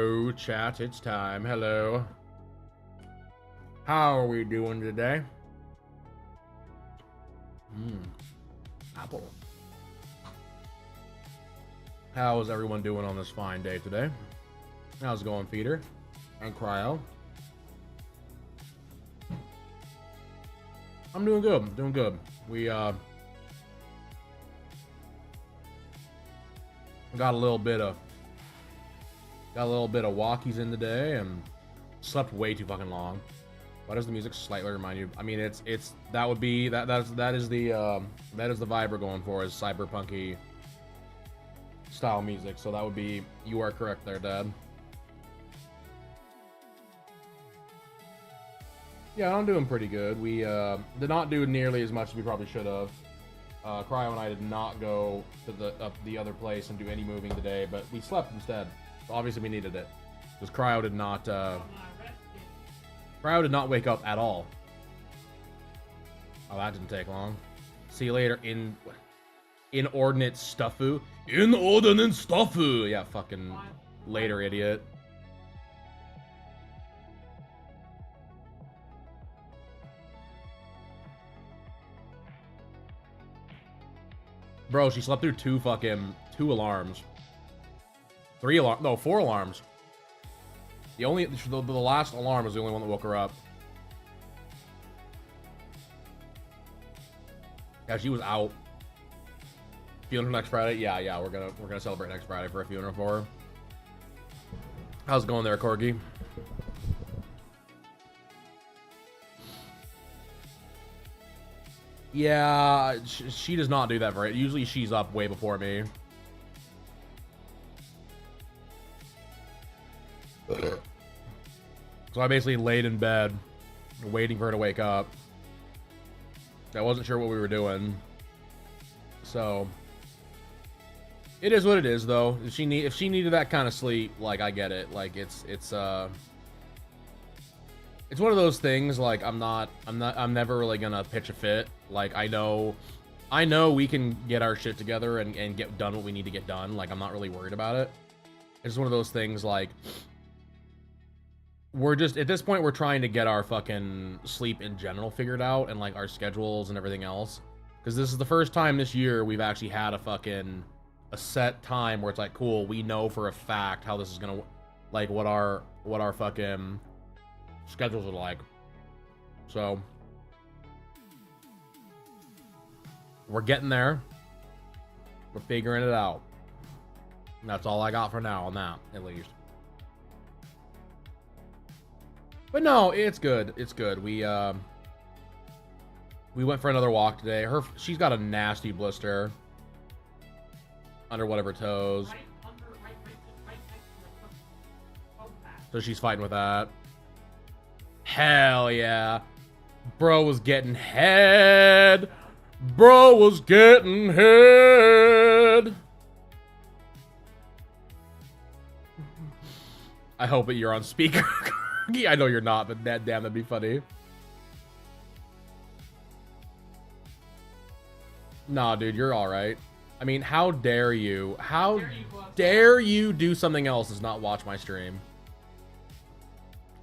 Hello, chat. It's time. Hello. How are we doing today? Apple. How is everyone doing on this fine day today? How's it going, Feeder? And Cryo? I'm doing good. I'm doing good. We got a little bit of walkies in today and slept way too fucking long. Why does the music slightly remind you? I mean, that is the vibe we're going for, is cyberpunky style music. So that would be, you are correct there, Dad. Yeah, I'm doing pretty good. We did not do nearly as much as we probably should have. Cryo and I did not go to the other place and do any moving today, but we slept instead. So obviously we needed it, because Cryo did not wake up at all. Oh, that didn't take long. See you later, inordinate stuffu. Inordinate stuffu! Yeah, fucking later, idiot. Bro, she slept through two alarms. 4 alarms. The last alarm was the only one that woke her up. Yeah, she was out. Funeral next Friday? Yeah, we're gonna celebrate next Friday for a funeral for her. How's it going there, Corgi? Yeah, she does not do that very. Usually she's up way before me. So I basically laid in bed, waiting for her to wake up. I wasn't sure what we were doing. So it is what it is, though. If she needed that kind of sleep, like, I get it. Like, it's one of those things. Like, I'm never really gonna pitch a fit. Like, I know we can get our shit together and get done what we need to get done. Like, I'm not really worried about it. It's just one of those things, like, we're just, at this point, we're trying to get our fucking sleep in general figured out, and like our schedules and everything else. Because this is the first time this year we've actually had a set time where it's like, cool, we know for a fact how this is gonna, like, what our fucking schedules are like. So we're getting there. We're figuring it out. And that's all I got for now on that, at least. But no, it's good. It's good. We went for another walk today. She's got a nasty blister under one of her toes. So she's fighting with that. Hell yeah. Bro was getting head. Bro was getting head. I hope that you're on speaker. I know you're not, but damn, that'd be funny. Nah, dude, you're alright. I mean, how dare you? How dare you do something else is not watch my stream?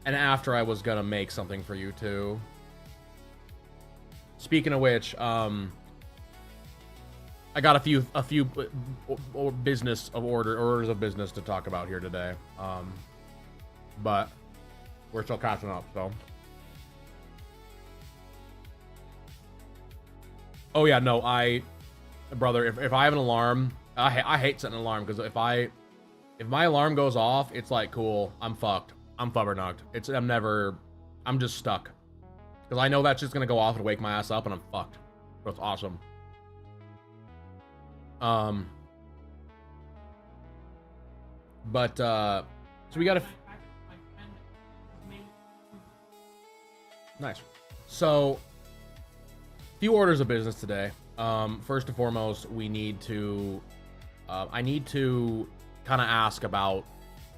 And after I was gonna make something for you, too. Speaking of which, I got a few orders of business to talk about here today. But we're still catching up, so. Oh yeah, no, brother, if I have an alarm, I hate setting an alarm, because if my alarm goes off, it's like, cool, I'm fucked. I'm flubbernugged. I'm just stuck. Because I know that's just gonna go off and wake my ass up, and I'm fucked. So it's awesome. So we got nice. So, few orders of business today. First and foremost, we need to, I need to kind of ask about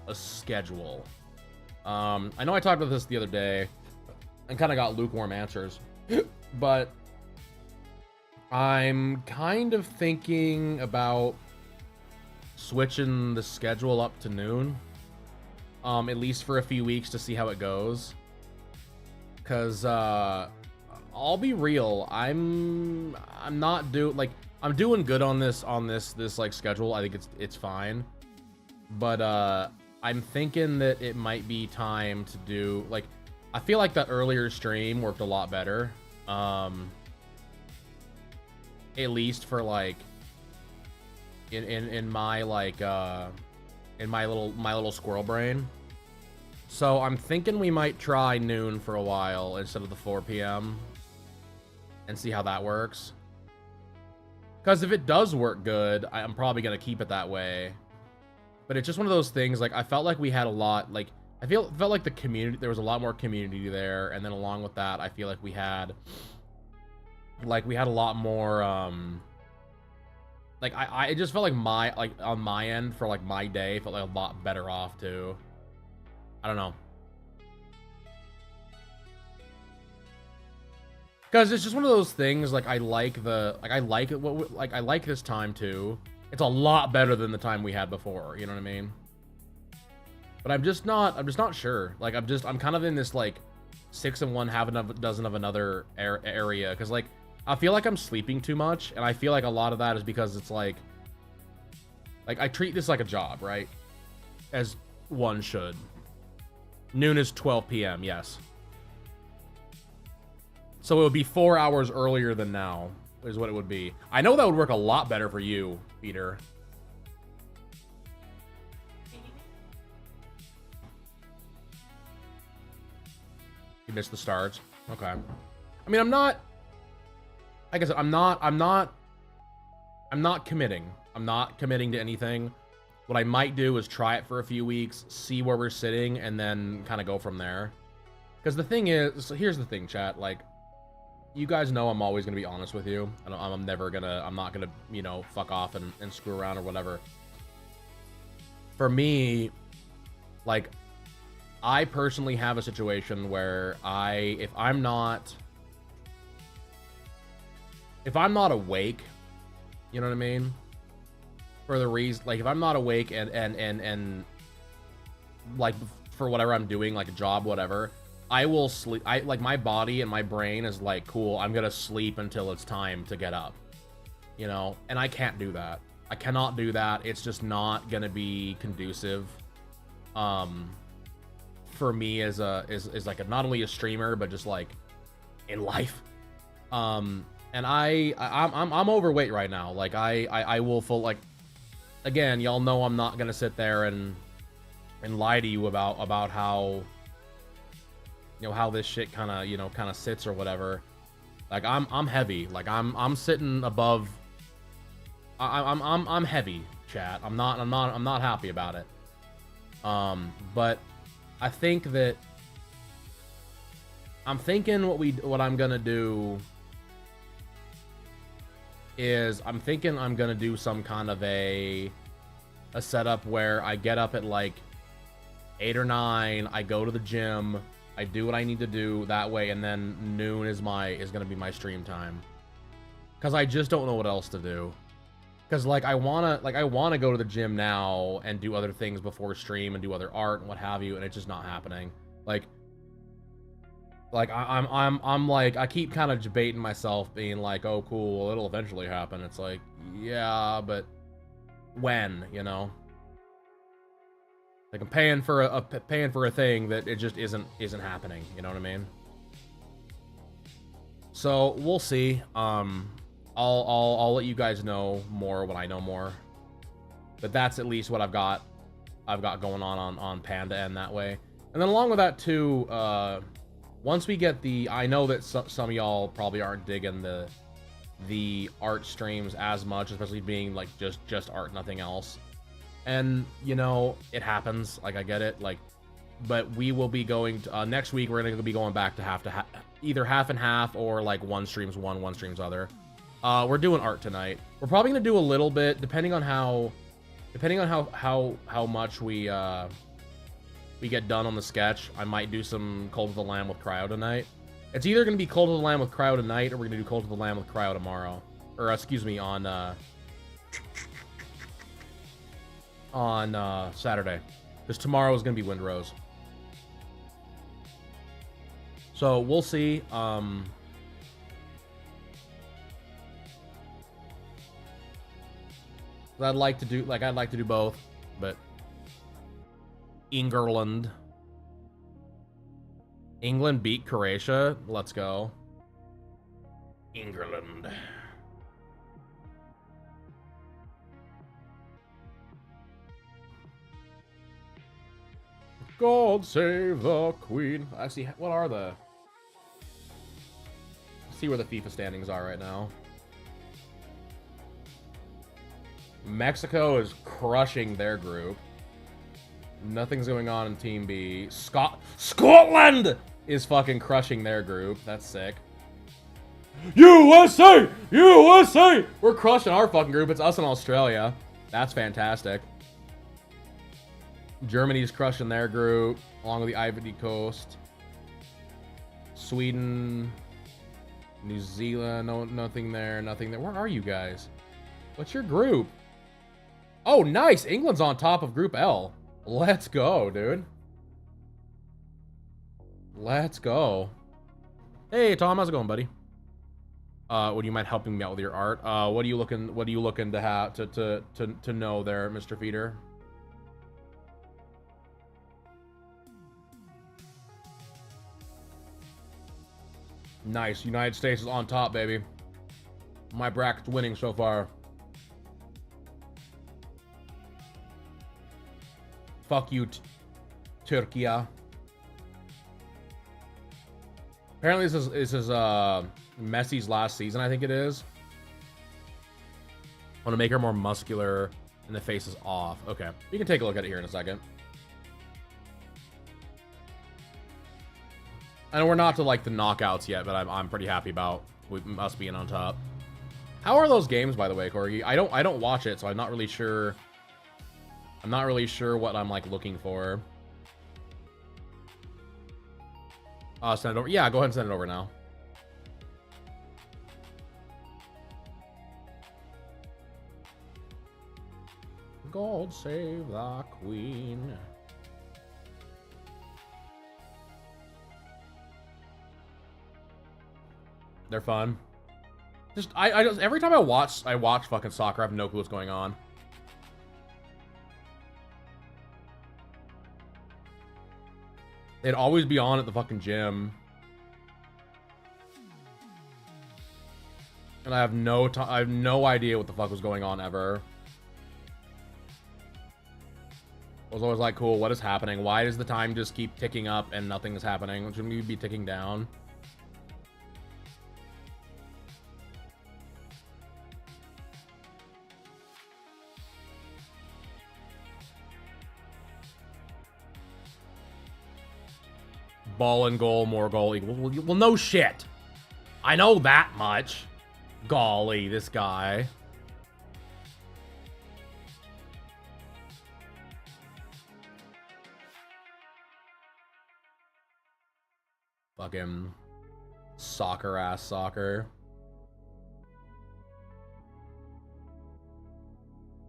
a schedule. I know I talked about this the other day and kind of got lukewarm answers, but I'm kind of thinking about switching the schedule up to noon. at least for a few weeks to see how it goes. Cause I'll be real, I'm not I'm doing good on this like schedule. I think it's fine, but I'm thinking that it might be time to do like, I feel like that earlier stream worked a lot better. At least for like in my like in my little squirrel brain. So I'm thinking we might try noon for a while instead of the 4 p.m. and see how that works. Because if it does work good, I'm probably gonna keep it that way. But it's just one of those things, like I felt like we had a lot, like I felt like the community, there was a lot more community there, and then along with that, I feel like we had a lot more like I just felt like on my end for like my day felt like a lot better off too. I don't know. Because it's just one of those things, like I like this time too. It's a lot better than the time we had before, you know what I mean? But I'm just not sure. Like I'm kind of in this like 6 and 1, half a dozen of another area, because like I feel like I'm sleeping too much, and I feel like a lot of that is because it's like I treat this like a job, right? As one should. Noon is 12 p.m., yes. So it would be 4 hours earlier than now, is what it would be. I know that would work a lot better for you, Peter. You missed the starts. Okay. I mean, I'm not... Like I said, I'm not committing. I'm not committing to anything. What I might do is try it for a few weeks, see where we're sitting, and then kind of go from there. Because the thing is, so here's the thing, chat. Like, you guys know I'm always gonna be honest with you. I'm not gonna, you know, fuck off and screw around or whatever. For me, like, I personally have a situation where if I'm not awake, you know what I mean? For the reason, like, if I'm not awake and like for whatever I'm doing, like a job, whatever, I will sleep. Like my body and my brain is like, cool, I'm gonna sleep until it's time to get up, you know? And I can't do that. I cannot do that. It's just not gonna be conducive for me as like not only a streamer, but just like in life. And I'm overweight right now. Like I will full, like, again, y'all know I'm not gonna sit there and lie to you about how, you know, how this shit kind of sits or whatever. Like I'm heavy. Like I'm sitting above. I'm heavy, chat. I'm not happy about it. But I think that I'm thinking what I'm gonna do is I'm thinking I'm gonna do some kind of a setup where I get up at like 8 or 9, I go to the gym, I do what I need to do that way, and then noon is gonna be my stream time. Cause I just don't know what else to do. Cause like I wanna go to the gym now and do other things before stream and do other art and what have you, and it's just not happening. Like I'm like, I keep kind of debating myself, being like, oh cool, well, it'll eventually happen. It's like, yeah, but when, you know? Like I'm paying for a thing that it just isn't happening, you know what I mean? So we'll see. I'll let you guys know more when I know more. But that's at least what I've got going on Panda and that way. And then along with that too, once we get I know that some of y'all probably aren't digging the art streams as much, especially being like just art, nothing else. And you know, it happens. Like I get it. Like, but we will be going to, next week. We're gonna be going back to either half and half or like one streams one streams other. We're doing art tonight. We're probably gonna do a little bit, depending on how much we get done on the sketch. I might do some Cult of the Lamb with Cryo tonight. It's either gonna be Cult of the Lamb with Cryo tonight, or we're gonna do Cult of the Lamb with Cryo tomorrow, or excuse me, on Saturday. Because tomorrow is going to be Windrose. So we'll see. I'd like to do both, but England beat Croatia. Let's go. England. God save the Queen. Actually, what are the... Let's see where the FIFA standings are right now. Mexico is crushing their group. Nothing's going on in Team B. Scotland is fucking crushing their group. That's sick. USA! USA! We're crushing our fucking group. It's us in Australia. That's fantastic. Germany's crushing their group, along with the Ivory Coast. Sweden, New Zealand, no, nothing there, nothing there. Where are you guys? What's your group? Oh, nice. England's on top of Group L. Let's go, dude. Let's go. Hey, Tom, how's it going, buddy? Would you mind helping me out with your art? What are you looking to have to know there, Mr. Feeder? Nice. United States is on top, baby. My bracket's winning so far. Fuck you, Turkey. Apparently this is Messi's last season, I think it is. I want to make her more muscular and the face is off. Okay. We can take a look at it here in a second. I know we're not to like the knockouts yet, but I'm pretty happy about us being on top. How are those games, by the way, Corgi? I don't watch it, so I'm not really sure. I'm not really sure what I'm like looking for. Send it over. Yeah, go ahead and send it over now. God save the Queen. They're fun. Just I just every time I watch fucking soccer, I have no clue what's going on. It'd always be on at the fucking gym. And I have no idea what the fuck was going on ever. I was always like, cool, what is happening? Why does the time just keep ticking up and nothing is happening? Shouldn't we be ticking down? Ball and goal, more goal equals. Well, no shit. I know that much. Golly, this guy. Fucking soccer ass soccer.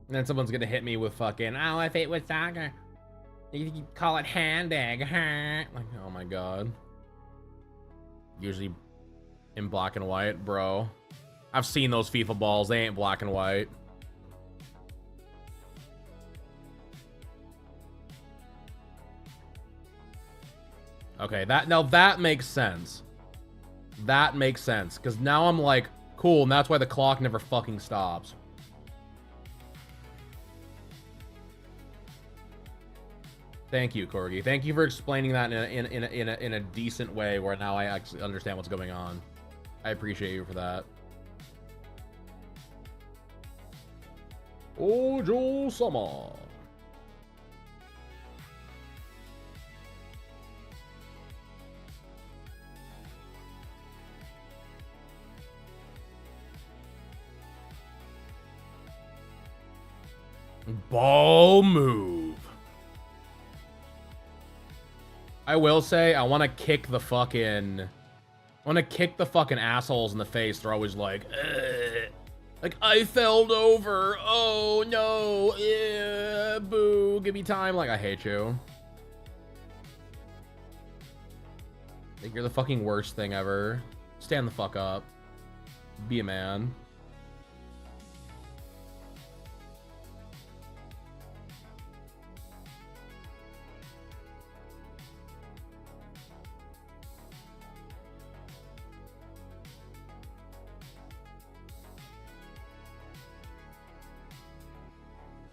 And then someone's gonna hit me with fucking, oh, if it was soccer. You call it hand egg, huh? Like, oh my god. Usually in black and white, bro. I've seen those FIFA balls. They ain't black and white. Okay, now that makes sense. That makes sense. Because now I'm like, cool, and that's why the clock never fucking stops. Thank you, Corgi. Thank you for explaining that in a decent way where now I actually understand what's going on. I appreciate you for that. Ojo-sama. Ball move. I will say, I want to kick the fucking... assholes in the face. They're always like, ugh. Like, I fell over. Oh, no. Yeah, boo. Give me time. Like, I hate you. Think you're the fucking worst thing ever. Stand the fuck up. Be a man.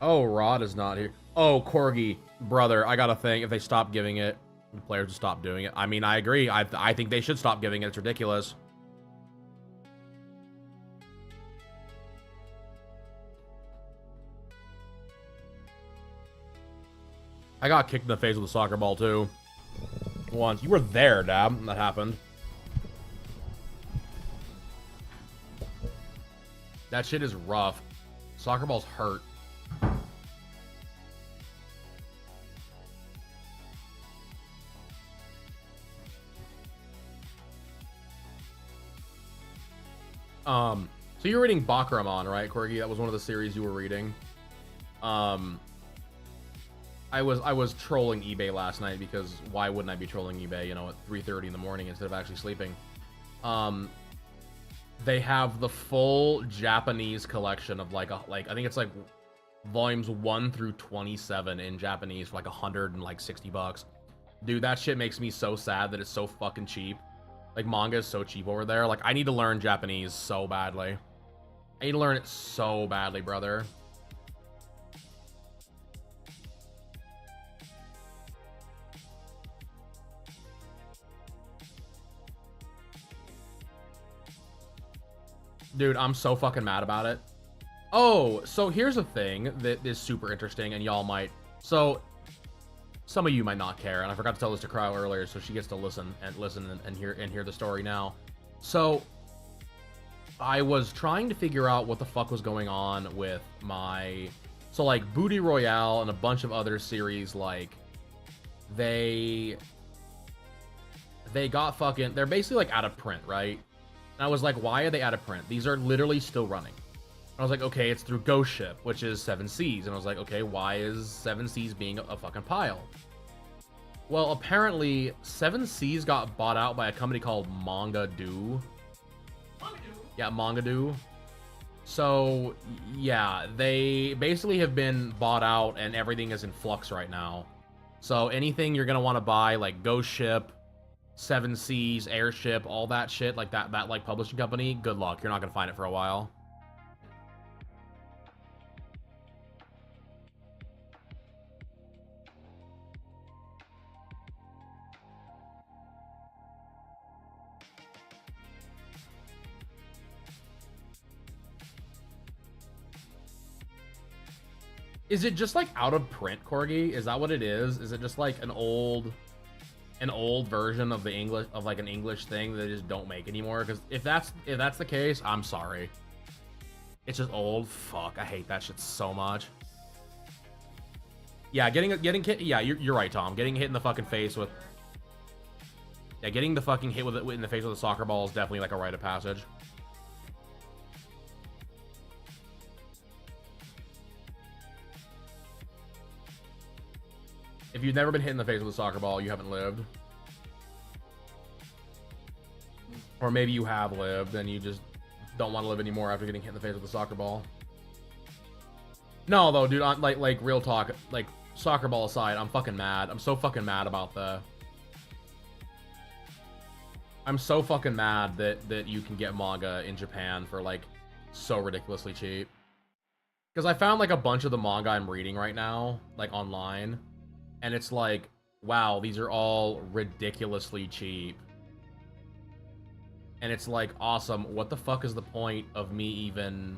Oh, Rod is not here. Oh, Corgi, brother, I gotta think if they stop giving it, the players will stop doing it. I mean, I agree. I think they should stop giving it. It's ridiculous. I got kicked in the face with a soccer ball, too. Once. You were there, Dab, when that happened. That shit is rough. Soccer balls hurt. So you're reading Bakramon, right, Corgi? That was one of the series you were reading. I was trolling eBay last night because why wouldn't I be trolling eBay, you know, at 3:30 in the morning instead of actually sleeping? They have the full Japanese collection of like I think it's like volumes 1 through 27 in Japanese for like $160. Dude, that shit makes me so sad that it's so fucking cheap. Like, manga is so cheap over there. Like, I need to learn Japanese so badly. I need to learn it so badly, brother. Dude, I'm so fucking mad about it. Oh, so here's a thing that is super interesting, and y'all might... So, some of you might not care, and I forgot to tell this to Crow earlier, so she gets to listen and hear the story now. So, I was trying to figure out what the fuck was going on with my... So, like, Booty Royale and a bunch of other series, like, they got fucking... They're basically, like, out of print, right? And I was like, why are they out of print? These are literally still running. And I was like, okay, it's through Ghost Ship, which is 7 Seas. And I was like, okay, why is 7 Seas being a fucking pile? Well, apparently, 7 Seas got bought out by a company called Manga-Do. Yeah, Manga-Do. So, yeah, they basically have been bought out and everything is in flux right now. So anything you're going to want to buy, like Ghost Ship, 7 Seas, Airship, all that shit, like that like publishing company, good luck. You're not going to find it for a while. Is it just like out of print, Corgi? Is that what it is? Is it just like an old version of the English, of like an English thing that they just don't make anymore? Because if that's the case, I'm sorry. It's just old. Fuck, I hate that shit so much. Yeah, yeah, you're right, Tom. Getting hit in the fucking face with... Yeah, getting the fucking hit with it in the face with a soccer ball is definitely like a rite of passage. If you've never been hit in the face with a soccer ball, you haven't lived. Or maybe you have lived and you just don't want to live anymore after getting hit in the face with a soccer ball. No, though, dude, like real talk, like soccer ball aside, I'm fucking mad. I'm so fucking mad about the... I'm so fucking mad that you can get manga in Japan for like so ridiculously cheap. Because I found like a bunch of the manga I'm reading right now, like online. And it's like, wow, these are all ridiculously cheap. And it's like, awesome. What the fuck is the point of me even...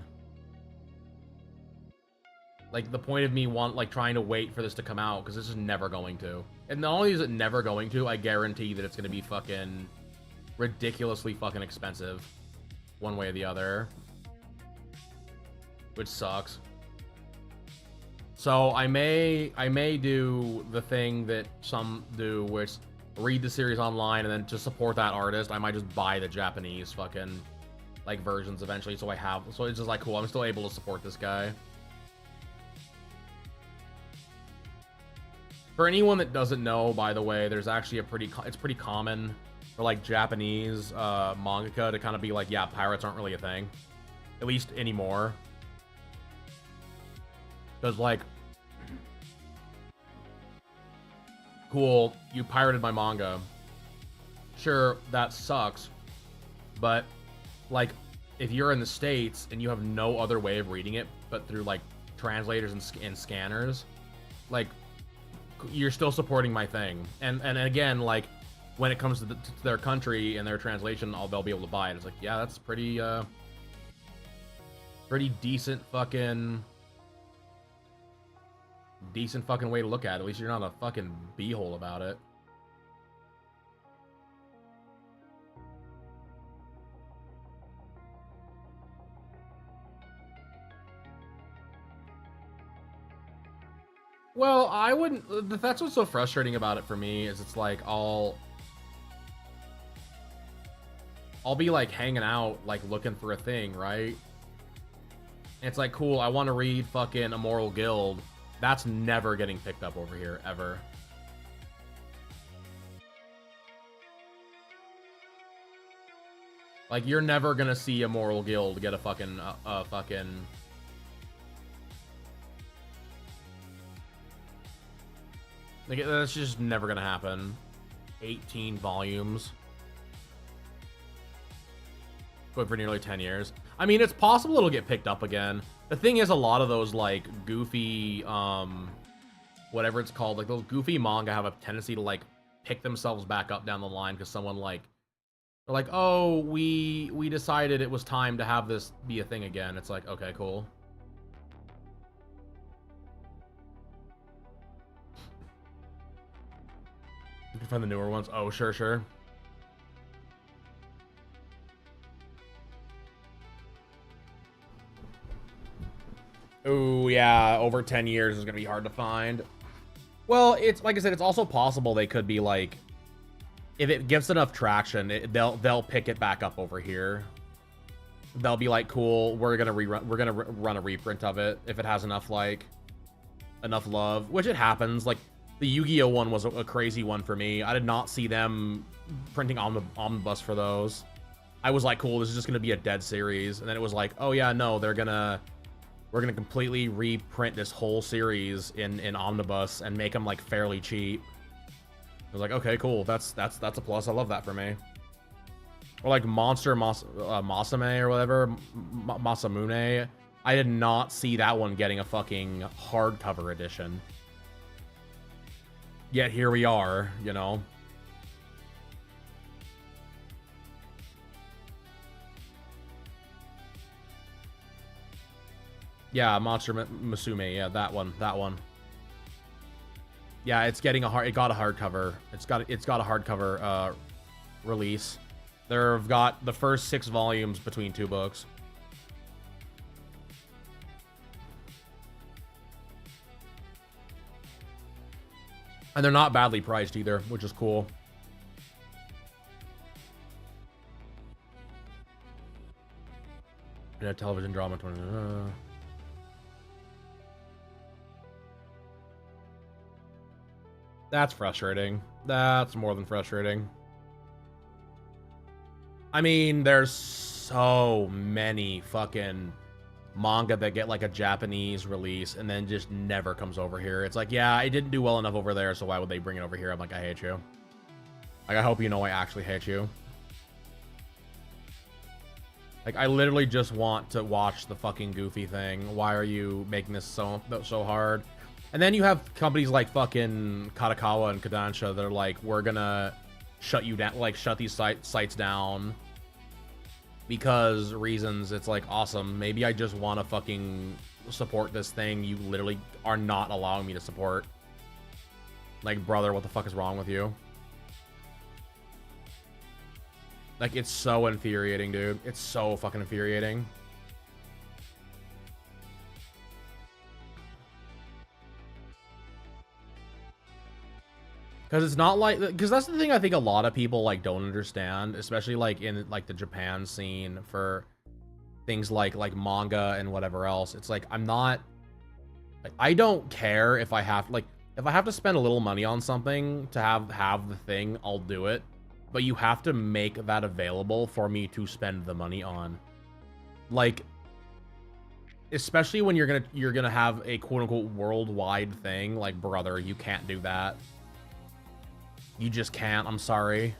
Like, the point of me trying to wait for this to come out, because this is never going to. And not only is it never going to, I guarantee that it's going to be fucking ridiculously fucking expensive. One way or the other. Which sucks. So I may do the thing that some do, which read the series online and then to support that artist, I might just buy the Japanese fucking like versions eventually, so so it's just like cool. I'm still able to support this guy. For anyone that doesn't know, by the way, there's actually it's pretty common for like Japanese mangaka to kind of be like, yeah, pirates aren't really a thing, at least anymore. Because like, cool, you pirated my manga. Sure, that sucks, but like, if you're in the States and you have no other way of reading it but through like translators and scanners, like, you're still supporting my thing. And again, like, when it comes to their country and their translation, they'll be able to buy it. It's like, yeah, that's pretty decent fucking way to look at it. At least you're not a fucking beehole about it. Well, I wouldn't. That's what's so frustrating about it for me, is it's like I'll be like hanging out, like looking for a thing, right? And it's like, cool, I want to read fucking Immoral Guild. That's never getting picked up over here, ever. Like, you're never gonna see Immoral Guild get a fucking like, that's just never gonna happen. 18 volumes. Going for nearly 10 years. I mean, it's possible it'll get picked up again. The thing is, a lot of those, like, goofy, whatever it's called, like, those goofy manga have a tendency to, like, pick themselves back up down the line because someone, like, they're like, oh, we decided it was time to have this be a thing again. It's like, okay, cool. You can find the newer ones. Oh, sure, sure. Oh, yeah, over 10 years is gonna be hard to find. Well, it's like I said, it's also possible they could be like, if it gives enough traction, they'll pick it back up over here. They'll be like, cool, we're gonna run a reprint of it if it has enough, like, enough love, which it happens. Like, the Yu-Gi-Oh one was a crazy one for me. I did not see them printing omnibus for those. I was like, cool, this is just gonna be a dead series. And then it was like, oh yeah, no, we're gonna completely reprint this whole series in omnibus and make them like fairly cheap. I was like, okay, cool, that's a plus. I love that for me. Or like Monster Masame or whatever, Masamune. I did not see that one getting a fucking hardcover edition. Yet here we are, you know. Yeah, Monster Musume, yeah, that one. Yeah, it's getting it got a hardcover. It's got a hardcover release. They've got the first 6 volumes between 2 books. And they're not badly priced either, which is cool. Yeah, television drama 20. That's frustrating. That's more than frustrating. I mean, there's so many fucking manga that get like a Japanese release and then just never comes over here. It's like, yeah, it didn't do well enough over there, so why would they bring it over here? I'm like, I hate you. Like, I hope you know I actually hate you. Like, I literally just want to watch the fucking Goofy thing. Why are you making this so hard? And then you have companies like fucking Katakawa and Kodansha that are like, we're gonna shut you down, like shut these sites down because reasons. It's like, awesome. Maybe I just want to fucking support this thing you literally are not allowing me to support. Like, brother, what the fuck is wrong with you? Like, it's so infuriating, dude. It's so fucking infuriating. Because it's not like, because that's the thing I think a lot of people like don't understand, especially like in like the Japan scene for things like manga and whatever else. It's like, I'm not, like, I don't care if I have, like, if I have to spend a little money on something to have the thing, I'll do it. But you have to make that available for me to spend the money on. Like, especially when you're gonna have a quote-unquote worldwide thing, like, brother, you can't do that. You just can't, I'm sorry.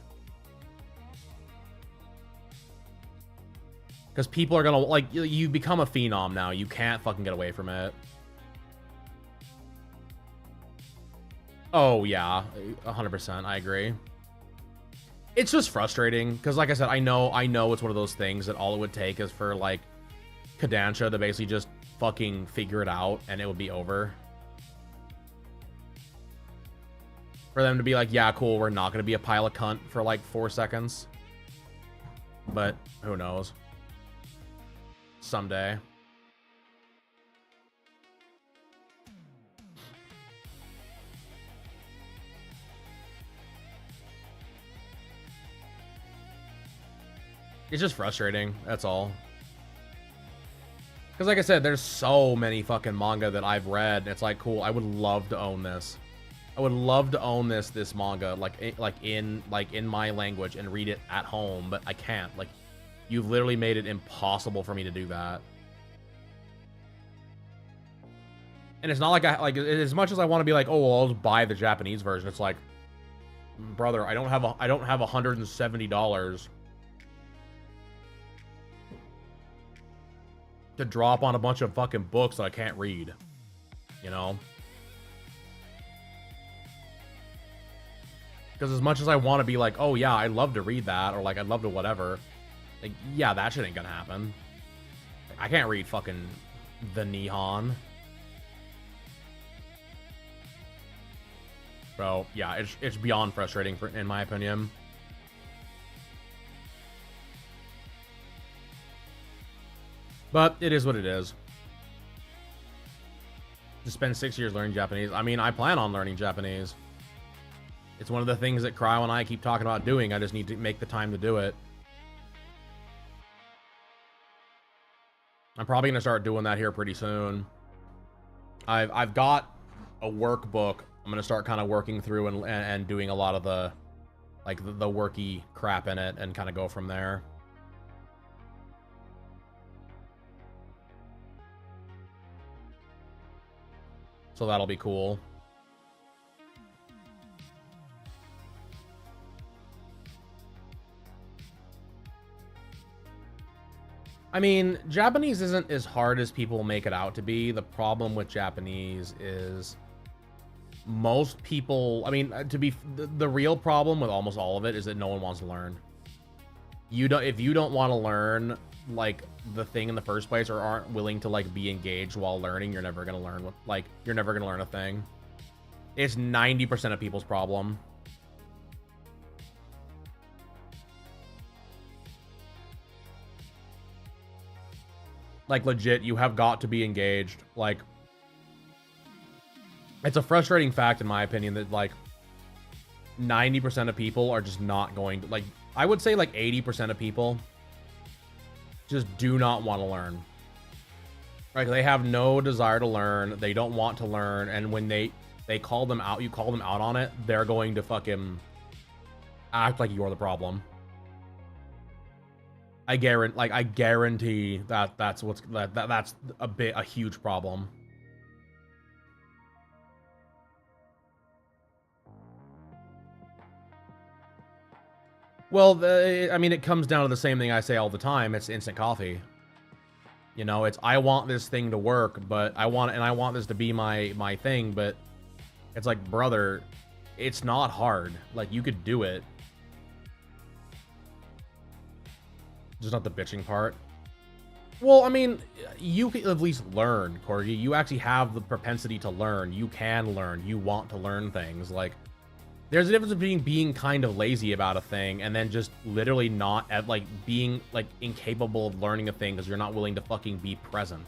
Because people are gonna, like, you become a phenom now. You can't fucking get away from it. Oh, yeah. 100%, I agree. It's just frustrating, because like I said, I know it's one of those things that all it would take is for, like, Kodansha to basically just fucking figure it out, and it would be over. For them to be like, yeah, cool, we're not gonna be a pile of cunt for, like, 4 seconds. But, who knows. Someday. It's just frustrating, that's all. Because like I said, there's so many fucking manga that I've read. It's like, cool, I would love to own this. I would love to own this manga, like in my language and read it at home, but I can't. Like, you've literally made it impossible for me to do that. And it's not like as much as I want to be like, oh, well, I'll just buy the Japanese version. It's like, brother, I don't have $170 to drop on a bunch of fucking books that I can't read, you know? Because as much as I want to be like, oh yeah, I'd love to read that, or like, I'd love to whatever, like, yeah, that shit ain't gonna happen. I can't read fucking the Nihon. Bro, yeah, it's beyond frustrating, in my opinion. But it is what it is. To spend 6 years learning Japanese. I mean, I plan on learning Japanese. It's one of the things that Cryo and I keep talking about doing. I just need to make the time to do it. I'm probably gonna start doing that here pretty soon. I've got a workbook. I'm gonna start kind of working through and doing a lot of the, like, the worky crap in it and kind of go from there. So that'll be cool. I mean, Japanese isn't as hard as people make it out to be. The problem with Japanese is most people, I mean, the real problem with almost all of it is that no one wants to learn. If you don't want to learn, like, the thing in the first place, or aren't willing to, like, be engaged while learning, you're never gonna learn you're never gonna learn a thing. It's 90% of people's problem. Like, legit, you have got to be engaged. Like, it's a frustrating fact, in my opinion, that, like, 90% of people are just not going to, like, I would say, like, 80% of people just do not want to learn. Like, they have no desire to learn. They don't want to learn. And when they call them out, you call them out on it, they're going to fucking act like you're the problem. I guarantee that that's a huge problem. Well, I mean, it comes down to the same thing I say all the time. It's instant coffee. You know, it's, I want this thing to work, but I want this to be my thing, but it's like, brother, it's not hard. Like, you could do it. Just not the bitching part. Well, I mean, you can at least learn, Corgi. You actually have the propensity to learn. You can learn. You want to learn things. Like, there's a difference between being kind of lazy about a thing and then just literally not at, like, being, like, incapable of learning a thing because you're not willing to fucking be present.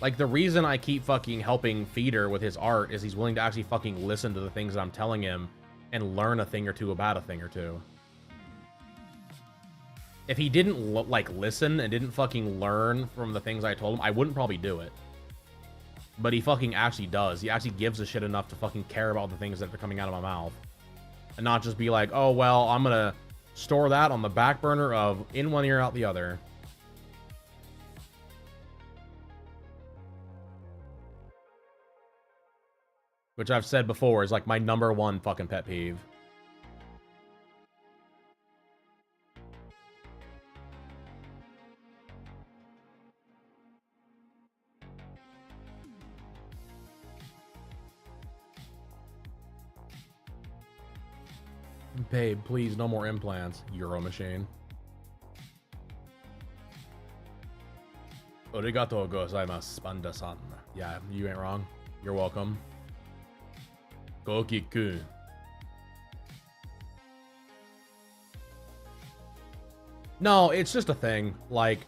Like, the reason I keep fucking helping Feeder with his art is he's willing to actually fucking listen to the things that I'm telling him and learn a thing or two about a thing or two. if he didn't like listen and didn't fucking learn from the things I told him, I wouldn't probably do it. But he fucking actually does. He actually gives a shit enough to fucking care about the things that are coming out of my mouth. And not just be like, oh, well, I'm gonna store that on the back burner of in one ear, out the other. Which I've said before is like my #1 fucking pet peeve. Babe, please, no more implants. Euro machine. Arigatou gozaimasu, Panda-san. Yeah, you ain't wrong. You're welcome. Gokiku. No, it's just a thing. Like,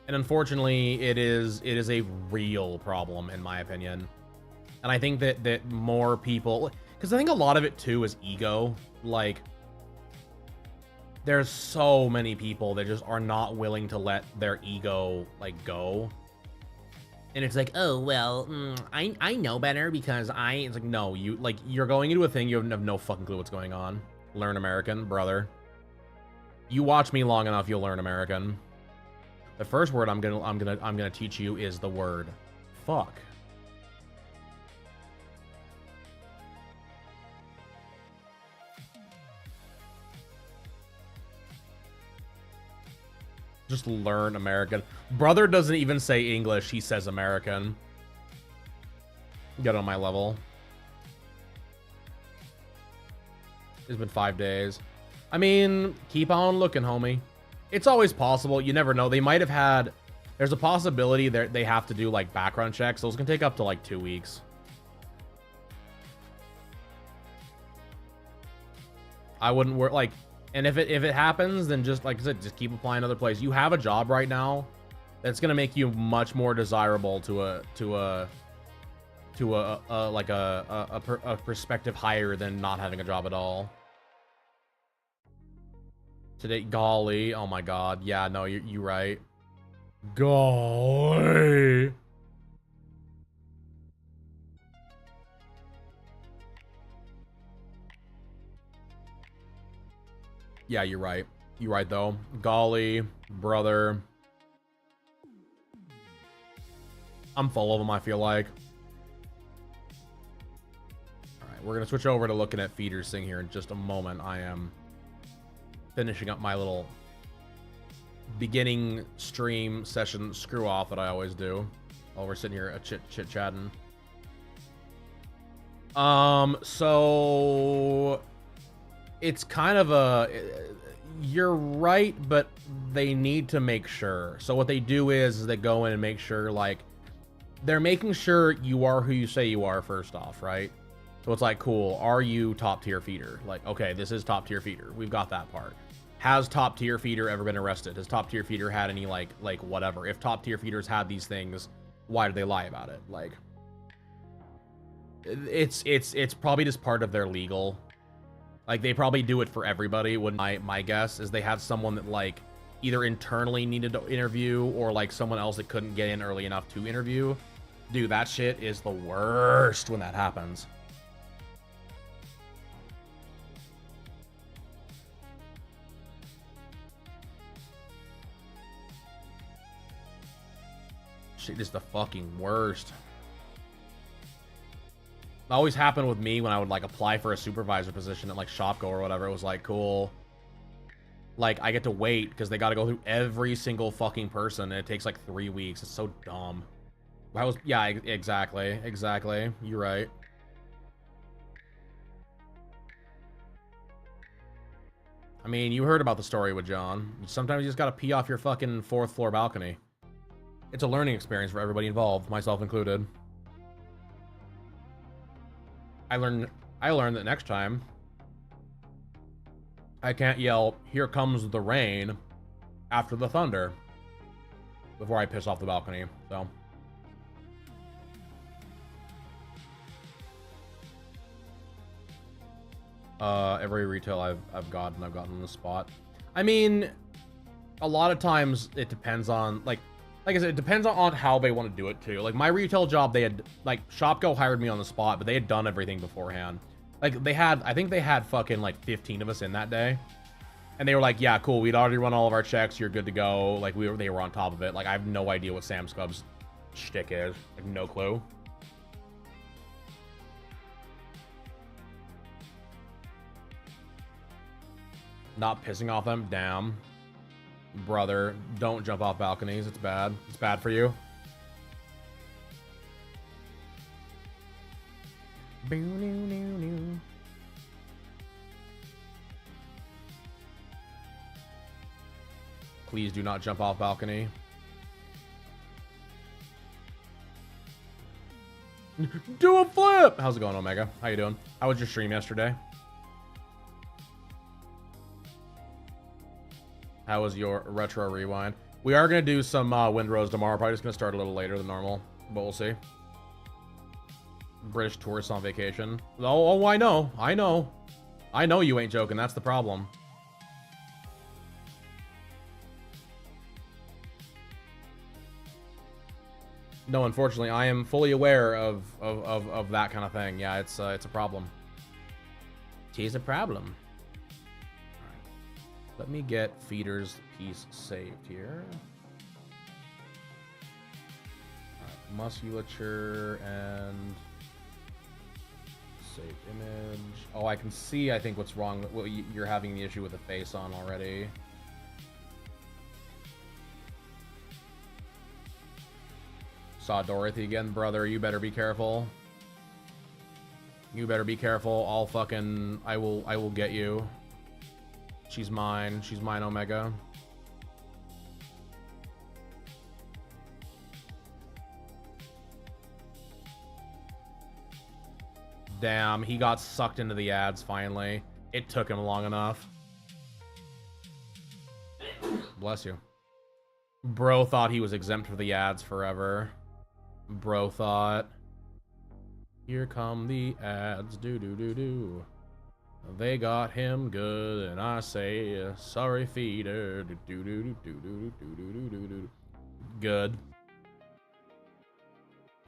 and unfortunately, it is a real problem, in my opinion. And I think that more people, because I think a lot of it too is ego. Like, there's so many people that just are not willing to let their ego like go. And it's like, oh well, I know better because it's like, no, you're going into a thing, you have no fucking clue what's going on. Learn American, brother. You watch me long enough, you'll learn American. The first word I'm gonna teach you is the word fuck. Just learn American. Brother doesn't even say English, he says American. Get on my level. It's been 5 days. I mean, keep on looking, homie. It's always possible. You never know. They might have had... There's a possibility that they have to do, like, background checks. Those can take up to, like, 2 weeks. I wouldn't work, like... And if it happens, then just, like I said, just keep applying other places. You have a job right now that's going to make you much more desirable to a prospective hire than not having a job at all. Today, golly, oh my god, yeah, no, you're right. Golly. Yeah, you're right. You're right, though. Golly, brother. I'm full of them, I feel like. Alright, we're going to switch over to looking at feeders thing here in just a moment. I am finishing up my little beginning stream session screw off that I always do while we're sitting here chit-chatting. So... It's kind of a... You're right, but they need to make sure. So what they do is they go in and make sure, like... They're making sure you are who you say you are, first off, right? So it's like, cool, are you top-tier feeder? Like, okay, this is top-tier feeder. We've got that part. Has top-tier feeder ever been arrested? Has top-tier feeder had any, like whatever? If top-tier feeders had these things, why do they lie about it? Like... It's probably just part of their legal... Like, they probably do it for everybody. My guess is they have someone that, like, either internally needed to interview or, like, someone else that couldn't get in early enough to interview. Dude, that shit is the worst when that happens. Shit is the fucking worst. It always happened with me when I would, like, apply for a supervisor position at, like, Shopko or whatever. It was like, cool. Like, I get to wait because they got to go through every single fucking person, and it takes, like, 3 weeks. It's so dumb. Yeah, exactly. Exactly. You're right. I mean, you heard about the story with John. Sometimes you just got to pee off your fucking 4th floor balcony. It's a learning experience for everybody involved, myself included. I learned that next time I can't yell, "Here comes the rain," after the thunder before I piss off the balcony. So every retail I've gotten on the spot. I mean, a lot of times it depends on, like I said, it depends on how they want to do it too. Like my retail job, they had, like, Shopgo hired me on the spot, but they had done everything beforehand. Like they had, I think they had fucking like 15 of us in that day. And they were like, yeah, cool, we'd already run all of our checks, you're good to go. Like they were on top of it. Like I have no idea what Sam's Club's shtick is. Like no clue. Not pissing off them? Damn. Brother, don't jump off balconies. It's bad. It's bad for you. Please do not jump off balcony. Do a flip! How's it going, Omega? How you doing? How was your stream yesterday? How was your retro rewind? We are going to do some Windrose tomorrow. Probably just going to start a little later than normal, but we'll see. British tourists on vacation. Oh, I know. I know. I know you ain't joking. That's the problem. No, unfortunately, I am fully aware of that kind of thing. Yeah, it's a problem. It's a problem. Let me get feeder's piece saved here. Right, musculature and save image. Oh, I can see, I think, what's wrong. Well, you're having the issue with the face on already. Saw Dorothy again, brother. You better be careful. You better be careful. I will get you. She's mine. She's mine, Omega. Damn, he got sucked into the ads finally. It took him long enough. Bless you. Bro thought he was exempt for the ads forever. Bro thought. Here come the ads. Do. They got him good, and I say, sorry, feeder. Good.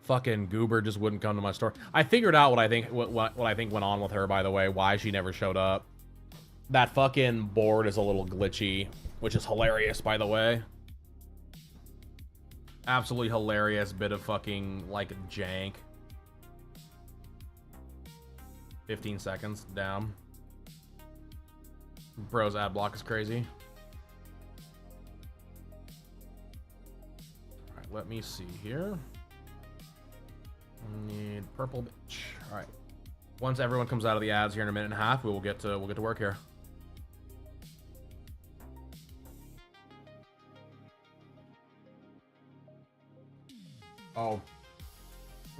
Fucking Goober just wouldn't come to my store. I figured out what I think went on with her, by the way, why she never showed up. That fucking board is a little glitchy, which is hilarious, by the way. Absolutely hilarious bit of fucking, like, jank. 15 seconds, down. Bro's ad block is crazy. Alright, let me see here. Need purple bitch. Alright. Once everyone comes out of the ads here in a minute and a half, we'll get to work here. Oh.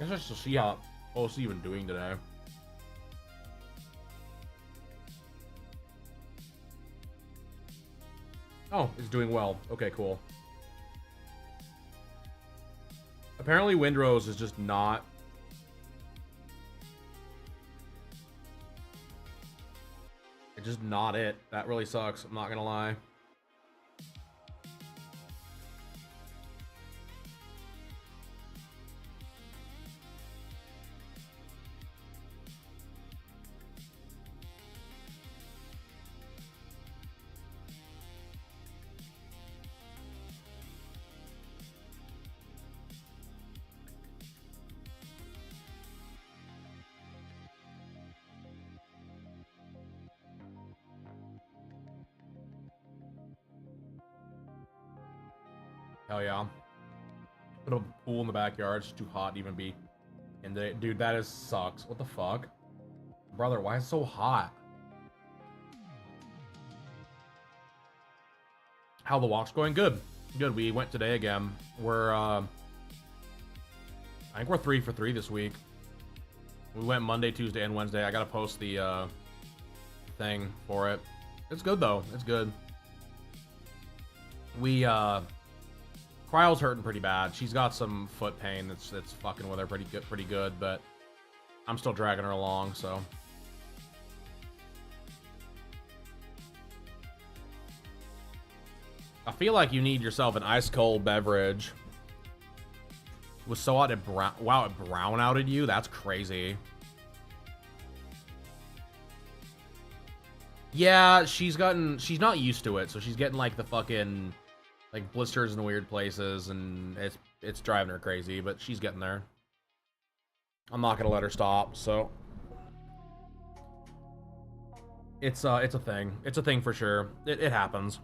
I guess just to see how OC even doing today. Oh, it's doing well. Okay, cool. Apparently Windrose is just not... It's just not it. That really sucks, I'm not gonna lie. Hell yeah. Put a pool in the backyard. It's too hot to even be in the... Dude, that is sucks. What the fuck? Brother, why is it so hot? How the walk's going? Good. Good. We went today again. We're, I think we're 3 for 3 this week. We went Monday, Tuesday, and Wednesday. I gotta post the, thing for it. It's good, though. It's good. We, Cryle's hurting pretty bad. She's got some foot pain that's fucking with her pretty good, but I'm still dragging her along, so. A feel like you need yourself an ice cold beverage. It was so odd it wow, it brown outed you? That's crazy. Yeah, she's not used to it, so she's getting like the fucking like blisters in weird places, and it's driving her crazy, but she's getting there. I'm not gonna let her stop, so it's a thing. It's a thing for sure. It happens.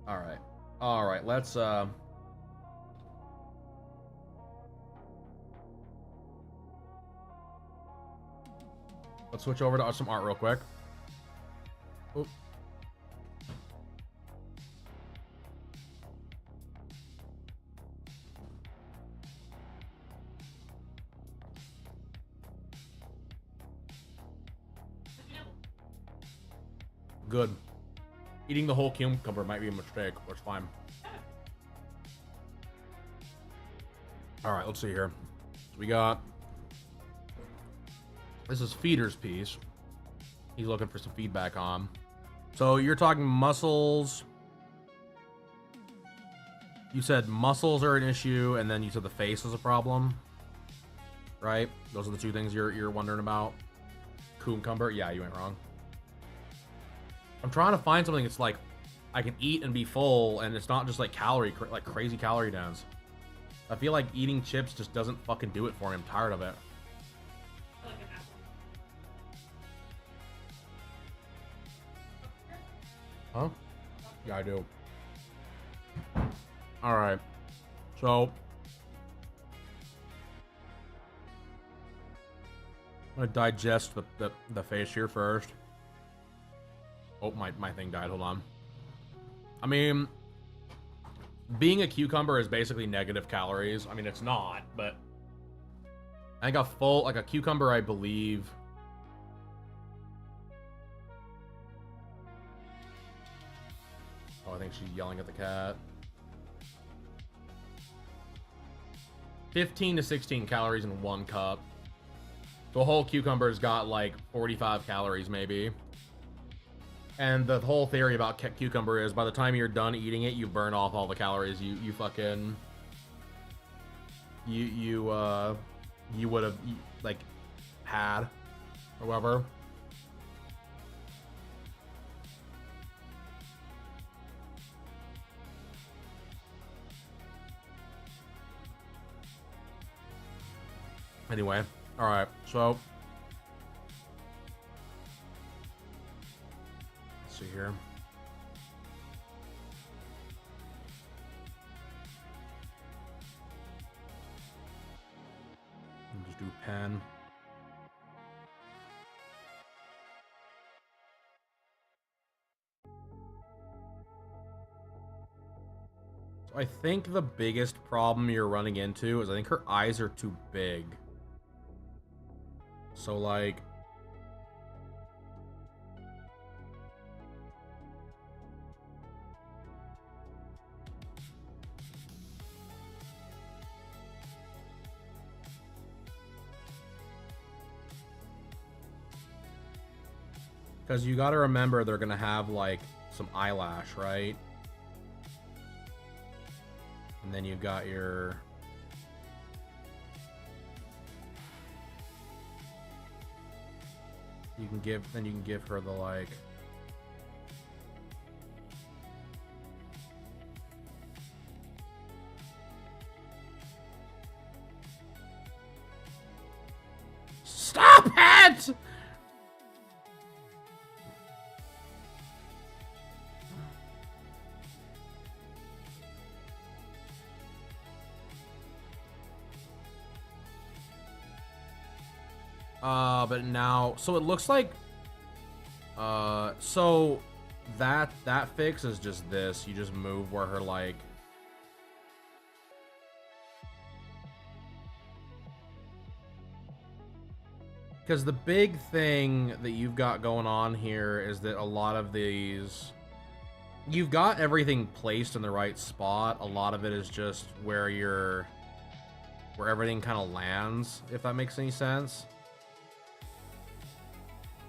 All right. Let's switch over to some art real quick. Oop. Good. Eating the whole cucumber might be a mistake, but it's fine. All right, let's see here. So we got... This is Feeder's piece. He's looking for some feedback on. So you're talking muscles. You said muscles are an issue, and then you said the face is a problem. Right? Those are the two things you're wondering about. Cucumber? Yeah, you ain't wrong. I'm trying to find something that's like I can eat and be full, and it's not just like crazy calorie dens. I feel like eating chips just doesn't fucking do it for me. I'm tired of it. Huh? Yeah, I do. All right. So I'm gonna digest the face here first. Oh, my thing died. Hold on. I mean, being a cucumber is basically negative calories. I mean, it's not, but I think a cucumber, I believe. Oh, I think she's yelling at the cat. 15 to 16 calories in one cup. The whole cucumber's got like 45 calories maybe. And the whole theory about cucumber is by the time you're done eating it, you burn off all the calories you fucking you would have like had or whatever. Anyway, all right, so let's see here. Just do pen. So I think the biggest problem you're running into is I think her eyes are too big. So like because you got to remember they're gonna have like some eyelash, right? And then you've got your you can give her the like stop it! But now, so it looks like, so that fix is just this. You just move where her, like, because the big thing that you've got going on here is that a lot of these, you've got everything placed in the right spot. A lot of it is just where everything kind of lands, if that makes any sense.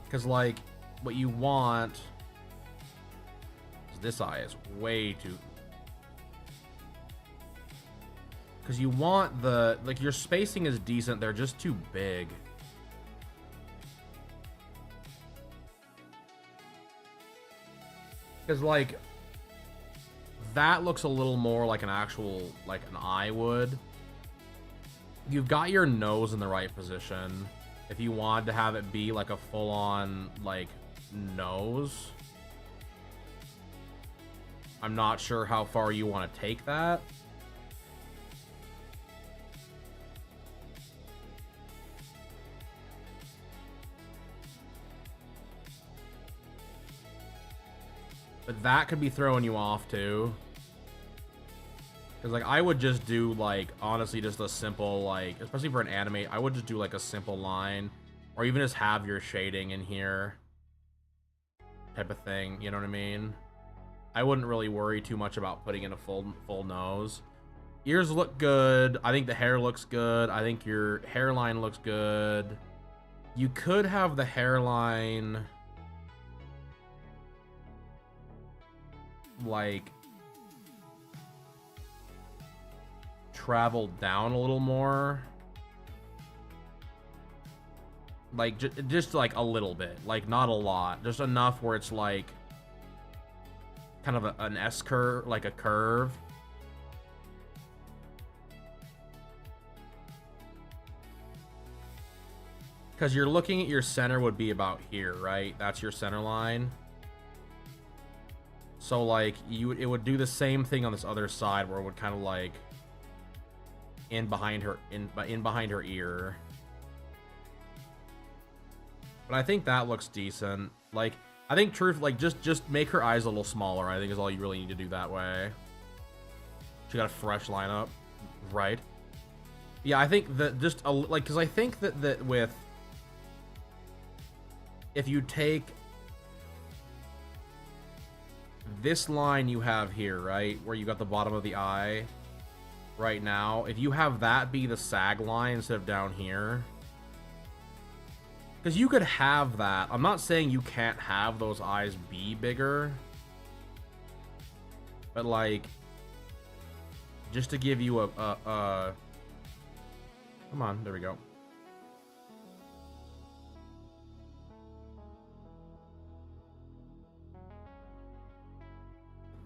Because, like, what you want is This eye is way too... Because you want the... Like, your spacing is decent. They're just too big. Because, like... That looks a little more like an actual... Like, an eye would. You've got your nose in the right position. If you wanted to have it be, like, a full-on, like, nose... I'm not sure how far you want to take that. But that could be throwing you off too. Because, like, I would just do, like, honestly, just a simple, like, especially for an anime, I would just do, like, a simple line. Or even just have your shading in here. Type of thing, you know what I mean? I wouldn't really worry too much about putting in a full nose. Ears look good. I think the hair looks good. I think your hairline looks good. You could have the hairline... like... travel down a little more. Like, just like a little bit. Like, not a lot. Just enough where it's like... kind of an S curve, like a curve. Because you're looking at your center would be about here, right? That's your center line. So, like, it would do the same thing on this other side where it would kind of like in behind her ear. But I think that looks decent. Like, I think like just make her eyes a little smaller, I think is all you really need to do that way. She got a fresh lineup, right? Yeah, I think that just like, because I think that with, if you take this line you have here, right, where you got the bottom of the eye right now, if you have that be the sag line instead of down here, because you could have that. I'm not saying you can't have those eyes be bigger, but like, just to give you a come on, there we go.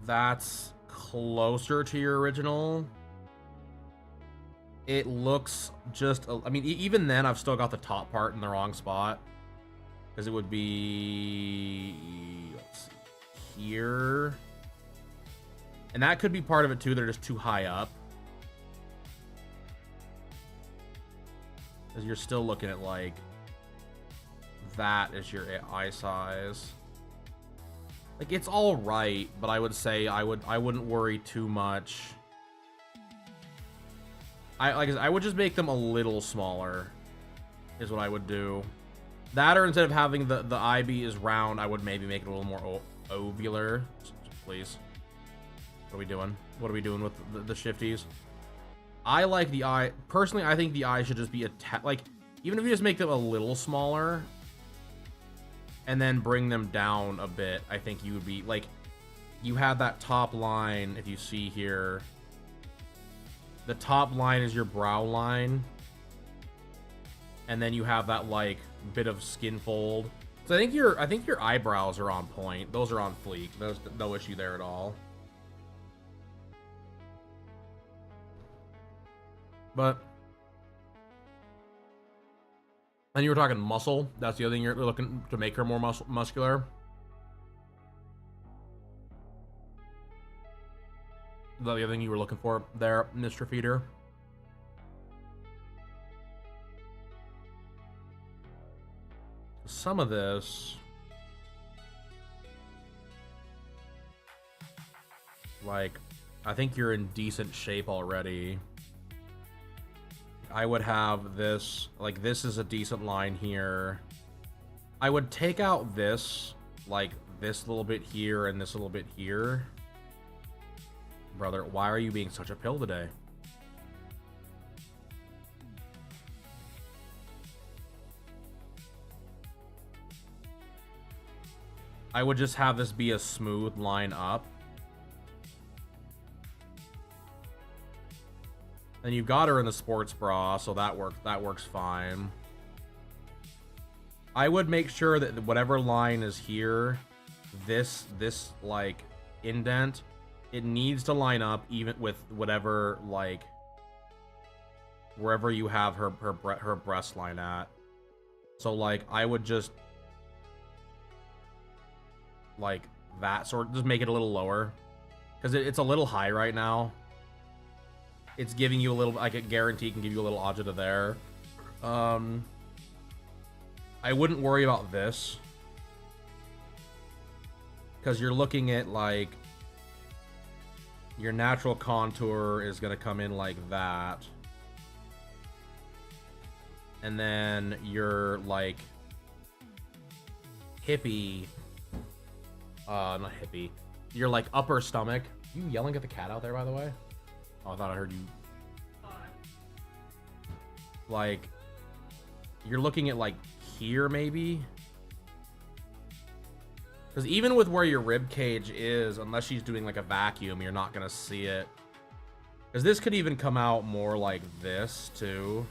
That's closer to your original. It looks just... I mean, even then, I've still got the top part in the wrong spot. Because it would be... let's see, here. And that could be part of it, too. They're just too high up. Because you're still looking at, like... that is your eye size. Like, it's all right, but I would say I wouldn't worry too much. I would just make them a little smaller, is what I would do. That, or instead of having the eye be is round, I would maybe make it a little more ovular. Please. What are we doing? What are we doing with the shifties? I like the eye. Personally, I think the eye should just be like, even if you just make them a little smaller and then bring them down a bit, I think you would be like, you have that top line, if you see here. The top line is your brow line. And then you have that like bit of skin fold. So I think your eyebrows are on point. Those are on fleek. There's no issue there at all. But and you were talking muscle. That's the other thing you're looking to make her more muscular. The other thing you were looking for there, Mr. Feeder. Some of this, like, I think you're in decent shape already. I would have this, like, this is a decent line here. I would take out this, like, this little bit here and this little bit here. Brother, why are you being such a pill today? I would just have this be a smooth line up. And you've got her in the sports bra, so that works fine. I would make sure that whatever line is here, this like indent, it needs to line up even with whatever, like, wherever you have her breast line at. So like I would just like that sort, just make it a little lower, because it's a little high right now. It's giving you a little, I can guarantee can give you a little agita there. I wouldn't worry about this, because you're looking at like your natural contour is going to come in like that, and then your like hippie, not hippie, your like upper stomach. You yelling at the cat out there, by the way? Oh, I thought I heard you. Like, you're looking at like here maybe, because even with where your rib cage is, unless she's doing like a vacuum, you're not gonna see it, because this could even come out more like this too.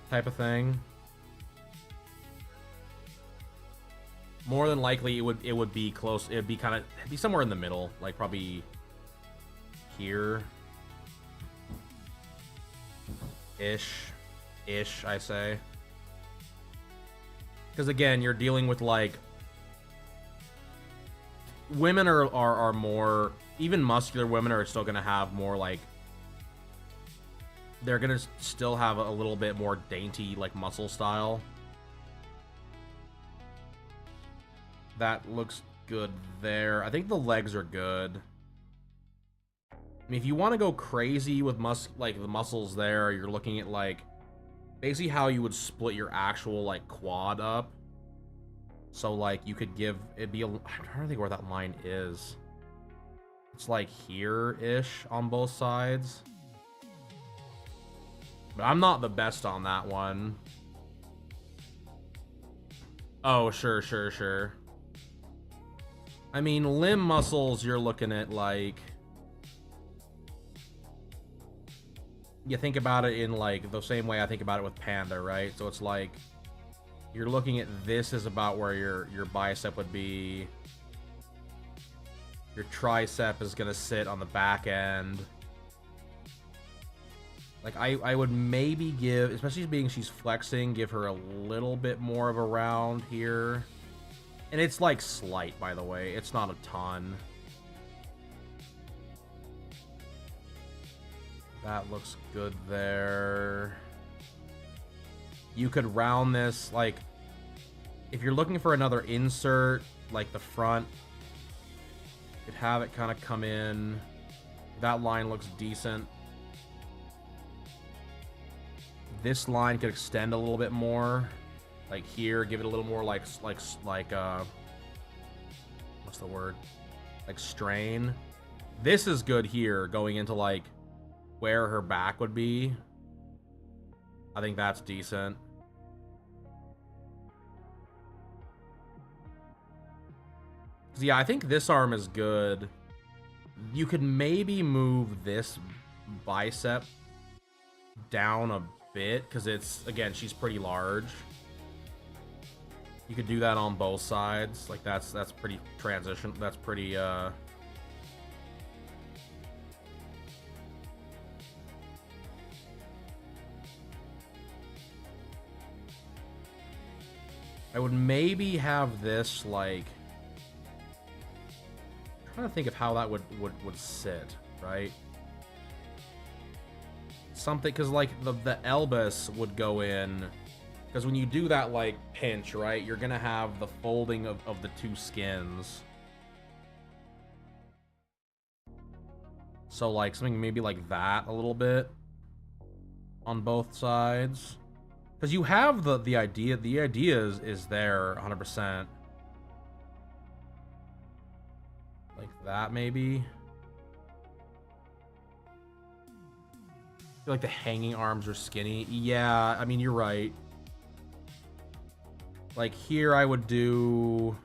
Type of thing. More than likely, it would be close. It'd be kind of, it'd be somewhere in the middle, like probably here, ish, I say. Because again, you're dealing with like women are more, even muscular women are still gonna have more like, they're gonna still have a little bit more dainty like muscle style. That looks good there. I think the legs are good. I mean, if you want to go crazy with like the muscles there, you're looking at like basically how you would split your actual like quad up. So like you could give it be I'm trying to think where that line is. It's like here-ish on both sides. But I'm not the best on that one. Oh, sure. I mean, limb muscles, you're looking at like, you think about it in like the same way I think about it with Panda, right? So it's like you're looking at this is about where your bicep would be. Your tricep is gonna sit on the back end. Like I would maybe give, especially being she's flexing, give her a little bit more of a round here. And it's like slight, by the way. It's not a ton. That looks good there. You could round this, like, if you're looking for another insert, like the front, you could have it kind of come in. That line looks decent. This line could extend a little bit more. Like here, give it a little more like what's the word? Like strain. This is good here, going into like where her back would be. I think that's decent. Yeah, I think this arm is good. You could maybe move this bicep down a bit, because it's, again, she's pretty large. You could do that on both sides. Like that's pretty transition. That's pretty I would maybe have this like, I'm trying to think of how that would sit, right? Something, because like the Elvis would go in. Because when you do that, like, pinch, right, you're going to have the folding of the two skins. So, like, something maybe like that a little bit on both sides. Because you have the idea. The idea is there 100%. Like that, maybe. feel like the hanging arms are skinny. Yeah, I mean, you're right. Like here I would do...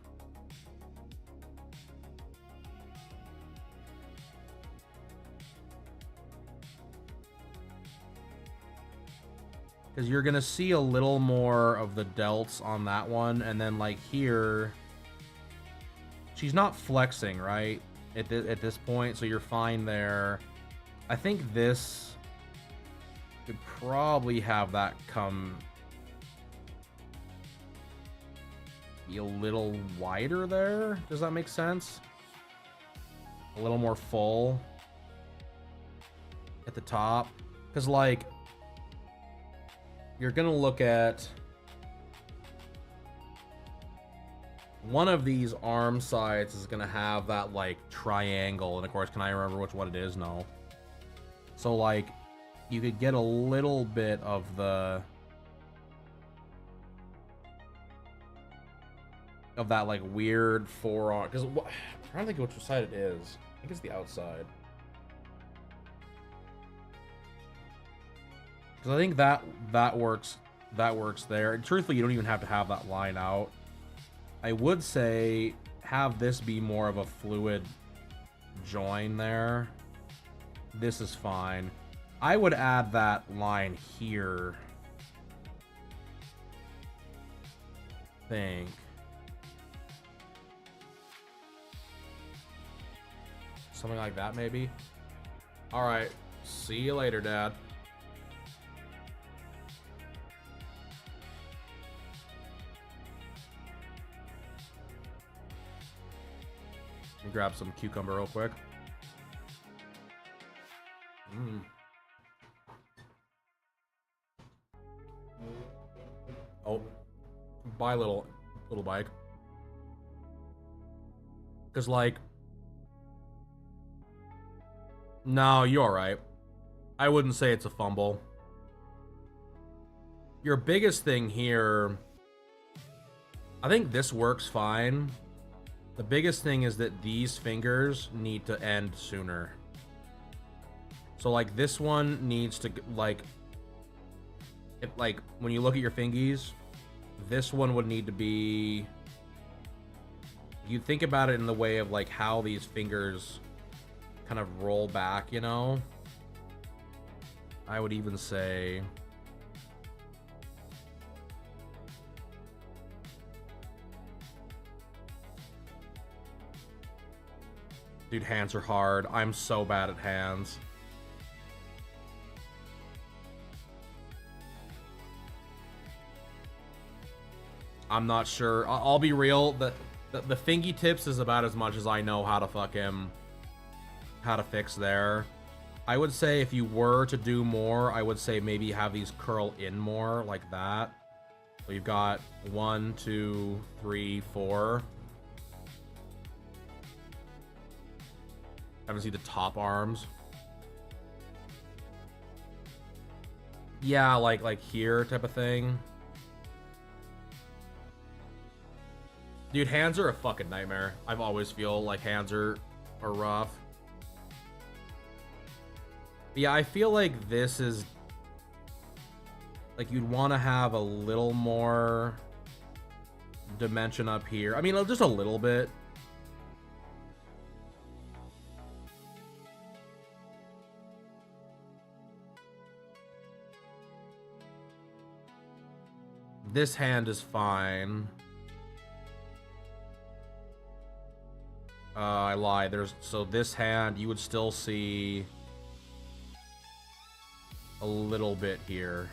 Because you're going to see a little more of the delts on that one. And then like here, she's not flexing, right? At this point, so you're fine there. I think this could probably have that come be a little wider there. Does that make sense? A little more full at the top. Because like, you're gonna look at one of these arm sides is gonna have that like triangle, and of course, can I remember which one it is? No. So like, you could get a little bit of that like weird forearm, because I'm trying to think which side it is. I think it's the outside. Because I think that works there. And truthfully, you don't even have to have that line out. I would say have this be more of a fluid join there. This is fine. I would add that line here. Think. Something like that, maybe. All right. See you later, Dad. Let me grab some cucumber real quick. Oh, bye, little bike. Cause like, no, you're all right. I wouldn't say it's a fumble. Your biggest thing here, I think this works fine. The biggest thing is that these fingers need to end sooner. So like this one needs to like when you look at your fingies, this one would need to be, you think about it in the way of like how these fingers kind of roll back, you know? I would even say dude, hands are hard. I'm so bad at hands. I'm not sure. I'll be real. The fingy tips is about as much as I know how to fix there. I would say if you were to do more, I would say maybe have these curl in more like that. So you've got 1, 2, 3, 4. Haven't seen the top arms. Yeah, like here type of thing. Dude, hands are a fucking nightmare. I've always feel like hands are rough. Yeah, I feel like this is like you'd want to have a little more dimension up here. I mean, just a little bit. This hand is fine. I lied. So this hand, you would still see a little bit here.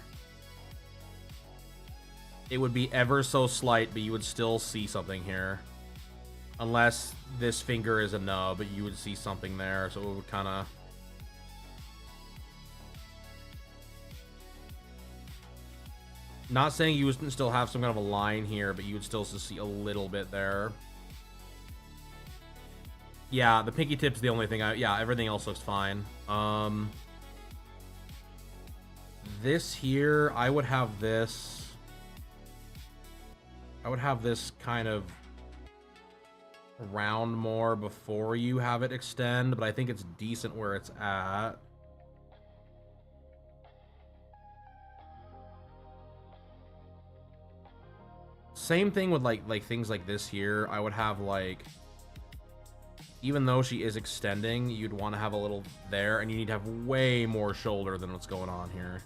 It would be ever so slight, but you would still see something here. Unless this finger is a nub, you would see something there, so it would kind of... Not saying you would still have some kind of a line here, but you would still see a little bit there. Yeah, the pinky tip's the only thing yeah, everything else looks fine. This here, I would have this kind of round more before you have it extend, but I think it's decent where it's at. Same thing with like things like this here. I would have like, even though she is extending, you'd want to have a little there, and you need to have way more shoulder than what's going on here.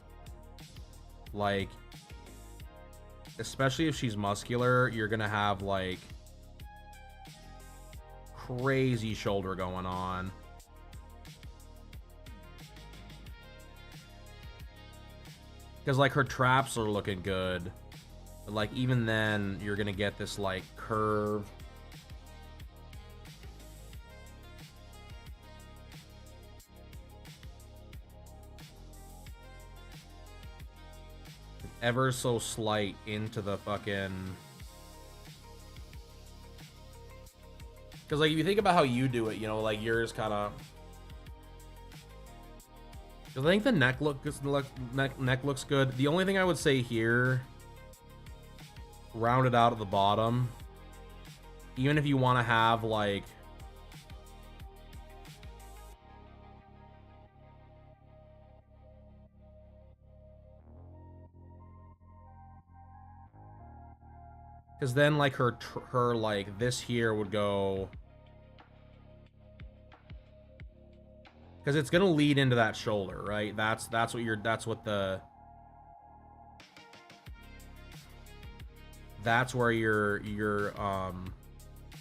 Like, especially if she's muscular, you're gonna have like crazy shoulder going on. Because like her traps are looking good, but like even then you're gonna get this like curve. Ever so slight into the fucking... Because like if you think about how you do it, you know, like yours kind of... I think the neck looks good. The only thing I would say here, round it out at the bottom. Even if you want to have like, because then like her like this here would go, because it's gonna lead into that shoulder, right? That's where your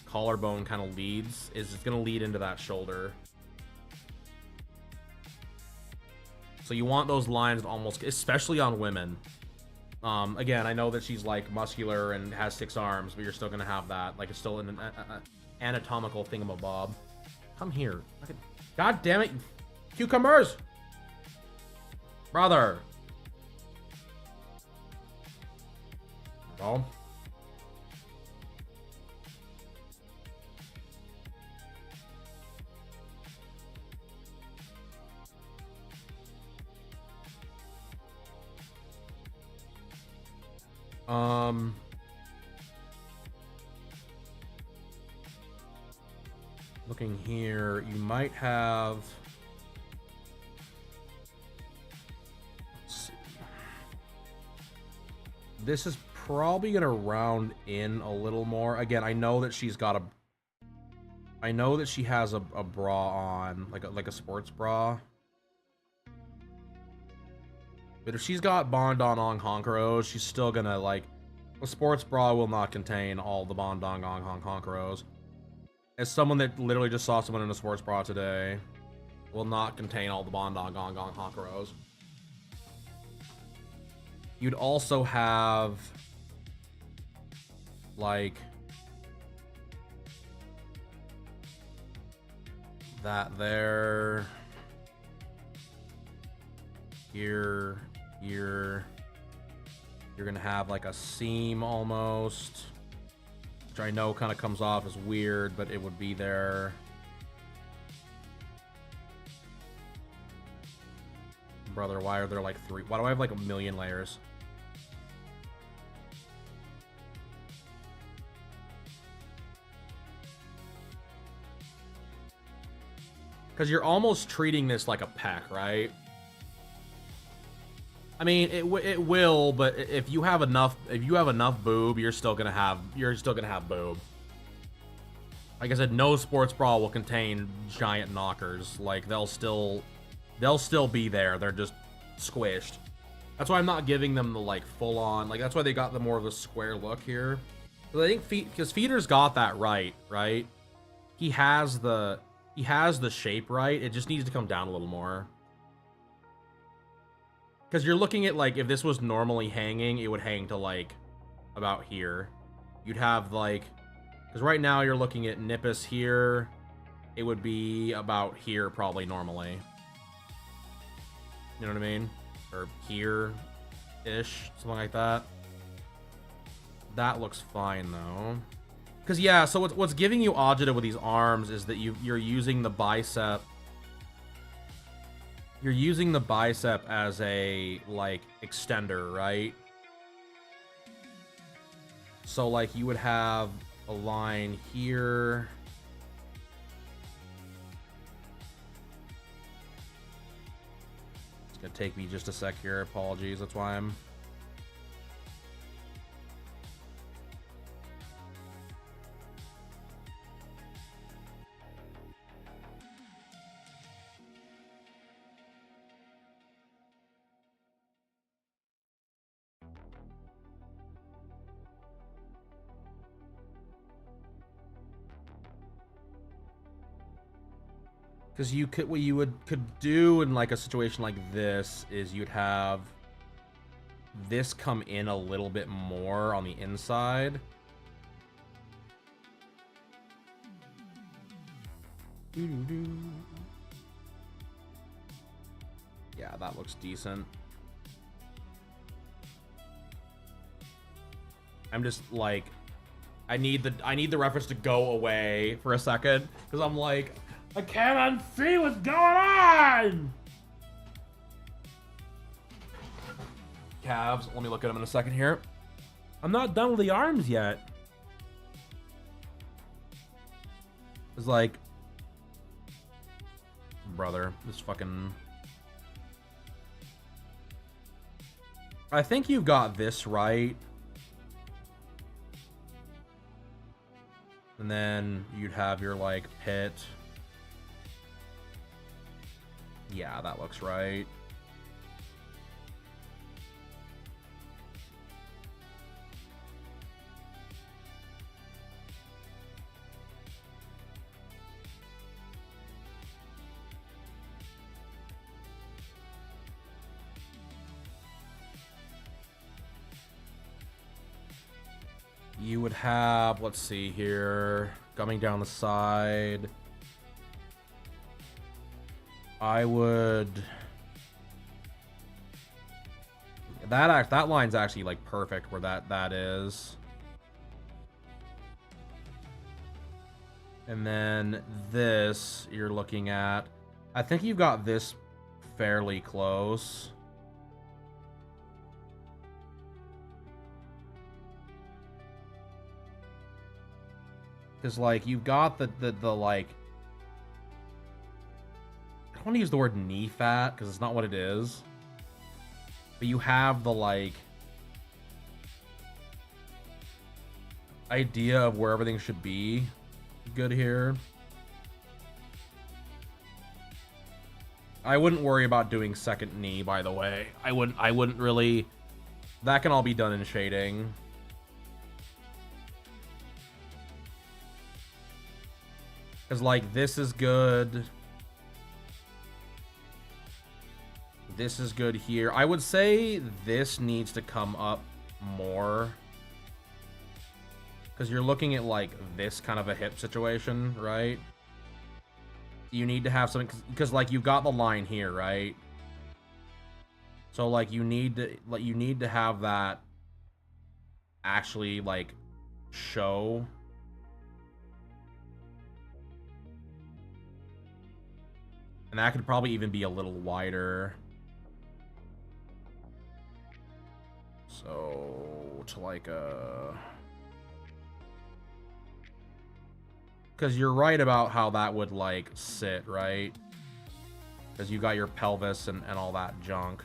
collarbone kind of leads, is it's gonna lead into that shoulder. So you want those lines almost, especially on women. Again, I know that she's like muscular and has 6 arms, but you're still gonna have that. Like it's still an anatomical thingamabob. Come here. God damn it, you cucumbers! Brother. Well. Looking here, you might have... Let's see. This is probably gonna round in a little more. Again, I know that she's got a... I know that she has a bra on, like a sports bra. But if she's got Bondong Honkeros, she's still gonna, like... A sports bra will not contain all the Bondong Honkeros. As someone that literally just saw someone in a sports bra today, will not contain all the Bondong Honkeros. You'd also have... like... that there... Here... You're gonna have like a seam almost, which I know kind of comes off as weird, but it would be there. Brother, why are there like 3? Why do I have like a million layers? Because you're almost treating this like a pack, right? I mean, it will, but if you have enough boob, you're still gonna have boob. Like I said, no sports bra will contain giant knockers. Like they'll still be there. They're just squished. That's why I'm not giving them the like full on. Like that's why they got the more of a square look here. But I think because Feeder's got that right. He has the shape right. It just needs to come down a little more. Because you're looking at, like, if this was normally hanging, it would hang to, like, about here. You'd have, like... Because right now you're looking at Nippus here. It would be about here, probably, normally. You know what I mean? Or here-ish, something like that. That looks fine, though. Because, yeah, so what's giving you agita with these arms is that you're using the bicep... You're using the bicep as a, like, extender, right? So, like, you would have a line here. It's gonna take me just a sec here. Apologies. That's why I'm... Because you could, what you could do in like a situation like this is you'd have this come in a little bit more on the inside. Yeah, that looks decent. I'm just like, I need the reference to go away for a second because I'm like, I can't unsee what's going on. Calves. Let me look at them in a second here. I'm not done with the arms yet. It's like, brother, this fucking. I think you got this right. And then you'd have your, like, pit. Yeah, that looks right. You would have, let's see here, coming down the side. I would. That line's actually like perfect where that is. And then this you're looking at. I think you've got this fairly close. Because, like, you've got the like... I don't want to use the word knee fat, because it's not what it is. But you have the, like... idea of where everything should be good here. I wouldn't worry about doing second knee, by the way. I wouldn't really... That can all be done in shading. Because, like, this is good. This is good here. I would say this needs to come up more. Because you're looking at, like, this kind of a hip situation, right? You need to have something... Because, like, you've got the line here, right? So, like, you need to have that actually, like, show... And that could probably even be a little wider. So, to like a... Because you're right about how that would, like, sit, right? Because you got your pelvis and all that junk.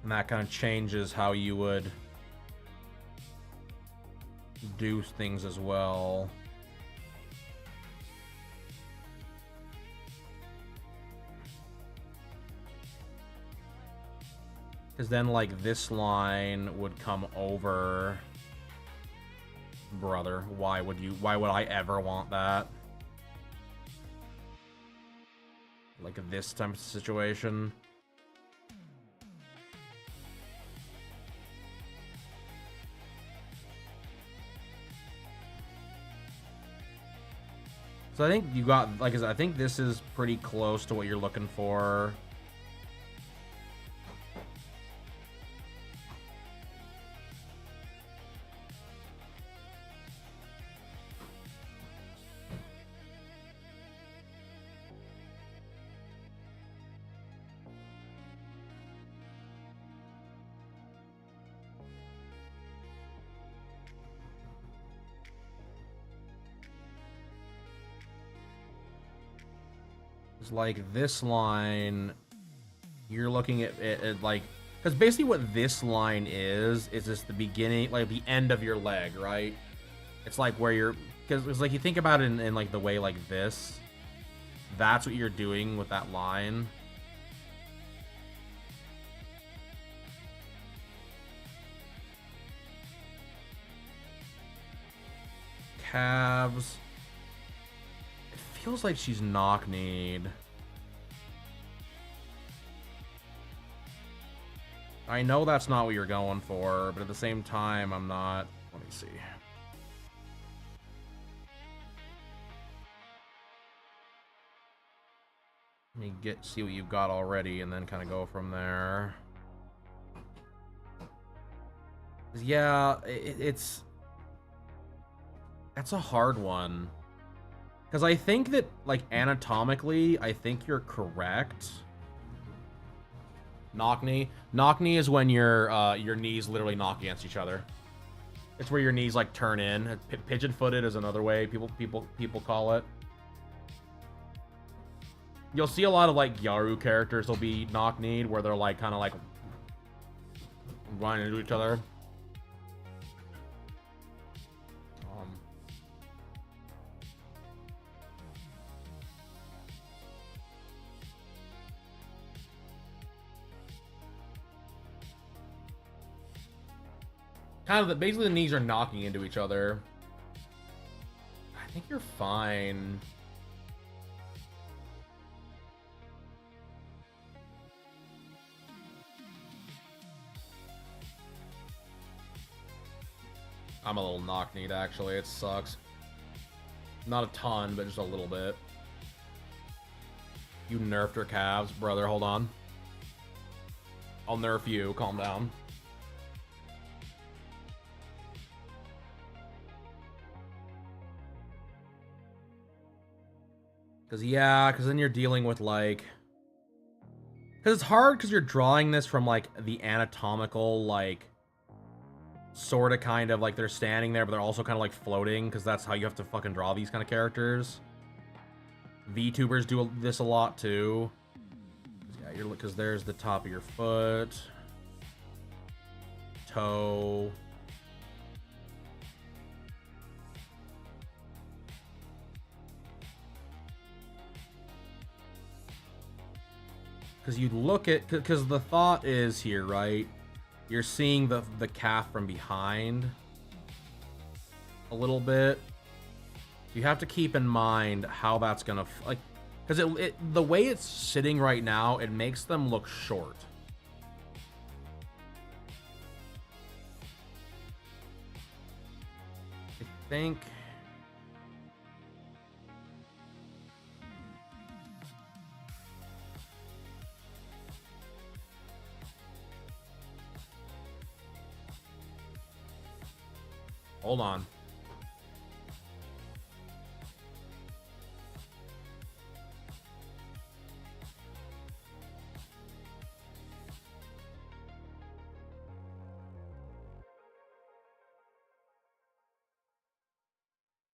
And that kind of changes how you would do things as well. Because then, like, this line would come over. Brother, why would I ever want that? Like, this type of situation. So I think you got, like I said, I think this is pretty close to what you're looking for. Like this line, you're looking at it like, because basically what this line is just the beginning, like the end of your leg, right? It's like where you're, because it's like you think about it in like the way like this, that's what you're doing with that line. calves. It feels like she's knock-kneed. I know that's not what you're going for, but at the same time, I'm not. Let me see. Let me see what you've got already, and then kind of go from there. Yeah, that's a hard one. Because I think that, like, anatomically, I think you're correct. Knock knee. Knock knee is when your knees literally knock against each other. It's where your knees like turn in. Pigeon footed is another way people call it. You'll see a lot of like Gyaru characters will be knock kneed where they're like kind of like running into each other. Kind of basically the knees are knocking into each other. I think you're fine. I'm a little knock-kneed actually, it sucks. Not a ton, but just a little bit. You nerfed her calves, brother, hold on. I'll nerf you, calm down. Because then you're dealing with, like... Because it's hard because you're drawing this from, like, the anatomical, like... Sort of, kind of, like, they're standing there, but they're also kind of, like, floating, because that's how you have to fucking draw these kind of characters. VTubers do this a lot, too. Yeah, because there's the top of your foot. Toe. Because you look at, because the thought is here, right? You're seeing the calf from behind a little bit. You have to keep in mind how that's gonna, like, because the way it's sitting right now, it makes them look short. I think. Hold on.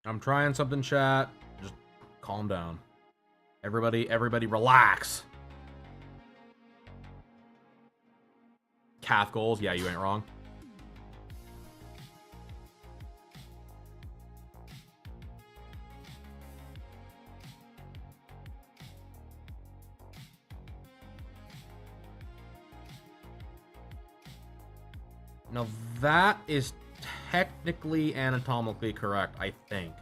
I'm trying something, chat. Just calm down. Everybody relax. Calf goals. Yeah, you ain't wrong. Now that is technically anatomically correct, I think.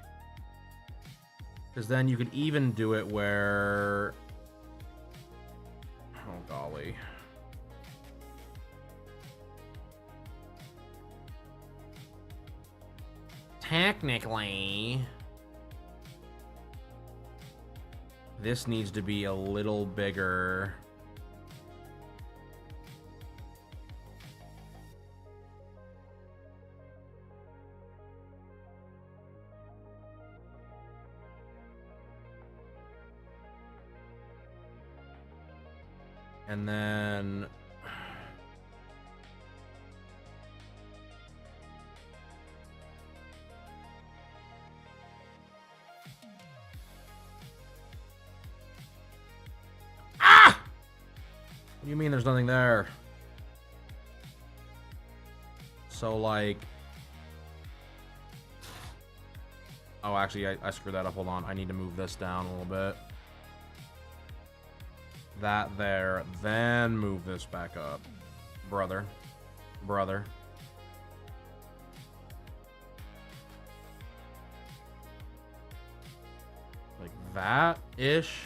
Because then you could even do it where... Oh, golly. Technically... This needs to be a little bigger... And then... Ah! What do you mean there's nothing there? So, like... Oh, actually, I screwed that up. Hold on. I need to move this down a little bit. That there, then move this back up. Brother. that-ish.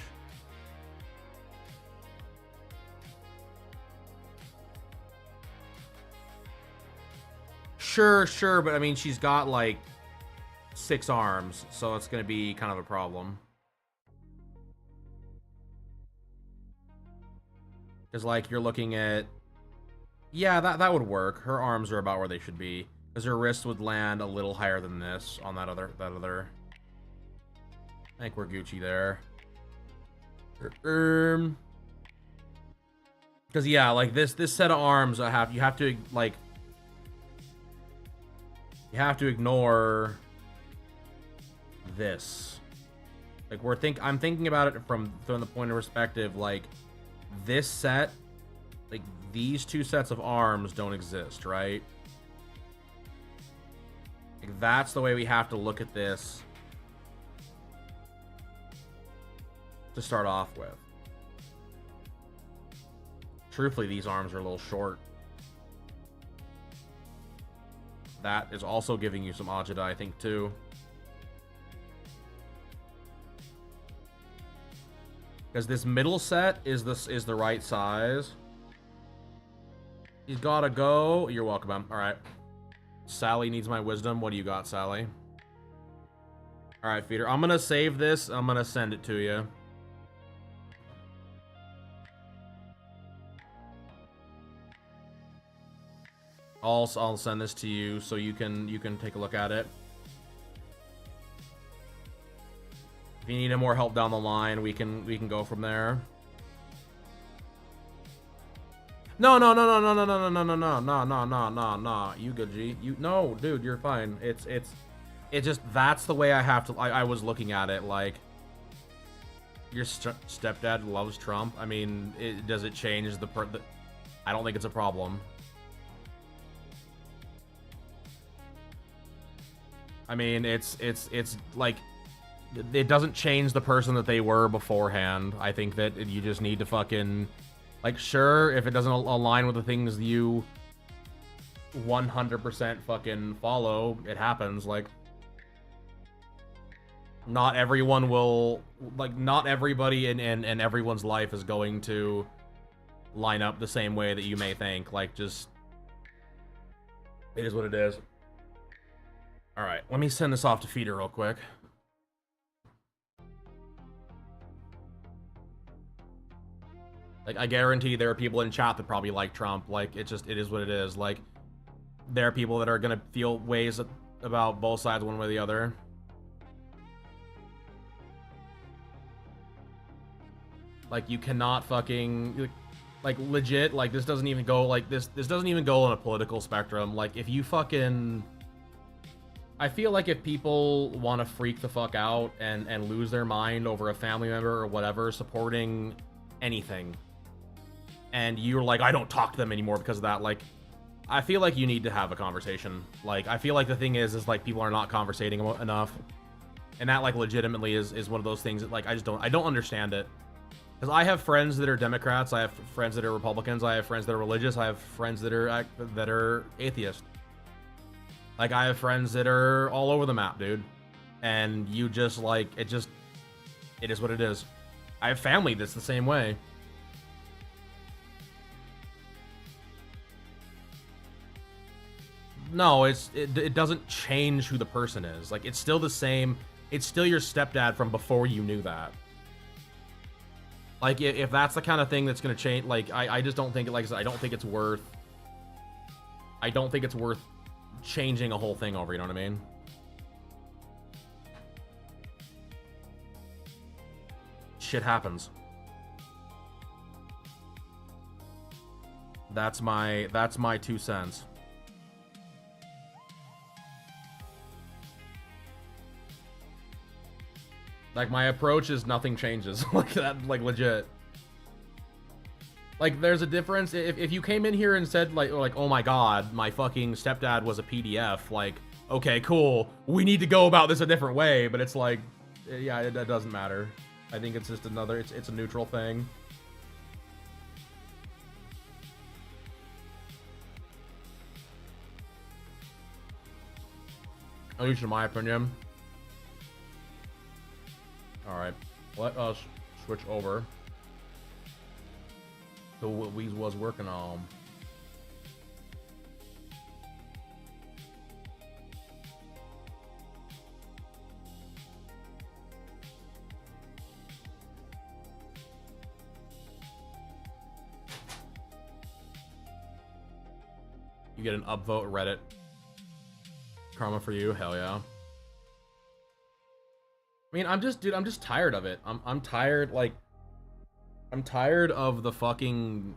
Sure, but I mean, she's got like 6 arms, so it's gonna be kind of a problem. Because like you're looking at, yeah, that would work. Her arms are about where they should be, because her wrist would land a little higher than this on that other. I think we're Gucci there. Because yeah, like this set of arms, you have to like. You have to ignore this. Like I'm thinking about it from the point of perspective, like this set, like these 2 sets of arms don't exist, right? Like that's the way we have to look at this to start off with. Truthfully, these arms are a little short. That is also giving you some agita, I think, too. Because this middle set is the right size. He's gotta go. You're welcome, man. All right. Sally needs my wisdom. What do you got, Sally? All right, feeder. I'm gonna save this. I'm gonna send it to you. I'll send this to you so you can take a look at it. If you need more help down the line, we can go from there. No. You good, G? No, dude, you're fine. It's just that's the way I have to. I was looking at it like your stepdad loves Trump. I mean, does it change the I don't think it's a problem. I mean, it's like, it doesn't change the person that they were beforehand. I think that you just need to fucking, like, sure, if it doesn't align with the things you 100% fucking follow, it happens. Like, not everyone will, like, not everybody in everyone's life is going to line up the same way that you may think. Like, just, it is what it is. All right, let me send this off to Feeder real quick. Like, I guarantee there are people in chat that probably like Trump. Like, it is what it is. Like, there are people that are gonna feel ways about both sides one way or the other. Like, you cannot fucking, like, legit, like, this doesn't even go, like, this doesn't even go on a political spectrum. Like, if you fucking, I feel like if people want to freak the fuck out and lose their mind over a family member or whatever supporting anything, and you're like, I don't talk to them anymore because of that, like, I feel like you need to have a conversation. Like, I feel like the thing is like, people are not conversating enough, and that, like, legitimately is one of those things that, like, I don't understand it. Because I have friends that are Democrats, I have friends that are Republicans, I have friends that are religious, I have friends that are atheist. Like, I have friends that are all over the map, dude. And you just, like, it is what it is. I have family that's the same way. No, it doesn't change who the person is. Like, it's still the same. It's still your stepdad from before you knew that. Like, if that's the kind of thing that's gonna change, like, I just don't think, like I said, I don't think it's worth changing a whole thing over, you know what I mean? Shit happens. That's my 2 cents. Like, my approach is nothing changes. Like, that, like, legit. Like, there's a difference. If you came in here and said, like, oh my god, my fucking stepdad was a PDF, like, okay, cool, we need to go about this a different way, but it's like, yeah, it doesn't matter. I think it's just another, it's a neutral thing. At least in my opinion. Alright. let us switch over to what we was working on. You get an upvote Reddit. Karma for you, hell yeah. I mean, I'm just tired of it. I'm tired, like, I'm tired of the fucking...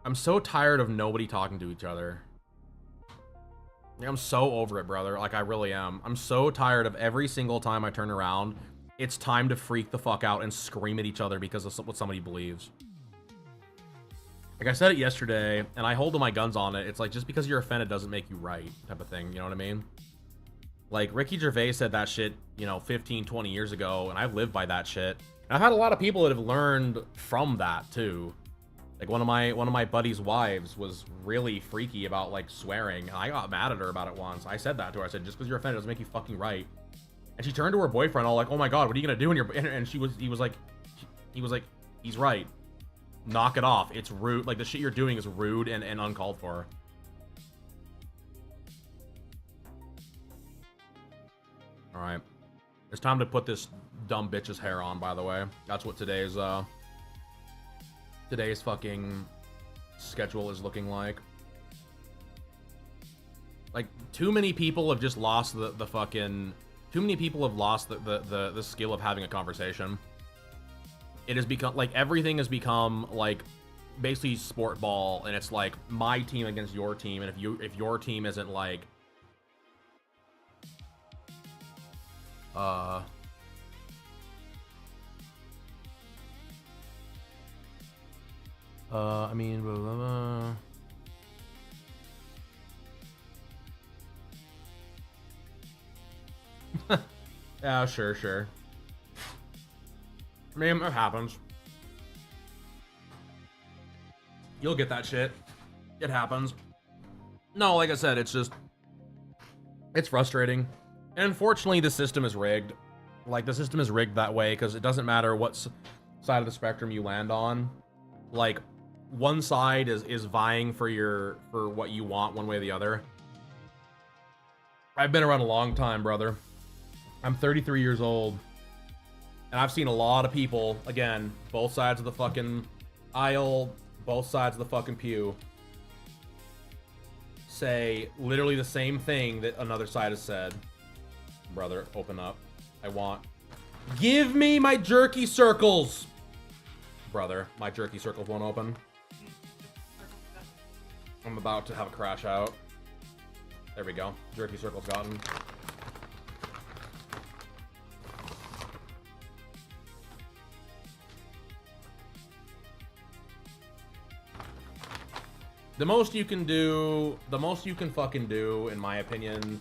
I'm so tired of nobody talking to each other. Yeah, I'm so over it, brother. Like, I really am. I'm so tired of every single time I turn around, it's time to freak the fuck out and scream at each other because of what somebody believes. Like, I said it yesterday, and I hold to my guns on it. It's like, just because you're offended doesn't make you right, type of thing. You know what I mean? Like, Ricky Gervais said that shit, you know, 15, 20 years ago, and I've lived by that shit. And I've had a lot of people that have learned from that, too. Like, one of my buddy's wives was really freaky about, like, swearing, and I got mad at her about it once. I said that to her. I said, just because you're offended doesn't make you fucking right. And she turned to her boyfriend all like, oh my god, what are you gonna do when you're... And he was like, he's right. Knock it off. It's rude. Like, the shit you're doing is rude and uncalled for. Alright. It's time to put this dumb bitch's hair on, by the way. That's what today's fucking schedule is looking like. Like, too many people have just lost the fucking... Too many people have lost the skill of having a conversation. It has become, like, everything has become, like, basically sport ball, and it's like my team against your team, and if your team isn't like I mean, blah, blah, blah. Yeah, sure. I mean, it happens. You'll get that shit. It happens. No, like I said, it's just... It's frustrating. And unfortunately, the system is rigged. Like, the system is rigged that way, because it doesn't matter what side of the spectrum you land on. Like, one side is vying for what you want one way or the other. I've been around a long time, brother. I'm 33 years old. And I've seen a lot of people, again, both sides of the fucking aisle, both sides of the fucking pew, say literally the same thing that another side has said. Brother, open up. I want... Give me my jerky circles! Brother, my jerky circles won't open. I'm about to have a crash out. There we go. Jerky circles gotten. The most you can fucking do, in my opinion,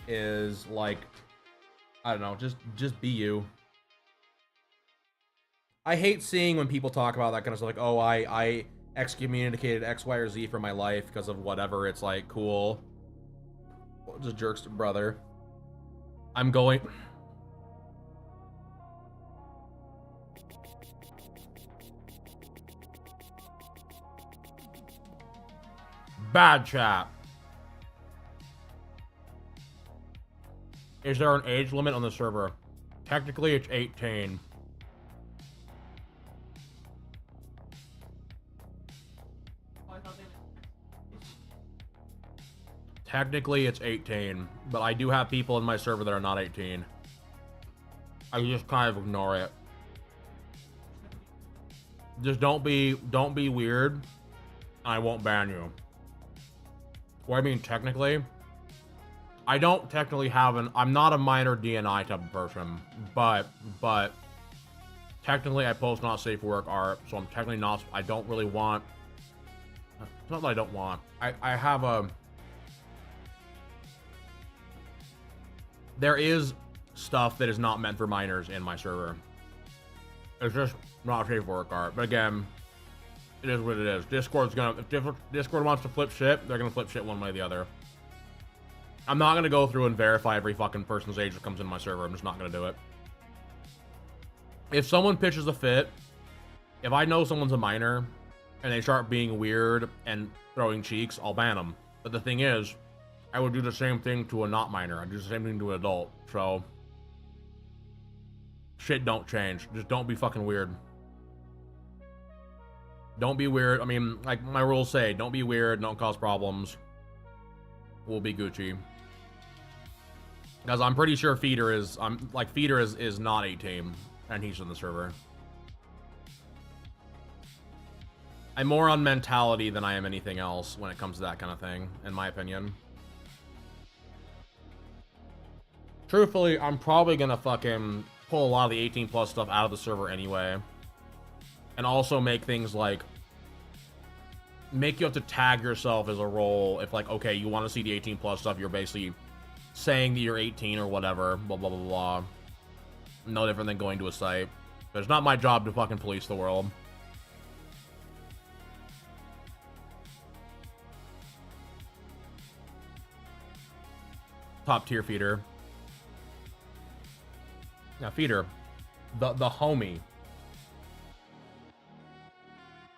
is like, I don't know, just be you. I hate seeing when people talk about that kind of stuff, like, oh, I excommunicated X, Y, or Z from my life because of whatever. It's like, cool. Just jerks, brother. I'm going... Bad chat. Is there an age limit on the server? Technically, it's 18. Technically, it's 18, but I do have people in my server that are not 18. I just kind of ignore it. Just don't be weird. I won't ban you. Well, I mean, technically, I don't technically have I'm not a minor DNI type of person, but technically I post not safe for work art, so I'm technically not, I don't really want, it's not that I don't want, I have there is stuff that is not meant for minors in my server. It's just not safe for work art, but again, it is what it is. Discord's gonna, if Discord wants to flip shit, they're gonna flip shit one way or the other. I'm not gonna go through and verify every fucking person's age that comes in my server. I'm just not gonna do it. If someone pitches a fit, if I know someone's a minor and they start being weird and throwing cheeks, I'll ban them. But the thing is, I would do the same thing to a not minor. I'd do the same thing to an adult. So, shit don't change. Just don't be fucking weird. Don't be weird. I mean, like my rules say, don't be weird, don't cause problems. We'll be Gucci. Because I'm pretty sure Feeder is, Feeder is not 18, and he's in the server. I'm more on mentality than I am anything else when it comes to that kind of thing, in my opinion. Truthfully, I'm probably gonna fucking pull a lot of the 18 plus stuff out of the server anyway. And also make things like, make you have to tag yourself as a role if like, okay, you want to see the 18 plus stuff, you're basically saying that you're 18 or whatever, blah, blah, blah, blah. No different than going to a site. But it's not my job to fucking police the world. Top tier Feeder. Yeah, Feeder. The homie.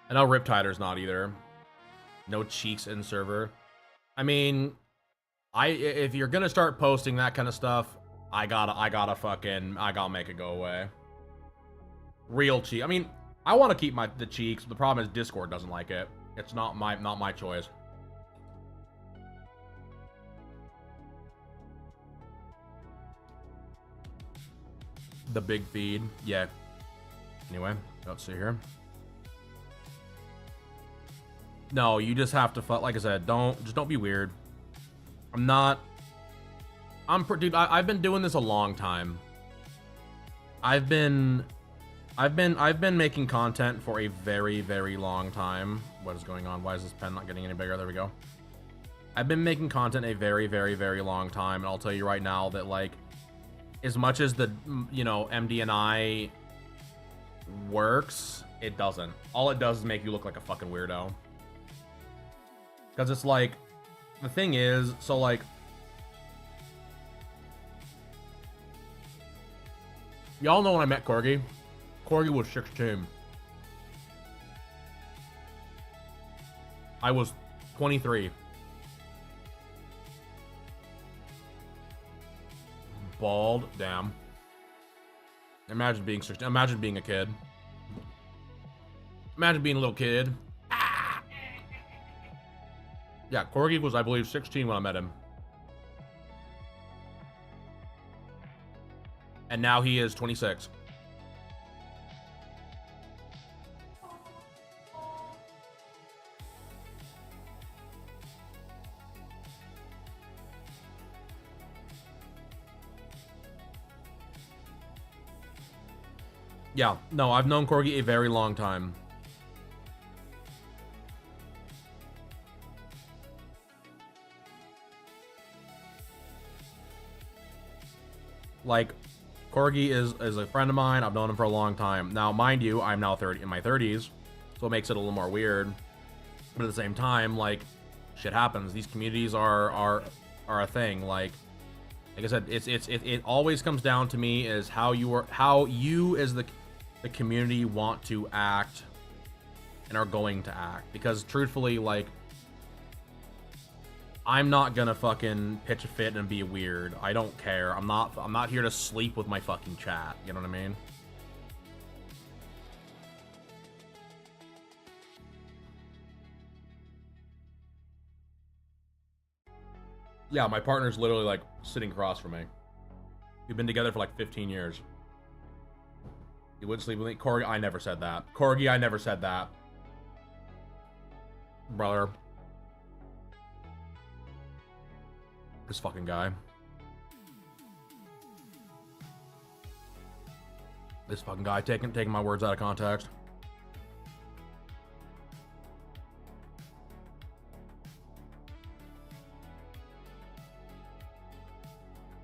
I know Riptider's not either. No cheeks in server. I mean, if you're gonna start posting that kind of stuff, I gotta make it go away. Real cheek. I mean, I want to keep the cheeks. But the problem is Discord doesn't like it. It's not my choice. The big feed, yeah. Anyway, let's see here. No, you just have to, like I said, don't be weird. Dude, I've been doing this a long time. I've been making content for a very, very long time. What is going on? Why is this pen not getting any bigger? There we go. I've been making content a very, very, very long time, and I'll tell you right now that, like, as much as the, you know, MD&I works, it doesn't. All it does is make you look like a fucking weirdo. Because it's like, the thing is, so like, y'all know when I met Corgi? Corgi was 16. I was 23. Bald, damn. Imagine being 16. Imagine being a kid. Imagine being a little kid. Ah! Yeah, Corgi was, I believe, 16 when I met him. And now he is 26. Yeah, no, I've known Corgi a very long time. Like, Corgi is a friend of mine. I've known him for a long time. Now, mind you, I'm now in my 30s, so it makes it a little more weird. But at the same time, like, shit happens. These communities are a thing. Like I said, it always comes down to me is how you as the community want to act and are going to act. Because truthfully, like, I'm not gonna fucking pitch a fit and be weird. I don't care. I'm not here to sleep with my fucking chat. You know what I mean? Yeah, my partner's literally like sitting across from me. We've been together for like 15 years. You wouldn't sleep with me? Corgi, I never said that. Corgi, I never said that. Brother. This fucking guy. This fucking guy taking my words out of context.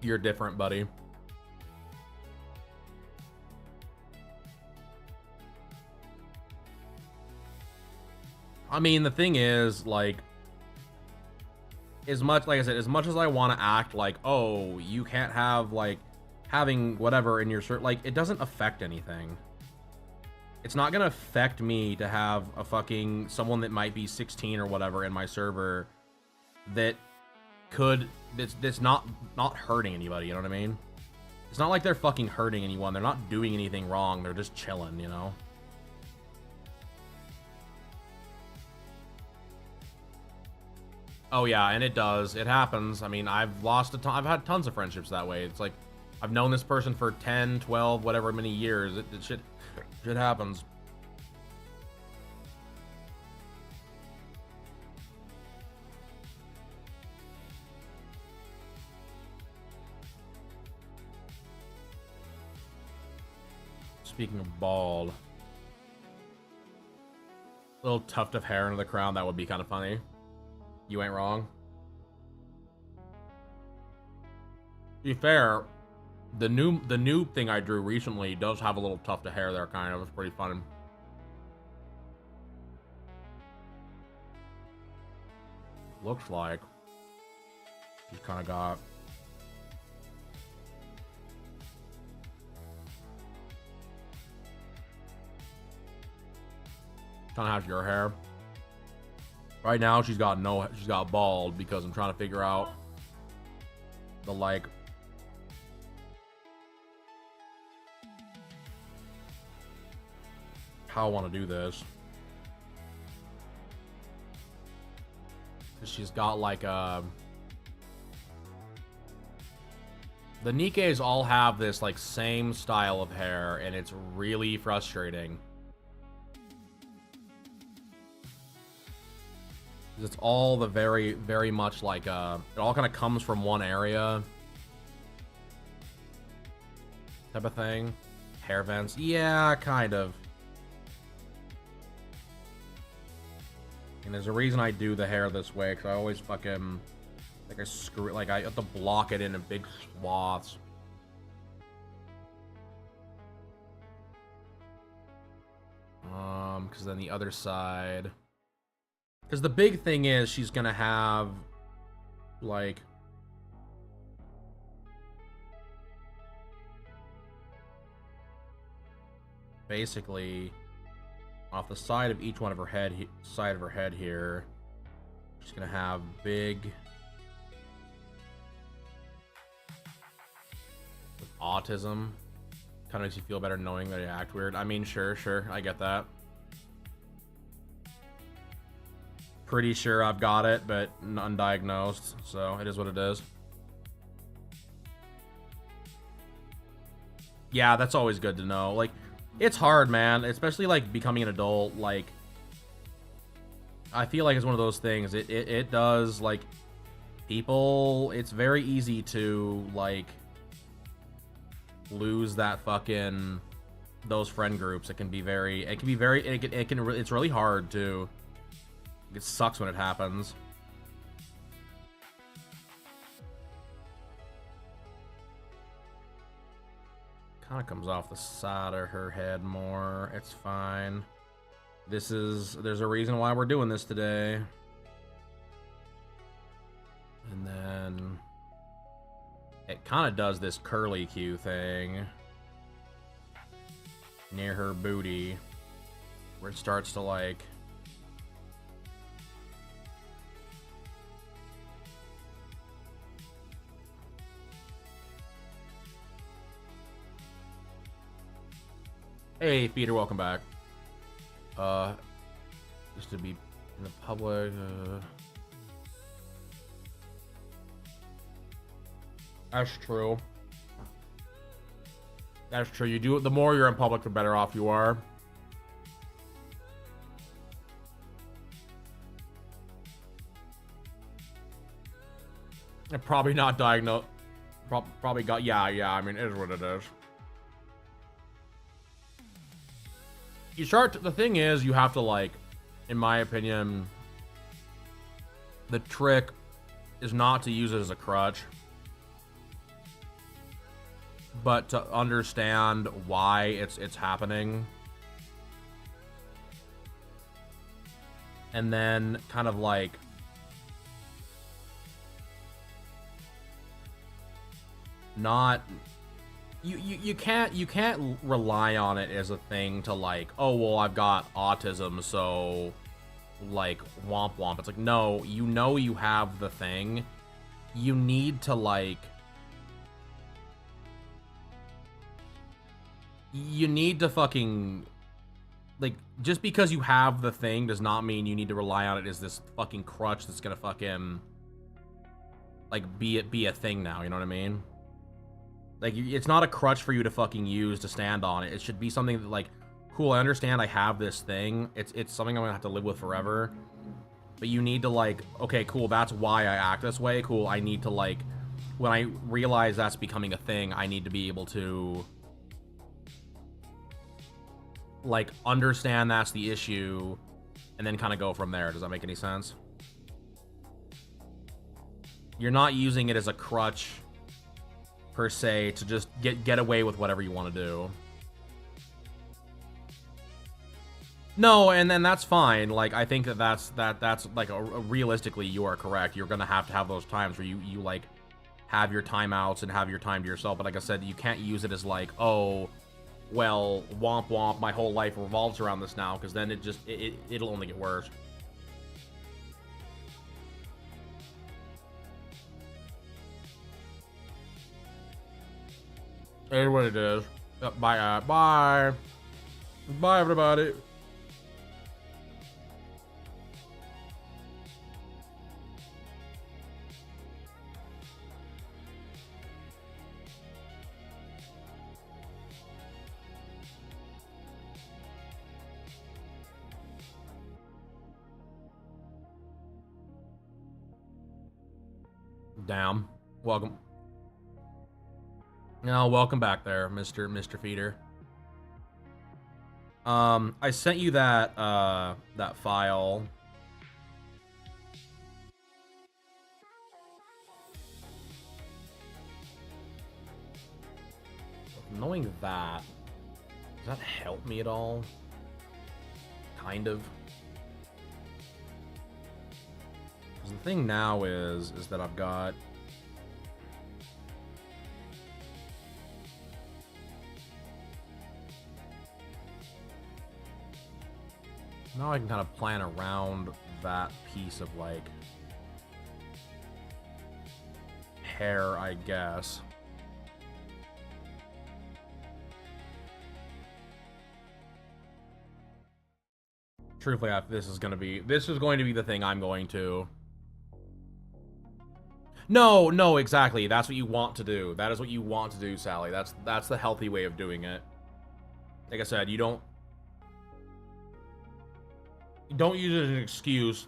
You're different, buddy. I mean, the thing is, like, like I said, as much as I want to act like, oh, you can't have, like, having whatever in your shirt, like, it doesn't affect anything. It's not gonna affect me to have a fucking someone that might be 16 or whatever in my server that that's not hurting anybody, you know what I mean? It's not like they're fucking hurting anyone. They're not doing anything wrong. They're just chilling, you know? Oh yeah, and it does. It happens. I mean, I've had tons of friendships that way. It's like, I've known this person for 10, 12, whatever many years. Shit happens. Speaking of bald, little tuft of hair into the crown, that would be kind of funny. You ain't wrong. To be fair, the new thing I drew recently does have a little tuft of hair there, kind of. It's pretty fun. Looks like he's kind of got kind of has your hair. Right now she's got bald because I'm trying to figure out the like how I want to do this. She's got like the Nikes all have this like same style of hair, and it's really frustrating. It's all the very much like it all kind of comes from one area type of thing. Hair vents, yeah, kind of. And there's a reason I do the hair this way, because I always fucking like I have to block it in big swaths. Because then the other side. Because the big thing is she's gonna have, like, basically, off the side of each one of her head here, she's gonna have big, with autism. Kind of makes you feel better knowing that you act weird. I mean, sure, I get that. Pretty sure I've got it, but undiagnosed, so it is what it is. Yeah, that's always good to know. Like, it's hard, man, especially like becoming an adult. Like, I feel like it's one of those things. It does, like, people, it's very easy to like lose that fucking those friend groups. It's really hard to. It sucks when it happens. Kind of comes off the side of her head more. It's fine. There's a reason why we're doing this today. And then it kind of does this curly Q thing near her booty, where it starts to like. Hey, Peter, welcome back. Just to be in the public. That's true. That's true. You do it. The more you're in public, the better off you are. And probably not diagnosed. Probably got. Yeah. I mean, it is what it is. You start. The thing is, you have to, like, in my opinion, the trick is not to use it as a crutch, but to understand why it's happening, and then kind of like not you can't rely on it as a thing to like, oh well, I've got autism, so like womp womp. It's like, no, you know you have the thing. You need to like, you need to fucking, like, just because you have the thing does not mean you need to rely on it as this fucking crutch that's gonna fucking like be a thing now, you know what I mean? Like, it's not a crutch for you to fucking use to stand on it. It should be something that, like, cool, I understand I have this thing. It's something I'm gonna have to live with forever. But you need to, like, okay, cool, that's why I act this way. Cool, I need to, like, when I realize that's becoming a thing, I need to be able to, like, understand that's the issue and then kind of go from there. Does that make any sense? You're not using it as a crutch per se to just get away with whatever you want to do. No, and then that's fine. Like, I think that's like realistically you are correct. You're gonna have those times where you like have your timeouts and have your time to yourself. But like I said, you can't use it as like, oh, well, womp womp, my whole life revolves around this now, because then it'll only get worse. Here's what it is. Bye, bye. Bye, everybody. Damn. Welcome. No, welcome back there, Mr. Feeder. I sent you that that file. Knowing that, does that help me at all? Kind of. Because the thing now is that I've got now I can kind of plan around that piece of, like, hair, I guess. Truthfully, this is going to be the thing I'm going to. No, exactly. That's what you want to do. That is what you want to do, Sally. That's the healthy way of doing it. Like I said, you don't use it as an excuse.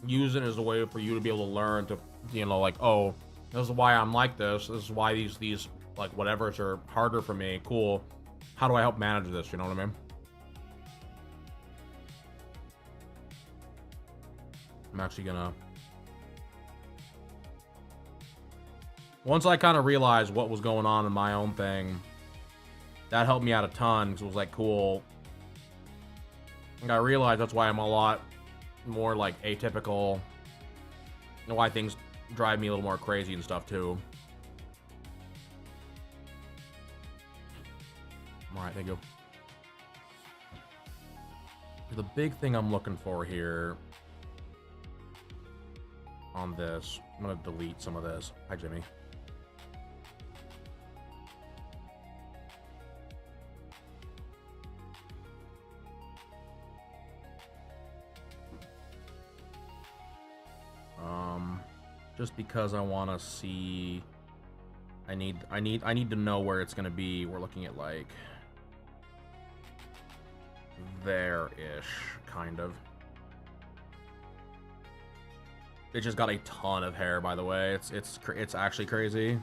Use it as a way for you to be able to learn to, you know, like, oh, this is why I'm like this. This is why these like whatevers are harder for me. Cool. How do I help manage this? You know what I mean? I'm actually gonna, once I kind of realized what was going on in my own thing, that helped me out a ton, because it was like, cool. And I realized that's why I'm a lot more, like, atypical, and why things drive me a little more crazy and stuff, too. Alright, thank you. The big thing I'm looking for here on this, I'm gonna delete some of this. Hi, Jimmy. Just because I want to see, I need to know where it's gonna be. We're looking at, like, there-ish, kind of. It just got a ton of hair, by the way. It's actually crazy.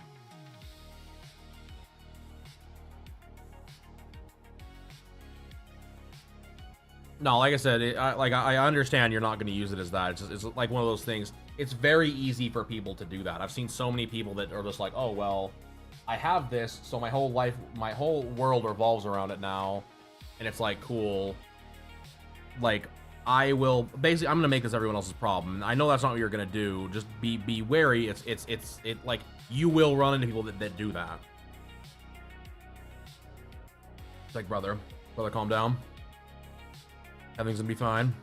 No, like I said, I understand you're not going to use it as that. It's like one of those things. It's very easy for people to do that. I've seen so many people that are just like, oh, well, I have this, so my whole life, my whole world revolves around it now. And it's like, cool. Like, I will, basically, I'm going to make this everyone else's problem. I know that's not what you're going to do. Just be wary. Like, you will run into people that do that. It's like, brother, calm down. Everything's gonna be fine.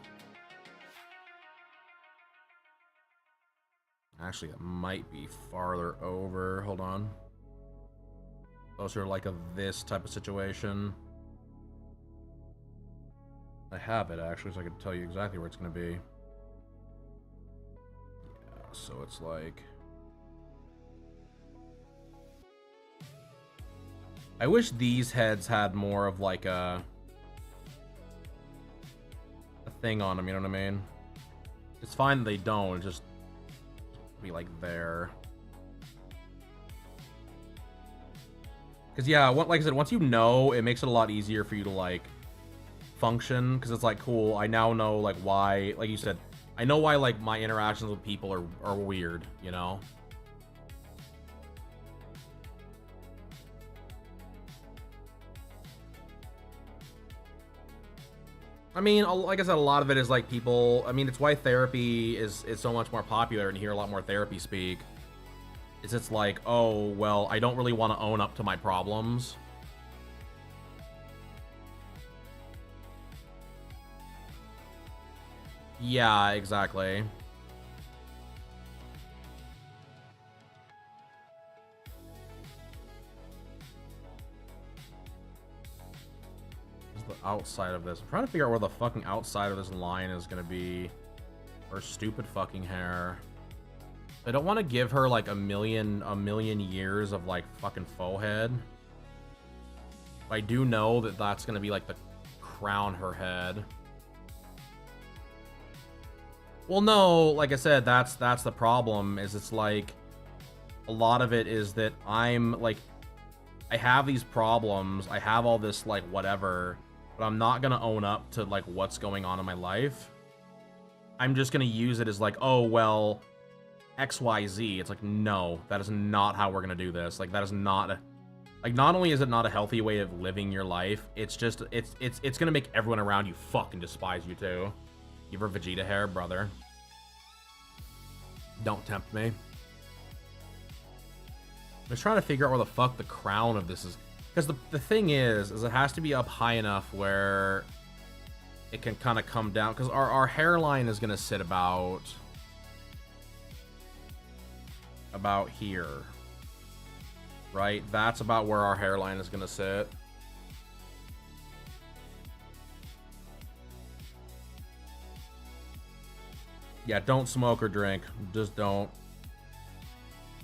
Actually, it might be farther over. Hold on. Closer to like this type of situation. I have it actually, so I can tell you exactly where it's gonna be. Yeah, so it's like... I wish these heads had more of like a thing on them, you know what I mean? It's fine that they don't, just be like there. Because yeah, like I said, once you know, it makes it a lot easier for you to like function, because it's like, cool, I now know like why, like you said, I know why like my interactions with people are weird, you know? I mean, like I said, a lot of it is like people, I mean, it's why therapy is so much more popular and you hear a lot more therapy speak. It's like, oh, well, I don't really want to own up to my problems. Yeah, exactly. The outside of this. I'm trying to figure out where the fucking outside of this line is gonna be. Her stupid fucking hair. I don't want to give her like a million years of like fucking faux head. But I do know that that's gonna be like the crown her head. Well, no, like I said, that's the problem. Is it's like a lot of it is that I'm like, I have these problems. I have all this like whatever. But I'm not gonna own up to like what's going on in my life. I'm just gonna use it as like, oh well, XYZ. It's like, no, that is not how we're gonna do this. Like, that is not like, not only is it not a healthy way of living your life, it's just it's gonna make everyone around you fucking despise you too. Give her Vegeta hair, brother. Don't tempt me. I'm just trying to figure out where the fuck the crown of this is. Because the thing is it has to be up high enough where it can kind of come down. Because our hairline is going to sit about here. Right? That's about where our hairline is going to sit. Yeah, don't smoke or drink. Just don't.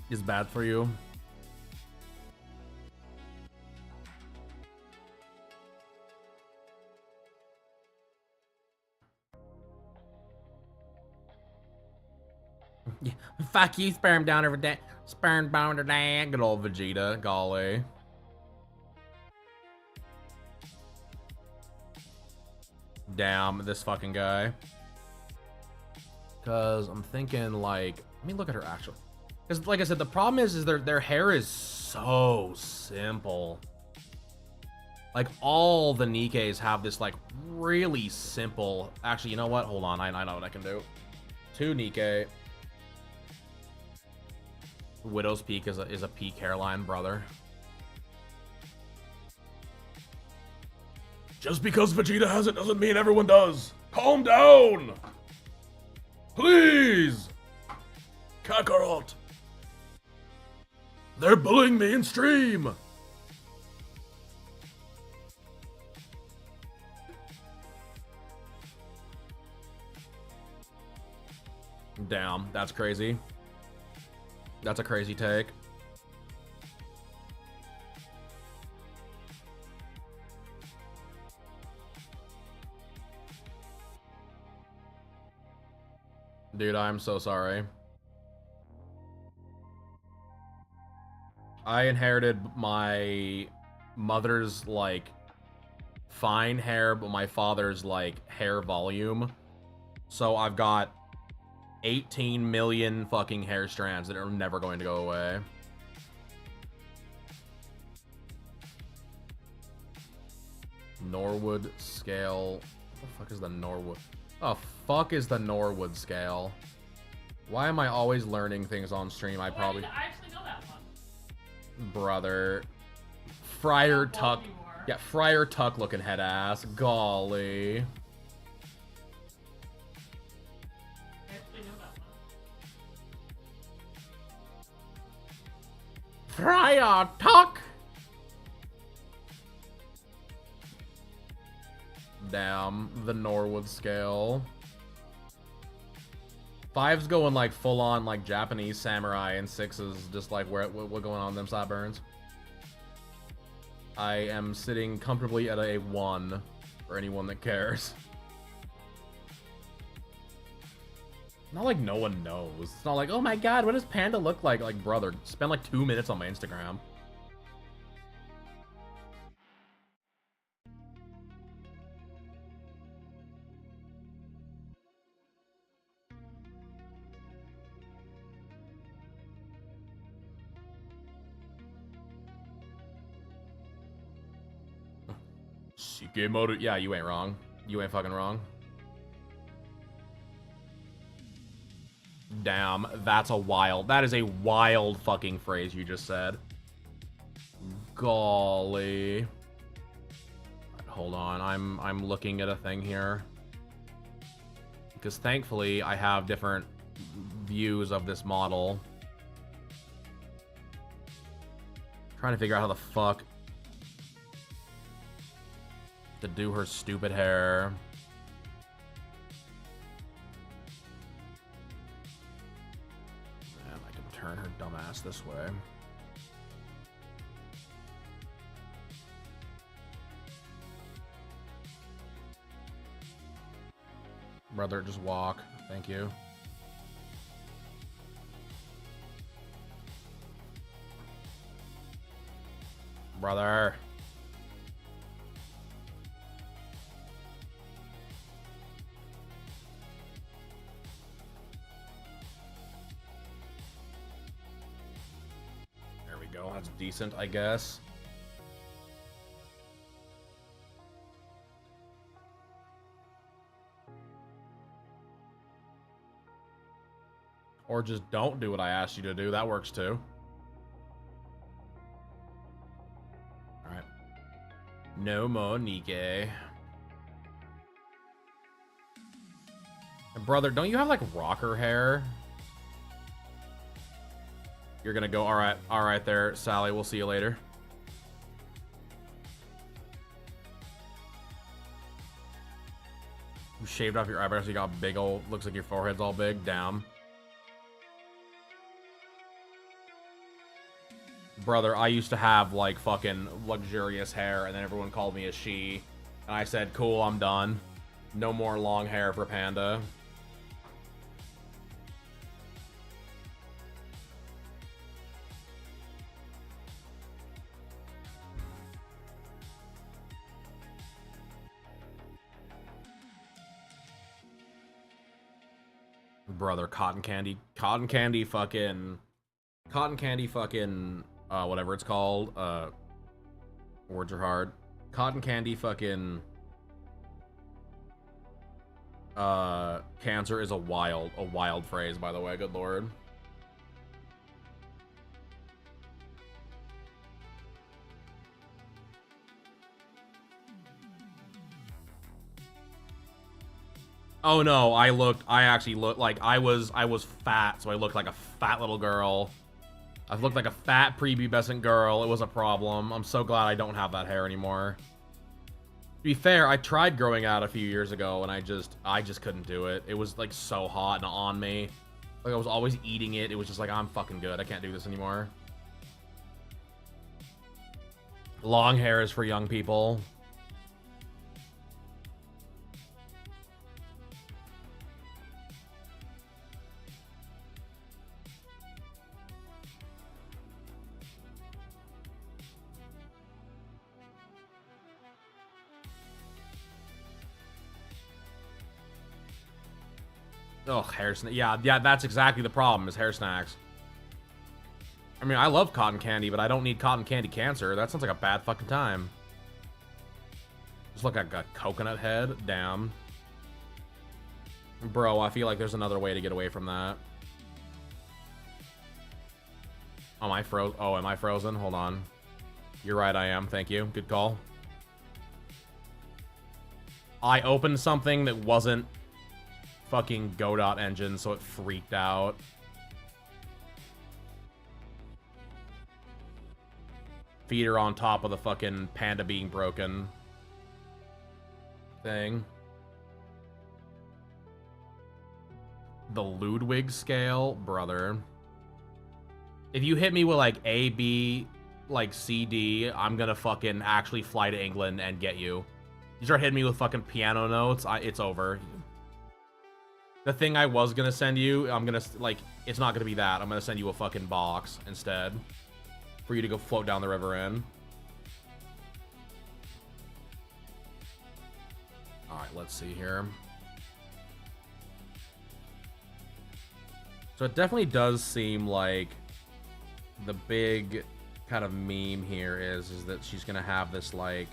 It's bad for you. Yeah, fuck you, sperm down over there. Sperm bound or dang. Good old Vegeta, golly. Damn, this fucking guy. Because I'm thinking, like, let me look at her actual. Because, like I said, the problem is their hair is so simple. Like, all the Nikes have this, like, really simple... Actually, you know what? Hold on, I know what I can do. 2 Nike. Widow's Peak is a peak hairline, brother. Just because Vegeta has it doesn't mean everyone does. Calm down! Please! Kakarot! They're bullying me in stream! Damn, that's crazy. That's a crazy take. Dude, I'm so sorry. I inherited my mother's, like, fine hair, but my father's, like, hair volume. So I've got 18 million fucking hair strands that are never going to go away. Norwood scale. What the fuck is the Norwood? Oh, fuck is the Norwood scale? Why am I always learning things on stream? I probably... I actually know that one. Brother. Friar Tuck. Yeah, Friar Tuck looking head ass. Golly. Friar Tuck! Damn, the Norwood scale. 5's going like full on like Japanese samurai, and 6 is just like what going on them sideburns. I am sitting comfortably at a 1 for anyone that cares. Not like no one knows. It's not like, oh my god, what does Panda look like? Like, brother, spend like 2 minutes on my Instagram. Shikemoto. Yeah, you ain't wrong. You ain't fucking wrong. Damn, that's a wild. That is a wild fucking phrase you just said. Golly. Right, hold on, I'm looking at a thing here. Because thankfully I have different views of this model. Trying to figure out how the fuck to do her stupid hair. And I can turn her dumbass this way. Brother, just walk. Thank you. Brother. There we go. That's decent, I guess. Or just don't do what I asked you to do. That works too. Alright. No more Nike. And brother, don't you have like rocker hair? You're gonna go, alright there, Sally. We'll see you later. You shaved off your eyebrows, so you got big old, looks like your forehead's all big. Damn. Brother, I used to have like fucking luxurious hair, and then everyone called me a she, and I said, cool, I'm done. No more long hair for Panda. Brother, cotton candy fucking, whatever it's called, words are hard. Cotton candy fucking, cancer is a wild phrase, by the way, good lord. Oh no, I actually looked like I was fat, so I looked like a fat little girl. I looked like a fat prepubescent girl. It was a problem. I'm so glad I don't have that hair anymore. To be fair, I tried growing out a few years ago, and I just couldn't do it. It was like so hot and on me. Like I was always eating it. It was just like, I'm fucking good. I can't do this anymore. Long hair is for young people. Oh, hair snacks. Yeah, that's exactly the problem, is hair snacks. I mean, I love cotton candy, but I don't need cotton candy cancer. That sounds like a bad fucking time. Just look like a coconut head. Damn. Bro, I feel like there's another way to get away from that. Oh, am I frozen? Hold on. You're right, I am. Thank you. Good call. I opened something that wasn't fucking Godot engine, so it freaked out. Feeder on top of the fucking panda being broken thing. The Ludwig scale, brother. If you hit me with like A, B, like C, D, I'm gonna fucking actually fly to England and get you. You start hitting me with fucking piano notes, it's over. The thing I was gonna send you, I'm gonna, like, it's not gonna be that. I'm gonna send you a fucking box instead for you to go float down the river in. Alright, let's see here. So it definitely does seem like the big kind of meme here is that she's gonna have this, like,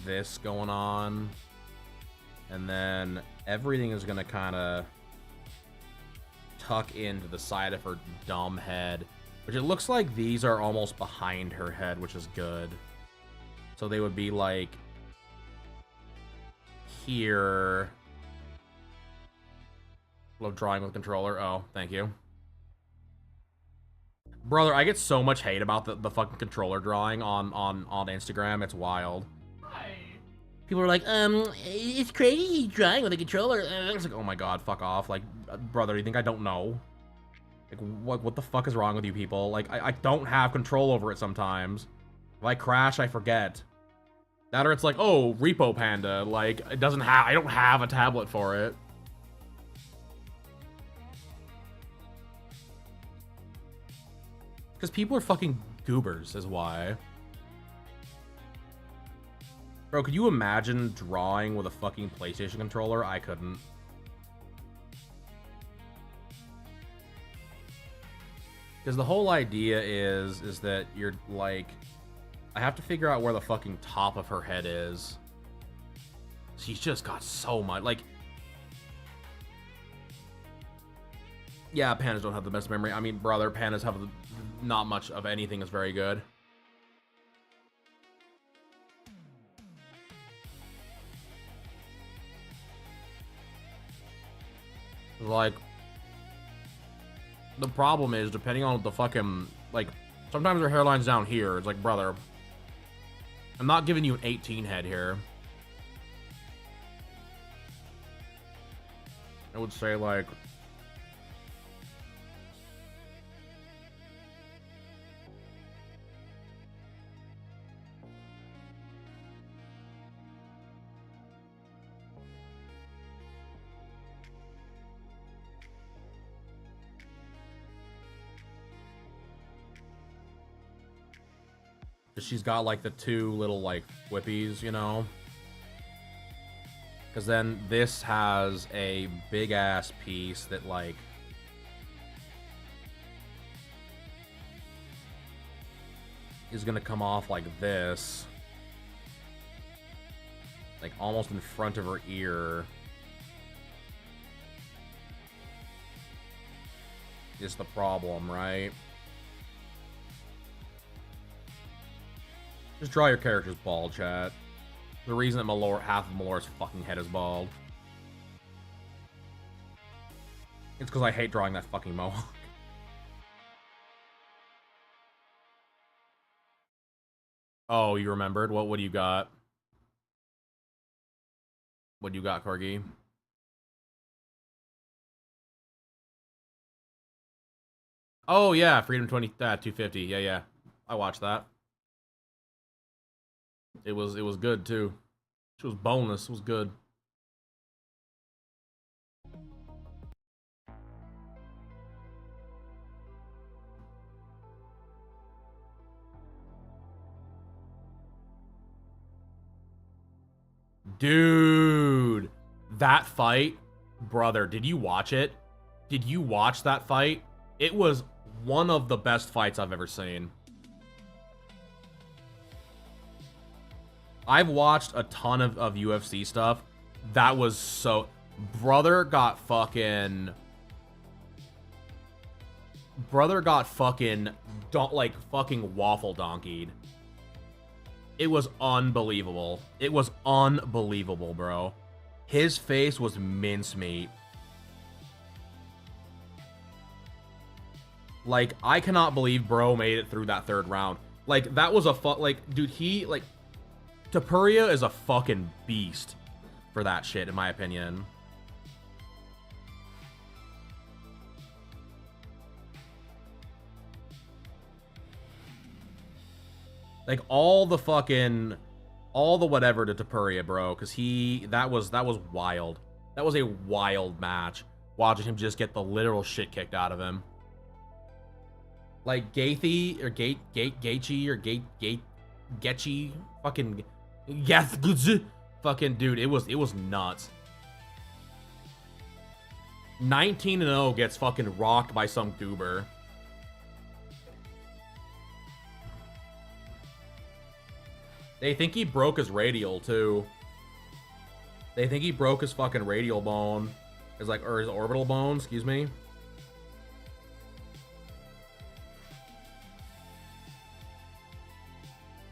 this going on. And then everything is gonna kind of tuck into the side of her dumb head. Which it looks like these are almost behind her head, which is good. So they would be like here. Love drawing with controller. Oh, thank you. Brother, I get so much hate about the fucking controller drawing on Instagram. It's wild. People are like, it's crazy drawing with a controller. It's like, oh my god, fuck off. Like, brother, you think I don't know? Like, what the fuck is wrong with you people? Like, I don't have control over it sometimes. If I crash, I forget. That or it's like, oh, Repo Panda. Like, it doesn't have, I don't have a tablet for it. Because people are fucking goobers, is why. Bro, could you imagine drawing with a fucking PlayStation controller? I couldn't. Because the whole idea is that you're, like... I have to figure out where the fucking top of her head is. She's just got so much, like... Yeah, pandas don't have the best memory. I mean, brother, pandas have not much of anything is very good. Like, the problem is, depending on the fucking, like, sometimes her hairline's down here. It's like, brother, I'm not giving you an 18 head here. I would say, like, she's got like the two little like whippies, you know, because then this has a big ass piece that like is gonna come off like this, like almost in front of her ear, is the problem, right? Just draw your character's bald, chat. The reason that Malor, half of Malor's fucking head is bald. It's because I hate drawing that fucking mohawk. Oh, you remembered? What do you got? What do you got, Corgi? Oh yeah, Freedom 250. Yeah. I watched that. It was good too. It was boneless. It was good. Dude, that fight, brother, did you watch it? Did you watch that fight? It was one of the best fights I've ever seen. I've watched a ton of UFC stuff. That was so... Brother got fucking... Brother got fucking... Like, fucking waffle donkeyed. It was unbelievable. It was unbelievable, bro. His face was mincemeat. Like, I cannot believe bro made it through that third round. Like, that was a like, dude, he, like, Tapuria is a fucking beast for that shit, in my opinion. Like, all the whatever to Tapuria, bro, because that was wild. That was a wild match, watching him just get the literal shit kicked out of him. Like, Gaethy, or Gaethje, or Getchy, fucking, fucking, dude, it was nuts. 19-0 gets fucking rocked by some goober. They think he broke his radial, too. They think he broke his fucking radial bone. Or his orbital bone, excuse me.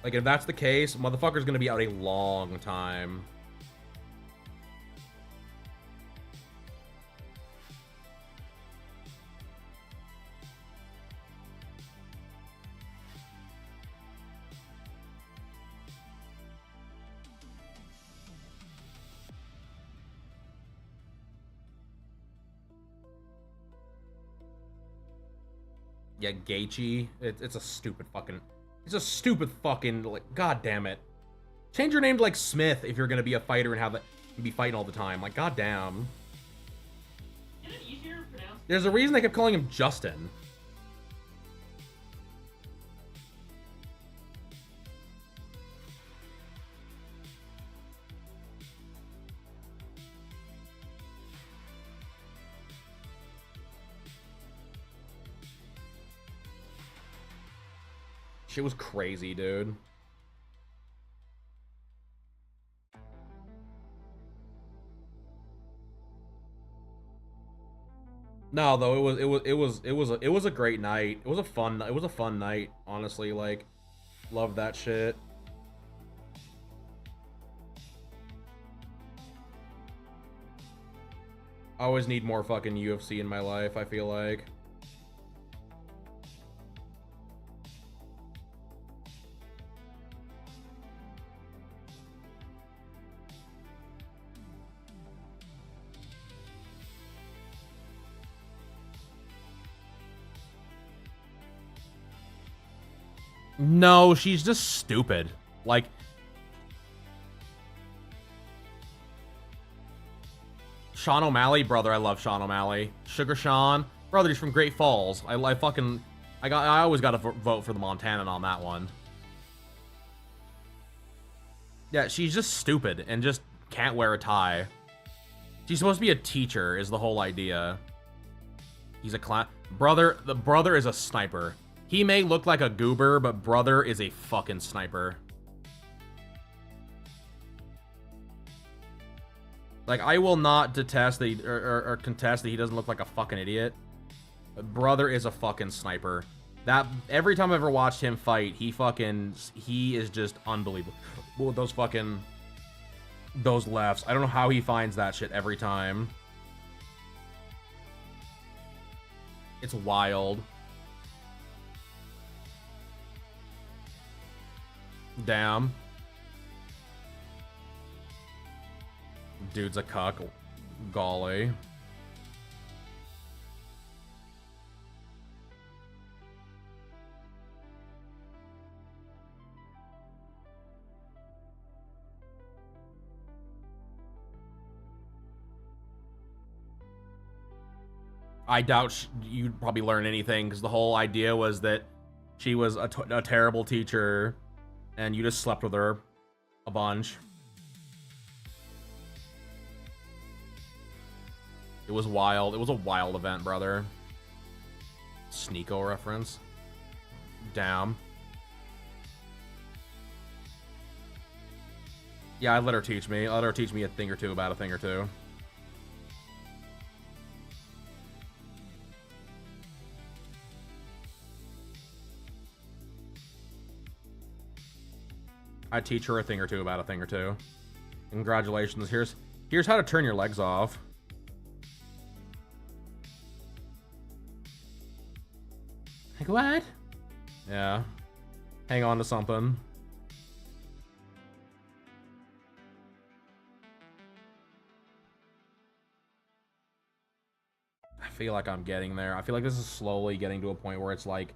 Like, if that's the case, motherfucker's gonna be out a long time. Yeah, Gaethje. It's a stupid fucking... It's a stupid fucking... Like, god damn it. Change your name to, like, Smith if you're gonna be a fighter and have that... be fighting all the time. Like, god damn. Is it easier to pronounce? There's a reason they kept calling him Justin. Shit was crazy, dude. No, though, it was a great night. It was a fun night, honestly. Like, loved that shit. I always need more fucking UFC in my life, I feel like. No, she's just stupid. Like... Sean O'Malley, brother, I love Sean O'Malley. Sugar Sean, brother, he's from Great Falls. I always got to vote for the Montanan on that one. Yeah, she's just stupid and just can't wear a tie. She's supposed to be a teacher, is the whole idea. He's a the brother is a sniper. He may look like a goober, but brother is a fucking sniper. Like, I will not detest that or contest that he doesn't look like a fucking idiot. But brother is a fucking sniper. That, every time I've ever watched him fight, he is just unbelievable. With those lefts. I don't know how he finds that shit every time. It's wild. Damn. Dude's a cuck. Golly. I doubt you'd probably learn anything, because the whole idea was that she was a terrible teacher and you just slept with her a bunch. It was wild. It was a wild event, brother. Sneeko reference. Damn. Yeah, I'd let her teach me. I'd let her teach me a thing or two about a thing or two. I teach her a thing or two about a thing or two. Congratulations. Here's how to turn your legs off. Like, what? Yeah. Hang on to something. I feel like I'm getting there. I feel like this is slowly getting to a point where it's like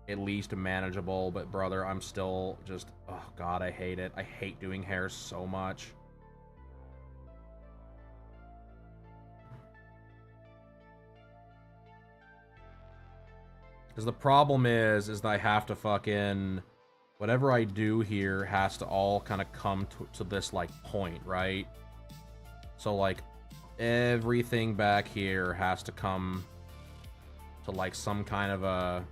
at least manageable, but brother, I'm still just, oh god, I hate it. I hate doing hair so much. Because the problem is that I have to fucking, whatever I do here has to all kind of come to this, like, point, right? So, like, everything back here has to come to, like, some kind of a...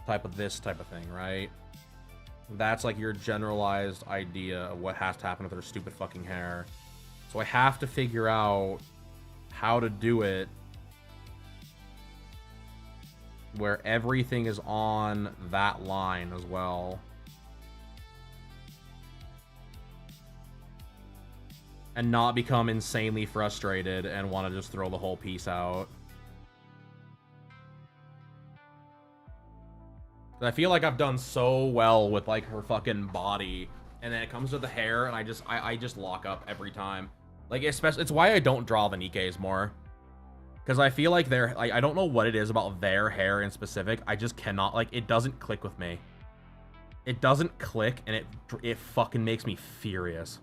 type of this type of thing, right? That's, like, your generalized idea of what has to happen with their stupid fucking hair. So I have to figure out how to do it where everything is on that line as well. And not become insanely frustrated and want to just throw the whole piece out. I feel like I've done so well with, like, her fucking body, and then it comes to the hair, and I just lock up every time. Like, especially, it's why I don't draw the Nikkes more. Because I feel like they're, like, I don't know what it is about their hair in specific. I just cannot, like, it doesn't click with me. It doesn't click, and it fucking makes me furious.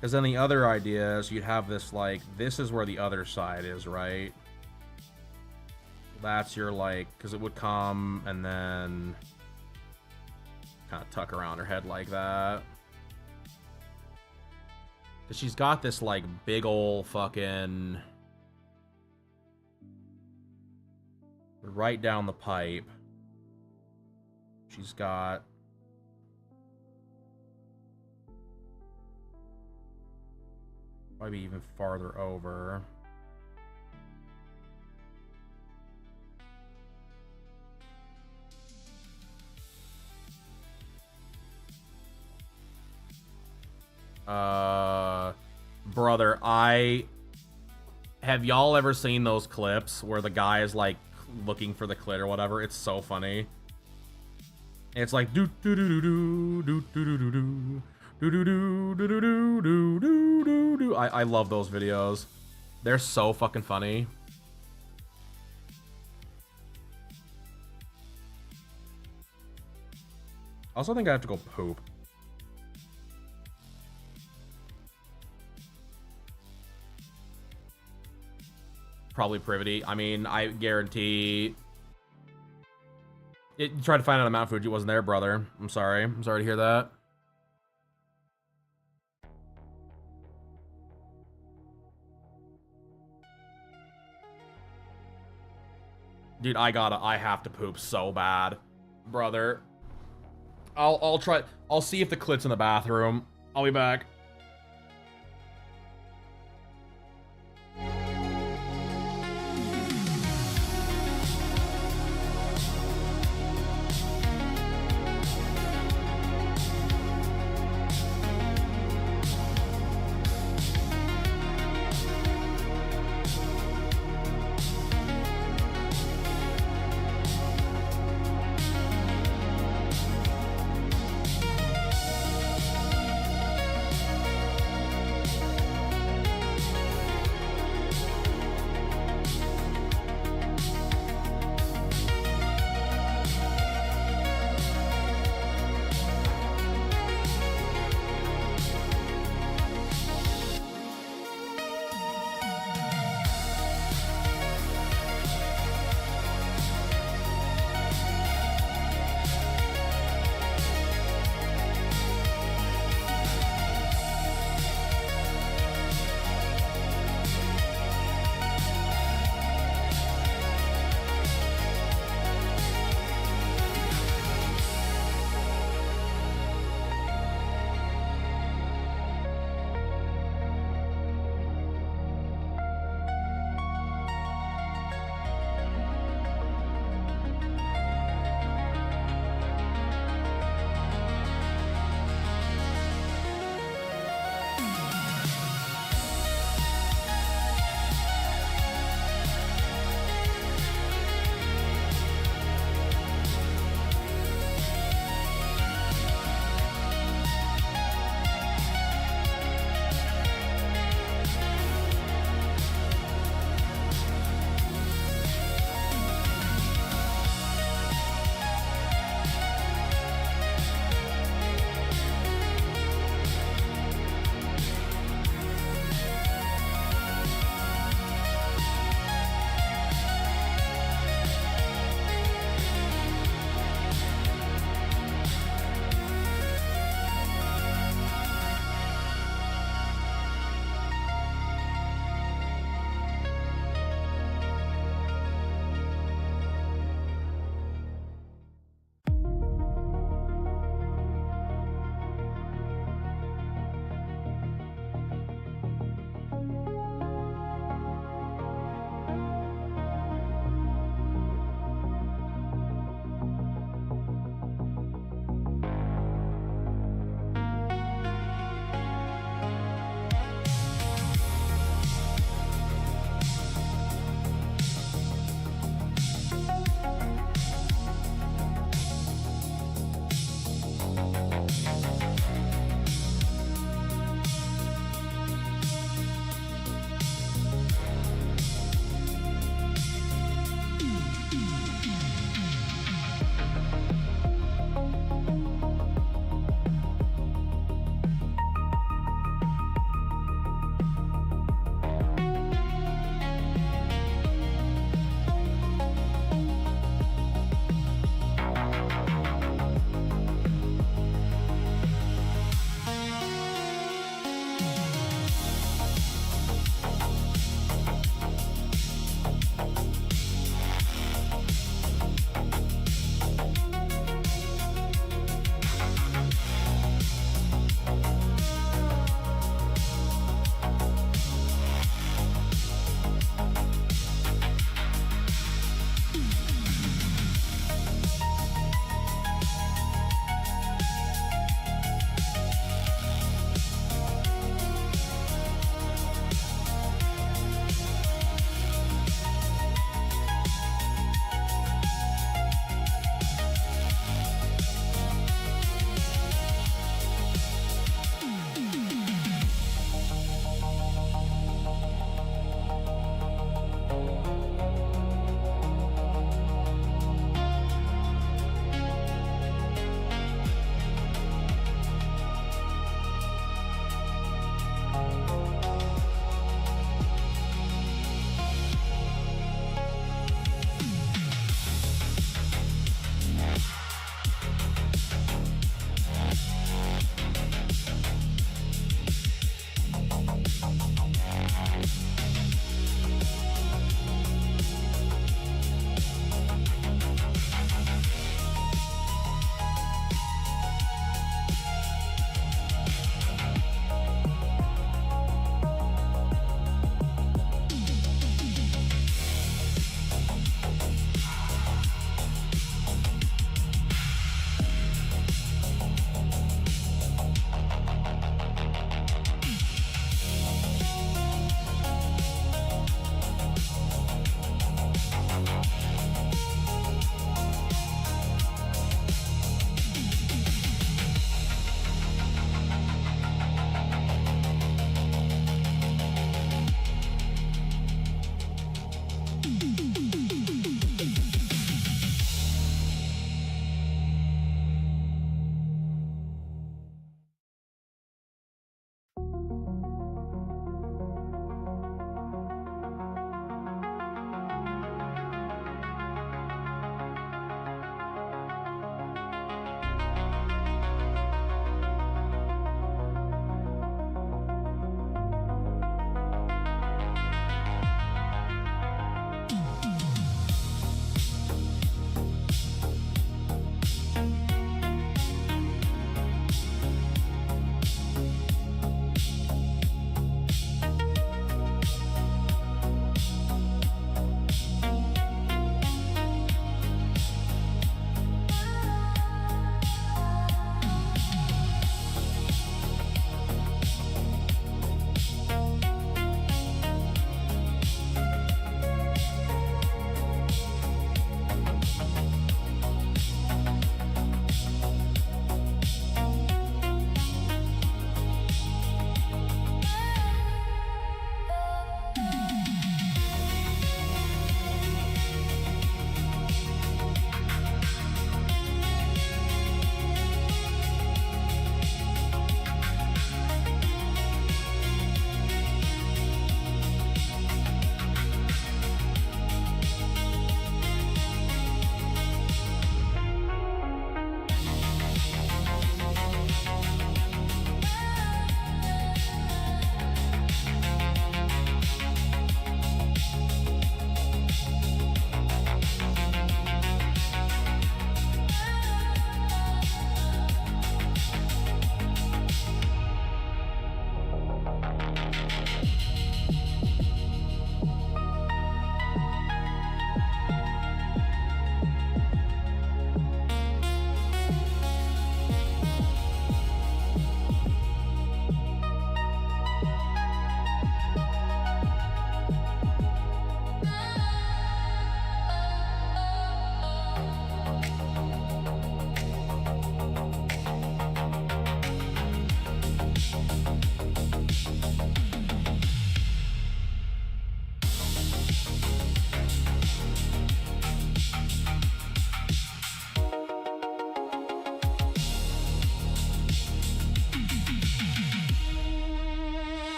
Because then the other idea is you'd have this, like, this is where the other side is, right? That's your, like, because it would come and then kind of tuck around her head like that. Because she's got this, like, big ol' fucking... right down the pipe. She's got... probably even farther over. Brother, have y'all ever seen those clips where the guy is like looking for the clit or whatever? It's so funny. It's like do do do do do do do do do. I love those videos. They're so fucking funny. I also think I have to go poop. Probably Privity. I mean, I guarantee... You tried to find out on Mount Fuji, wasn't there, brother. I'm sorry. I'm sorry to hear that. Dude, I have to poop so bad. Brother. I'll try, I'll see if the clit's in the bathroom. I'll be back.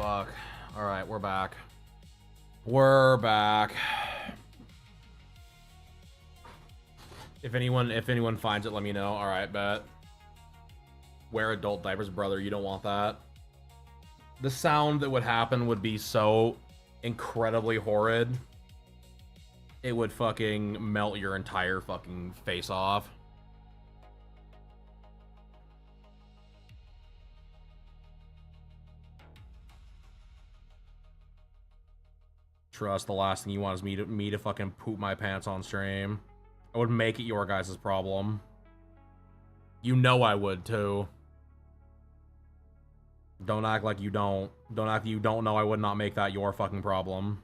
fuck. Alright, we're back. We're back. If anyone finds it, let me know. Alright, bet. Wear adult diapers, brother. You don't want that. The sound that would happen would be so incredibly horrid. It would fucking melt your entire fucking face off. Trust, the last thing you want is me to fucking poop my pants on stream. I would make it your guys' problem. You know I would too. Don't act like you don't. Don't act like you don't know I would not make that your fucking problem.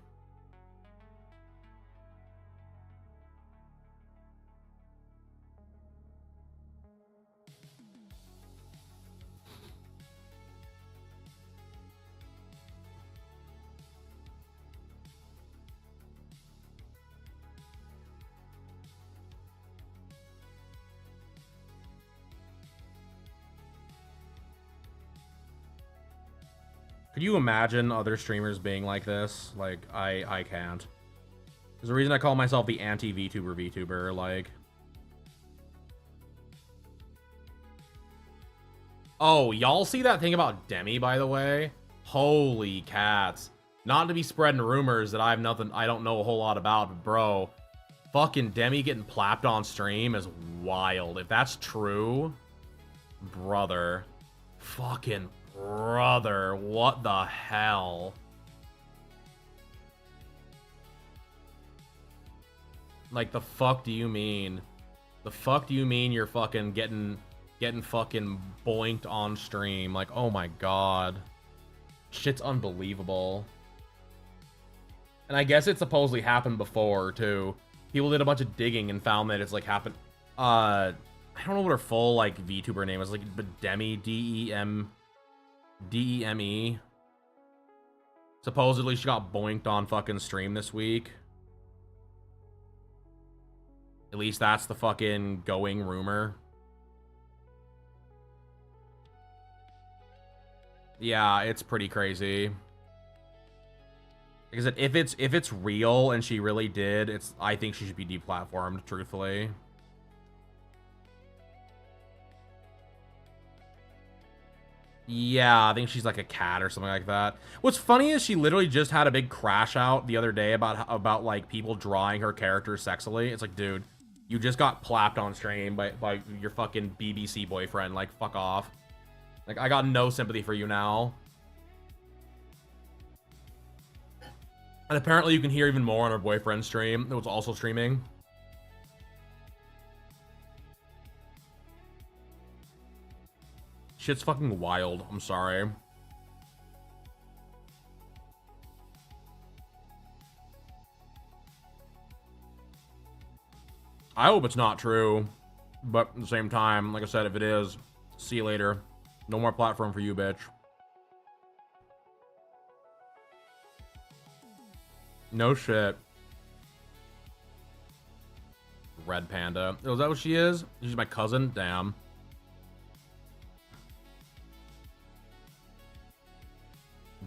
Could you imagine other streamers being like this? Like, I can't. There's a reason I call myself the anti-vtuber, like... Oh, y'all see that thing about Demi, by the way? Holy cats. Not to be spreading rumors that I don't know a whole lot about, but bro, fucking Demi getting plapped on stream is wild. If that's true, brother, fucking brother, what the hell? Like, the fuck do you mean? The fuck do you mean you're fucking getting fucking boinked on stream? Like, oh my god. Shit's unbelievable. And I guess it supposedly happened before, too. People did a bunch of digging and found that it's, like, happened... I don't know what her full, like, VTuber name is. Like, but Demi, D-E-M-E. Supposedly she got boinked on fucking stream this week. At least that's the fucking going rumor. Yeah, it's pretty crazy. Like I said, if it's real and she really did, I think she should be deplatformed, truthfully. Yeah, I think she's like a cat or something like that. What's funny is she literally just had a big crash out the other day about like people drawing her character sexily. It's like, dude, you just got plapped on stream by your fucking BBC boyfriend. Like, fuck off. Like, I got no sympathy for you now. And apparently you can hear even more on her boyfriend's stream that was also streaming. Shit's fucking wild. I'm sorry. I hope it's not true. But at the same time, like I said, if it is, see you later. No more platform for you, bitch. No shit. Red Panda. Oh, is that what she is? She's my cousin? Damn.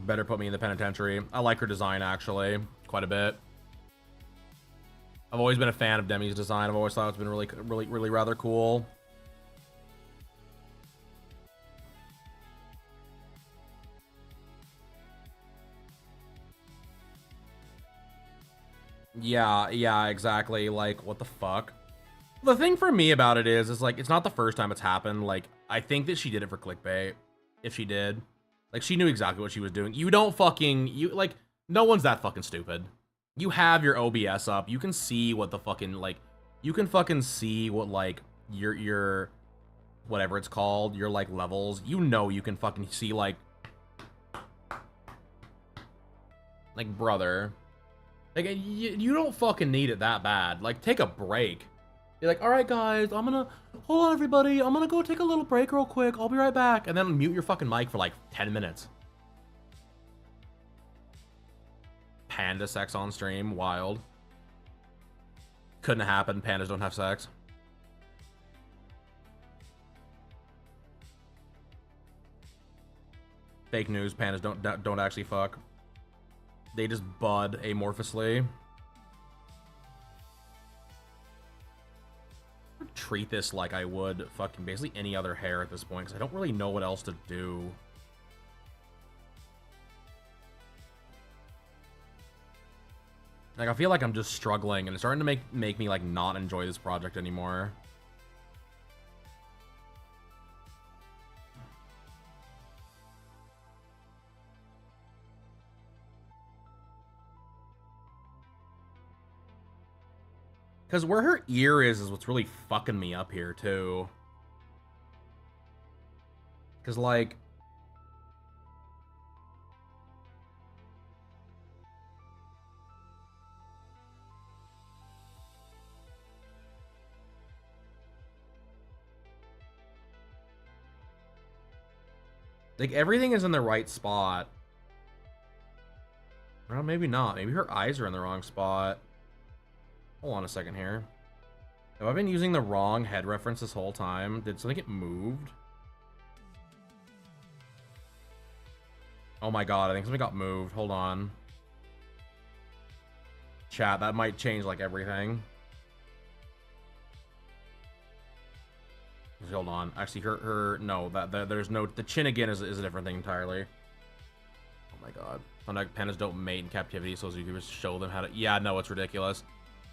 Better put me in the penitentiary. I like her design, actually, quite a bit. I've always been a fan of Demi's design. I've always thought it's been really rather cool. Yeah, exactly. Like, what the fuck? The thing for me about it is like, it's not the first time it's happened. Like, I think that she did it for clickbait. If she did. Like, she knew exactly what she was doing. You don't fucking... like, no one's that fucking stupid. You have your OBS up. You can see what the fucking, like... You can fucking see what, like, your... whatever it's called. Your, like, levels. You know you can fucking see, like... Like, brother. Like, you don't fucking need it that bad. Like, take a break. You're like, alright, guys, I'm gonna... Hold on, everybody. I'm gonna go take a little break real quick. I'll be right back. And then mute your fucking mic for, like, 10 minutes. Panda sex on stream. Wild. Couldn't happen. Pandas don't have sex. Fake news, pandas don't actually fuck. They just bud amorphously. Treat this like I would fucking basically any other hair at this point, because I don't really know what else to do. Like, I feel like I'm just struggling, and it's starting to make me, like, not enjoy this project anymore. Because where her ear is what's really fucking me up here, too. Because, like... like, everything is in the right spot. Well, maybe not. Maybe her eyes are in the wrong spot. Hold on a second here. Have I been using the wrong head reference this whole time? Did something get moved? Oh my god, I think something got moved. Hold on. Chat, that might change, like, everything. Hold on. Actually, no, there's no... the chin again is a different thing entirely. Oh my god. Pandas don't mate in captivity, so YouTubers show them how to... yeah, no, it's ridiculous.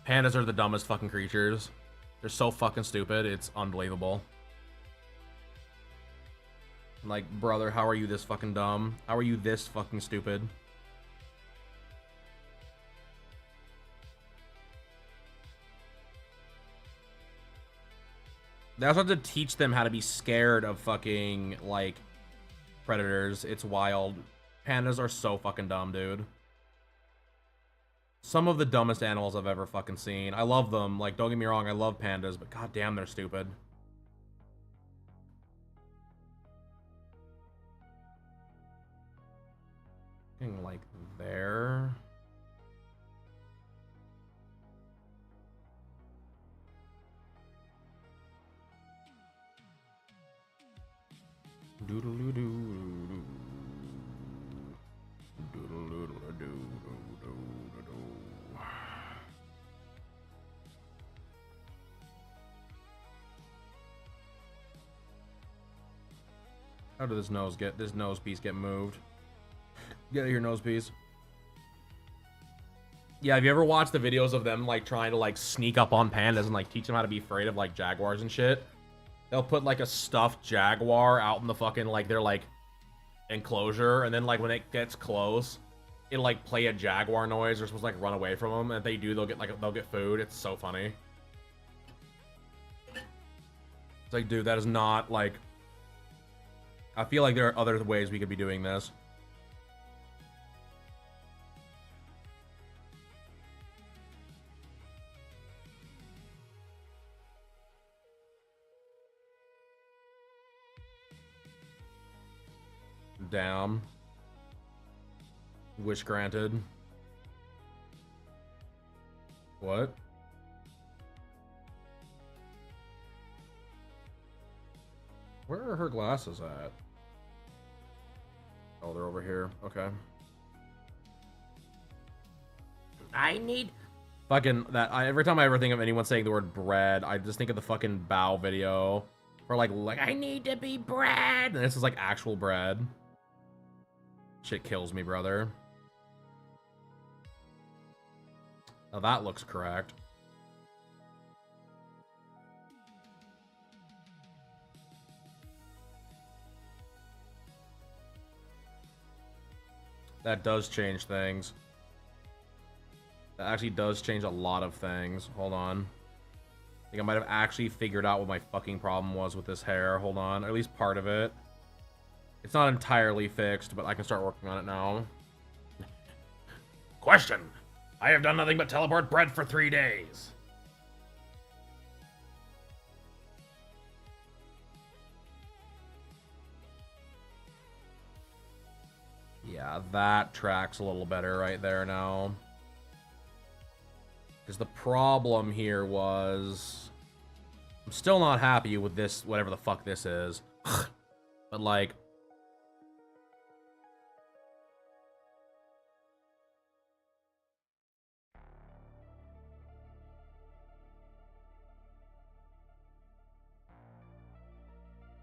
Pandas are the dumbest fucking creatures. They're so fucking stupid, it's unbelievable. Like, brother, how are you this fucking dumb? How are you this fucking stupid? They also have to teach them how to be scared of fucking, like, predators. It's wild. Pandas are so fucking dumb, dude. Some of the dumbest animals I've ever fucking seen. I love them. Like, don't get me wrong, I love pandas, but goddamn, they're stupid. Like, there. Doodle-doo-doo-doo-doo. Doodle-doo-doo-doo-doo-doo-doo. How did this nose piece get moved? Get out of here, nose piece. Yeah, have you ever watched the videos of them, like, trying to, like, sneak up on pandas and, like, teach them how to be afraid of, like, jaguars and shit? They'll put, like, a stuffed jaguar out in the fucking, like, their, like, enclosure, and then, like, when it gets close, it'll, like, play a jaguar noise. They're supposed to, like, run away from them, and if they do, they'll get food. It's so funny. It's like, dude, that is not, like... I feel like there are other ways we could be doing this. Damn. Wish granted. What? Where are her glasses at? Oh, they're over here. Okay. I need... fucking that. Every time I ever think of anyone saying the word bread, I just think of the fucking bow video. Where like I need to be bread. And this is like actual bread. Shit kills me, brother. Now that looks correct. That does change things. That actually does change a lot of things. Hold on. I think I might have actually figured out what my fucking problem was with this hair. Hold on. Or at least part of it. It's not entirely fixed, but I can start working on it now. Question. I have done nothing but teleport bread for 3 days. Yeah, that tracks a little better right there now. Because the problem here was... I'm still not happy with this, whatever the fuck this is. But, like...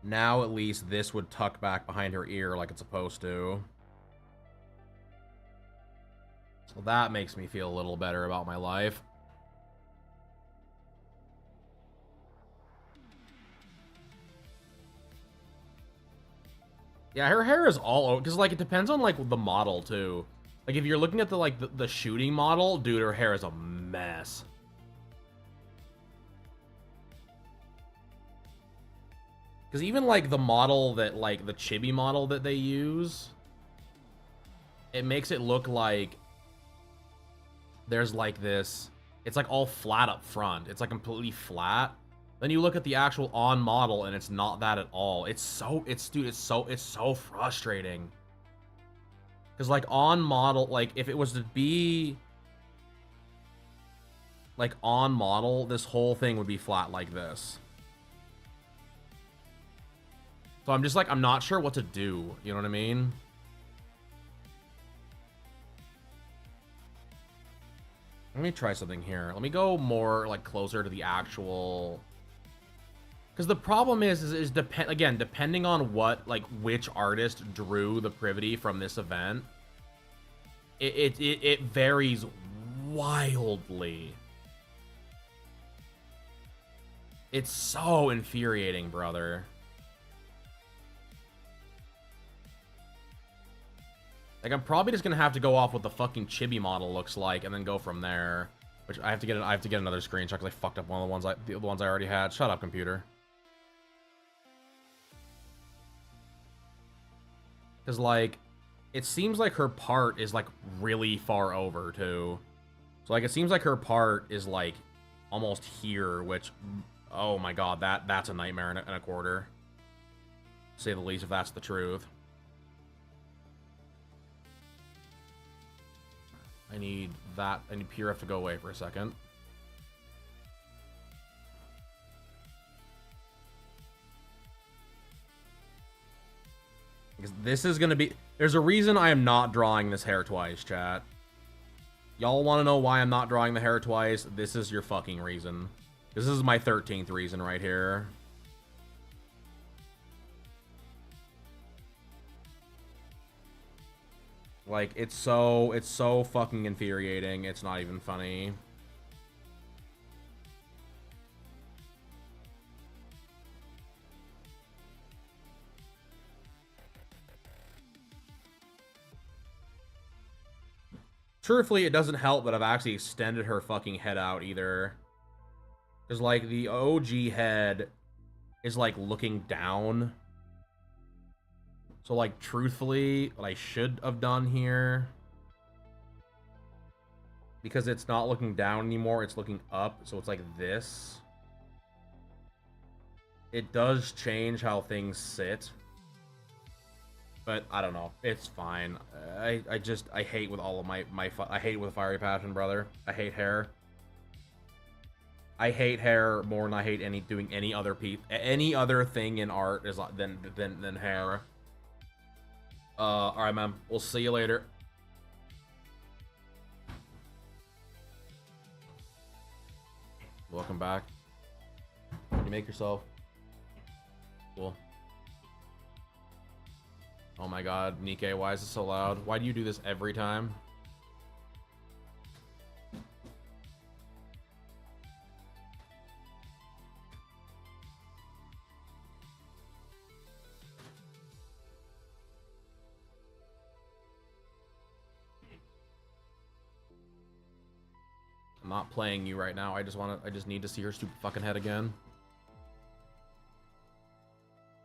Now at least this would tuck back behind her ear like it's supposed to. So that makes me feel a little better about my life. Yeah, her hair is all over, because, like, it depends on, like, the model, too. Like, if you're looking at the, like, the shooting model, dude, her hair is a mess. Because even, like, the model that, like, the chibi model that they use, it makes it look like there's, like, this, it's, like, all flat up front. It's, like, completely flat. Then you look at the actual on model, and it's not that at all. It's so frustrating. Because, like, on model, like, if it was to be, like, on model, this whole thing would be flat like this. So I'm just, like, I'm not sure what to do. You know what I mean? Let me try something here. Let me go more, like, closer to the actual... Because the problem is depending on what, like, which artist drew the privity from this event, it varies wildly. It's so infuriating, brother. Like, I'm probably just gonna have to go off what the fucking chibi model looks like and then go from there. Which I have to get another screenshot because I fucked up one of the ones I already had. Shut up, computer. Because, like, it seems like her part is, like, really far over, too. So, like, it seems like her part is, like, almost here, which, oh my god, that's a nightmare and a quarter. To say the least, if that's the truth. I need PureF to go away for a second. Because this is going to be... There's a reason I am not drawing this hair twice, chat. Y'all want to know why I'm not drawing the hair twice? This is your fucking reason. This is my 13th reason right here. Like, it's so fucking infuriating. It's not even funny. Truthfully, it doesn't help that I've actually extended her fucking head out either. Because, like, the OG head is, like, looking down. So, like, truthfully, what I should have done here... Because it's not looking down anymore, it's looking up, so it's like this. It does change how things sit. But, I don't know. It's fine. I hate with all of I hate with fiery passion, brother. I hate hair. I hate hair more than I hate doing any other thing in art than hair. Alright, man. We'll see you later. Welcome back. Can you make yourself? Cool. Oh my god, Nikkei, why is it so loud? Why do you do this every time? I'm not playing you right now. I just need to see her stupid fucking head again.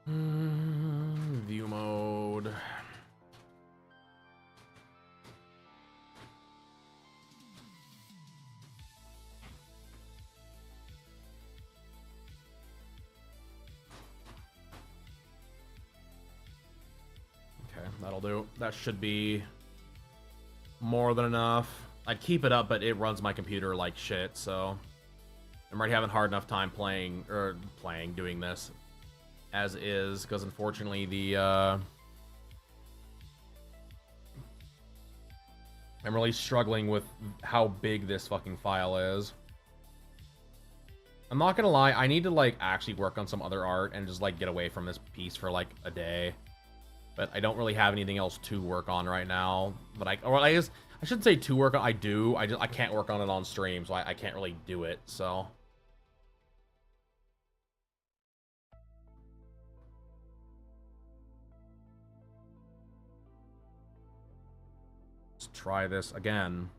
View mode. Okay, that'll do. That should be more than enough. I'd keep it up, but it runs my computer like shit, so I'm already having a hard enough time doing this as is, because unfortunately I'm really struggling with how big this fucking file is. I'm not gonna lie, I need to like actually work on some other art and just like get away from this piece for like a day. But I don't really have anything else to work on right now. But I guess I shouldn't say to work on. I do. I can't work on it on stream, so I can't really do it. So. Let's try this again.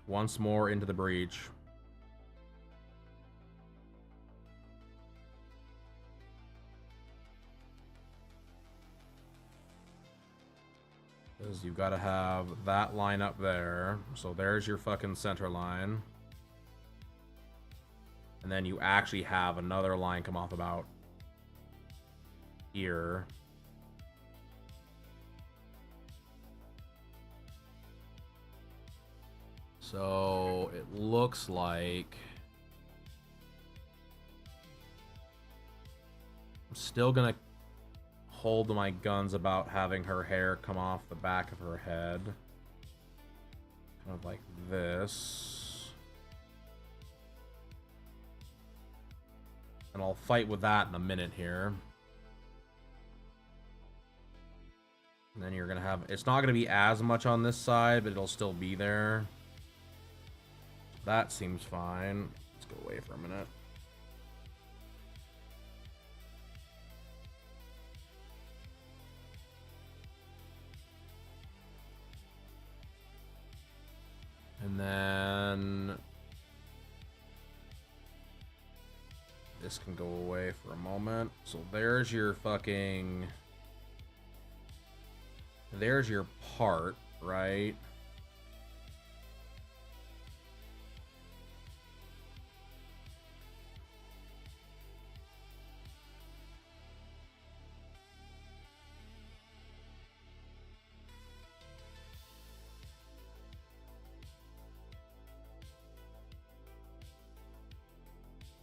Once more into the breach. Because you've got to have that line up there. So there's your fucking center line. And then you actually have another line come off about here. So it looks like I'm still gonna hold my guns about having her hair come off the back of her head. Kind of like this. And I'll fight with that in a minute here. And then you're gonna have, it's not gonna be as much on this side, but it'll still be there. That seems fine. Let's go away for a minute. And then this can go away for a moment. So there's your fucking, there's your part, right?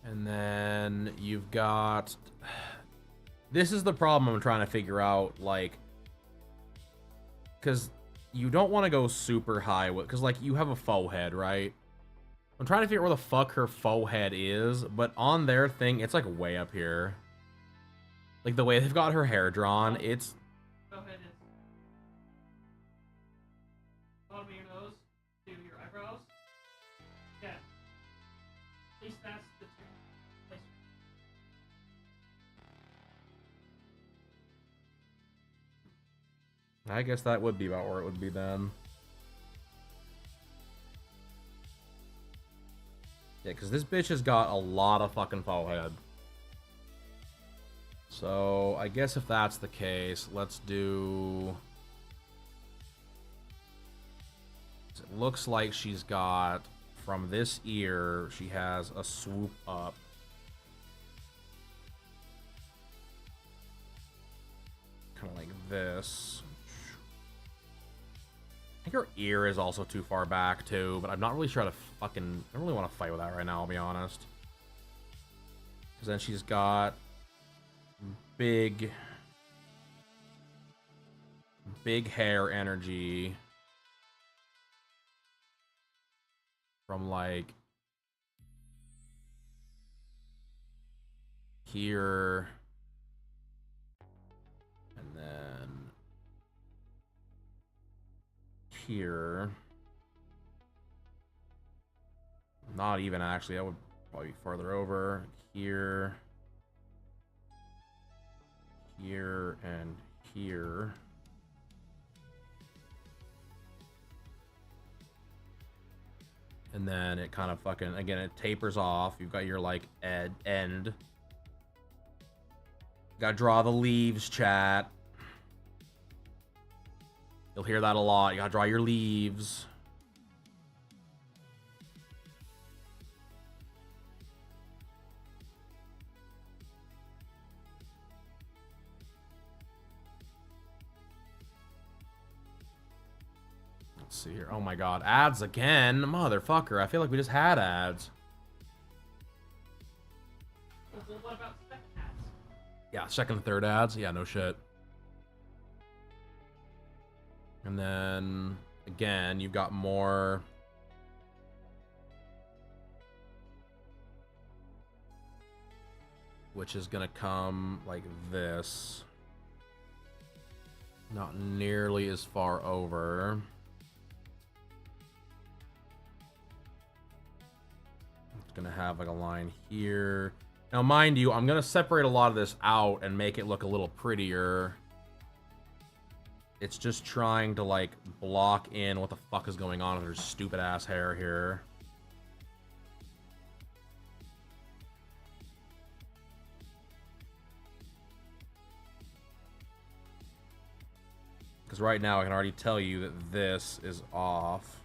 And then you've got, this is the problem I'm trying to figure out, like, because you don't want to go super high with, because like you have a faux head, right? I'm trying to figure out where the fuck her faux head is, but on their thing, it's like way up here. Like the way they've got her hair drawn, it's... Faux head is bottom of your nose to your eyebrows. Yeah. At least that's the two places. I guess that would be about where it would be then. Yeah, because this bitch has got a lot of fucking faux head. So, I guess if that's the case, let's do... It looks like she's got, from this ear, she has a swoop up. Kind of like this. I think her ear is also too far back, too, but I'm not really sure how to fucking... I don't really want to fight with that right now, I'll be honest. Because then she's got... big hair energy from like here and then here. Not even actually, I would probably be farther over here. Here and here. And then it kind of fucking, again, it tapers off. You've got your like end. Gotta draw the leaves, chat. You'll hear that a lot. You gotta draw your leaves. Let's see here. Oh my god, ads again, motherfucker. I feel like we just had ads. Well, what about second ads? Yeah, second and third ads. Yeah, no shit. And then again, you've got more. which is gonna come like this. Not nearly as far over. It's gonna have like a line here. Now, mind you, I'm gonna separate a lot of this out and make it look a little prettier. It's just trying to like block in what the fuck is going on with her stupid ass hair here. Because right now I can already tell you that this is off.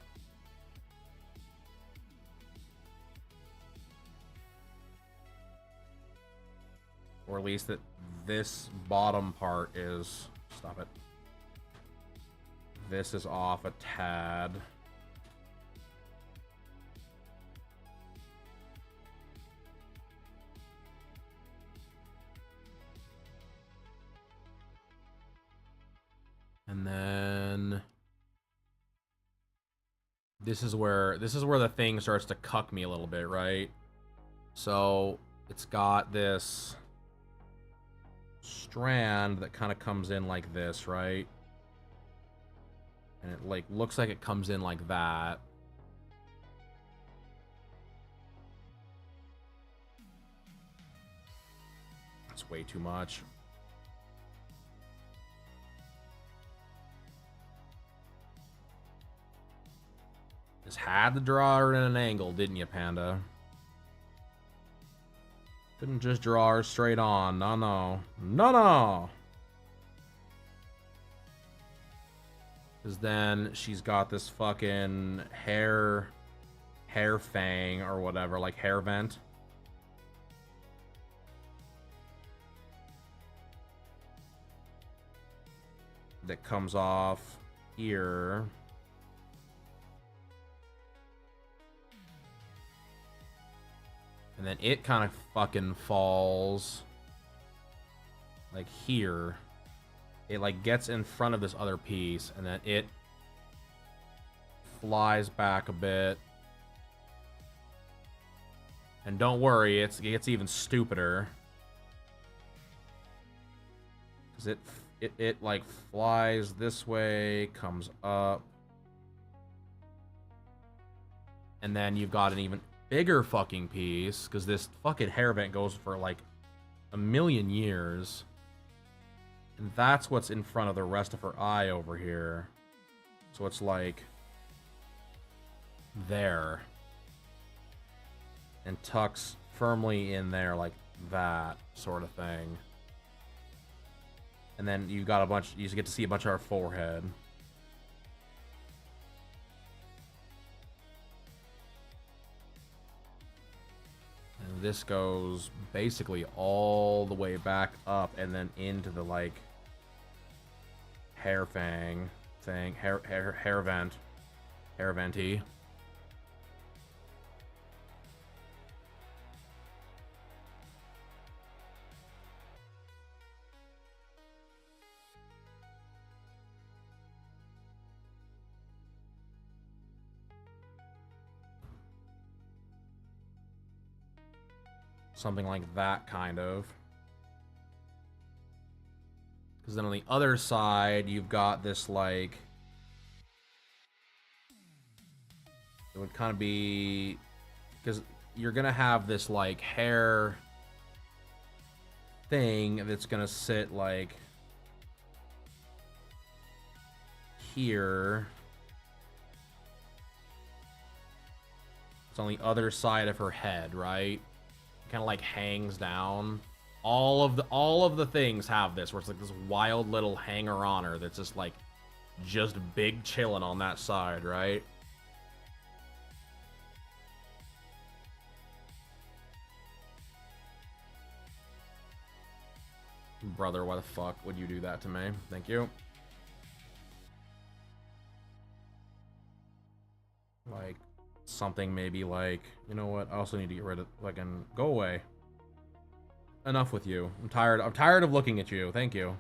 Or at least that this bottom part is... Stop it. This is off a tad. And then this is where the thing starts to cuck me a little bit, right? So it's got this strand that kind of comes in like this, right? And it like looks like it comes in like that. That's way too much. Just had to draw her in an angle, didn't you, Panda? Couldn't just draw her straight on. No, no. No, no! Because then she's got this fucking hair fang or whatever, like hair vent. That comes off here. And then it kind of fucking falls like here. It like gets in front of this other piece, and then it flies back a bit. And don't worry, it gets even stupider. Because it like flies this way, comes up. And then you've got an even bigger fucking piece, because this fucking hair vent goes for like a million years. And that's what's in front of the rest of her eye over here. So it's like there. And tucks firmly in there like that sort of thing. And then you've got a bunch, you get to see a bunch of her forehead. And this goes basically all the way back up and then into the like hair fang thing, hair venty. Something like that, kind of. Because then on the other side, you've got this, like... It would kind of be... Because you're going to have this, like, hair thing that's going to sit, like... here. It's on the other side of her head, right? Kind of like hangs down. All of the things have this, where it's like this wild little hanger-oner that's just like just big chilling on that side, right? Brother, why the fuck would you do that to me? Thank you. Like something maybe like, you know what? I also need to get rid of, like, and go away. Enough with you. I'm tired of looking at you. Thank you.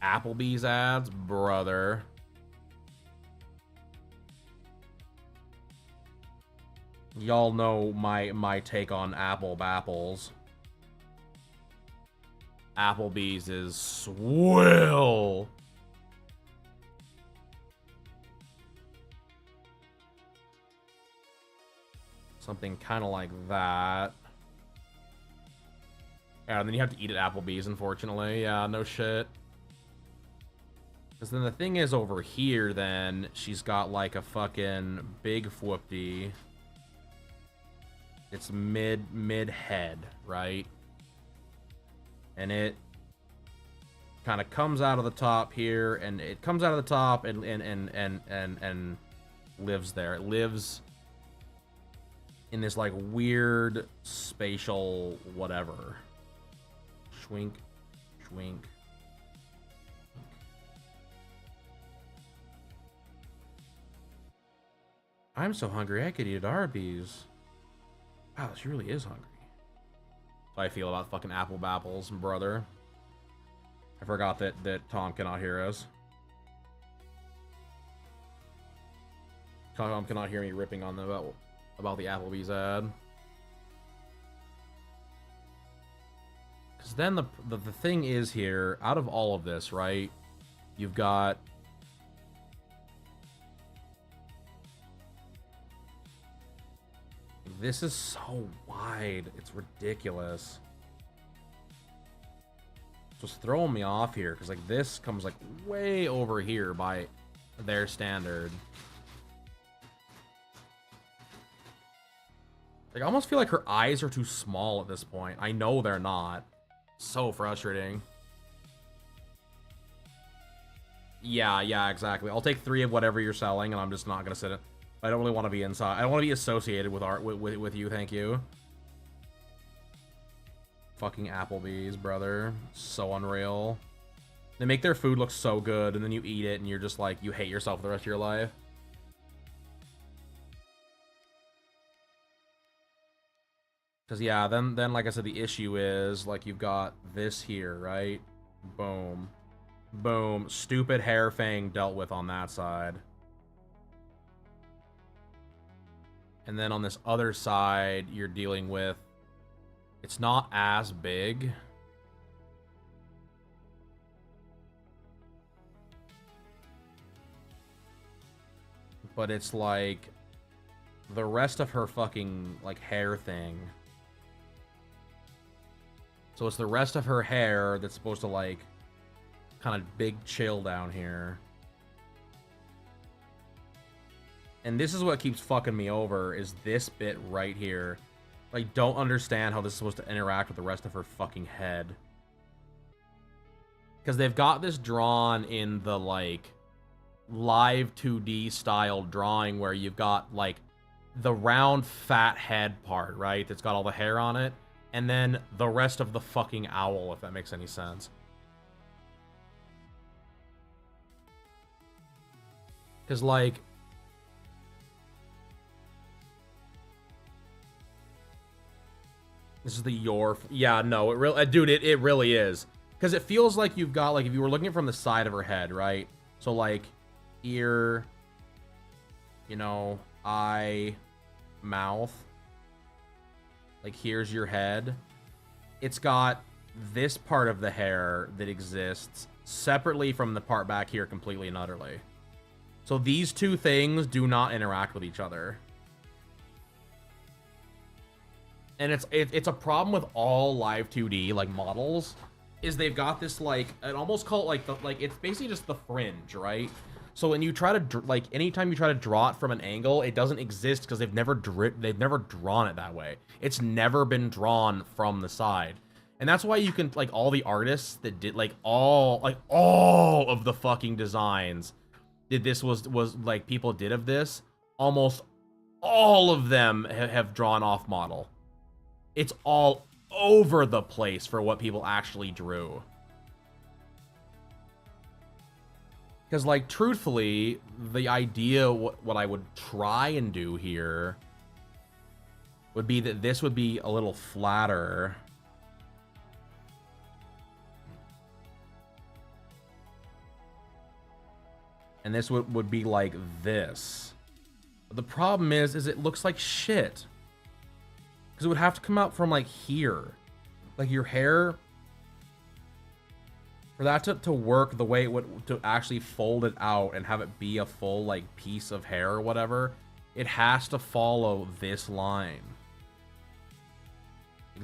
Applebee's ads, brother. Y'all know my take on Apple Bapples. Applebee's is swill. Something kind of like that. Yeah, and then you have to eat at Applebee's, unfortunately. Yeah, no shit. Because then the thing is over here, then, she's got like a fucking big whoopty. It's mid head, right? And it kind of comes out of the top here, and it comes out of the top and lives there. It lives in this like weird spatial whatever. Schwink, schwink. I'm so hungry I could eat at Arby's. Wow, she really is hungry. That's how I feel about fucking Apple Bapples, brother. I forgot that Tom cannot hear us. Tom cannot hear me ripping on about the Applebee's ad. Because then the thing is here, out of all of this, right? You've got... This is so wide. It's ridiculous. It's just throwing me off here, because like this comes like way over here by their standard. Like, I almost feel like her eyes are too small at this point. I know they're not. So frustrating. Yeah, exactly. I'll take 3 of whatever you're selling, and I'm just not gonna sit it. I don't really want to be inside. I don't want to be associated with art with you. Thank you. Fucking Applebee's, brother. So unreal. They make their food look so good, and then you eat it, and you're just like, you hate yourself the rest of your life. Because, yeah, then like I said, the issue is, like, you've got this here, right? Boom. Boom. Stupid hair fang dealt with on that side. And then on this other side, you're dealing with... It's not as big. But it's like... The rest of her fucking, like, hair thing. So it's the rest of her hair that's supposed to, like... Kind of big chill down here. And this is what keeps fucking me over, is this bit right here. Like, don't understand how this is supposed to interact with the rest of her fucking head. Because they've got this drawn in the, like, live 2D style drawing where you've got, like, the round fat head part, right? That's got all the hair on it. And then the rest of the fucking owl, if that makes any sense. Because, like... This is the your... Yeah, no, it really... Dude, it really is. Because it feels like you've got, like, if you were looking from the side of her head, right? So, like, ear, you know, eye, mouth. Like, here's your head. It's got this part of the hair that exists separately from the part back here completely and utterly. So these two things do not interact with each other. And it's a problem with all live 2D like models, is they've got this like, I'd almost call it like it's basically just the fringe, right? So when you try to like anytime you try to draw it from an angle, it doesn't exist because they've never drawn it that way. It's never been drawn from the side. And that's why you can like all the artists that did like all of the fucking designs that this was like people did of this, almost all of them have drawn off model. It's all over the place for what people actually drew. Because, like, truthfully, the idea, what I would try and do here would be that this would be a little flatter. And this would be like this. But the problem is it looks like shit. Because it would have to come out from like here. Like your hair, for that to work the way it would, to actually fold it out and have it be a full like piece of hair or whatever, it has to follow this line.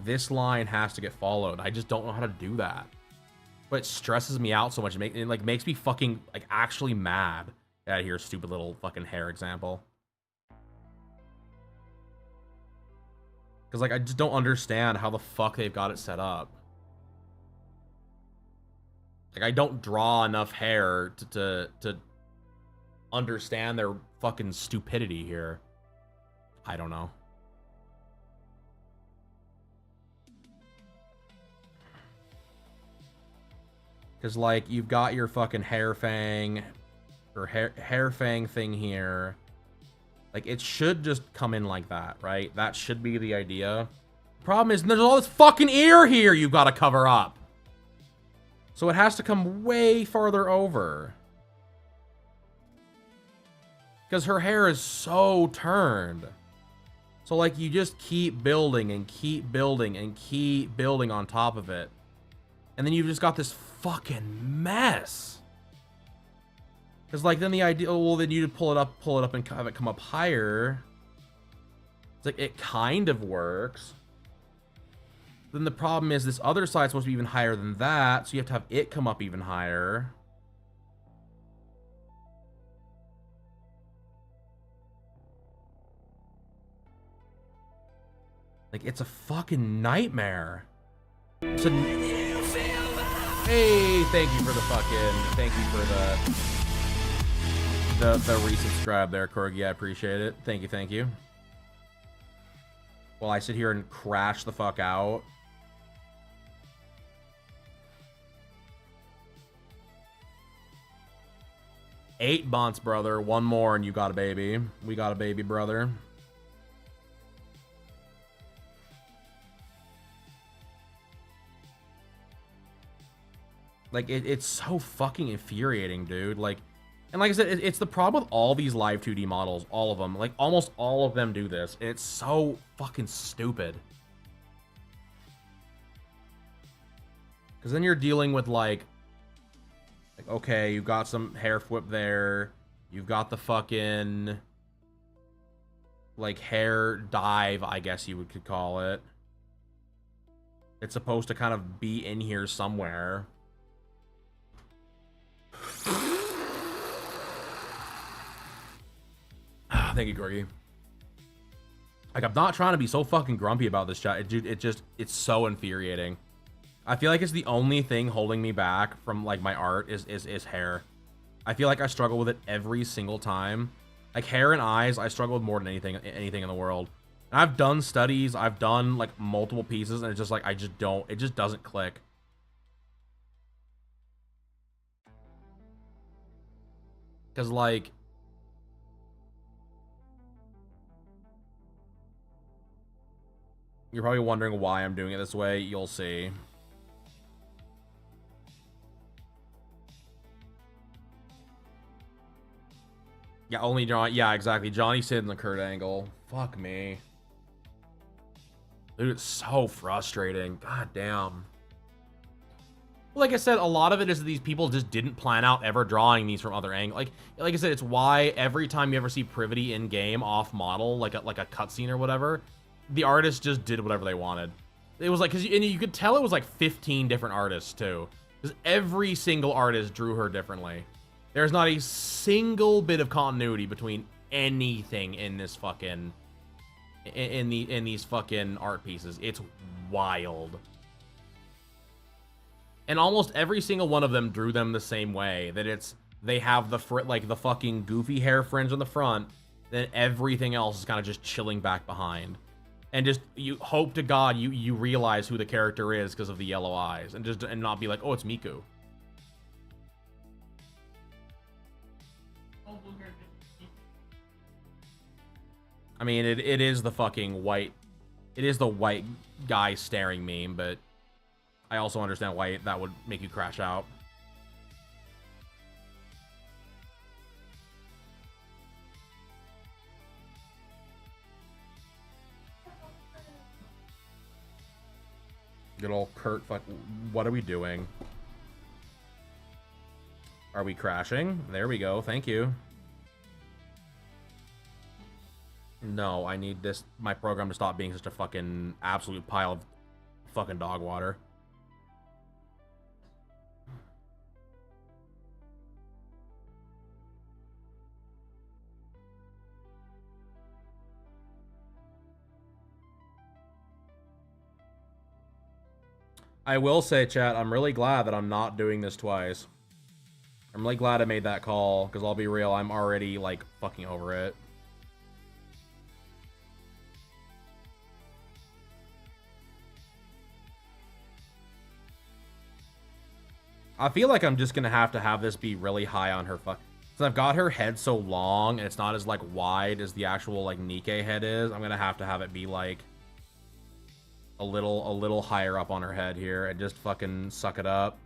This line has to get followed. I just don't know how to do that. But it stresses me out so much. It like makes me fucking like actually mad. Get out of here, stupid little fucking hair example. Because like I just don't understand how the fuck they've got it set up. Like I don't draw enough hair to understand their fucking stupidity here. I don't know. Because, like, you've got your fucking hair fang, or hair fang thing here. Like, it should just come in like that, right? That should be the idea. Problem is, there's all this fucking ear here you've got to cover up. So it has to come way farther over. Because her hair is so turned. So, like, you just keep building and keep building and keep building on top of it. And then you've just got this fucking mess. Because, like, then the idea, well, then you pull it up and have it come up higher. It's like, it kind of works. Then the problem is this other side's supposed to be even higher than that, so you have to have it come up even higher. Like, it's a fucking nightmare. It's a... Hey, thank you for the fucking... Thank you for the resubscribe there, Corgi. I appreciate it. Thank you, thank you. While I sit here and crash the fuck out. Eight months, brother. One more and you got a baby. We got a baby, brother. Like, it's so fucking infuriating, dude. Like, and like I said, it's the problem with all these live 2D models. All of them. Like, almost all of them do this. It's so fucking stupid. Because then you're dealing with, like, okay, you've got some hair flip there. You've got the fucking, like, hair dive, I guess you could call it. It's supposed to kind of be in here somewhere. Thank you, Gorgie. Like, I'm not trying to be so fucking grumpy about this chat. Dude, it's so infuriating. I feel like it's the only thing holding me back from, like, my art is hair. I feel like I struggle with it every single time. Like, hair and eyes, I struggle with more than anything in the world. And I've done studies, I've done, like, multiple pieces, and it's just like, it just doesn't click. Because, like... You're probably wondering why I'm doing it this way. You'll see. Yeah, only John. Yeah, exactly. Johnny Sid and the Kurt Angle. Fuck me. Dude, it's so frustrating. God damn. Like I said, a lot of it is that these people just didn't plan out ever drawing these from other angles. Like I said, it's why every time you ever see Privity in game off model, like a cutscene or whatever, the artist just did whatever they wanted. It was like, and you could tell it was like 15 different artists too, because every single artist drew her differently. There's not a single bit of continuity between anything in this fucking, in these fucking art pieces. It's wild. And almost every single one of them drew them the same way. That they have the fucking goofy hair fringe on the front, then everything else is kind of just chilling back behind. And just, you hope to God you realize who the character is because of the yellow eyes, and not be like, oh, it's Miku. I mean, it is the fucking white, it is the white guy staring meme, but I also understand why that would make you crash out. Good old Kurt, fuck, what are we doing? Are we crashing? There we go, thank you. No, I need this, my program to stop being such a fucking absolute pile of fucking dog water. I will say, chat, I'm really glad that I'm not doing this twice. I'm really glad I made that call, because I'll be real, I'm already, like, fucking over it. I feel like I'm just gonna have this be really high on her fuck. Since I've got her head so long, and it's not as, like, wide as the actual, like, Nikkei head is, I'm gonna have it be, like, a little higher up on her head here, and just fucking suck it up.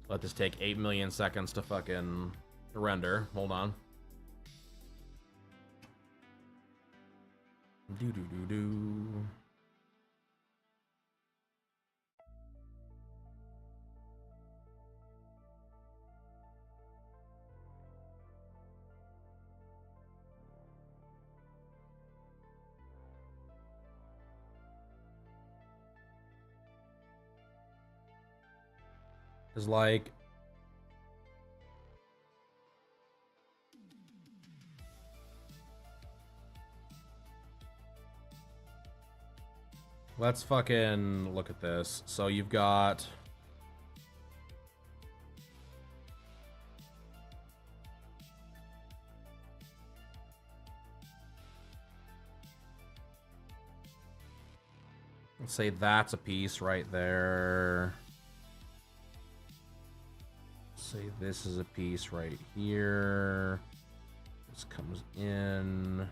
Let this take 8 million seconds to fucking render. Hold on. Do. Is like... Let's fucking look at this. So you've got... Let's say that's a piece right there. Say this is a piece right here. This comes in.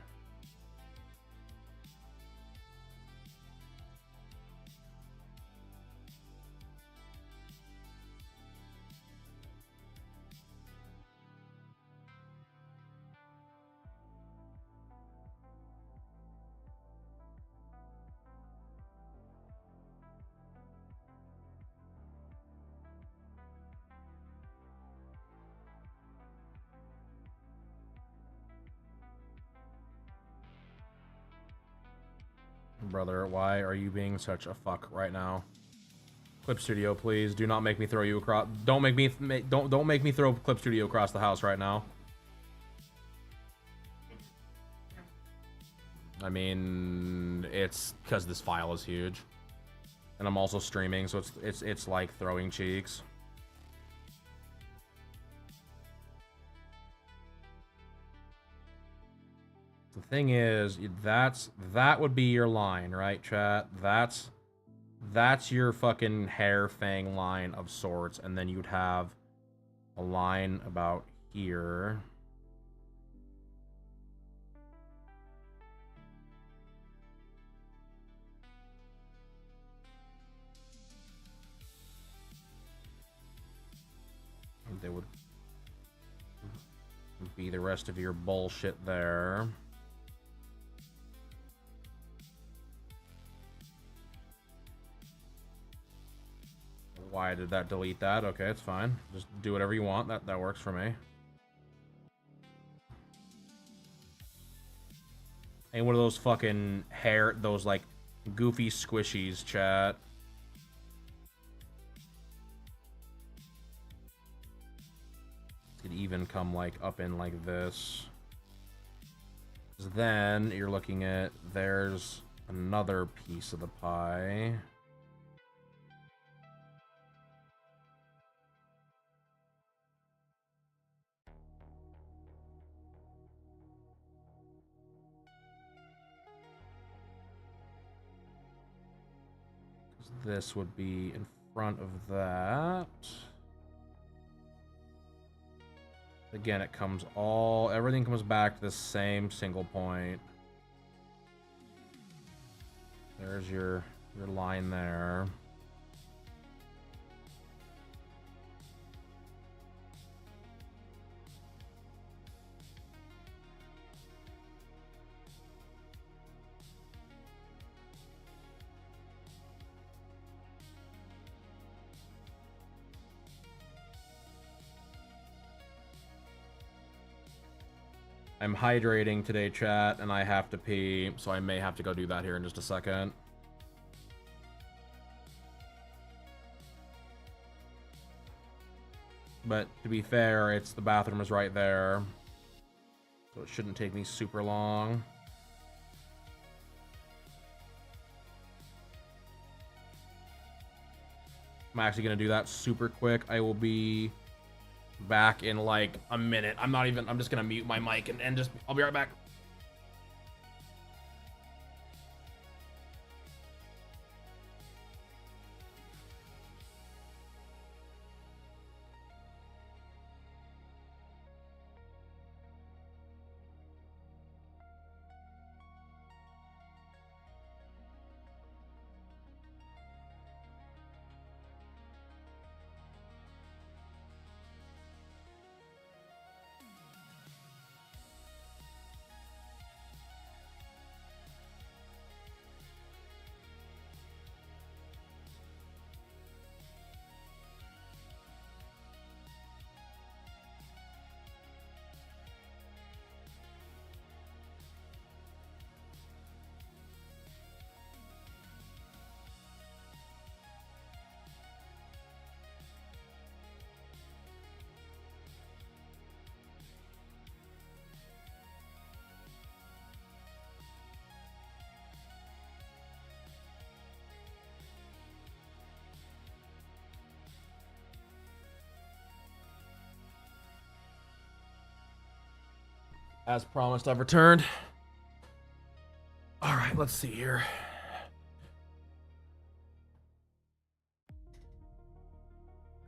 Brother, why are you being such a fuck right now? Clip Studio, please do not make me throw you across. Don't make me throw Clip Studio across the house right now. I mean, it's because this file is huge, and I'm also streaming, so it's like throwing cheeks. The thing is, that would be your line, right, chat? That's your fucking hair fang line of sorts, and then you'd have a line about here. They would be the rest of your bullshit there. Why did that delete that? Okay, it's fine. Just do whatever you want. That works for me. Ain't one of those fucking hair, those like goofy squishies, chat. Could even come like up in like this. Then you're looking at, there's another piece of the pie. This would be in front of that. Again, it comes everything comes back to the same single point. There's your line there. I'm hydrating today, chat, and I have to pee, so I may have to go do that here in just a second. But to be fair, the bathroom is right there, so it shouldn't take me super long. I'm actually gonna do that super quick. I will be back in like a minute. I'm just gonna mute my mic and just, I'll be right back. As promised, I've returned. All right, let's see here.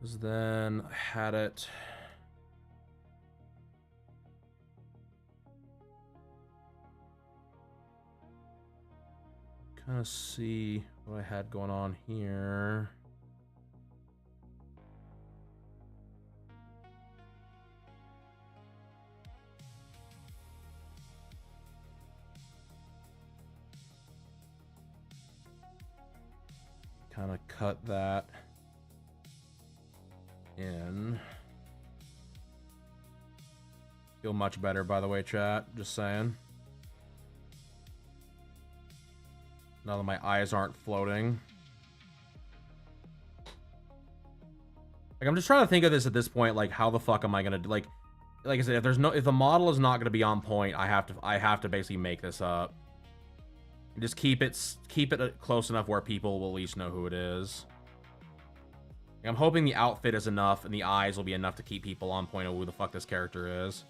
Because then I had it. Kind of see what I had going on here. Kind of cut that in. Feel much better, by the way, chat. Just saying. Now that my eyes aren't floating. Like, I'm just trying to think of this at this point. Like, how the fuck am I gonna do? Like I said, if the model is not gonna be on point, I have to basically make this up. Just keep it close enough where people will at least know who it is. I'm hoping the outfit is enough and the eyes will be enough to keep people on point of who the fuck this character is.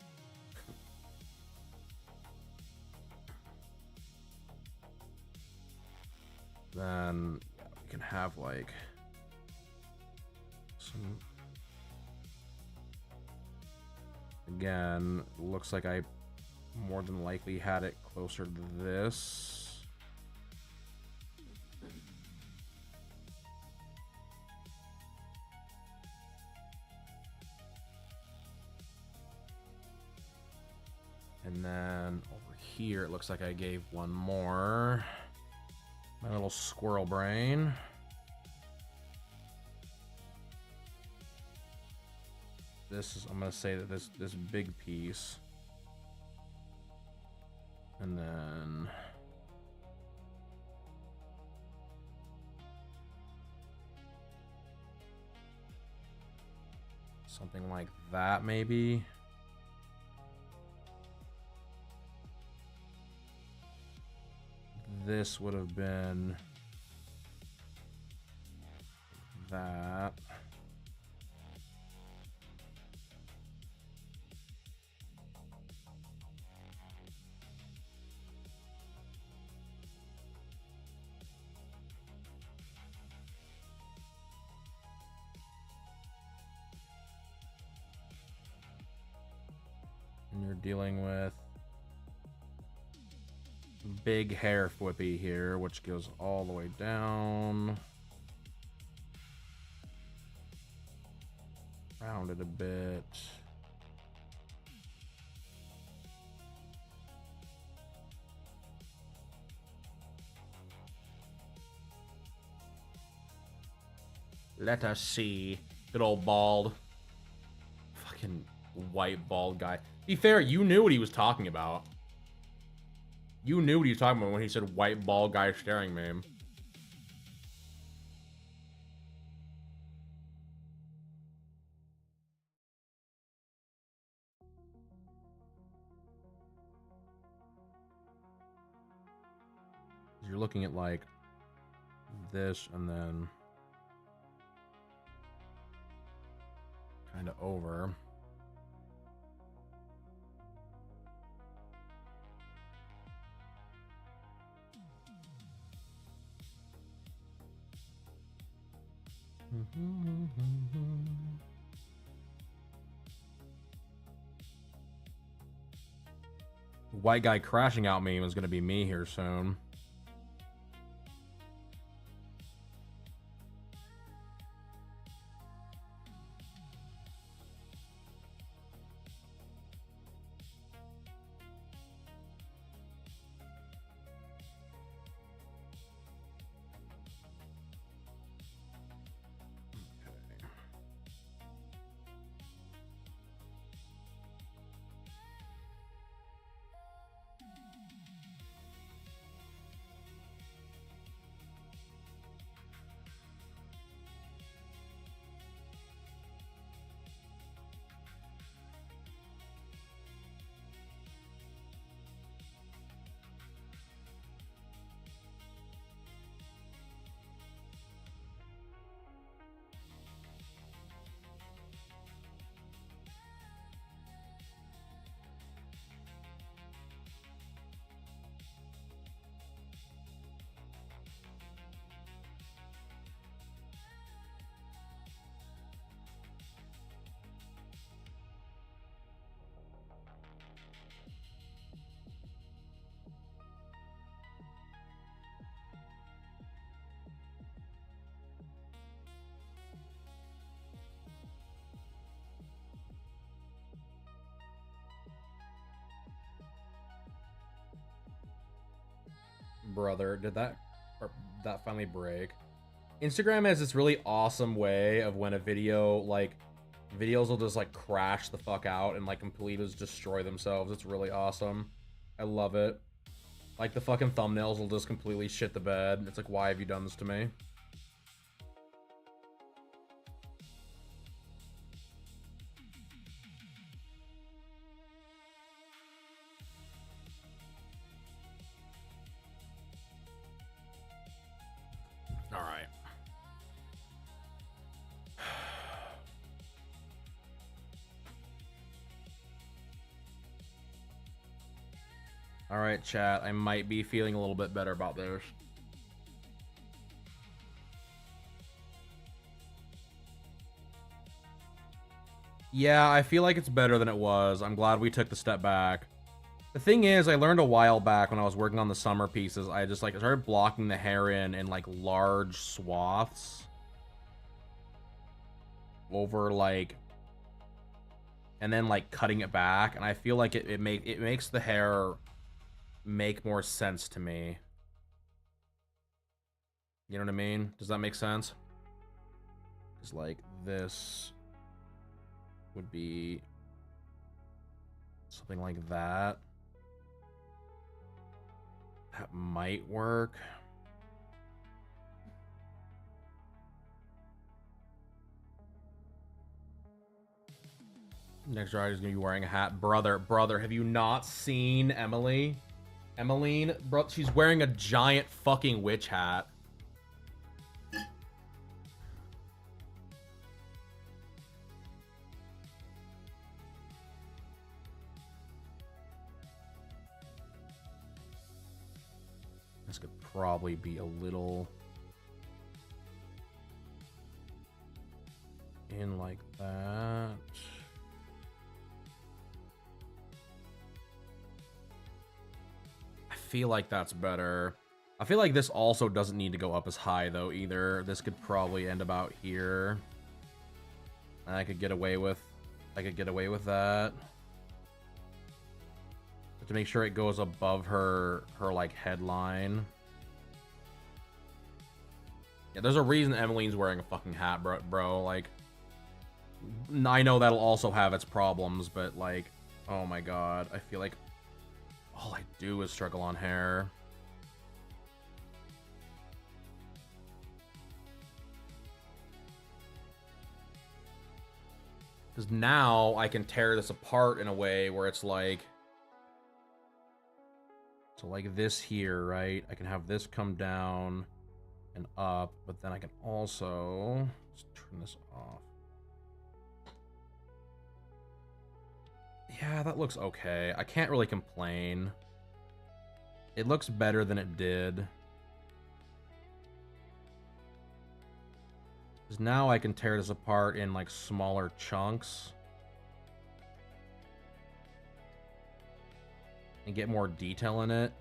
Then yeah, we can have like some. Again, looks like I more than likely had it closer to this. And then over here, it looks like I gave one more. My little squirrel brain. This is, I'm gonna say that this big piece. And then something like that, maybe. This would have been that. And you're dealing with big hair flippy here, which goes all the way down. Round it a bit. Let us see. Good old bald. Fucking White bald guy. Be fair, you knew what he was talking about. You knew what he was talking about when he said white bald guy staring meme. You're looking at like this and then kind of over. White guy crashing out meme is going to be me here soon. Brother, did that finally break? Instagram has this really awesome way of when a video, like, videos will just, like, crash the fuck out and, like, completely just destroy themselves. It's really awesome. I love it. Like, the fucking thumbnails will just completely shit the bed. It's like, why have you done this to me? Alright. Alright, chat. I might be feeling a little bit better about this. Yeah, I feel like it's better than it was. I'm glad we took the step back. The thing is, I learned a while back when I was working on the summer pieces, I just, like, started blocking the hair in like, large swaths. Over, like... And then, like, cutting it back. And I feel like it makes the hair make more sense to me. You know what I mean? Does that make sense? It's like, this would be something like that. That might work. Next rider is gonna be wearing a hat. Brother, have you not seen Emily? Emmeline, bro, she's wearing a giant fucking witch hat. This could probably be a little in like that. I feel like that's better. I feel like this also doesn't need to go up as high though either. This could probably end about here. And I could get away with that. But to make sure it goes above her like headline. Yeah, there's a reason Emmeline's wearing a fucking hat, bro. Like, I know that'll also have its problems, but like, oh my god, I feel like all I do is struggle on hair. Because now I can tear this apart in a way where it's like, so like this here, right? I can have this come down and up, but then I can also let's turn this off. Yeah, that looks okay. I can't really complain. It looks better than it did. Because now I can tear this apart in like smaller chunks. And get more detail in it.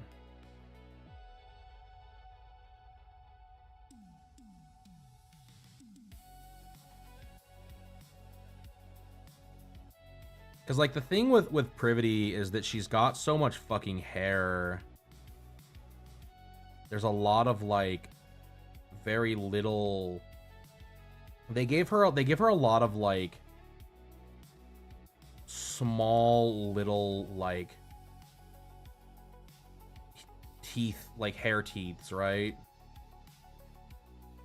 Because, like, the thing with Privity is that she's got so much fucking hair. There's a lot of, like, very little... They gave her a lot of, like, small little, like, teeth, like, hair teeths, right?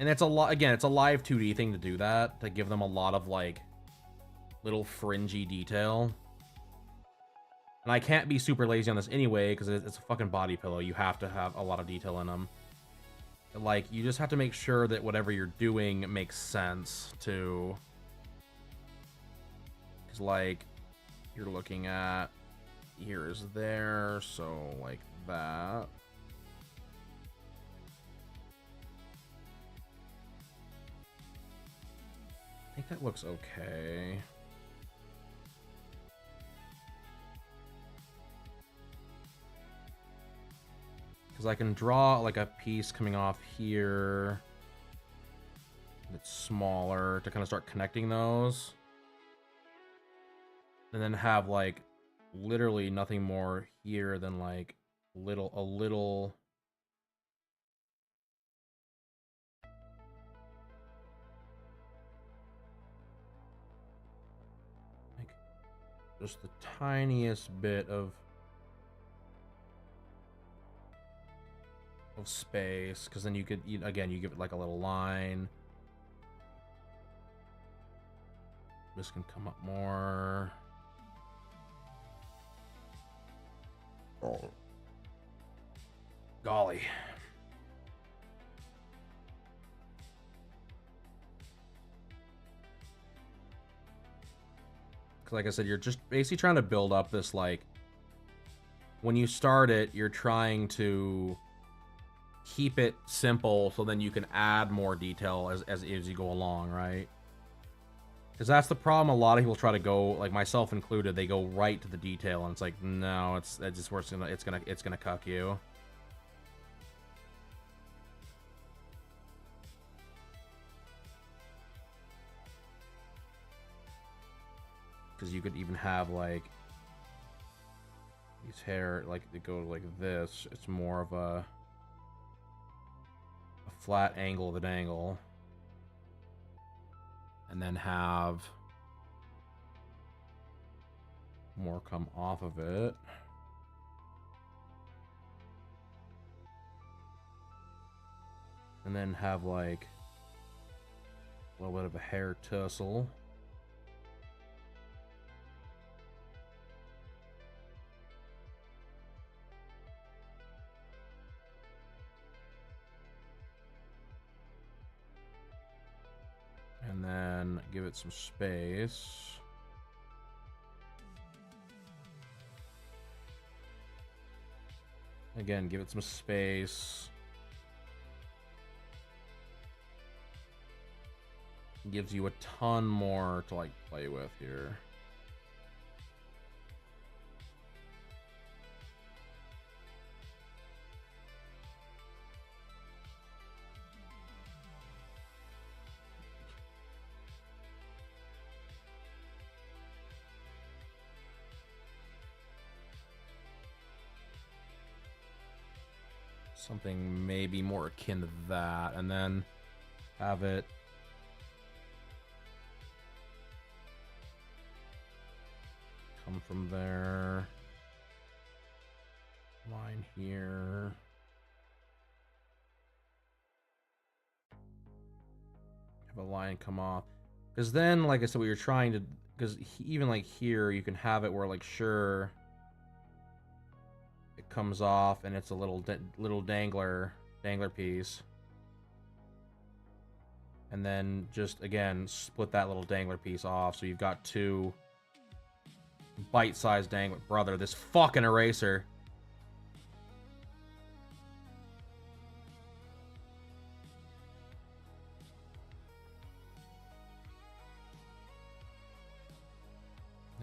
And it's a lot, again, it's a live 2D thing to do that, to give them a lot of, like, little fringy detail. And I can't be super lazy on this anyway, because it's a fucking body pillow. You have to have a lot of detail in them. Like, you just have to make sure that whatever you're doing makes sense, too. Because, like, you're looking at... Here is there, so, like, that. I think that looks okay. Because I can draw, like, a piece coming off here that's smaller to kind of start connecting those. And then have, like, literally nothing more here than, like, a little... Like, just the tiniest bit of space, because then you could, again, you give it like a little line. This can come up more. Oh, golly. Because like I said, you're just basically trying to build up this, like, when you start it, you're trying to keep it simple so then you can add more detail as you go along, right? Because that's the problem. A lot of people try to go, like myself included, they go right to the detail, and it's like, no, it's just worse. It's gonna cuck you. Because you could even have like these hair, like they go like this. It's more of a flat angle of an angle. And then have more come off of it. And then have like a little bit of a hair tussle. And then give it some space. Again, give it some space. Gives you a ton more to like play with here. Something maybe more akin to that, and then have it come from there. Line here. Have a line come off. Because then, like I said, what you're trying to... Because even like here, you can have it where like, sure, it comes off and it's a little dangler piece. And then just, again, split that little dangler piece off. So you've got two bite-sized dangler... Brother, this fucking eraser.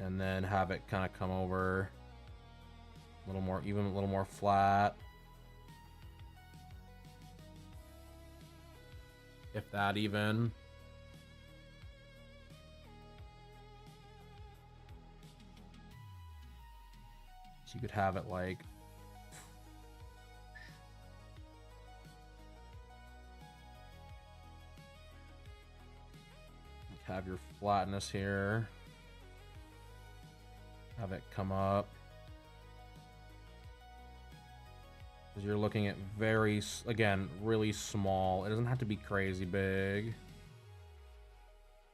And then have it kind of come over a little more even, a little more flat. If that even. So you could have it like... Have your flatness here. Have it come up. Because you're looking at very, again, really small. It doesn't have to be crazy big. It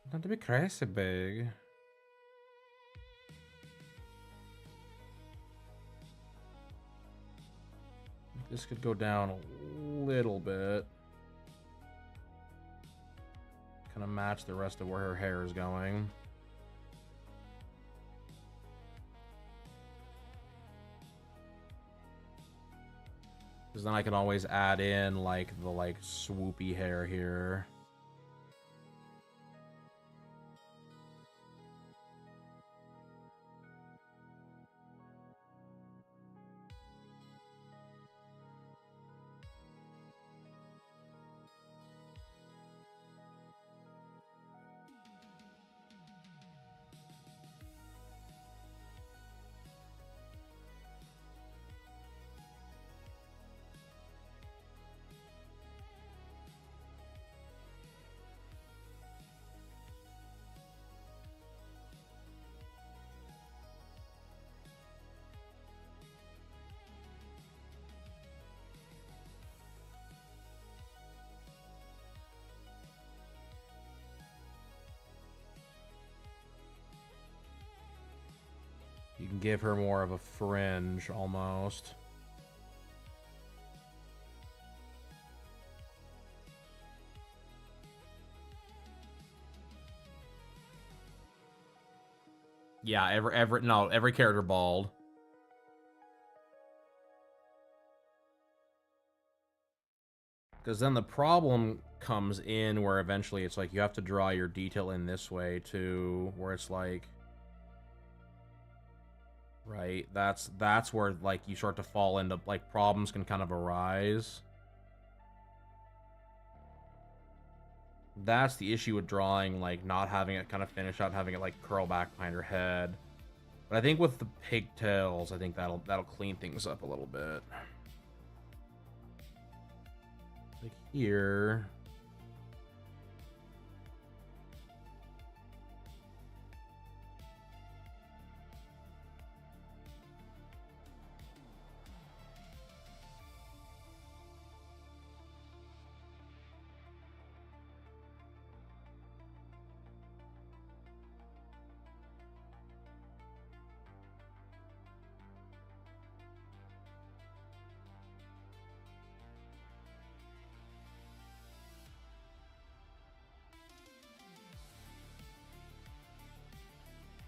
doesn't have to be crazy big. This could go down a little bit. Kind of match the rest of where her hair is going. Because then I can always add in like the swoopy hair here. You can give her more of a fringe, almost. Yeah, every character bald. Because then the problem comes in where eventually it's like you have to draw your detail in this way too, where it's like... Right, that's where like you start to fall into like problems can kind of arise. That's the issue with drawing, like not having it kind of finish out, having it like curl back behind her head. But I think with the pigtails, I think that'll clean things up a little bit. Like here.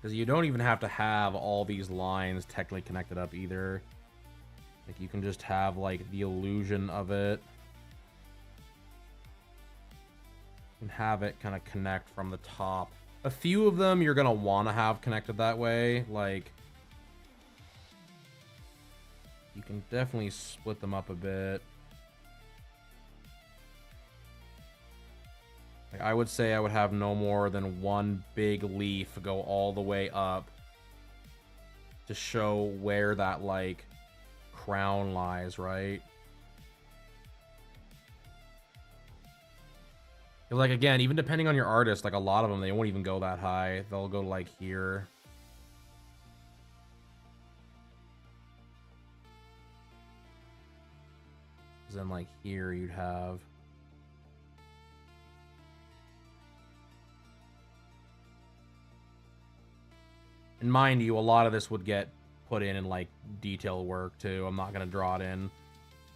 Because you don't even have to have all these lines technically connected up either. Like, you can just have, like, the illusion of it. And have it kind of connect from the top. A few of them you're going to want to have connected that way. Like, you can definitely split them up a bit. Like, I would say I would have no more than one big leaf go all the way up to show where that, like, crown lies, right? Like, again, even depending on your artist, like, a lot of them, they won't even go that high. They'll go, like, here. Then like here you'd have and mind you, a lot of this would get put in like detail work too. I'm not gonna draw it in.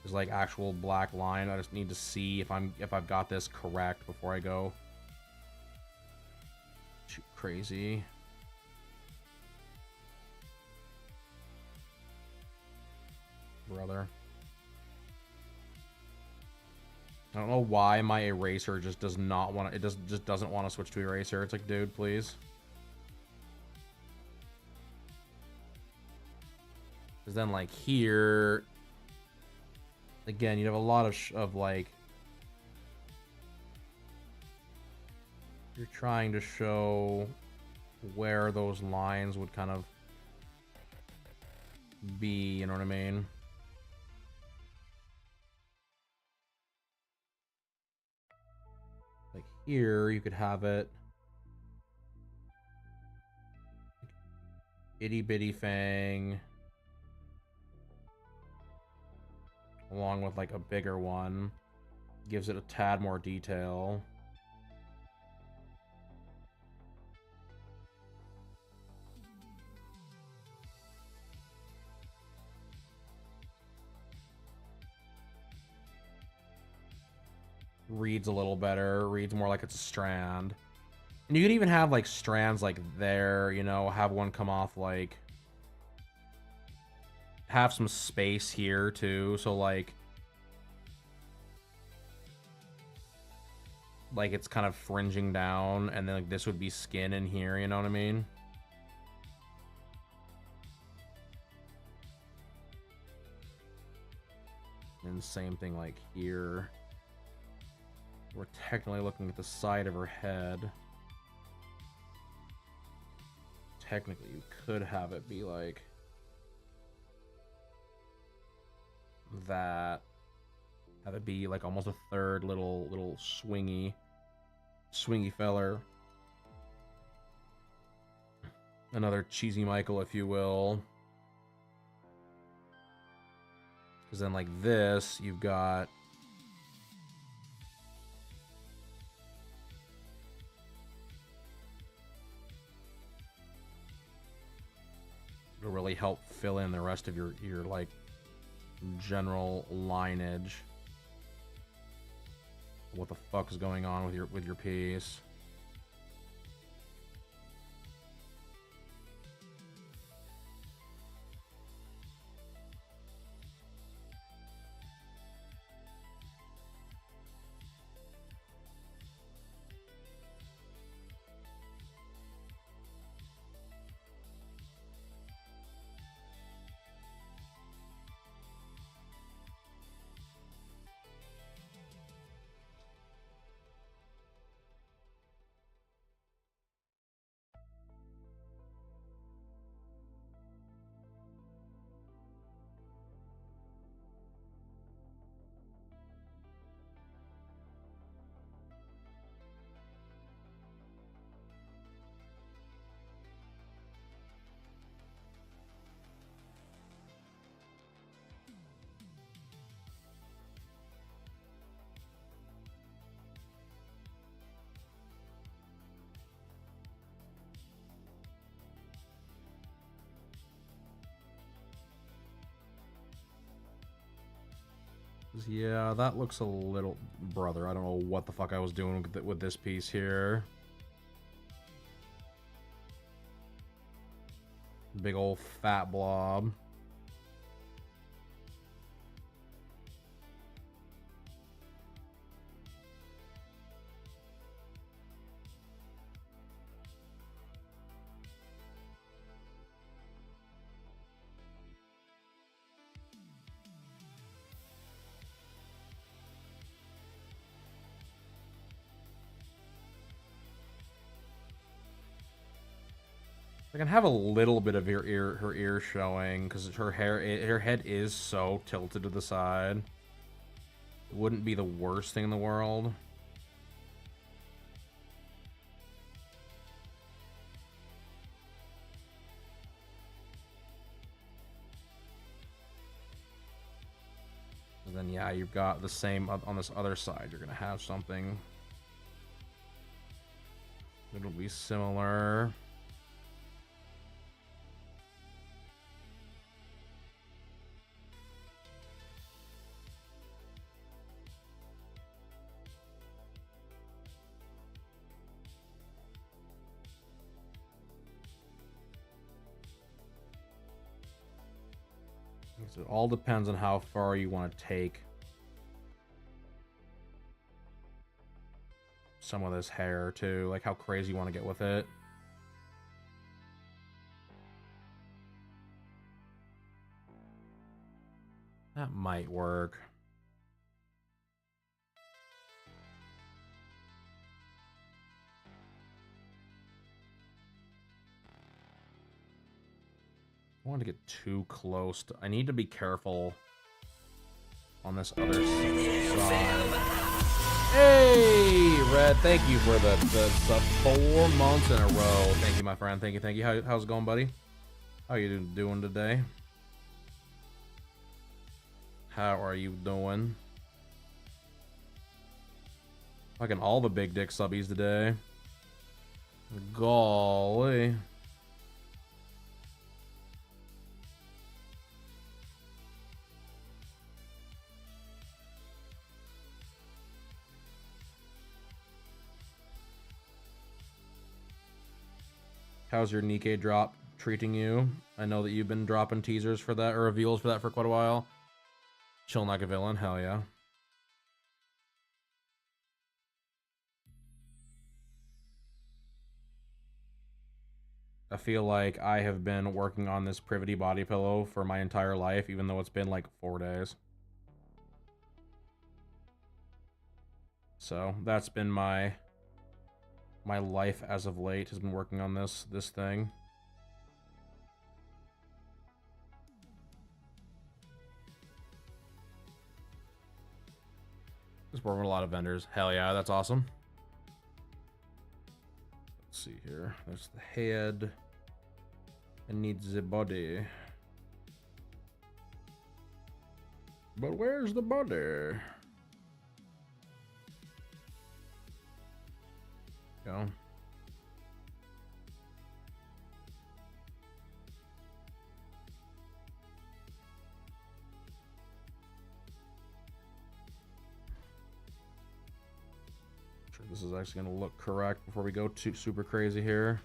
There's like actual black line. I just need to see if I've got this correct before I go too crazy. Brother. I don't know why my eraser just does not want to, it just doesn't want to switch to eraser. It's like, dude, please. Because then like here, again, you have a lot of like, you're trying to show where those lines would kind of be, you know what I mean? Like here, you could have it itty bitty fang along with like a bigger one. Gives it a tad more detail. Reads a little better. Reads more like it's a strand. And you could even have like strands like there, you know, have one come off like have some space here too, so like it's kind of fringing down, and then like this would be skin in here, you know what I mean? And same thing like here. We're technically looking at the side of her head. Technically, you could have it be like that. Have it be like almost a third little swingy feller. Another cheesy Michael, if you will. Because then like this, you've got it'll really help fill in the rest of your like general lineage. What the fuck is going on with your piece? Yeah, that looks a little... Brother, I don't know what the fuck I was doing with this piece here. Big old fat blob. I can have a little bit of her ear showing because her head is so tilted to the side. It wouldn't be the worst thing in the world. And then yeah, you've got the same on this other side. You're gonna have something. It'll be similar. So it all depends on how far you want to take some of this hair too, like how crazy you want to get with it. That might work. I want to get too close to, I need to be careful on this other side. Hey, Red, thank you for the 4 months in a row. Thank you, my friend. Thank you. How's it going, buddy? How are you doing today? How are you doing? Fucking all the big dick subbies today. Golly. How's your Nikkei drop treating you? I know that you've been dropping teasers for that, or reveals for that for quite a while. Chill like a villain, hell yeah. I feel like I have been working on this Privity body pillow for my entire life, even though it's been like 4 days. So that's been my life as of late, has been working on this thing. Just working with a lot of vendors. Hell yeah, that's awesome. Let's see here. There's the head. It needs the body. But where's the body? Go. Sure, this is actually going to look correct before we go too super crazy here.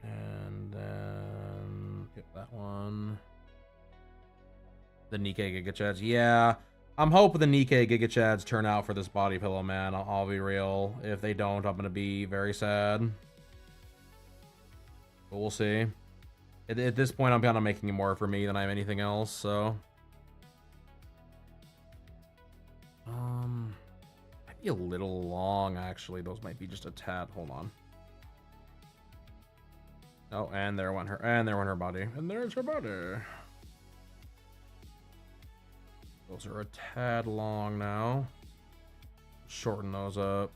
And then get that one. The Nikkei Gigachads. Yeah. I'm hoping the Nikkei Gigachads turn out for this body pillow, man. I'll be real. If they don't, I'm going to be very sad. But we'll see. At this point, I'm kind of making it more for me than I am anything else, so. Might be a little long, actually. Those might be just a tad. Hold on. Oh, and there went her. And there went her body. And there's her body. Those are a tad long now. Shorten those up.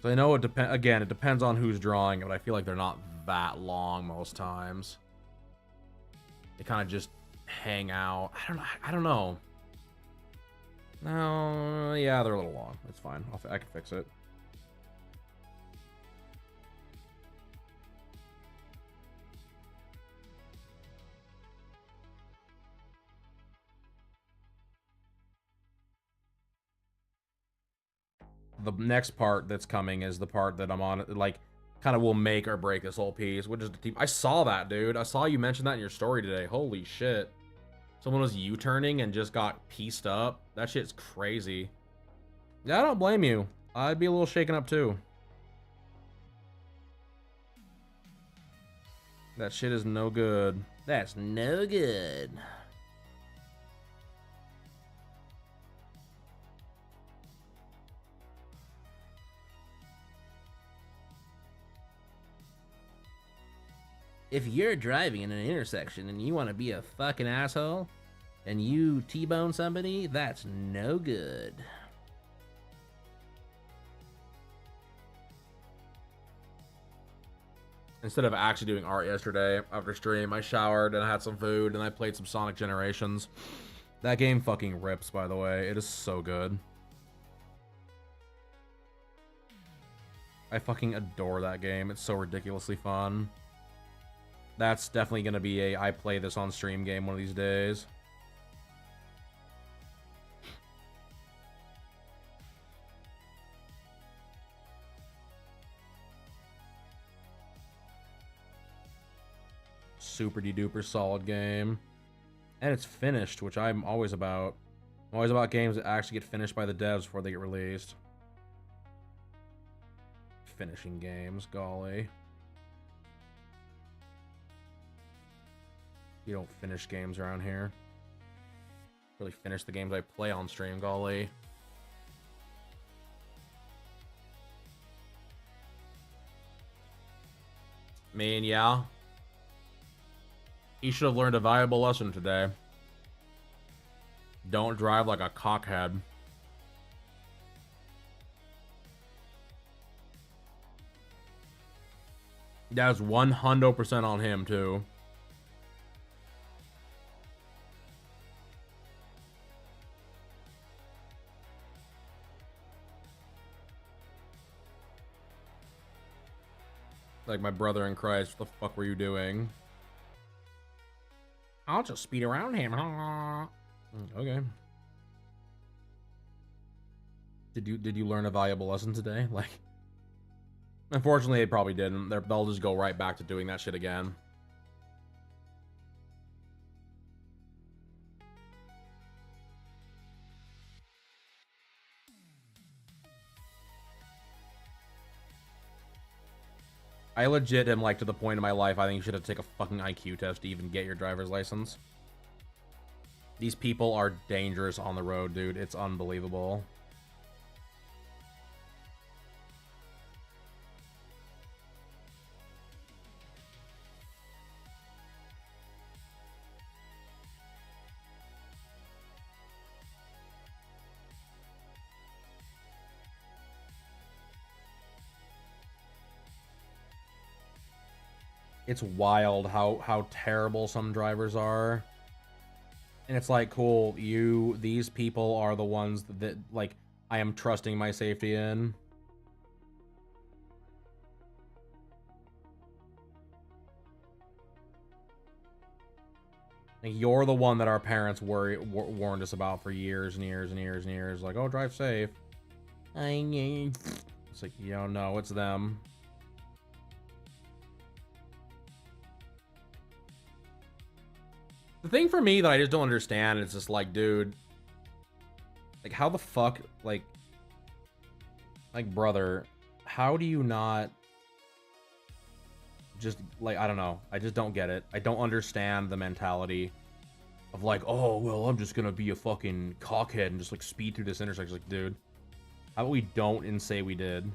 So I know it depends. Again, it depends on who's drawing it, but I feel like they're not that long most times. They kind of just hang out. I don't know. No, yeah, they're a little long. It's fine. I can fix it. The next part that's coming is the part that I'm on, like, kind of will make or break this whole piece, which is the team. I saw that, dude. I saw you mention that in your story today. Holy shit. Someone was U-turning and just got pieced up. That shit's crazy. Yeah, I don't blame you. I'd be a little shaken up too. That shit is no good. That's no good. If you're driving in an intersection and you want to be a fucking asshole and you T-bone somebody, that's no good. Instead of actually doing art yesterday after stream, I showered and I had some food and I played some Sonic Generations. That game fucking rips, by the way. It is so good. I fucking adore that game. It's so ridiculously fun. That's definitely gonna be a I play this on stream game one of these days. Super duper solid game. And it's finished, which I'm always about. I'm always about games that actually get finished by the devs before they get released. Finishing games, golly. You don't finish games around here. Really finish the games I play on stream, golly. Man, yeah. You should have learned a valuable lesson today. Don't drive like a cockhead. That's 100% on him, too. Like my brother in Christ, what the fuck were you doing? I'll just speed around him. Okay. Did you learn a valuable lesson today? Like, unfortunately, they probably didn't. They'll just go right back to doing that shit again. I legit am like to the point in my life I think you should have to take a fucking IQ test to even get your driver's license. These people are dangerous on the road, dude. It's unbelievable. It's wild how terrible some drivers are. And it's like, cool, these people are the ones that, like, I am trusting my safety in. Like, you're the one that our parents warned us about for years and years and years and years. Like, oh, drive safe. It's like, yo, no, it's them. The thing for me that I just don't understand is just like, dude, like, how the fuck, like, brother, how do you not just, like, I don't know. I just don't get it. I don't understand the mentality of like, oh, well, I'm just gonna be a fucking cockhead and just, like, speed through this intersection. Like, dude, how about we don't and say we did?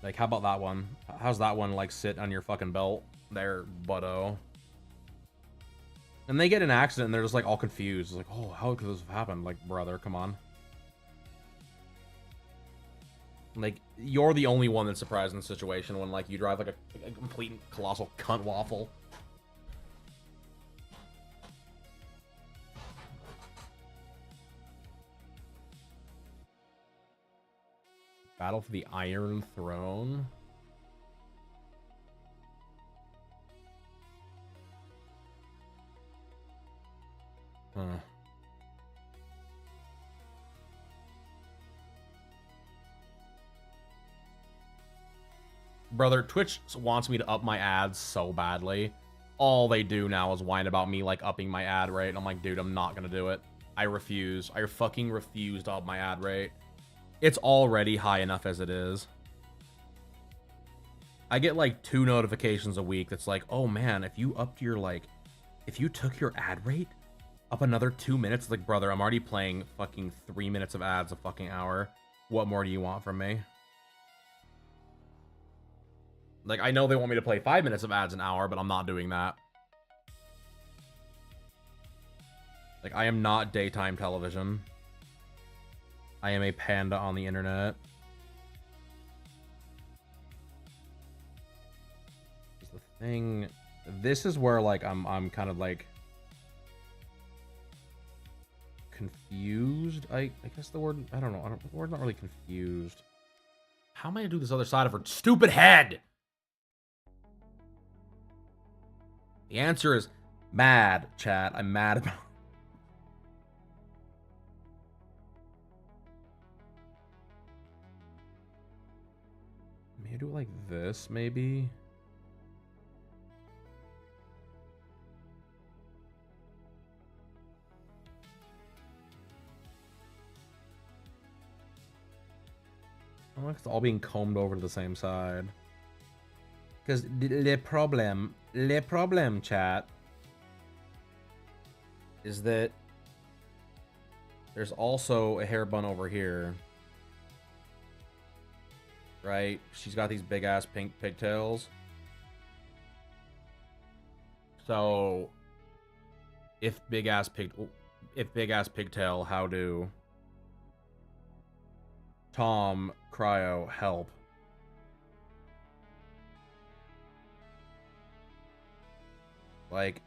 Like, how about that one? How's that one, like, sit on your fucking belt? There, butto. And they get in an accident and they're just like all confused. It's like, oh, how could this have happened? Like, brother, come on. Like, you're the only one that's surprised in the situation when, like, you drive like a complete colossal cunt waffle. Battle for the Iron Throne. Huh. Brother, Twitch wants me to up my ads so badly. All they do now is whine about me, like, upping my ad rate. And I'm like, dude, I'm not gonna do it. I refuse. I fucking refuse to up my ad rate. It's already high enough as it is. I get, like, 2 notifications a week that's like, oh, man, if you upped your, like, if you took your ad rate up another 2 minutes, like, brother, I'm already playing fucking 3 minutes of ads a fucking hour. What more do you want from me? Like, I know they want me to play 5 minutes of ads an hour, but I'm not doing that. Like, I am not daytime television. I am a panda on the internet. Thing. This is where like I'm kind of like confused. I guess the word, I don't know. The word's not really confused. How am I gonna do this other side of her stupid head? The answer is mad, chat. I'm mad about. Maybe do it like this, maybe. I don't know if it's all being combed over to the same side. Because le problem, chat, is that there's also a hair bun over here. Right? She's got these big ass pink pigtails. So if big ass pigtail, how do Tom, Cryo, help? Like,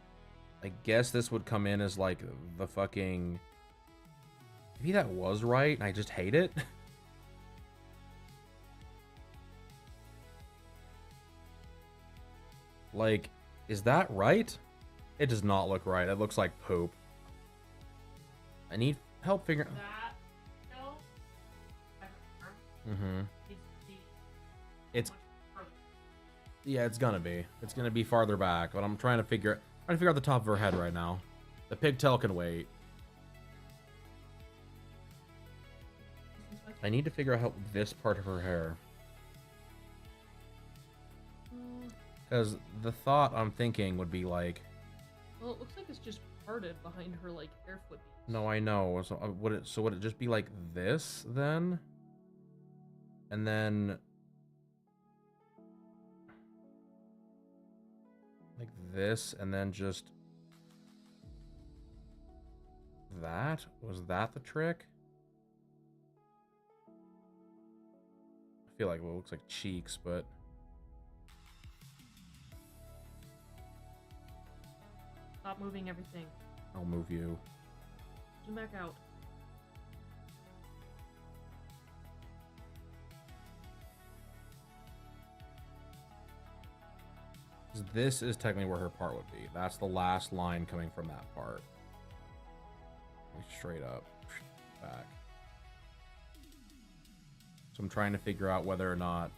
I guess this would come in as like the fucking, maybe that was right and I just hate it. Like, is that right? It does not look right. It looks like poop. I need help figuring. That hill, It's yeah, it's gonna be. It's gonna be farther back, but I'm trying to figure out the top of her head right now. The pigtail can wait. I need to figure out how this part of her hair. Because the thought I'm thinking would be like... Well, it looks like it's just parted behind her, like, hair flippies. No, I know. So would it just be like this, then? And then... like this, and then just... that? Was that the trick? I feel like it looks like cheeks, but... Stop moving everything. I'll move you. Zoom back out. This is technically where her part would be. That's the last line coming from that part. Like straight up. Back. So I'm trying to figure out whether or not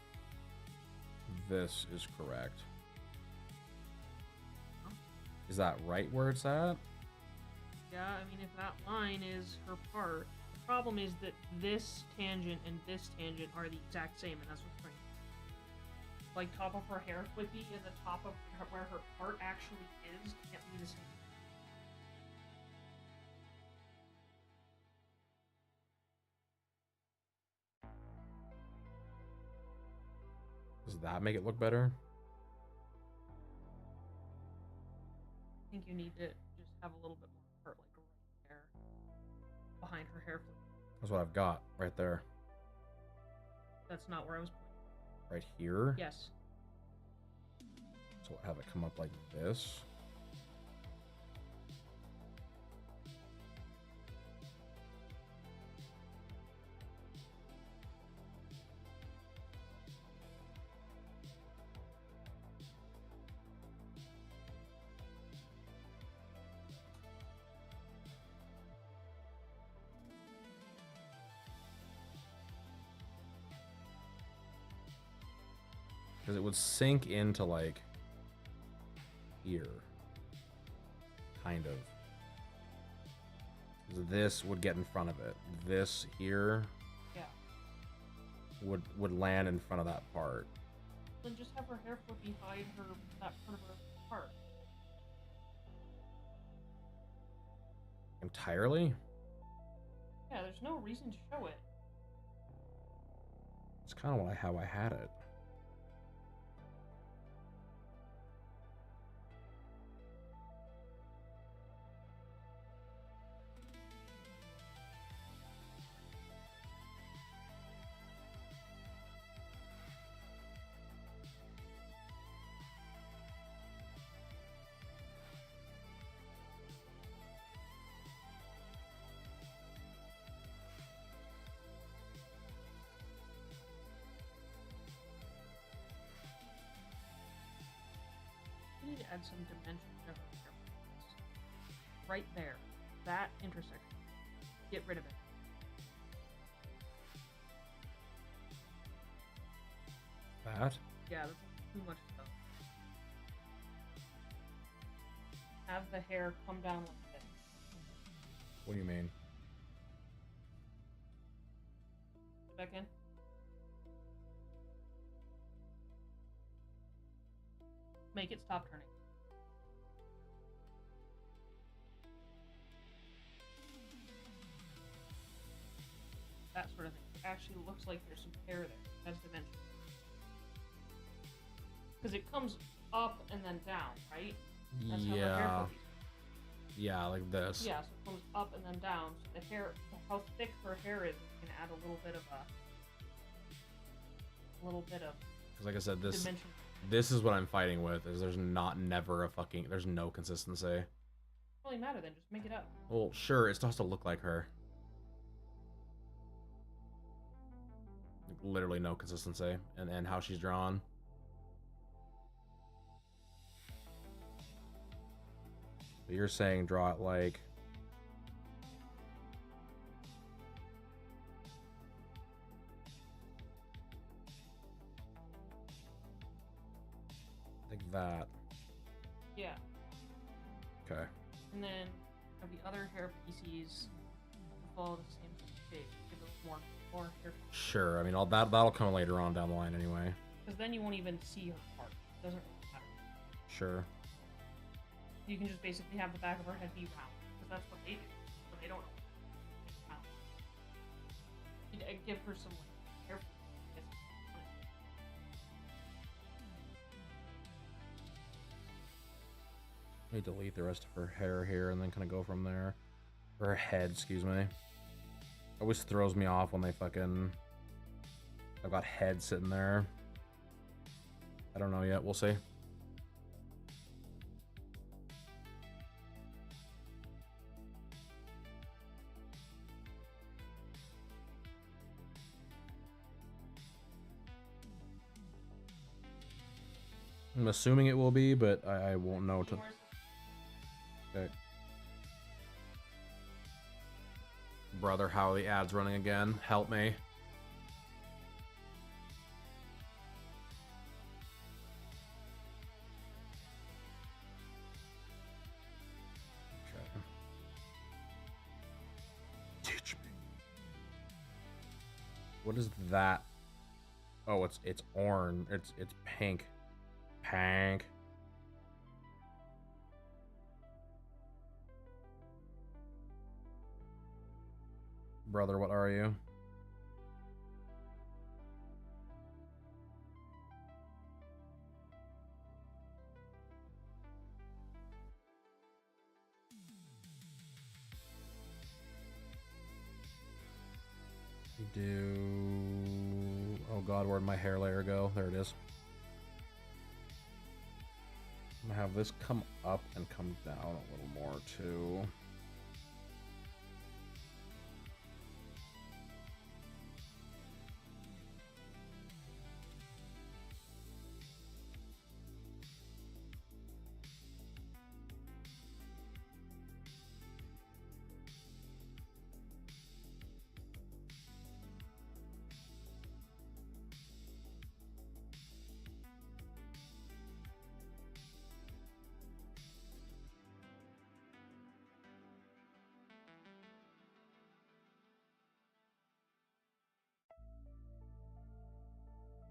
this is correct. Is that right where it's at? Yeah, I mean, if that line is her part, the problem is that this tangent and this tangent are the exact same, and that's what's strange. Like, top of her hair flippy and the top of where her part actually is can't be the same. Does that make it look better? I think you need to just have a little bit more part, like right there, behind her hair flip. That's what I've got right there. That's not where I was pointing. Right here? Yes. So have it come up like this. Because it would sink into like here. Kind of. This would get in front of it. This here would land in front of that part. Then just have her hair flip behind her, that part of her part. Entirely? Yeah, there's no reason to show it. It's kind of how I had it. add some dimension to her hair. Right there. That intersection. Get rid of it. That? Yeah, that's too much stuff. Have the hair come down like this. What do you mean? Back in. Make it stop turning. That sort of thing. It actually looks like there's some hair there. That's dimension. Because it comes up and then down, right? That's how the hair cookies. Yeah, like this. Yeah, so it comes up and then down. So the hair, how thick her hair is, you can add a little bit of Because like I said, dimension. this is what I'm fighting with. Is there's there's no consistency. It doesn't really matter then. Just make it up. Well, sure, it still has to look like her. Like, literally no consistency, and how she's drawn. But you're saying draw it like that. Yeah. Okay. And then have the other hair pieces follow the same shape. Give it more hair. Sure. I mean, that'll come later on down the line anyway. Because then you won't even see her part. It doesn't really matter. Sure. You can just basically have the back of her head be round. Because that's what they do. But they don't know. It's round. You'd give her some like, hair. Let me delete the rest of her hair here and then kind of go from there. Or her head, excuse me. It always throws me off when they fucking... I've got head sitting there. I don't know yet. We'll see. I'm assuming it will be, but I won't know till... Okay. Brother, how are the ads running again? Help me. Okay. Teach me. What is that? Oh, it's orange. It's pink. Pink. Brother, what are you? Oh god, where'd my hair layer go? There it is. I'm gonna have this come up and come down a little more too.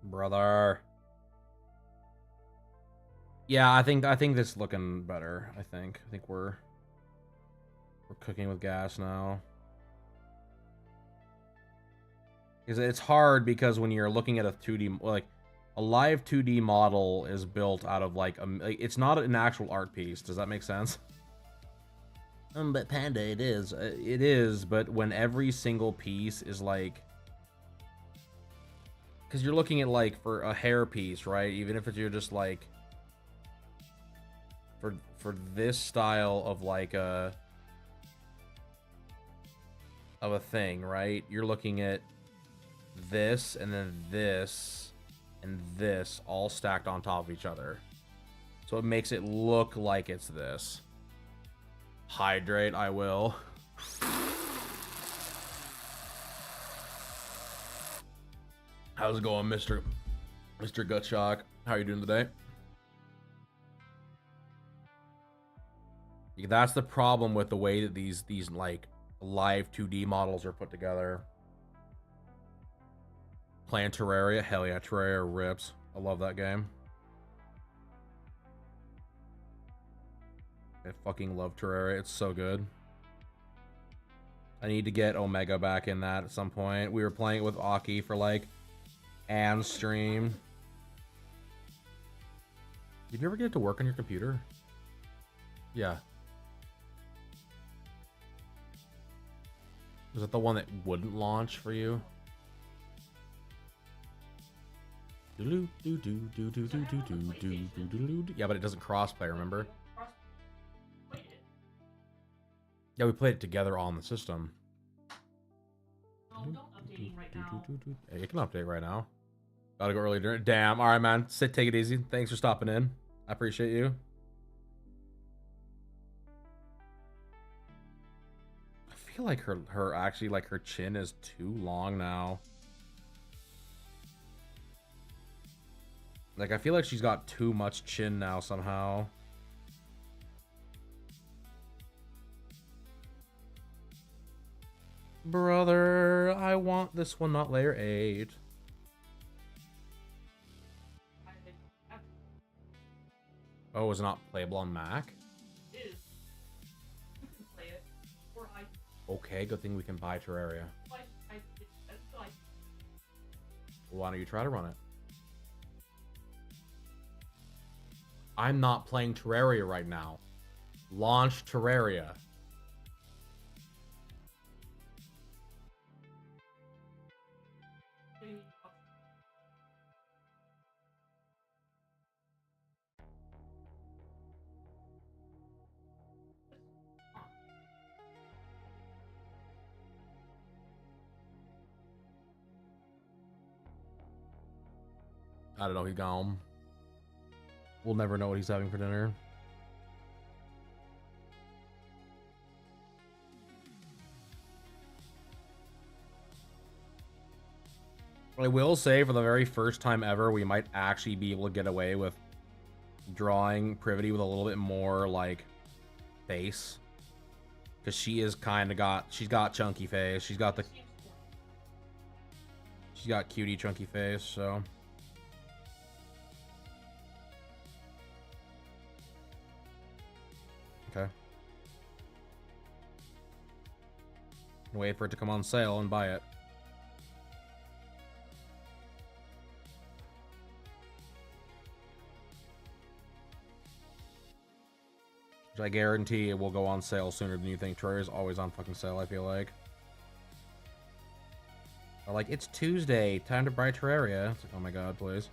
Brother. Yeah, I think this is looking better. I think we're cooking with gas now. Because it's hard because when you're looking at a 2D, like a live 2D model is built out of like it's not an actual art piece. Does that make sense? But Panda, it is. It is, but when every single piece is like, because you're looking at like for a hair piece, right? Even if you're just like for this style of like a thing, right? You're looking at this and then this and this all stacked on top of each other. So it makes it look like it's this. Hydrate, I will. How's it going, Mr. Gutshock? How are you doing today? Yeah, that's the problem with the way that these like live 2D models are put together. Playing Terraria, hell yeah, Terraria rips. I love that game. I fucking love Terraria. It's so good. I need to get Omega back in that at some point. We were playing it with Aki for like and stream. Did you ever get it to work on your computer? Yeah. Was it the one that wouldn't launch for you? Yeah, but it doesn't crossplay, remember? Yeah, we played it together on the system. Yeah, you can update right now. Gotta go early dinner. Damn. All right, man. Take it easy. Thanks for stopping in. I appreciate you. I feel like her actually, like, her chin is too long now. Like, I feel like she's got too much chin now somehow. Brother, I want this one, not layer 8. Oh, is it not playable on Mac? It is. You can play it. Or okay, good thing we can buy Terraria. Why don't you try to run it? I'm not playing Terraria right now. Launch Terraria. I don't know, he's gone. We'll never know what he's having for dinner. I will say, for the very first time ever, we might actually be able to get away with drawing Privity with a little bit more, like, face. Because she is kind of she's got chunky face. She's got cutie chunky face, so. Okay. Wait for it to come on sale and buy it. Which I guarantee it will go on sale sooner than you think. Terraria is always on fucking sale, I feel like. Or like, it's Tuesday, time to buy Terraria. It's like, oh my god, please.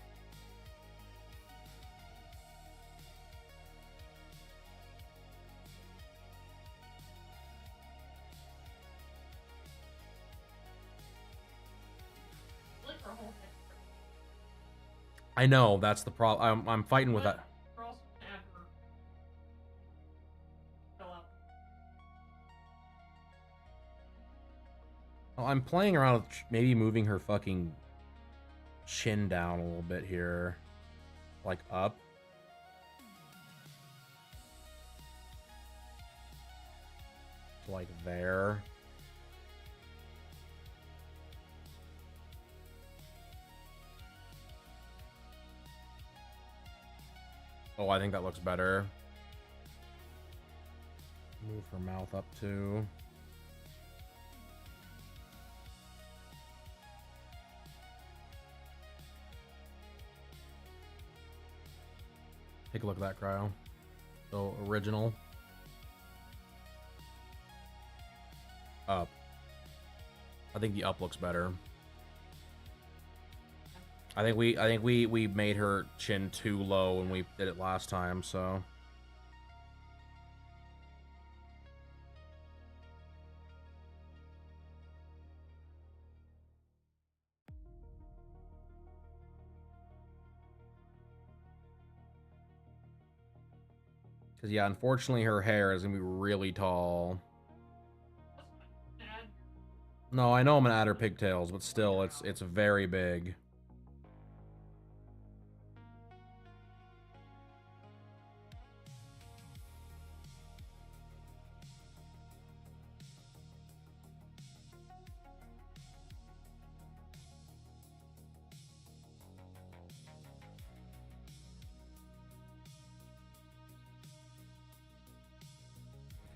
I know, that's the problem. I'm fighting with that. Well, I'm playing around with maybe moving her fucking chin down a little bit here. Like, up. Like, there. Oh, I think that looks better. Move her mouth up, too. Take a look at that, Cryo. So, original. Up. I think the up looks better. I think we made her chin too low when we did it last time, so. Because, yeah, unfortunately her hair is going to be really tall. No, I know I'm going to add her pigtails, but still, it's very big.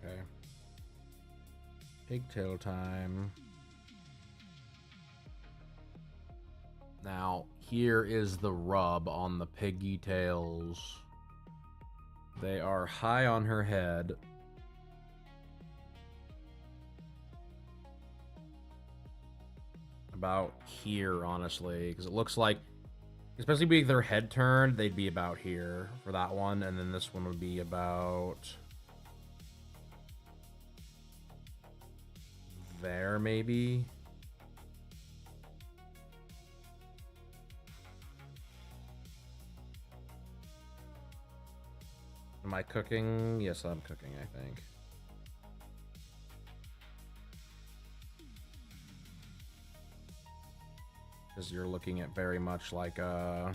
Okay. Pigtail time. Now, here is the rub on the piggy tails. They are high on her head. About here, honestly, because it looks like, especially with their head turned, they'd be about here for that one, and then this one would be about there, maybe. Am I cooking? Yes, I'm cooking, I think. Because you're looking at very much like a...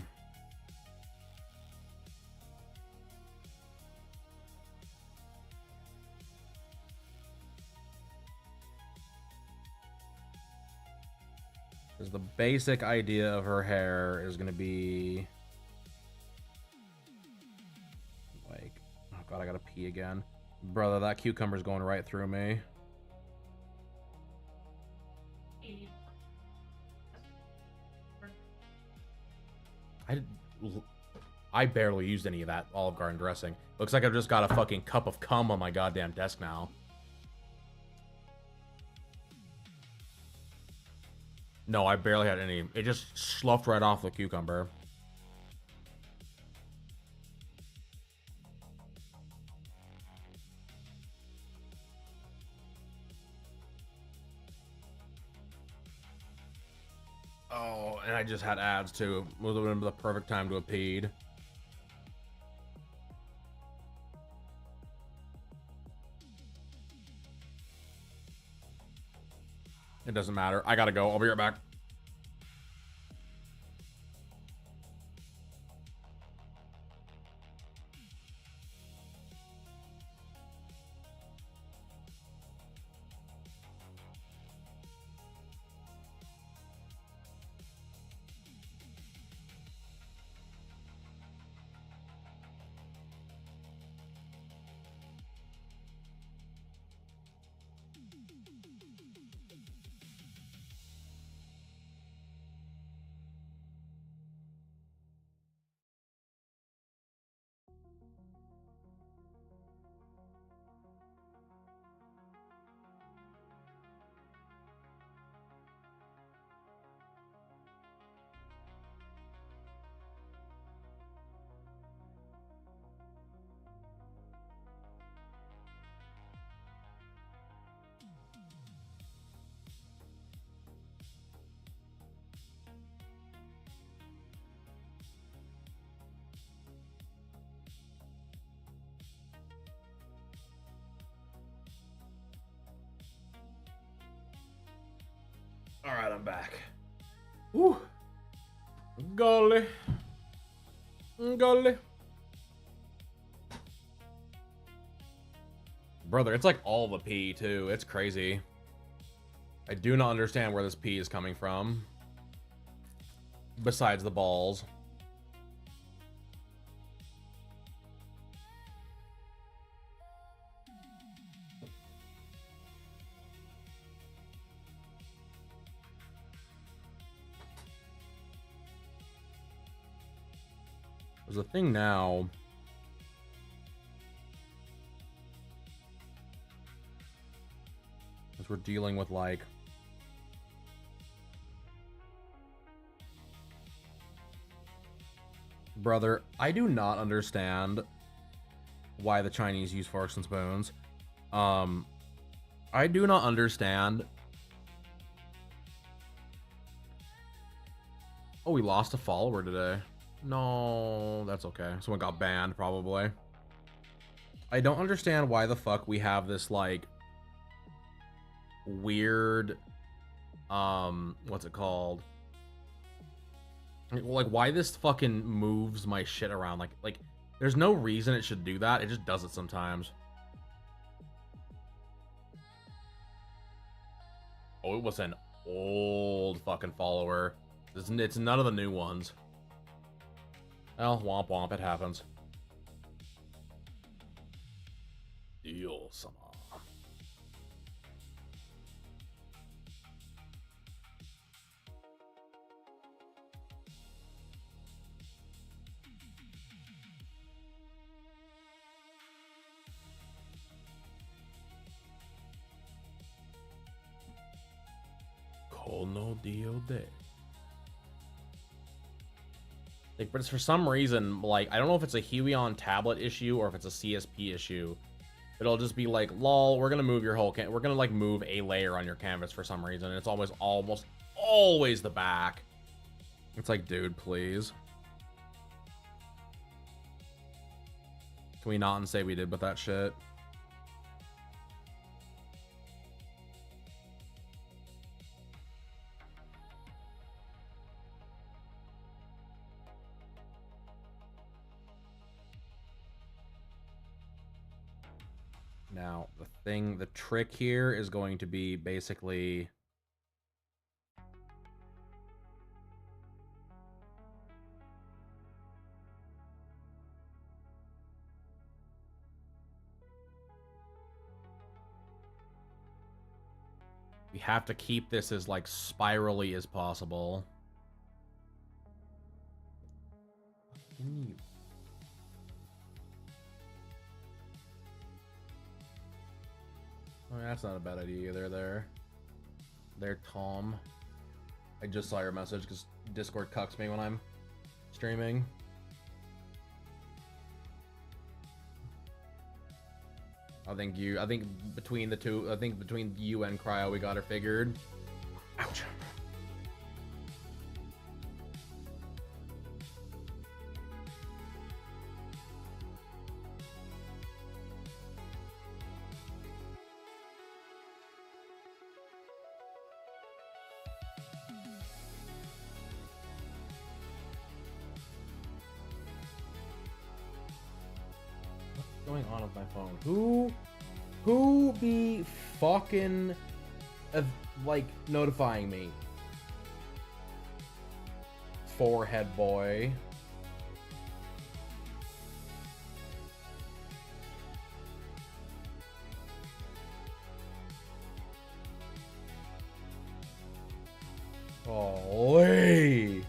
Because the basic idea of her hair is going to be... like... Oh god, I gotta pee again. Brother, that cucumber's going right through me. I barely used any of that Olive Garden dressing. Looks like I've just got a fucking cup of cum on my goddamn desk now. No, I barely had any. It just sloughed right off the cucumber. Oh, and I just had ads too. Would have been the perfect time to have peed. It doesn't matter. I gotta go. I'll be right back. All right, I'm back. Woo. Golly. Golly. Brother, it's like all the pee, too. It's crazy. I do not understand where this pee is coming from. Besides the balls. There's a thing now. As we're dealing with, like... Brother, I do not understand why the Chinese use forks and spoons. I do not understand. Oh, we lost a follower today. No, that's okay. Someone got banned, probably. I don't understand why the fuck we have this, like, weird, what's it called? Like, why this fucking moves my shit around? Like, there's no reason it should do that. It just does it sometimes. Oh, it was an old fucking follower. It's none of the new ones. Well, womp womp, it happens. Deal some. Kono dio de. Like, but it's for some reason, like, I don't know if it's a Huey on tablet issue or if it's a CSP issue. It'll just be like, lol, we're gonna move your whole we're gonna like move a layer on your canvas for some reason. And it's almost always the back. It's like, dude, please. Can we not and say we did with that shit? Now, the trick here is going to be basically... we have to keep this as, like, spirally as possible. Oh, that's not a bad idea either. There, Tom. I just saw your message because Discord cucks me when I'm streaming. I think between the two, between you and Cryo, we got her figured. Ouch. Going on with my phone? Who be fucking like notifying me? Forehead boy. Holy.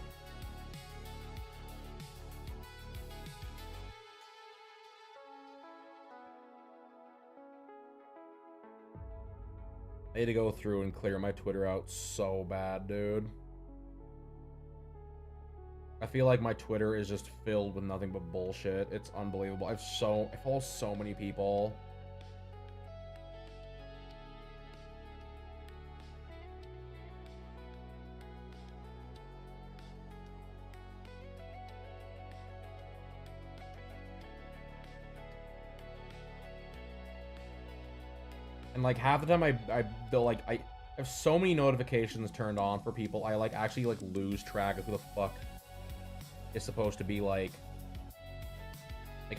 I need to go through and clear my Twitter out so bad, dude. I feel like my Twitter is just filled with nothing but bullshit. It's unbelievable. I follow so many people. And like half the time I have so many notifications turned on for people. I like actually like lose track of who the fuck is supposed to be like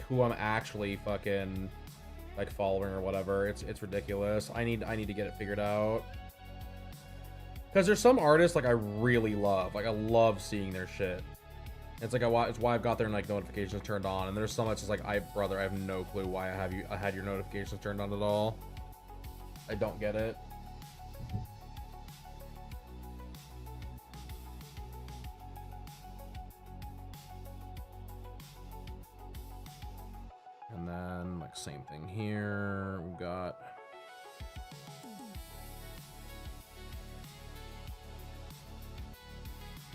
who I'm actually fucking like following or whatever. It's ridiculous. I need to get it figured out. Because there's some artists like I really love. Like I love seeing their shit. It's like it's why I've got their like notifications turned on. And there's some that's just like brother, I have no clue why I had your notifications turned on at all. I don't get it. And then, like, same thing here. We've got...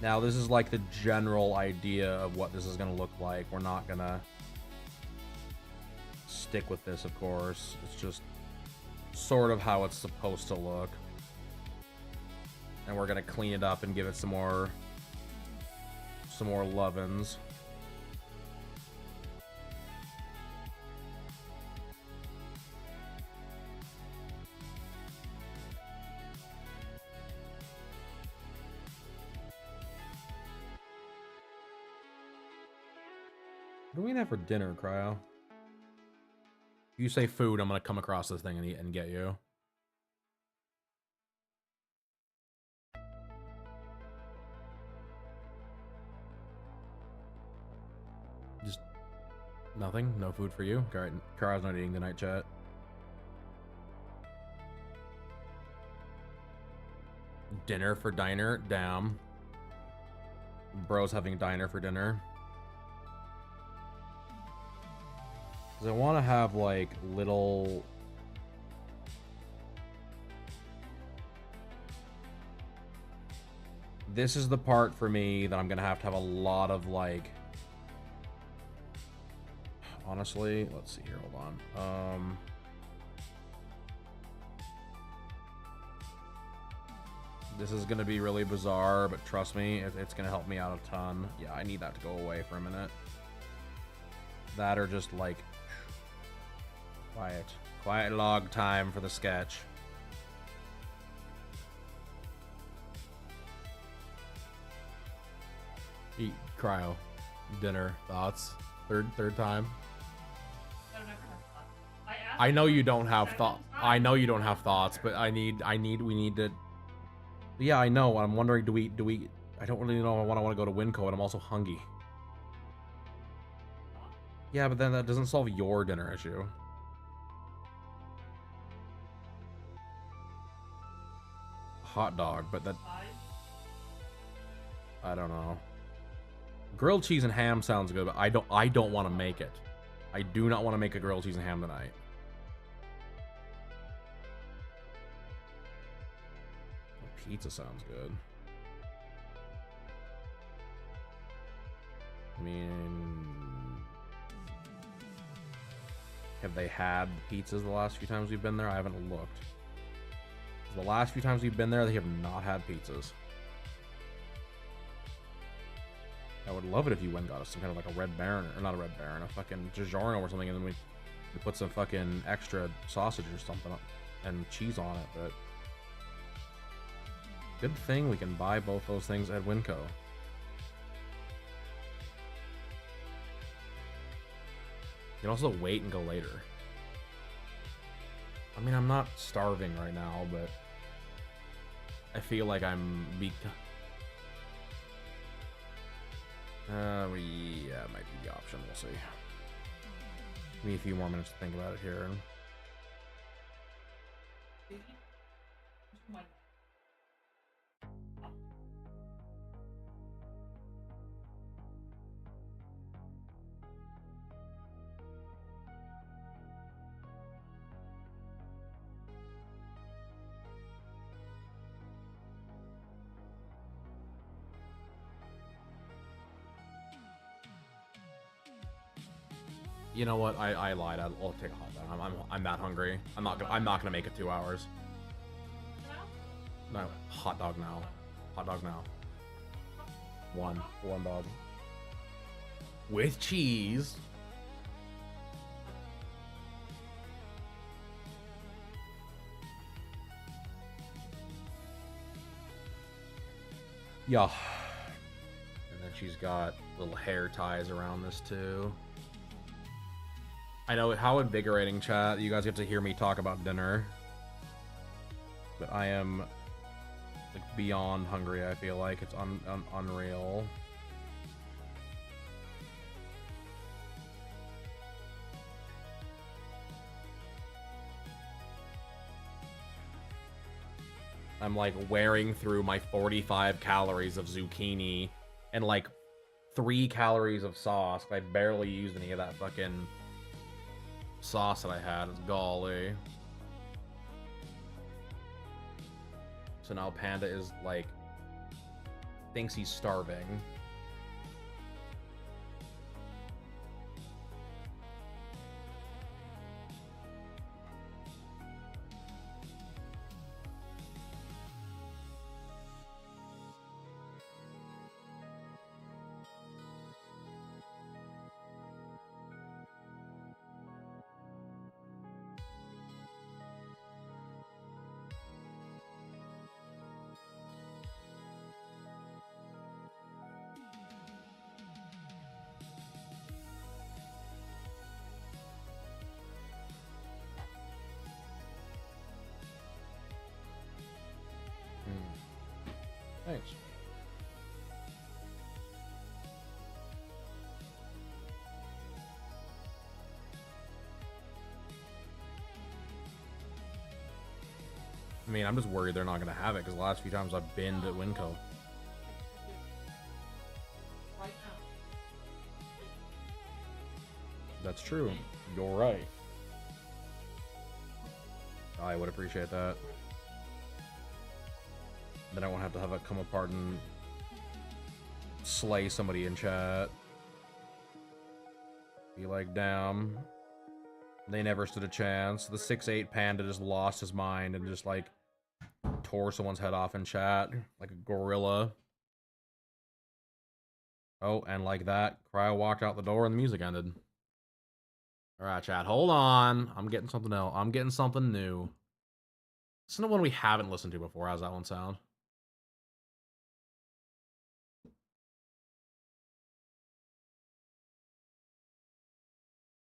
Now, this is, like, the general idea of what this is going to look like. We're not going to stick with this, of course. It's just sort of how it's supposed to look. And we're gonna clean it up and give it some more lovin's. What do we have for dinner, Cryo? You say food, I'm gonna come across this thing and eat and get you. Just nothing? No food for you? Alright, Cryo's not eating tonight, chat. Dinner for diner? Damn. Bro's having diner for dinner. Because I want to have, like, little... This is the part for me that I'm going to have a lot of, like... Honestly, let's see here, hold on. This is going to be really bizarre, but trust me, it's going to help me out a ton. Yeah, I need that to go away for a minute. That or just, like... Quiet log time for the sketch. Eat cryo. Dinner. Thoughts? Third time? I know you don't have thoughts. I know you don't have thoughts, but we need to... Yeah, I know. I'm wondering, do we... I don't really know when I want to go to Winco, and I'm also hungry. Yeah, but then that doesn't solve your dinner issue. Hot dog, but that... I don't know. Grilled cheese and ham sounds good, but I don't want to make it. I do not want to make a grilled cheese and ham tonight. Pizza sounds good. I mean... Have they had pizzas the last few times we've been there? I haven't looked. The last few times we've been there, they have not had pizzas. I would love it if you went and got us some kind of like a Red Baron, or not a Red Baron, a fucking DiGiorno or something, and then we put some fucking extra sausage or something up and cheese on it, but... Good thing we can buy both those things at Winco. You can also wait and go later. I mean, I'm not starving right now, but... I feel like I'm... Yeah, it might be the option. We'll see. Give me a few more minutes to think about it here. You know what? I lied. I'll take a hot dog. I'm that hungry. I'm not gonna make it 2 hours. No, hot dog now. Hot dog now. One dog. With cheese. Yeah. And then she's got little hair ties around this too. I know how invigorating, chat. You guys get to hear me talk about dinner. But I am like beyond hungry, I feel like. It's unreal. I'm like wearing through my 45 calories of zucchini and like 3 calories of sauce. I barely used any of that fucking sauce that I had. It's golly. So now Panda is like thinks he's starving. Thanks. I mean, I'm just worried they're not going to have it because the last few times I've been at Winco. Right now. That's true. You're right. I would appreciate that. Then I won't have to have it come apart and slay somebody in chat. Be like, damn. They never stood a chance. The 6'8" panda just lost his mind and just like tore someone's head off in chat like a gorilla. Oh, and like that, Cryo walked out the door and the music ended. Alright, chat, hold on. I'm getting something else. I'm getting something new. This is the one we haven't listened to before. How's that one sound?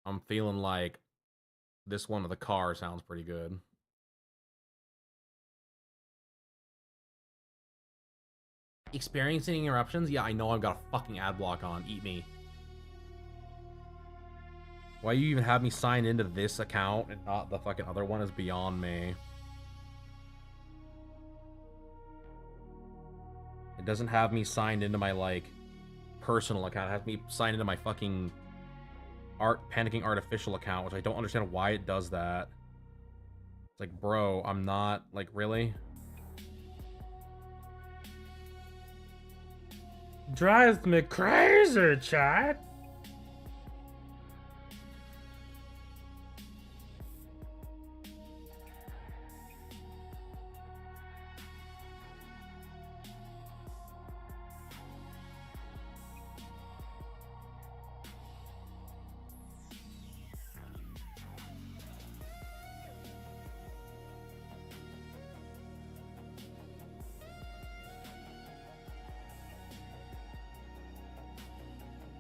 I'm feeling like this one of the car sounds pretty good. Experiencing interruptions? Yeah, I know I've got a fucking ad block on. Eat me. Why you even have me sign into this account and not the fucking other one is beyond me. It doesn't have me signed into my, like, personal account. It has me signed into my fucking Panda King artificial account, which I don't understand why it does that. It's like, bro, I'm not, like, really? Drives me crazy, chat.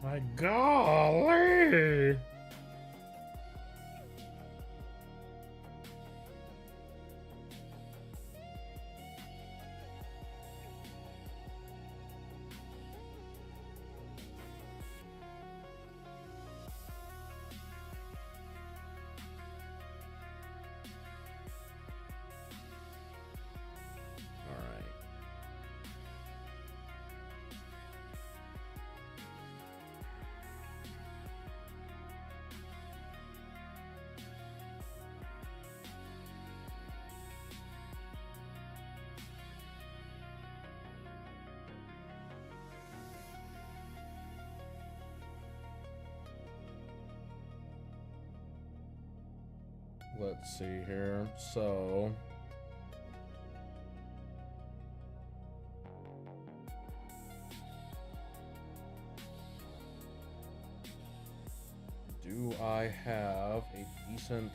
My golly! Let's see here. So do I have a decent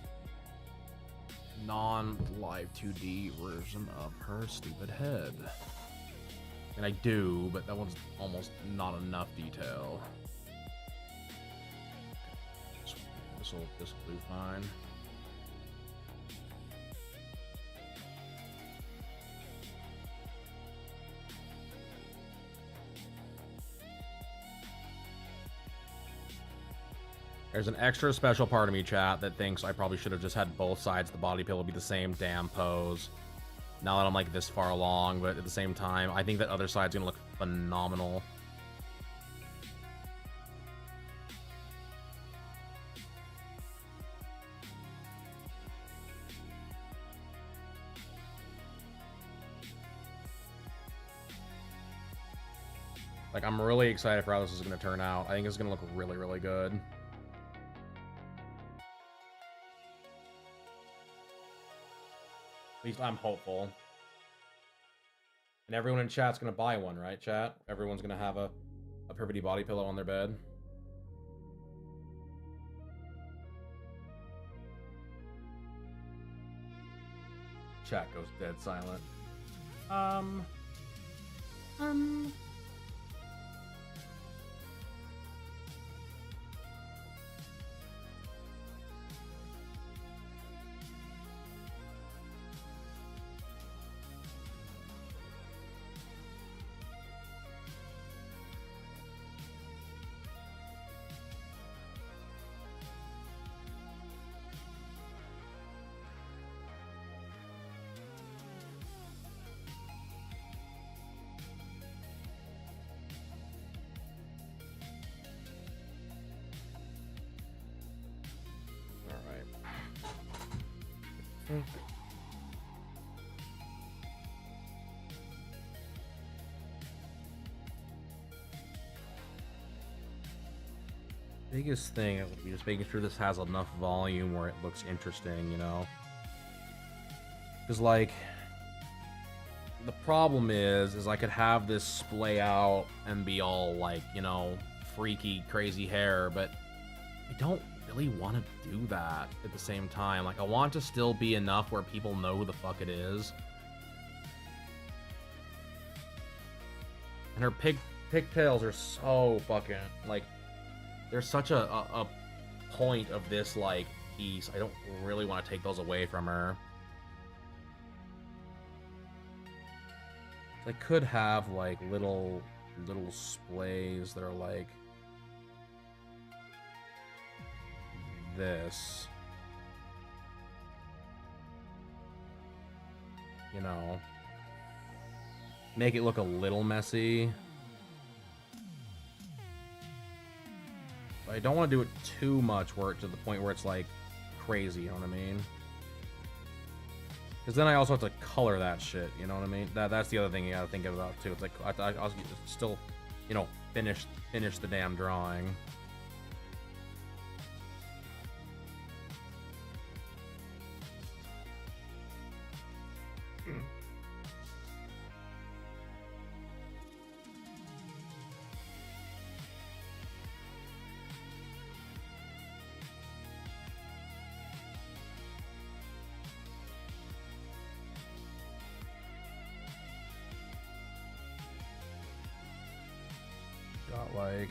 non-live 2D version of her stupid head? And I do, but that one's almost not enough detail. This will do fine. There's an extra special part of me, chat, that thinks I probably should have just had both sides of the body pillow be the same damn pose. Now that I'm like this far along, but at the same time, I think that other side's gonna look phenomenal. Like, I'm really excited for how this is gonna turn out. I think it's gonna look really, really good. At least I'm hopeful. And everyone in chat's gonna buy one, right, chat? Everyone's gonna have a Privity body pillow on their bed. Chat goes dead silent. Biggest thing is just making sure this has enough volume where it looks interesting, you know? Because, like, the problem is I could have this splay out and be all, like, you know, freaky, crazy hair, but I don't really want to do that at the same time. Like, I want to still be enough where people know who the fuck it is. And her pigtails are so fucking, like, there's such a point of this, like, piece. I don't really want to take those away from her. I could have, like, little splays that are like this. You know. Make it look a little messy. But I don't want to do it too much where to the point where it's, like, crazy, you know what I mean? Because then I also have to color that shit, you know what I mean? That's the other thing you gotta think about, too. It's like, I'll still, you know, finish the damn drawing. Like,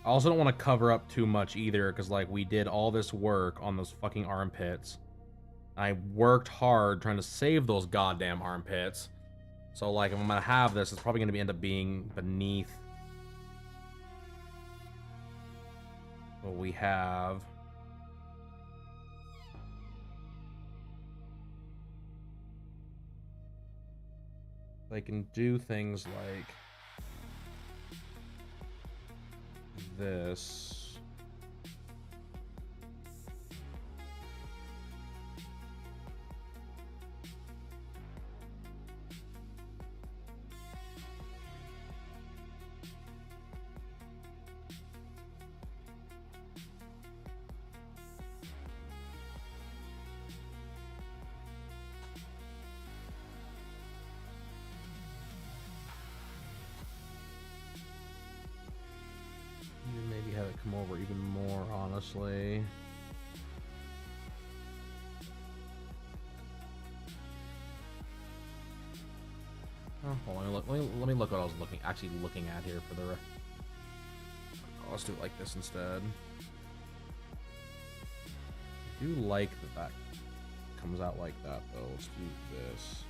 I also don't want to cover up too much either, because, like, we did all this work on those fucking armpits. I worked hard trying to save those goddamn armpits. So, like, if I'm gonna have this, it's probably gonna end up being beneath what we have. I can do things like this. Maybe have it come over even more, honestly. Oh, well, let me look what I was actually looking at here for the. Oh, let's do it like this instead. I do like that comes out like that though. Let's do this,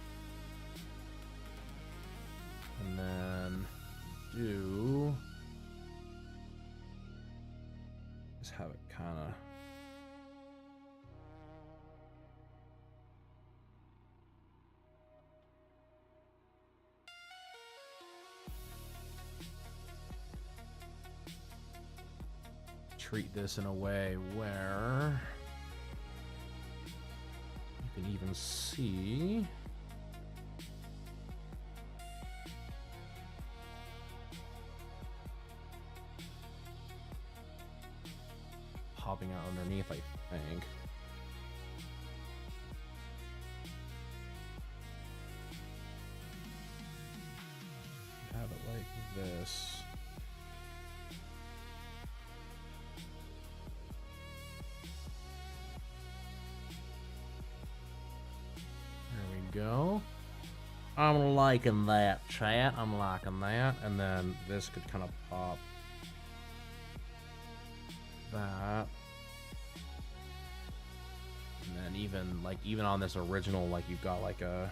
and then do. Just have it kind of. Treat this in a way where you can even see popping out underneath, I think. Have it like this. Go. I'm liking that, chat. I'm liking that. And then this could kind of pop that. And then even on this original, like you've got like a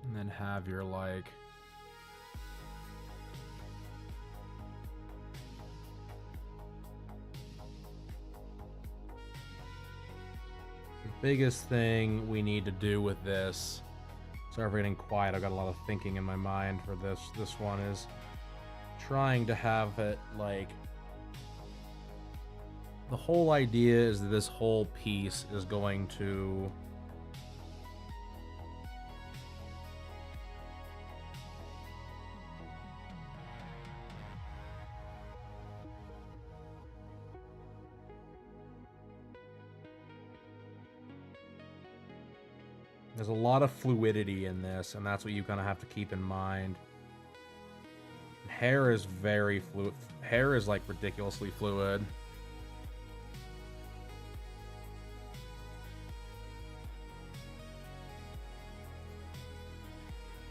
and then have your like the biggest thing we need to do with this, sorry for getting quiet, I've got a lot of thinking in my mind for this one, is trying to have it like the whole idea is that this whole piece is going to there's a lot of fluidity in this, and that's what you kind of have to keep in mind. Hair is very fluid. Hair is like ridiculously fluid.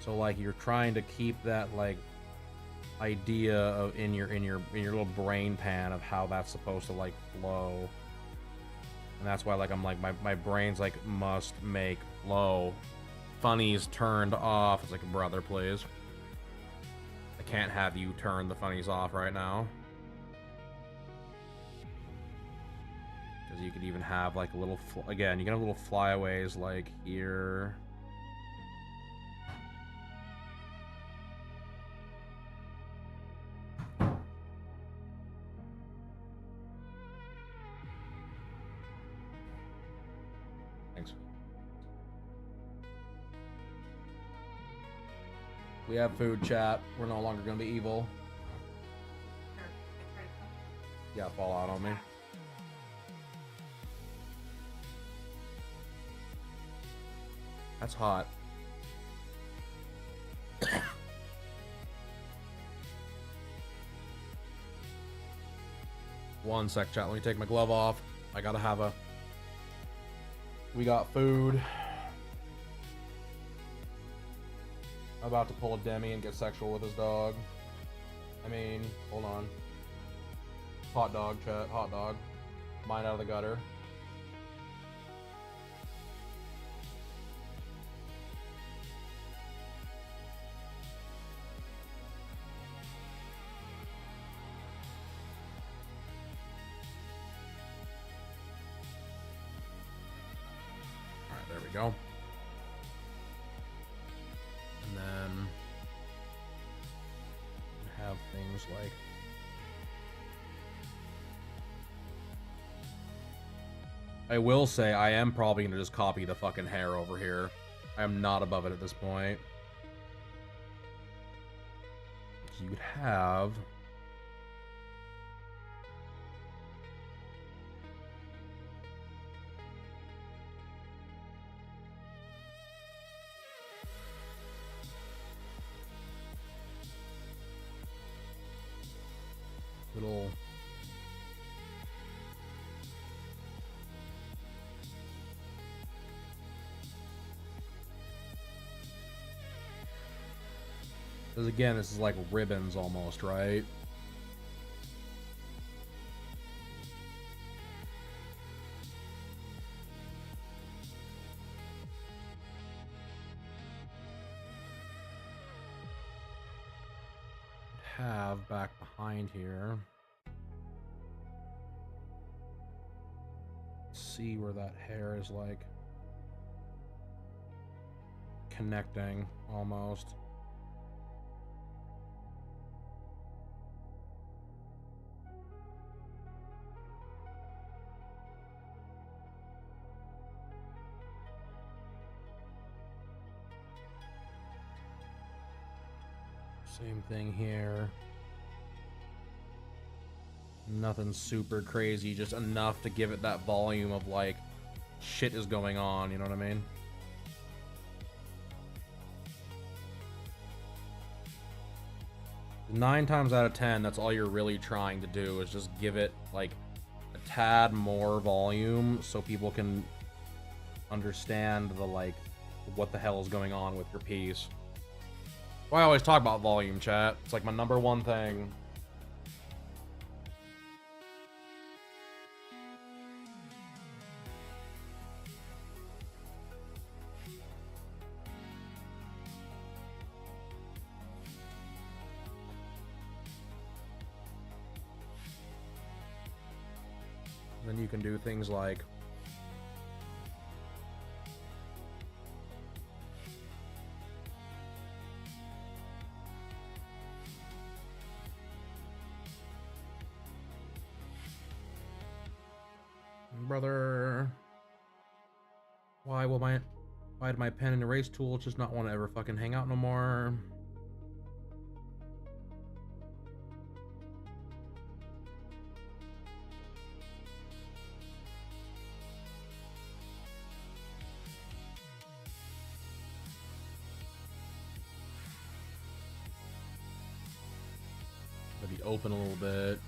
So like you're trying to keep that like idea of in your little brain pan of how that's supposed to like flow. And that's why like I'm like my brain's like must make flow. Funnies turned off. It's like, brother, please. I can't have you turn the funnies off right now. Because you could even have like a little, again, you can have little flyaways like here. Thanks. We have food, chat. We're no longer going to be evil. Yeah, fall out on me. That's hot. One sec, chat. Let me take my glove off. I gotta have a... We got food. I'm about to pull a Demi and get sexual with his dog. I mean, hold on. Hot dog, chat. Hot dog. Mine out of the gutter. Alright, there we go. And then have things like I will say I am probably gonna just copy the fucking hair over here. I am not above it at this point. So you would have little because again, this is like ribbons almost, right? have back behind here. Let's see where that hair is like connecting almost. Same thing here. Nothing super crazy, just enough to give it that volume of like shit is going on, you know what I mean? Nine times out of 10, that's all you're really trying to do is just give it like a tad more volume so people can understand the like what the hell is going on with your piece. Well, I always talk about volume, chat. It's like my #1 thing. Then you can do things like brother, why did my pen and erase tool just not want to ever fucking hang out no more? Maybe open a little bit.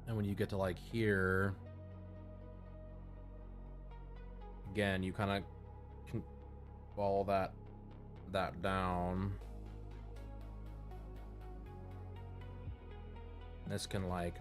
And when you get to like here, again, you kind of can follow that down. And this can like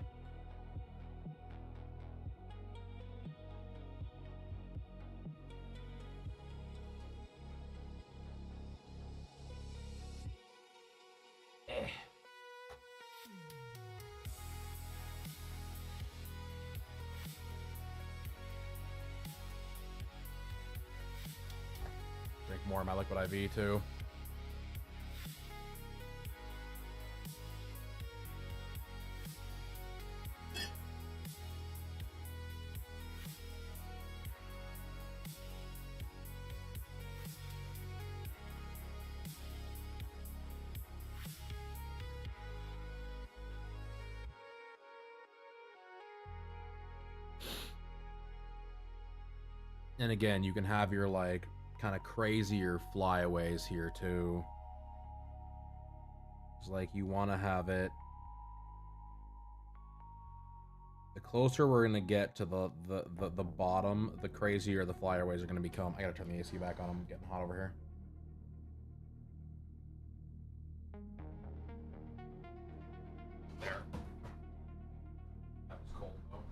drink more of my liquid IV too. And again, you can have your like kind of crazier flyaways here too. It's like you want to have it. The closer we're gonna get to the bottom, the crazier the flyaways are gonna become. I gotta turn the AC back on. I'm getting hot over here. There. That was cold though.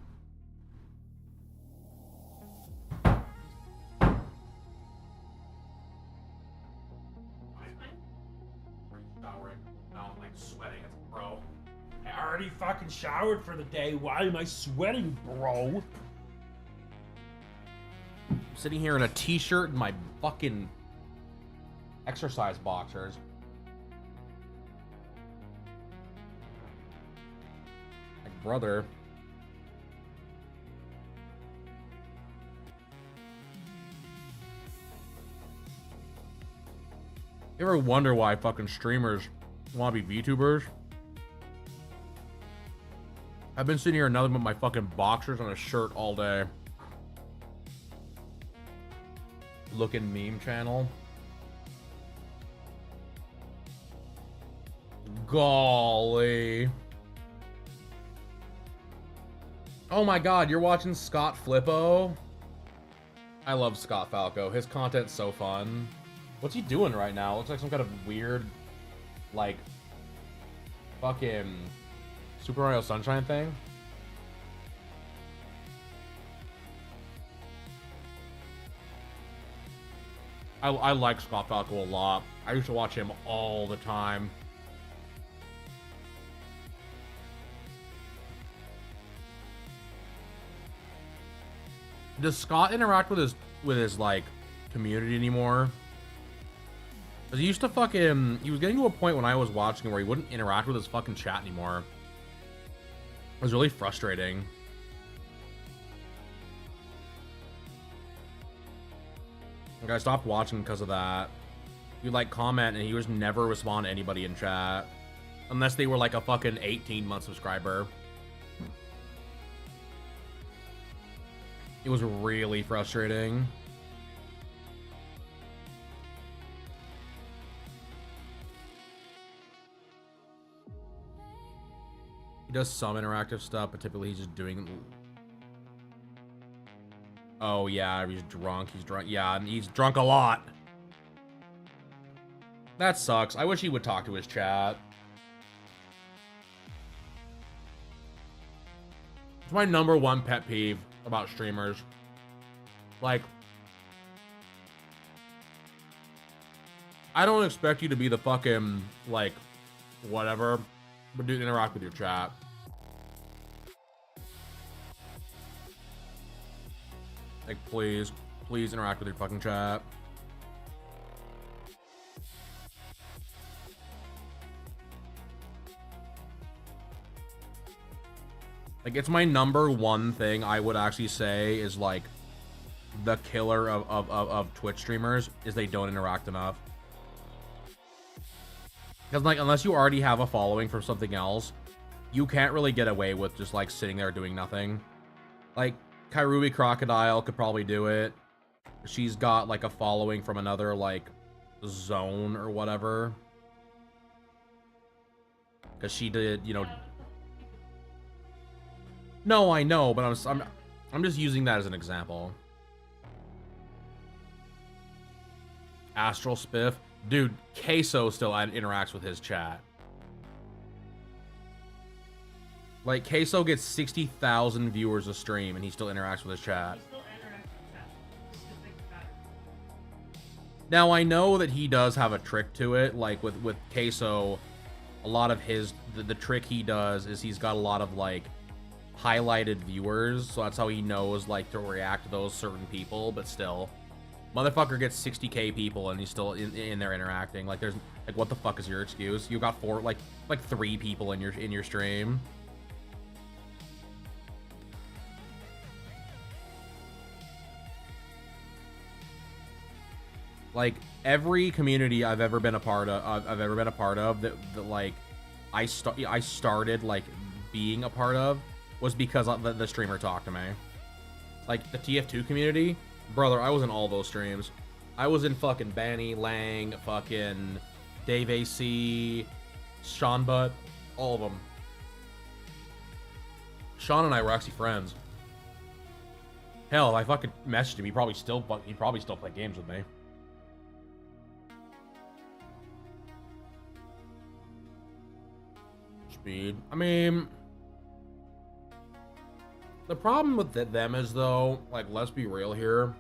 Showering. Now I'm like sweating as a pro. I already fucking showered for the day. Why am I sweating, bro? I'm sitting here in a t-shirt and my fucking exercise boxers. Like, brother. You ever wonder why fucking streamers want to be VTubers? I've been sitting here nothing but my fucking boxers on a shirt all day. Looking meme channel. Golly. Oh my god, you're watching Scott Flippo? I love Scott Falco. His content's so fun. What's he doing right now? Looks like some kind of weird, like, fucking Super Mario Sunshine thing. I like Scott Falco a lot. I used to watch him all the time. Does Scott interact with his like community anymore? Cause he used to fucking, he was getting to a point when I was watching where he wouldn't interact with his fucking chat anymore. It was really frustrating. Like, I stopped watching because of that. He'd like comment and he was never respond to anybody in chat. Unless they were like a fucking 18-month subscriber. It was really frustrating. He does some interactive stuff, but typically he's just doing... Oh yeah, he's drunk. He's drunk. Yeah, and he's drunk a lot. That sucks. I wish he would talk to his chat. It's my #1 pet peeve about streamers. Like, I don't expect you to be the fucking, like, whatever, but do interact with your chat. Like, please interact with your fucking chat. Like, it's my #1 thing I would actually say is, like, the killer of Twitch streamers is they don't interact enough. Because, like, unless you already have a following from something else, you can't really get away with just, like, sitting there doing nothing. Like, Kairubi Crocodile could probably do it. She's got, like, a following from another, like, zone or whatever. Because she did, you know... No, I know, but I'm just using that as an example. Astral Spiff. Dude, Queso still interacts with his chat. Like, Queso gets 60,000 viewers a stream, and he still interacts with his chat. Now, I know that he does have a trick to it. Like, with Queso, a lot of his... The trick he does is he's got a lot of, like, highlighted viewers, so that's how he knows, like, to react to those certain people, but still. Motherfucker gets 60k people, and he's still in there interacting. Like, there's... Like, what the fuck is your excuse? You got 3 people in your stream. Like, every community I've ever been a part of, that like I started like being a part of was because the streamer talked to me. Like the TF2 community, brother, I was in all those streams. I was in fucking Banny, Lang, fucking Dave AC, Sean Butt, all of them. Sean and I were actually friends. Hell, if I fucking messaged him, he'd probably still play games with me. Speed. I mean, the problem with them is, though, like, let's be real here.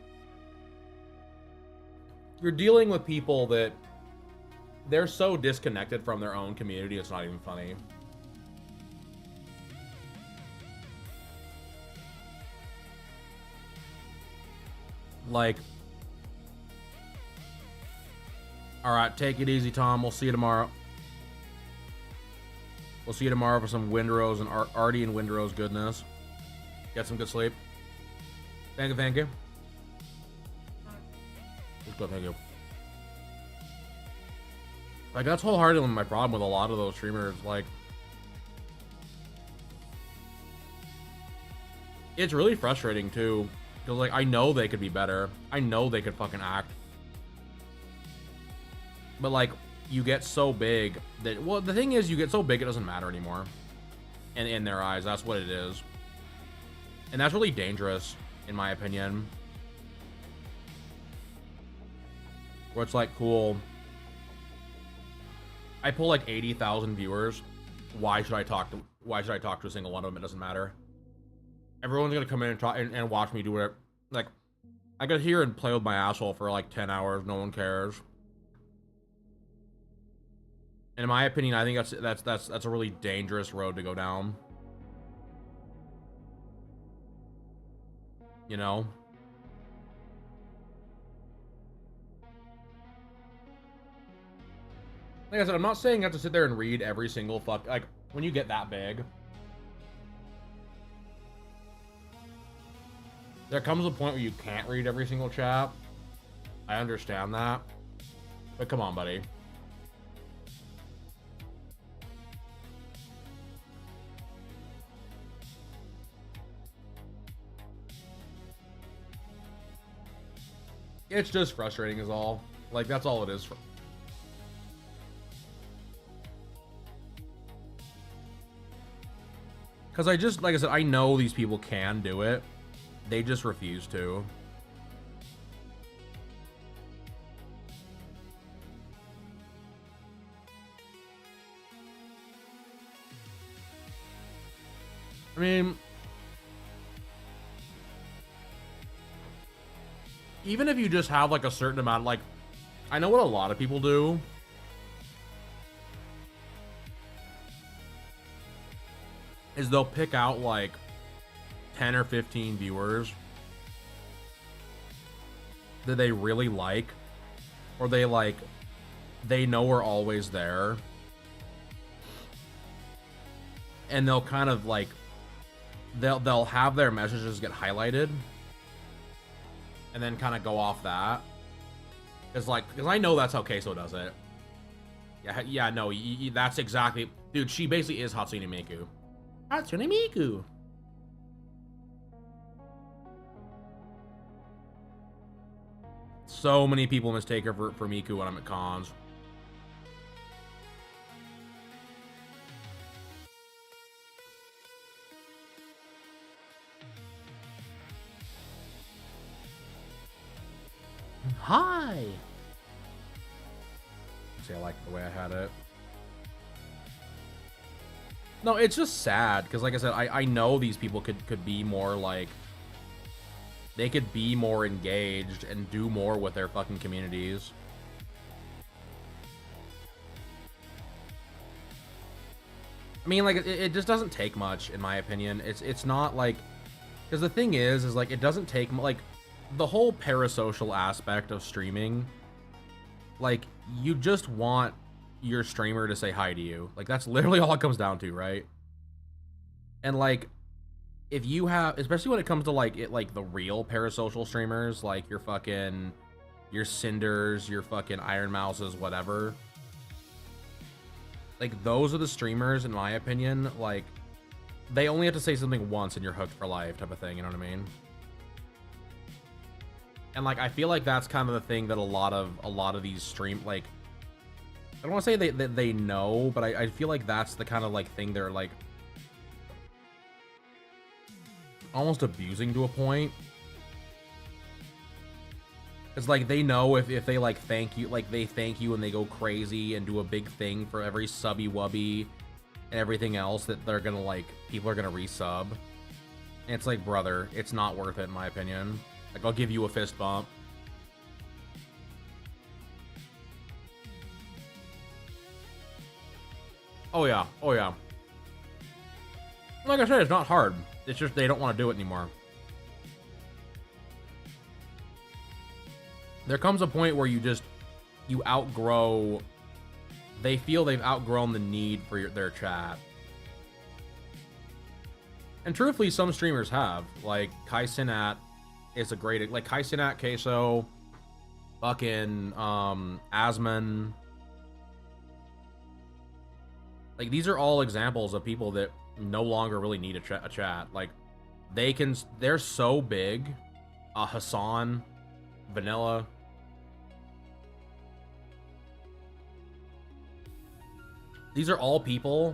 You're dealing with people that they're so disconnected from their own community, it's not even funny. Like, alright, take it easy, Tom. We'll see you tomorrow. We'll see you tomorrow for some Windrose and Artie and Windrose goodness. Get some good sleep. Thank you, thank you. Let's go, thank you. Like, that's wholeheartedly my problem with a lot of those streamers. Like, it's really frustrating, too. Because, like, I know they could be better. I know they could fucking act. But, like, you get so big that... Well, the thing is, you get so big it doesn't matter anymore. And in their eyes, that's what it is. And that's really dangerous, in my opinion. Where it's like, cool, I pull like 80,000 viewers. Why should I talk to a single one of them? It doesn't matter. Everyone's gonna come in and try and watch me do whatever. Like, I could hear and play with my asshole for like 10 hours. No one cares. And in my opinion, I think that's a really dangerous road to go down. You know? Like I said, I'm not saying you have to sit there and read every single like, when you get that big, there comes a point where you can't read every single chat. I understand that. But come on, buddy. It's just frustrating is all. Like, that's all it is. Because I just, like I said, I know these people can do it. They just refuse to. I mean, even if you just have like a certain amount, like, I know what a lot of people do. Is they'll pick out like 10 or 15 viewers that they really like, or they know are always there, and they'll kind of like they'll have their messages get highlighted and then kind of go off that. It's like, because I know that's how Queso does it. Yeah, no, that's exactly, dude, she basically is Hatsune Miku. Hatsune Miku. So many people mistake her for Miku when I'm at cons. Hi. See, I like the way I had it. No, it's just sad because, like I said, I know these people could be more like, they could be more engaged and do more with their fucking communities. I mean, like, it just doesn't take much, in my opinion. It's not like, because the thing is like, it doesn't take, like, the whole parasocial aspect of streaming, like, you just want your streamer to say hi to you. Like, that's literally all it comes down to, right? And like, if you have, especially when it comes to like the real parasocial streamers, like your fucking, your Cinders, your fucking Iron Mouses, whatever, like, those are the streamers, in my opinion, like, they only have to say something once and you're hooked for life type of thing, you know what I mean? And like, I feel like that's kind of the thing that a lot of these stream, like, I don't want to say they know, but I feel like that's the kind of like thing they're like almost abusing to a point. It's like, they know if they like thank you, like they thank you and they go crazy and do a big thing for every subby wubby and everything else, that they're gonna like, people are gonna resub. And it's like, brother, it's not worth it, in my opinion. Like, I'll give you a fist bump. Oh yeah, oh yeah. Like I said, it's not hard. It's just they don't want to do it anymore. There comes a point where you outgrow, they feel they've outgrown the need for their chat. And truthfully, some streamers have. Like, Kai Cenat is a great, like, Kai Cenat, Queso, fucking, Asman. Like, these are all examples of people that no longer really need a chat. Like, they're so big. Hassan, Vanilla. These are all people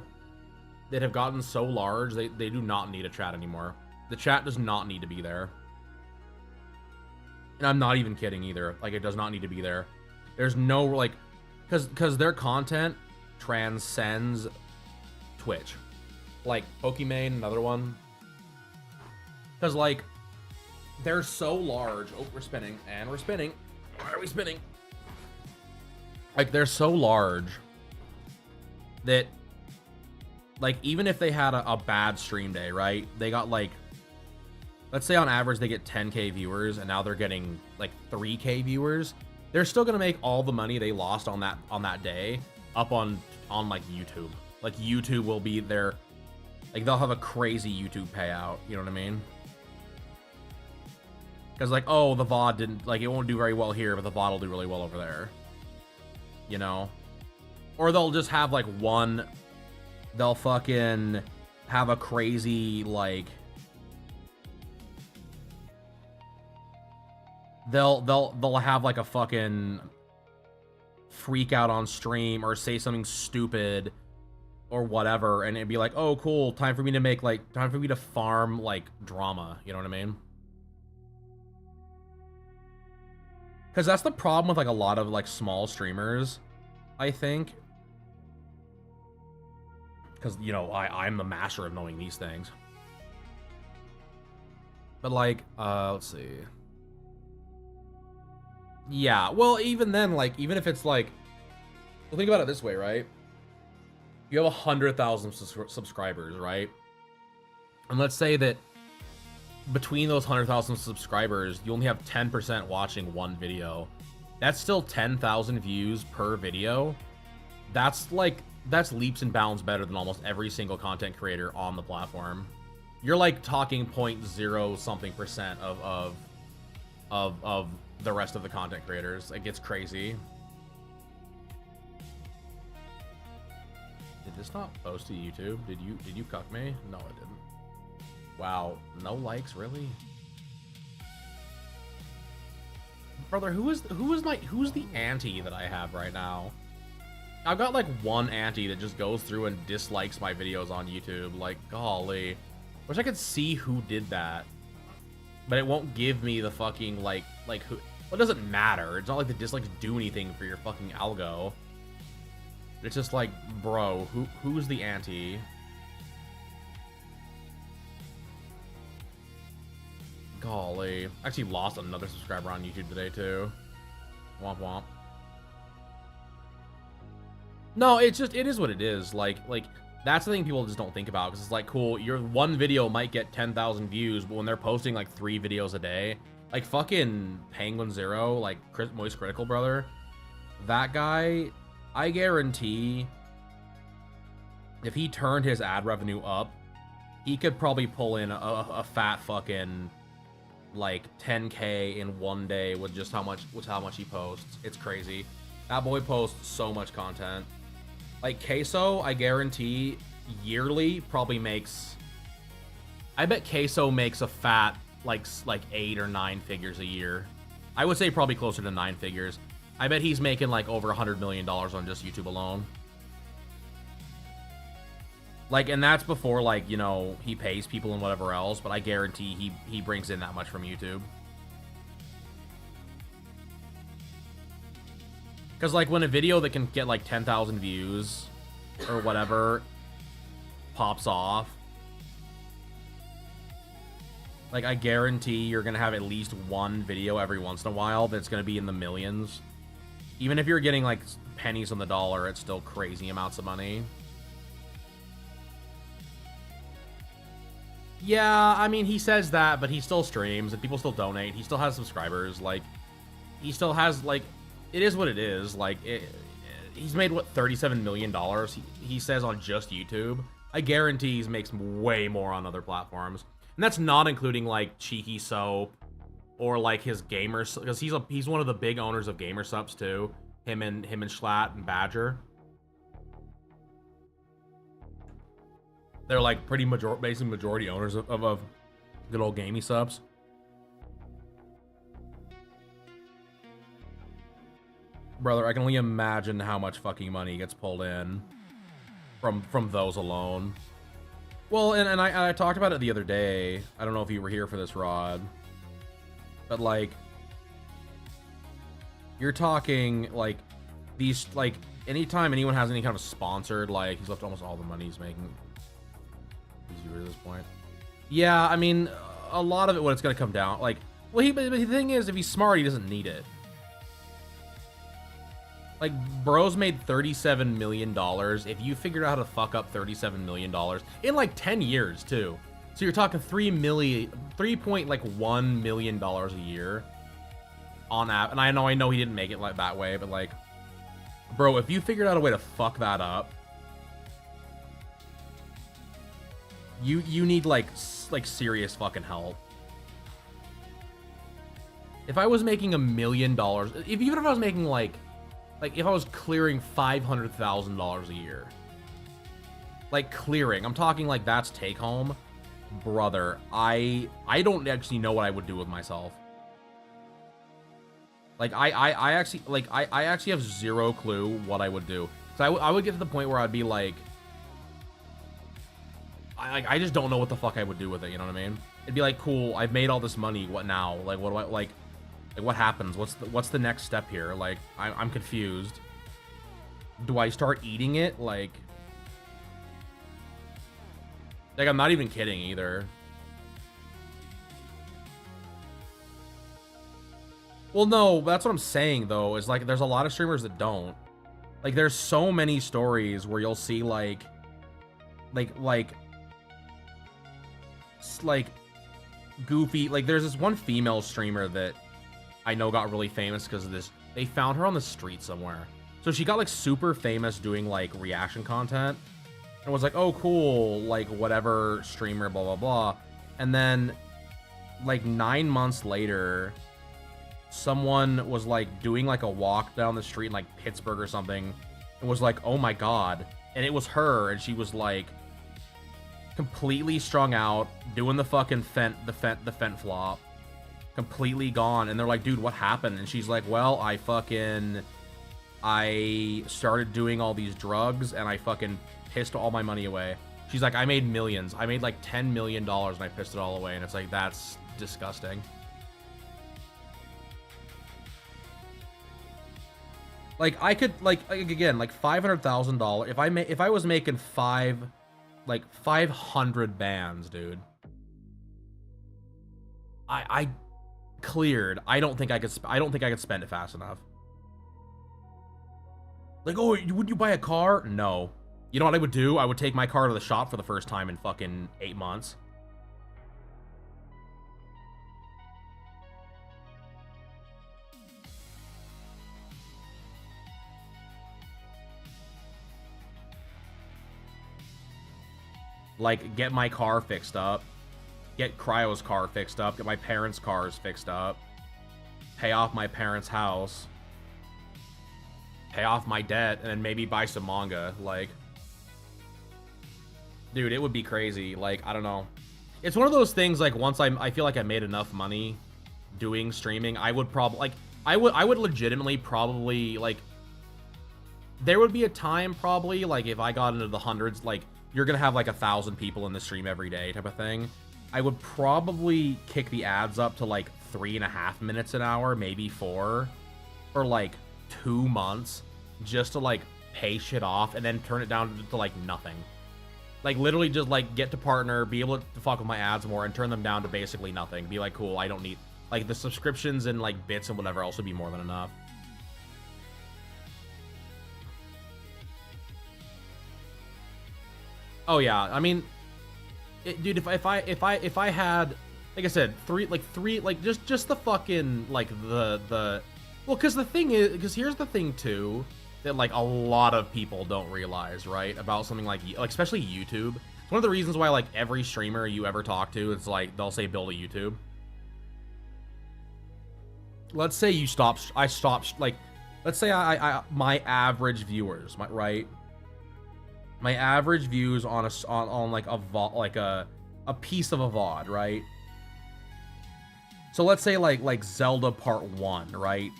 that have gotten so large, they do not need a chat anymore. The chat does not need to be there. And I'm not even kidding either. Like, it does not need to be there. There's no, like, because their content transcends Twitch. Like, Pokimane, another one. Because, like, they're so large. Oh, we're spinning. And we're spinning. Why are we spinning? Like, they're so large that, like, even if they had a bad stream day, right? They got, like, let's say on average they get 10K viewers, and now they're getting, like, 3K viewers. They're still gonna make all the money they lost on that day up on like, YouTube. Like, YouTube will be their, like, they'll have a crazy YouTube payout. You know what I mean? Because, like, oh, the VOD didn't, like, it won't do very well here, but the VOD will do really well over there. You know? Or they'll just have, like, one, they'll fucking have a crazy, like, they'll have, like, a fucking freak out on stream or say something stupid or whatever, and it'd be like, oh, cool, time for me to farm, like, drama. You know what I mean? Because that's the problem with, like, a lot of, like, small streamers, I think. Because, you know, I'm the master of knowing these things. But, like, let's see. Yeah, well, even then, like, even if it's, like, well, think about it this way, right? You have 100,000 subscribers, right? And let's say that between those 100,000 subscribers, you only have 10% watching one video. That's still 10,000 views per video. That's, like, that's leaps and bounds better than almost every single content creator on the platform. You're, like, talking 0.0 something percent of the rest of the content creators. It gets crazy. Did this not post to YouTube? Did you cuck me? No, it didn't. Wow, no likes, really? Brother, who's the auntie that I have right now? I've got, like, one auntie that just goes through and dislikes my videos on YouTube. Like, golly. Wish I could see who did that. But it won't give me the fucking, like who. Well, it doesn't matter. It's not like the dislikes do anything for your fucking algo. It's just like, bro, who's the auntie? Golly. I actually lost another subscriber on YouTube today, too. Womp womp. No, it's just, it is what it is. Like, that's the thing people just don't think about, because it's like, cool, your one video might get 10,000 views, but when they're posting, like, 3 videos a day, like, fucking Penguin Zero, like, Moist Critical, brother, that guy, I guarantee, if he turned his ad revenue up, he could probably pull in a fat fucking, like, 10K in one day with just how much he posts. It's crazy. That boy posts so much content. Like, Queso, I guarantee, yearly probably makes, I bet Queso makes a fat, like 8 or 9 figures a year. I would say probably closer to 9 figures. I bet he's making, like, over $100 million on just YouTube alone. Like, and that's before, like, you know, he pays people and whatever else, but I guarantee he brings in that much from YouTube. Because, like, when a video that can get, like, 10,000 views or whatever pops off, like, I guarantee you're going to have at least one video every once in a while that's going to be in the millions. Even if you're getting, like, pennies on the dollar, it's still crazy amounts of money. Yeah, I mean, he says that, but he still streams, and people still donate. He still has subscribers. Like, he still has, like, it is what it is. Like, he's made, what, $37 million, he says, on just YouTube. I guarantee he makes way more on other platforms. And that's not including, like, Cheeky Soap or, like, his gamers, because he's one of the big owners of Gamer Subs, too. Him and Schlatt and Badger. They're, like, basically majority owners of good old Gamey Subs. Brother, I can only imagine how much fucking money gets pulled in from those alone. Well, and I talked about it the other day. I don't know if you were here for this, Rod. But, like, you're talking, like, these, like, anytime anyone has any kind of sponsored, like, he's left almost all the money he's making. At this point. Yeah, I mean, a lot of it, what it's going to come down, like, well, but the thing is, if he's smart, he doesn't need it. Like, bro's made $37 million. If you figured out how to fuck up $37 million in like 10 years too. So you're talking $3.1 million a year on app. And I know he didn't make it like that way, but like, bro, if you figured out a way to fuck that up, you need like serious fucking help. If I was making $1 million, even if I was making like if I was clearing $500,000 a year, like clearing, I'm talking like that's take home, brother. I don't actually know what I would do with myself. Like I actually have zero clue what I would do. So I would get to the point where I'd be like, I just don't know what the fuck I would do with it. You know what I mean? It'd be like, cool, I've made all this money. What now? Like, what do I like? Like, what happens? What's the next step here? Like, I'm confused. Do I start eating it? Like, I'm not even kidding either. Well, no, that's what I'm saying though, is like, there's a lot of streamers that don't. Like, there's so many stories where you'll see like goofy, like there's this one female streamer that I know got really famous because of this. They found her on the street somewhere. So she got like super famous doing like reaction content and was like, oh cool, like whatever streamer, blah, blah, blah. And then like 9 months later, someone was like doing like a walk down the street in like Pittsburgh or something and was like, oh my God. And it was her. And she was like completely strung out, doing the fucking the fent flop. Completely gone. And they're like, dude, what happened? And she's like, well, I started doing all these drugs and I fucking pissed all my money away. She's like, I made millions. I made like $10 million and I pissed it all away. And it's like, that's disgusting. Like, I could, like again, like $500,000. If I was making 500 bands, dude. I cleared. I don't think I could spend it fast enough. Like, oh, would you buy a car? No. You know what I would do? I would take my car to the shop for the first time in fucking 8 months. Like, get my car fixed up. Get Cryo's car fixed up. Get my parents' cars fixed up. Pay off my parents' house. Pay off my debt, and then maybe buy some manga. Like, dude, it would be crazy. Like, I don't know. It's one of those things, like, once I feel like I made enough money doing streaming, I would probably, like, I would legitimately probably, like, there would be a time probably, like, if I got into the hundreds, like, you're gonna have, like, 1,000 people in the stream every day type of thing. I would probably kick the ads up to, like, 3.5 minutes an hour, maybe 4, for, like, 2 months, just to, like, pay shit off, and then turn it down to like, nothing. Like, literally just, like, get to partner, be able to fuck with my ads more, and turn them down to basically nothing. Be like, cool, I don't need... Like, the subscriptions and, like, bits and whatever else would be more than enough. Oh, yeah, I mean... dude, if I had... Like I said, just the fucking, like, the... Well, because the thing is... Because here's the thing, too, that, like, a lot of people don't realize, right? About something like especially YouTube. It's one of the reasons why, like, every streamer you ever talk to, it's like, they'll say build a YouTube. Let's say you I stopped, like, let's say my average viewers, right? My average views on like a piece of a VOD, right? So let's say like Zelda Part 1, right?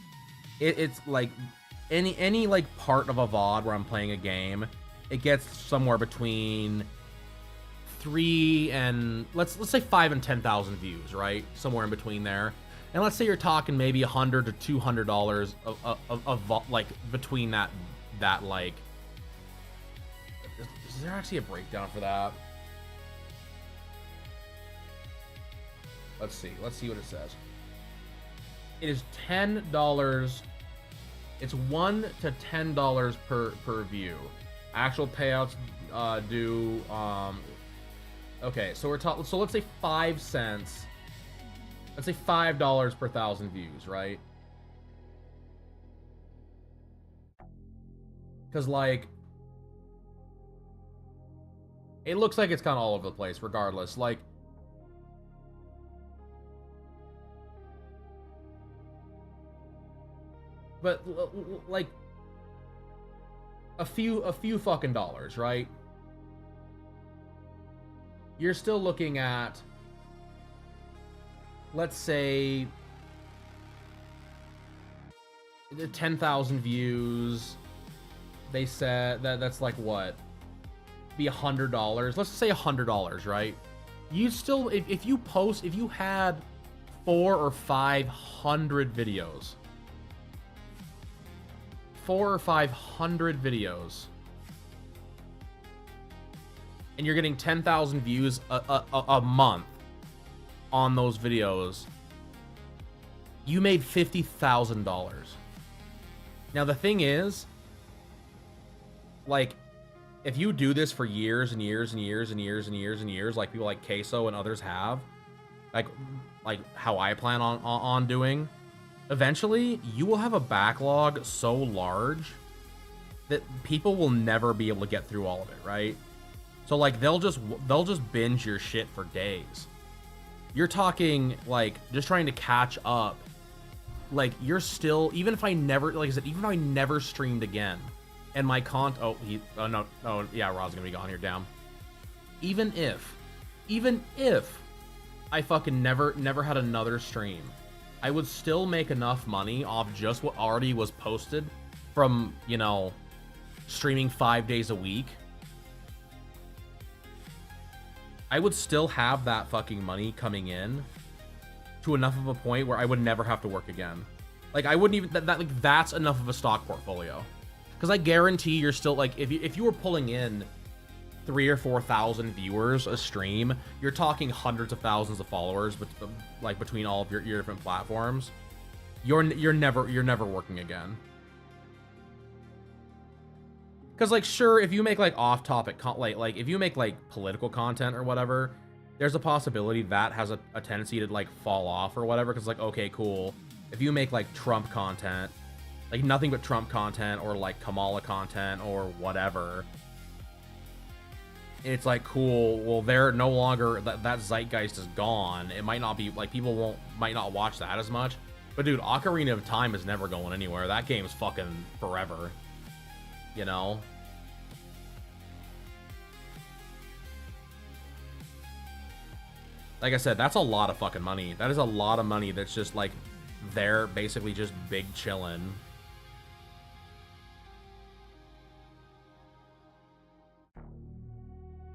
It's like any like part of a VOD where I'm playing a game, it gets somewhere between 3 and let's say 5 and 10,000 views, right? Somewhere in between there. And let's say you're talking maybe $100 to $200 of like between that like. Is there actually a breakdown for that? Let's see what it says. It is $10. It's $1 to $10 per view. Actual payouts do okay, so so let's say 5 cents. Let's say $5 per 1,000 views, right? Because like it looks like it's kind of all over the place regardless. Like but like a few fucking dollars, right? You're still looking at, let's say, 10,000 views. They said that's like what? Be $100. Let's say $100, right? You still, if you had 400 or 500 videos, 400 or 500 videos, and you're getting 10,000 views a month on those videos, you made $50,000. Now the thing is, like, if you do this for years and years and years and years and years and years, like people like Queso and others have, like how I plan on doing, eventually you will have a backlog so large that people will never be able to get through all of it, right? So like they'll just binge your shit for days. You're talking like just trying to catch up. Like you're still, even if I never, like I said, even if I never streamed again, and my oh yeah, Rod's gonna be gone here, damn. Even if I fucking never had another stream, I would still make enough money off just what already was posted from, you know, streaming 5 days a week. I would still have that fucking money coming in to enough of a point where I would never have to work again. Like I wouldn't even, like that's enough of a stock portfolio. Because I guarantee you're still, like, if you were pulling in 3,000 or 4,000 viewers a stream, you're talking hundreds of thousands of followers, but like between all of your different platforms, you're never working again. Because like sure, if you make like off-topic like if you make like political content or whatever, there's a possibility that has a tendency to like fall off or whatever. Because like okay, cool. If you make like Trump content, like nothing but Trump content or like Kamala content or whatever, it's like cool, well they're no longer, that zeitgeist is gone. It might not be like people might not watch that as much, but dude, Ocarina of Time is never going anywhere. That game's fucking forever, you know. Like I said, that's a lot of fucking money. That is a lot of money that's just like they're basically just big chillin'.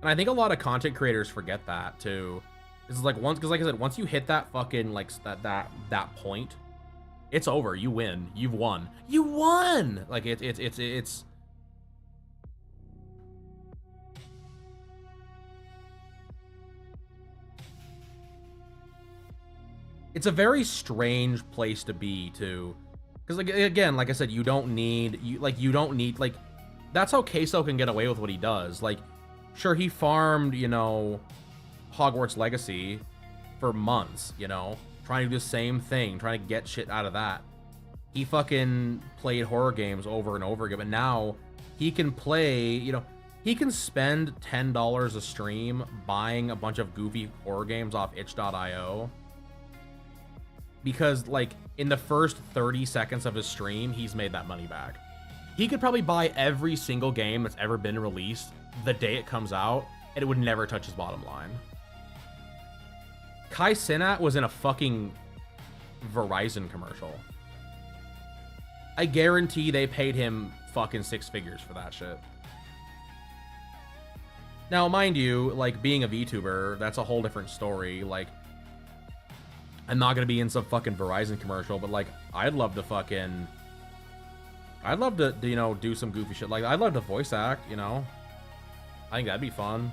And I think a lot of content creators forget that too. It's like because like I said, once you hit that fucking like that point, it's over. You win. You've won. You won. Like it's. It's a very strange place to be too, because like again, like I said, you don't need like that's how Queso can get away with what he does. Like, sure, he farmed, you know, Hogwarts Legacy for months, you know, trying to do the same thing, trying to get shit out of that. He fucking played horror games over and over again, but now he can play, you know, he can spend $10 a stream buying a bunch of goofy horror games off itch.io. Because, like, in the first 30 seconds of his stream, he's made that money back. He could probably buy every single game that's ever been released the day it comes out, and it would never touch his bottom line. Kai Cenat was in a fucking Verizon commercial. I guarantee they paid him fucking 6 figures for that shit. Now, mind you, like, being a VTuber, that's a whole different story. Like, I'm not gonna be in some fucking Verizon commercial, but, like, I'd love to, you know, do some goofy shit. Like, I'd love to voice act, you know? I think that'd be fun.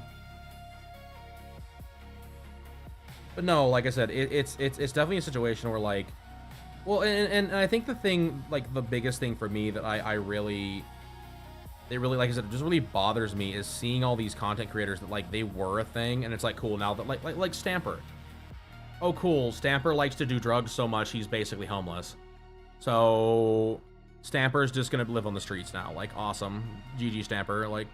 But no, like I said, it's definitely a situation where, like, well, and I think the thing, like, the biggest thing for me that I really, like I said, it just really bothers me is seeing all these content creators that, like, they were a thing, and it's like, cool, now that, like Stamper. Oh, cool, Stamper likes to do drugs so much, he's basically homeless. So, Stamper's just gonna live on the streets now. Like, awesome. GG, Stamper. Like,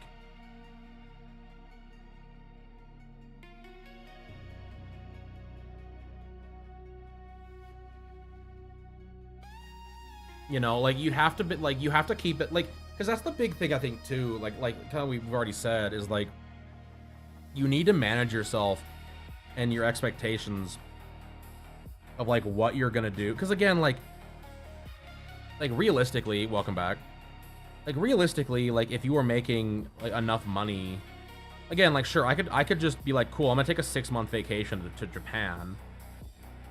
you know, like, you have to be, like, you have to keep it, like, because that's the big thing, I think, too, like kind of we've already said, is, like, you need to manage yourself and your expectations of, like, what you're gonna do. Because, again, like, realistically, welcome back. Like, realistically, like, if you were making, like, enough money, again, like, sure, I could just be like, cool, I'm gonna take a 6-month vacation to Japan.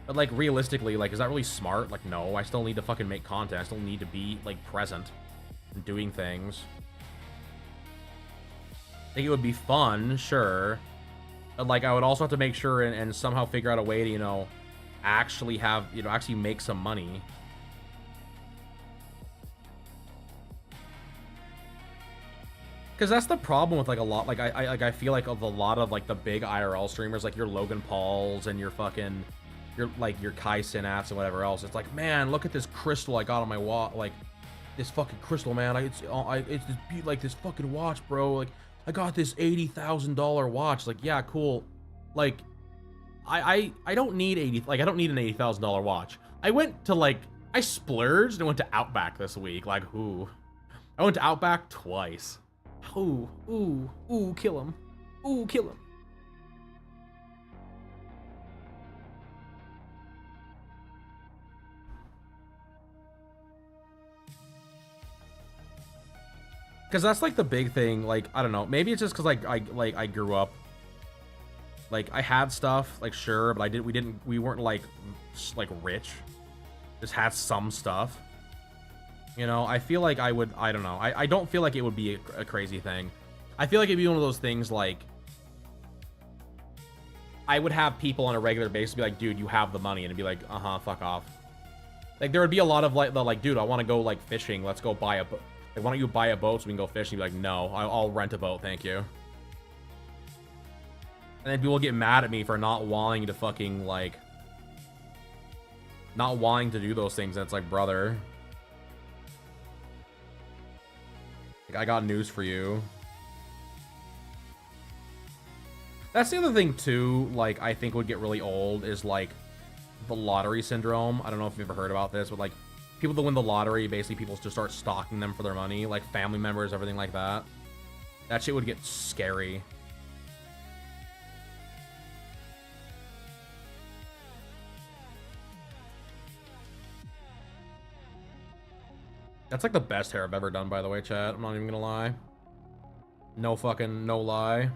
But, like, realistically, like, is that really smart? Like, no, I still need to fucking make content. I still need to be, like, present and doing things. I think it would be fun, sure. But, like, I would also have to make sure and somehow figure out a way to, you know, actually have, you know, actually make some money. Because that's the problem with, like, a lot, like, I feel like of a lot of, like, the big IRL streamers, like your Logan Pauls and your fucking, your Kai Synapse and whatever else. It's like, man, look at this crystal I got on my wall, like, this fucking crystal, man. It's this, like, this fucking watch, bro. Like, I got this $80,000 watch. Like, yeah, cool. Like, I don't need I don't need an $80,000 watch. I went to, like, I splurged and went to Outback this week. Like, ooh. I went to Outback twice. Ooh, ooh, ooh, kill him. Ooh, kill him. Because that's, like, the big thing. Like, I don't know. Maybe it's just because, like, I grew up. Like, I had stuff, like, sure, but we weren't, like, rich. Just had some stuff. You know, I feel like I would, I don't know. I don't feel like it would be a crazy thing. I feel like it'd be one of those things, like, I would have people on a regular basis be like, dude, you have the money, and it'd be like, uh-huh, fuck off. Like, there would be a lot of, like, dude, I want to go, like, fishing. Let's go buy a boat. Like, why don't you buy a boat so we can go fishing? You'd be like, no, I'll rent a boat, thank you. And then people get mad at me for not wanting to fucking, like, not wanting to do those things. And it's like, brother, like, I got news for you. That's the other thing, too, like, I think would get really old is, like, the lottery syndrome. I don't know if you've ever heard about this, but, like, people that win the lottery, basically people just start stalking them for their money, like, family members, everything like that. That shit would get scary. That's, like, the best hair I've ever done, by the way, chat. I'm not even gonna lie. No lie.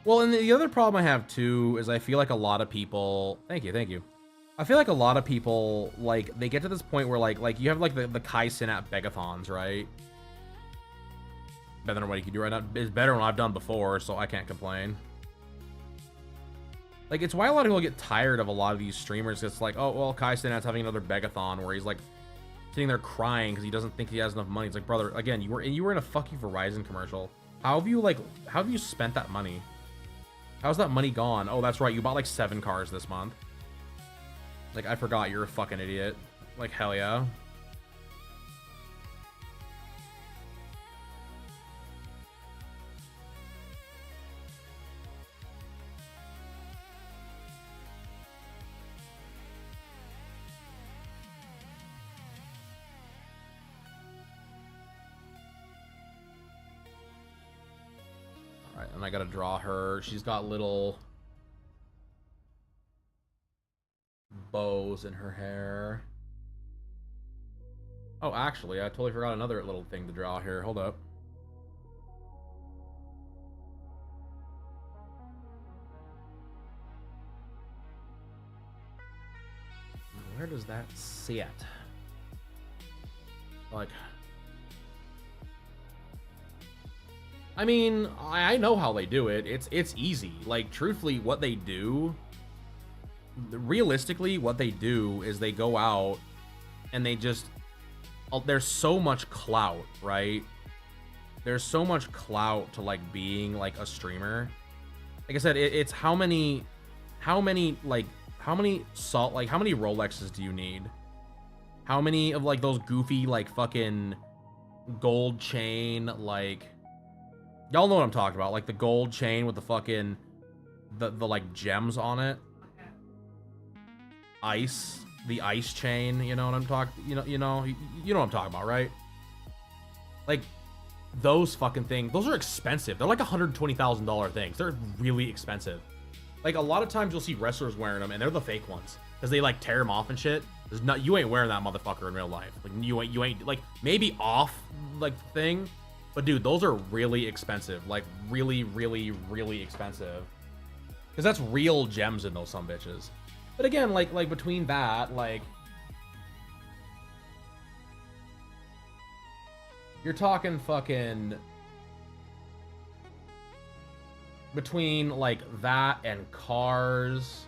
Well, and the other problem I have, too, is I feel like a lot of people... Thank you. I feel like a lot of people, like, they get to this point where, like you have, like, the Kai Synapse Begathons, right? Better than what you can do right now. It's better than what I've done before, so I can't complain. Like, it's why a lot of people get tired of a lot of these streamers. It's like, oh, well, Kai Synapse having another Begathon where he's, like, sitting there crying because he doesn't think he has enough money. It's like, brother, again, you were in a fucking Verizon commercial. How have you spent that money? How's that money gone? Oh, that's right. You bought, like, 7 cars this month. Like, I forgot. You're a fucking idiot. Like, hell yeah. and I gotta draw her. She's got little bows in her hair. Oh, actually, I totally forgot another little thing to draw here. Hold up. Where does that sit? Like, I mean, I know how they do it. It's easy. Like, truthfully, what they do, realistically, what they do is they go out and they just, there's so much clout, right? There's so much clout to like being like a streamer. Like I said, it's how many Rolexes do you need? How many of like those goofy like fucking gold chain, like, y'all know what I'm talking about, like the gold chain with the fucking the like gems on it. The ice chain, you know what I'm talking, you know what I'm talking about, right? Like those fucking things, those are expensive. They're like $120,000 things. They're really expensive. Like a lot of times you'll see wrestlers wearing them and they're the fake ones because they like tear them off and shit. There's not, you ain't wearing that motherfucker in real life. Like you ain't like maybe off like thing, but dude, those are really expensive. Like really, really, really expensive. Because that's real gems in those some bitches. But again, like between that, like you're talking fucking between like that and cars.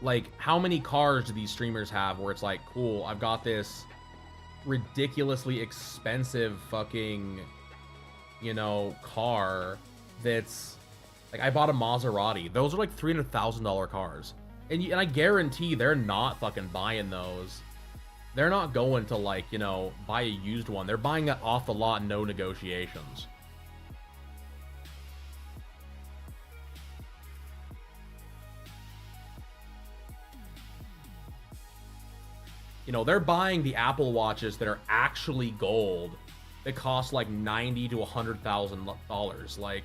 Like how many cars do these streamers have where it's like, cool, I've got this ridiculously expensive fucking, you know, car that's like, I bought a Maserati. Those are like $300,000 cars. And I guarantee they're not fucking buying those. They're not going to like, you know, buy a used one. They're buying that off the lot, no negotiations. You know, they're buying the Apple Watches that are actually gold that cost like $90,000 to $100,000, like,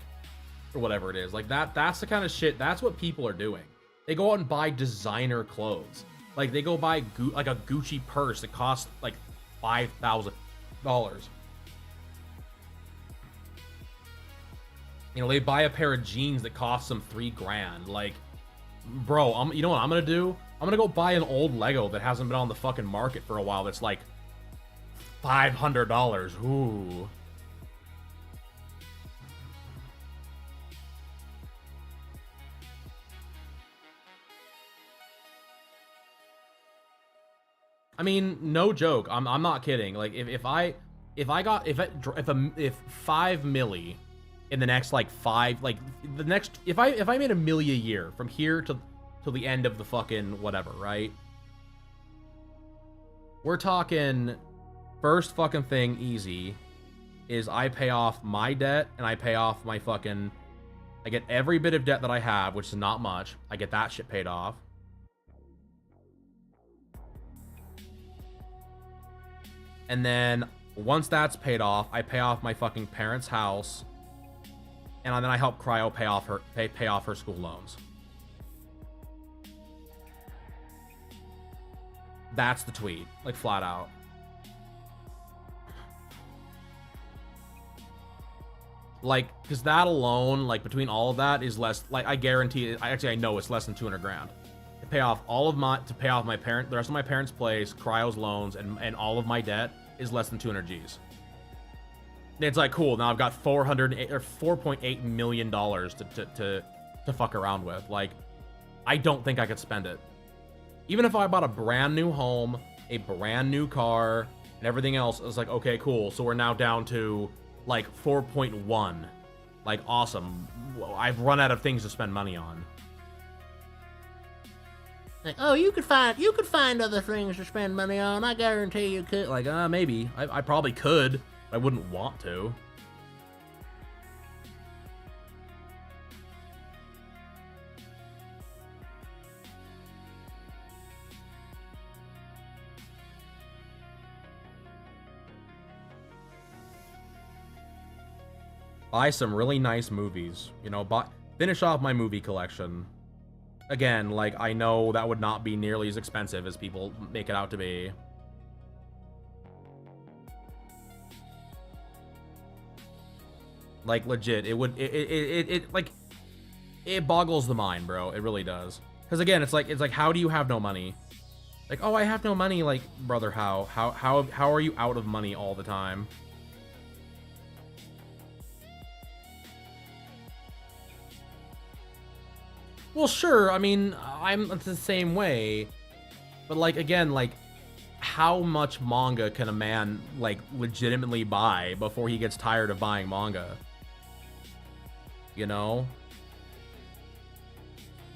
or whatever it is. Like that's the kind of shit, that's what people are doing. They go out and buy designer clothes. Like they go buy like a Gucci purse that costs like $5,000. You know, they buy a pair of jeans that cost them $3,000. Like, bro, you know what I'm gonna do? I'm gonna go buy an old Lego that hasn't been on the fucking market for a while. That's like $500. Ooh. I mean, no joke. I'm not kidding. Like if 5 milli in the next like if I made $1 million a year from here to the end of the fucking whatever, right? We're talking first fucking thing easy is I pay off my debt and I pay off my fucking, I get every bit of debt that I have, which is not much. I get that shit paid off. And then once that's paid off, I pay off my fucking parents' house, and then I help Cryo pay off her school loans. That's the tweet, like flat out. Like, cause that alone, like between all of that is less, like I guarantee, I know it's less than 200 grand. To pay off the rest of my parents' place, Cryo's loans, and all of my debt is less than 200 G's. It's like, cool, now I've got $4.8 million to fuck around with. Like, I don't think I could spend it. Even if I bought a brand new home, a brand new car, and everything else, it's like, okay, cool. So we're now down to like 4.1. Like, awesome. I've run out of things to spend money on. Like, oh, you could find other things to spend money on. I guarantee you could. Like, maybe. I probably could. But I wouldn't want to. Buy some really nice movies. You know, finish off my movie collection. Again, like, I know that would not be nearly as expensive as people make it out to be. Like, legit, it would, like, it boggles the mind, bro. It really does. Because again, it's like, how do you have no money? Like, oh, I have no money. Like, brother, how are you out of money all the time? Well, sure. I mean, I'm the same way. But, like, again, like, how much manga can a man, like, legitimately buy before he gets tired of buying manga? You know?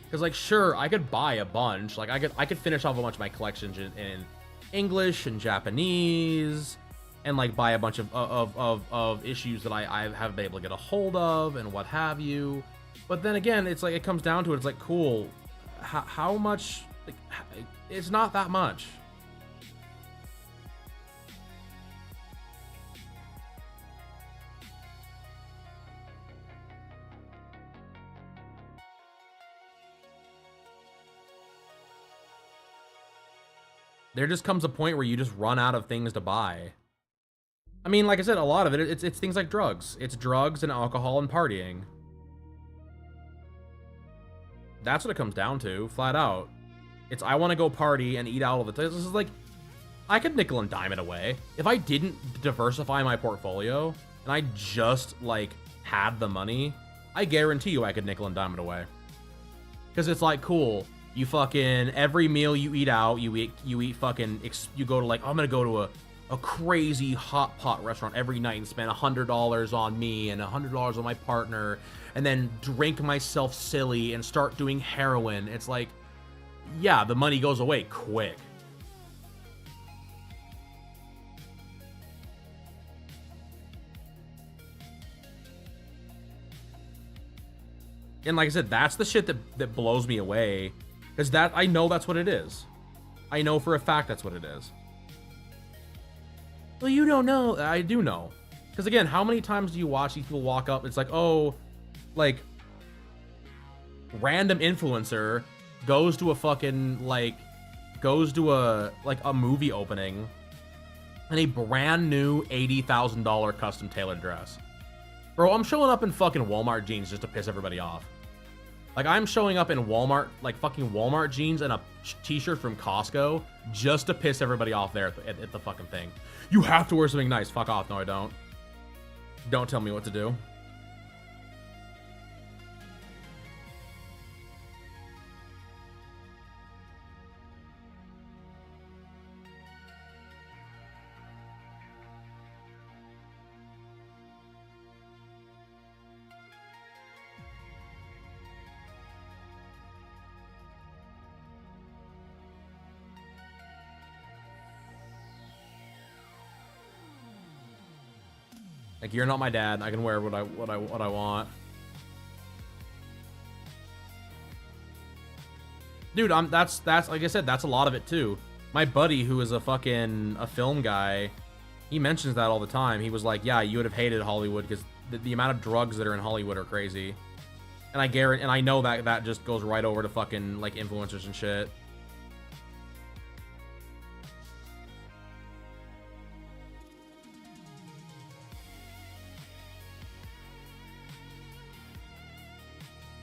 Because, like, sure, I could buy a bunch. Like, I could finish off a bunch of my collections in English and Japanese, and, like, buy a bunch of issues that I haven't been able to get a hold of and what have you. But then again, it's like, it comes down to it. It's like, cool, how much? Like, it's not that much. There just comes a point where you just run out of things to buy. I mean, like I said, a lot of it, it's things like drugs. It's drugs and alcohol and partying. That's what it comes down to, flat out. It's, I want to go party and eat out all the time. This is like, I could nickel and dime it away. If I didn't diversify my portfolio, and I just, like, had the money, I guarantee you I could nickel and dime it away. Because it's like, cool, you fucking, every meal you eat out, you eat fucking, you go to, like, I'm gonna go to a crazy hot pot restaurant every night and spend $100 on me and $100 on my partner, and then drink myself silly and start doing heroin. It's like, yeah, the money goes away quick. And like I said, that's the shit that blows me away. Because that, I know that's what it is. I know for a fact that's what it is. Well, you don't know. I do know. Because again, how many times do you watch these people walk up? It's like, oh, like, random influencer goes to a fucking, like, goes to a movie opening in a brand new $80,000 custom tailored dress. Bro, I'm showing up in fucking Walmart jeans just to piss everybody off. Like, I'm showing up in Walmart, like, fucking Walmart jeans and a t-shirt from Costco just to piss everybody off there at the fucking thing. You have to wear something nice. Fuck off. No, I don't. Don't tell me what to do. Like, you're not my dad. I can wear what I want. Dude, that's like I said, that's a lot of it too. My buddy, who is a film guy, he mentions that all the time. He was like, yeah, you would have hated Hollywood because the amount of drugs that are in Hollywood are crazy. And I know that just goes right over to fucking, like, influencers and shit.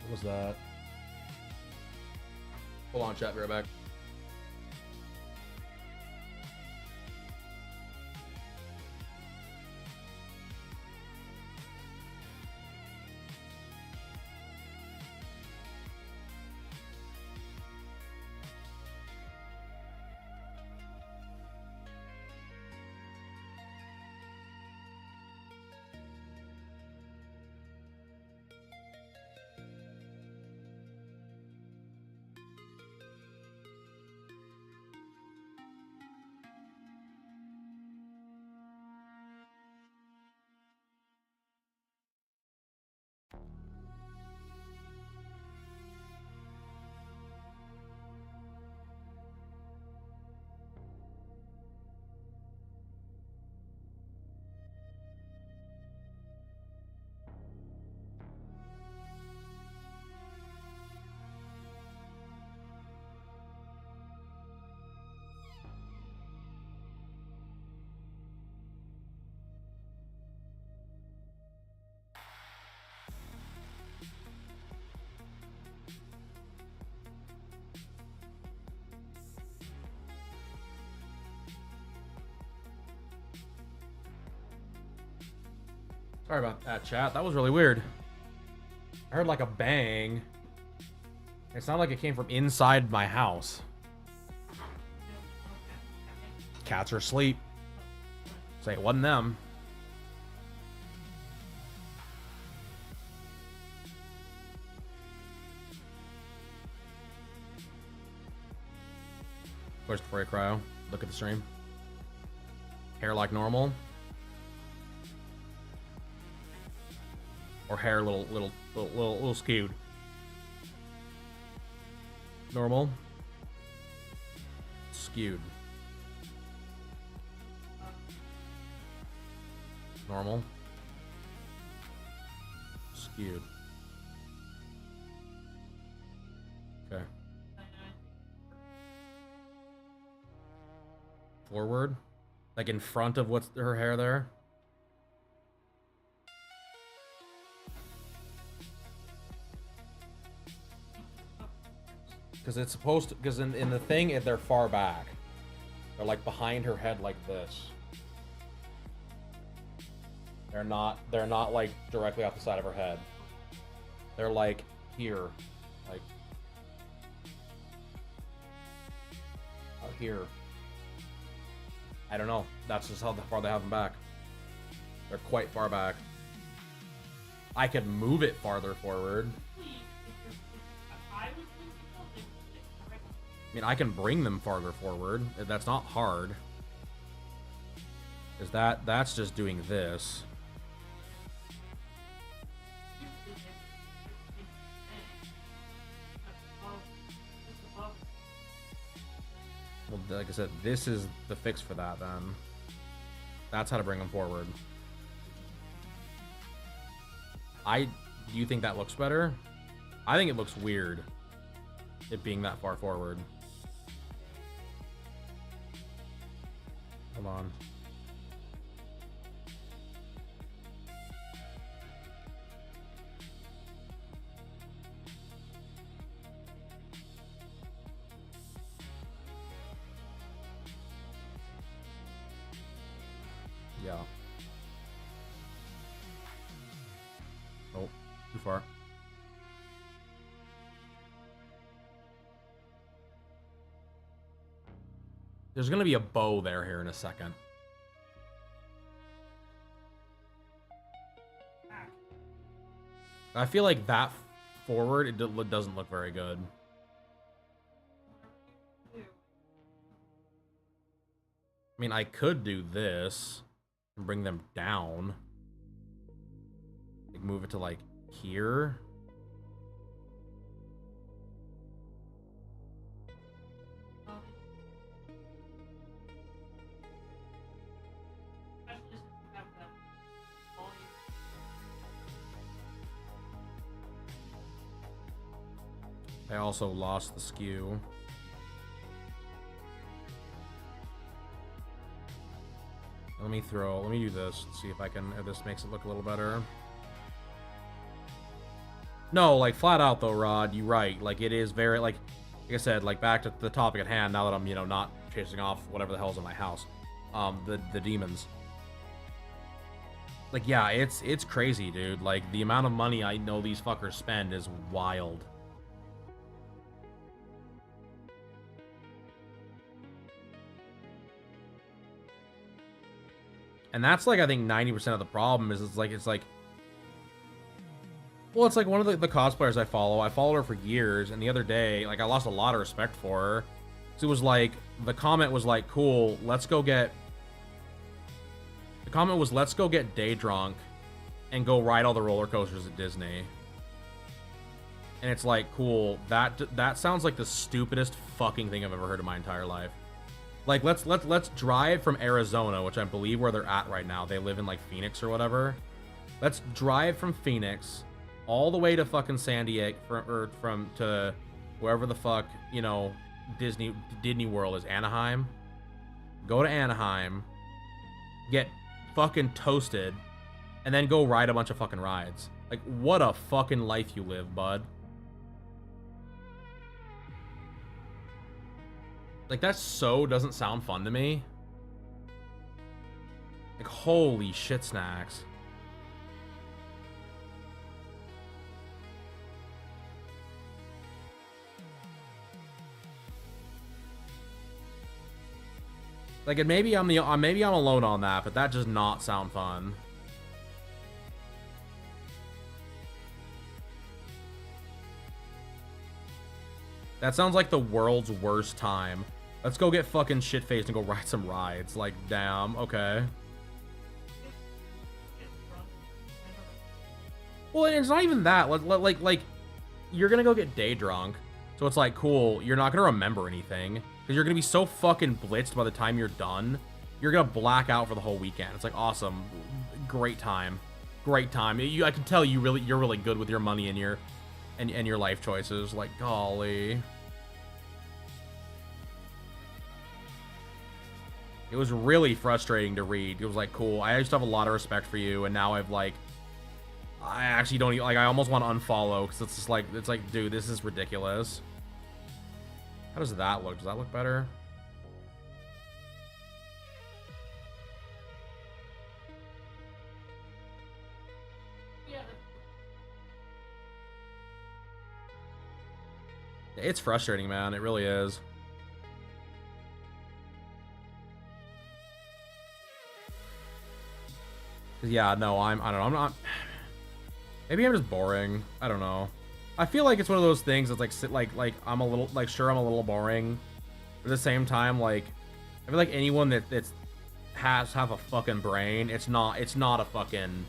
What was that? Hold on, chat, be right back. Sorry about that, chat. That was really weird. I heard like a bang. It sounded like it came from inside my house. Cats are asleep. Say it wasn't them. Where's the furry cryo? Look at the stream. Hair like normal. Or hair a little skewed. Normal. Skewed. Normal. Skewed. Okay. Forward. Like in front of what's her hair there. Because it's supposed to, because in the thing, they're far back. They're like behind her head like this. They're not like directly off the side of her head. They're like here. Like out here. I don't know. That's just how far they have them back. They're quite far back. I could move it farther forward. I mean, I can bring them farther forward. That's not hard. Is that's just doing this. Well, like I said, this is the fix for that then. That's how to bring them forward. Do you think that looks better? I think it looks weird. It being that far forward. Hold on. Yeah. Oh, too far. There's gonna be a bow there here in a second. I feel like that forward, it doesn't look very good. I mean, I could do this and bring them down. Like move it to like here. I also lost the skew. Let me do this, see if this makes it look a little better. No, like flat out though, Rod, you're right. Like it is very, like I said, like back to the topic at hand, now that I'm, not chasing off whatever the hell's in my house. The demons. Like, yeah, it's crazy, dude. Like the amount of money I know these fuckers spend is wild. And that's like, I think 90% of the problem is it's like well, it's like one of the cosplayers I follow. I followed her for years, and the other day, like I lost a lot of respect for her. So it was like, the comment was like, cool, let's go get day drunk and go ride all the roller coasters at Disney. And it's like, cool, that sounds like the stupidest fucking thing I've ever heard in my entire life. Like, let's drive from Arizona, which I believe where they're at right now. They live in like Phoenix or whatever. Let's drive from Phoenix all the way to fucking San Diego, to wherever the fuck, Disney World is, Anaheim. Go to Anaheim, get fucking toasted, and then go ride a bunch of fucking rides. Like, what a fucking life you live, bud. Like, that so doesn't sound fun to me. Like, holy shit snacks. Like, and maybe I'm alone on that, but that does not sound fun. That sounds like the world's worst time. Let's go get fucking shit-faced and go ride some rides. Like, damn, okay. Well, it's not even that. Like, you're gonna go get day drunk. So it's like, cool, you're not gonna remember anything. Because you're gonna be so fucking blitzed by the time you're done. You're gonna black out for the whole weekend. It's like, awesome. Great time. Great time. I can tell you're really good with your money and your life choices. Like, golly. It was really frustrating to read. It was like, cool, I used to have a lot of respect for you, and now I've like, I actually don't even, like, I almost want to unfollow, because it's just like, dude, this is ridiculous. How does that look? Does that look better? It's frustrating, man. It really is. Yeah, no, I don't know. I'm not. Maybe I'm just boring. I don't know. I feel like it's one of those things that's like I'm a little, like, sure, I'm a little boring, but at the same time, like, I feel like anyone that's have a fucking brain, it is not a fucking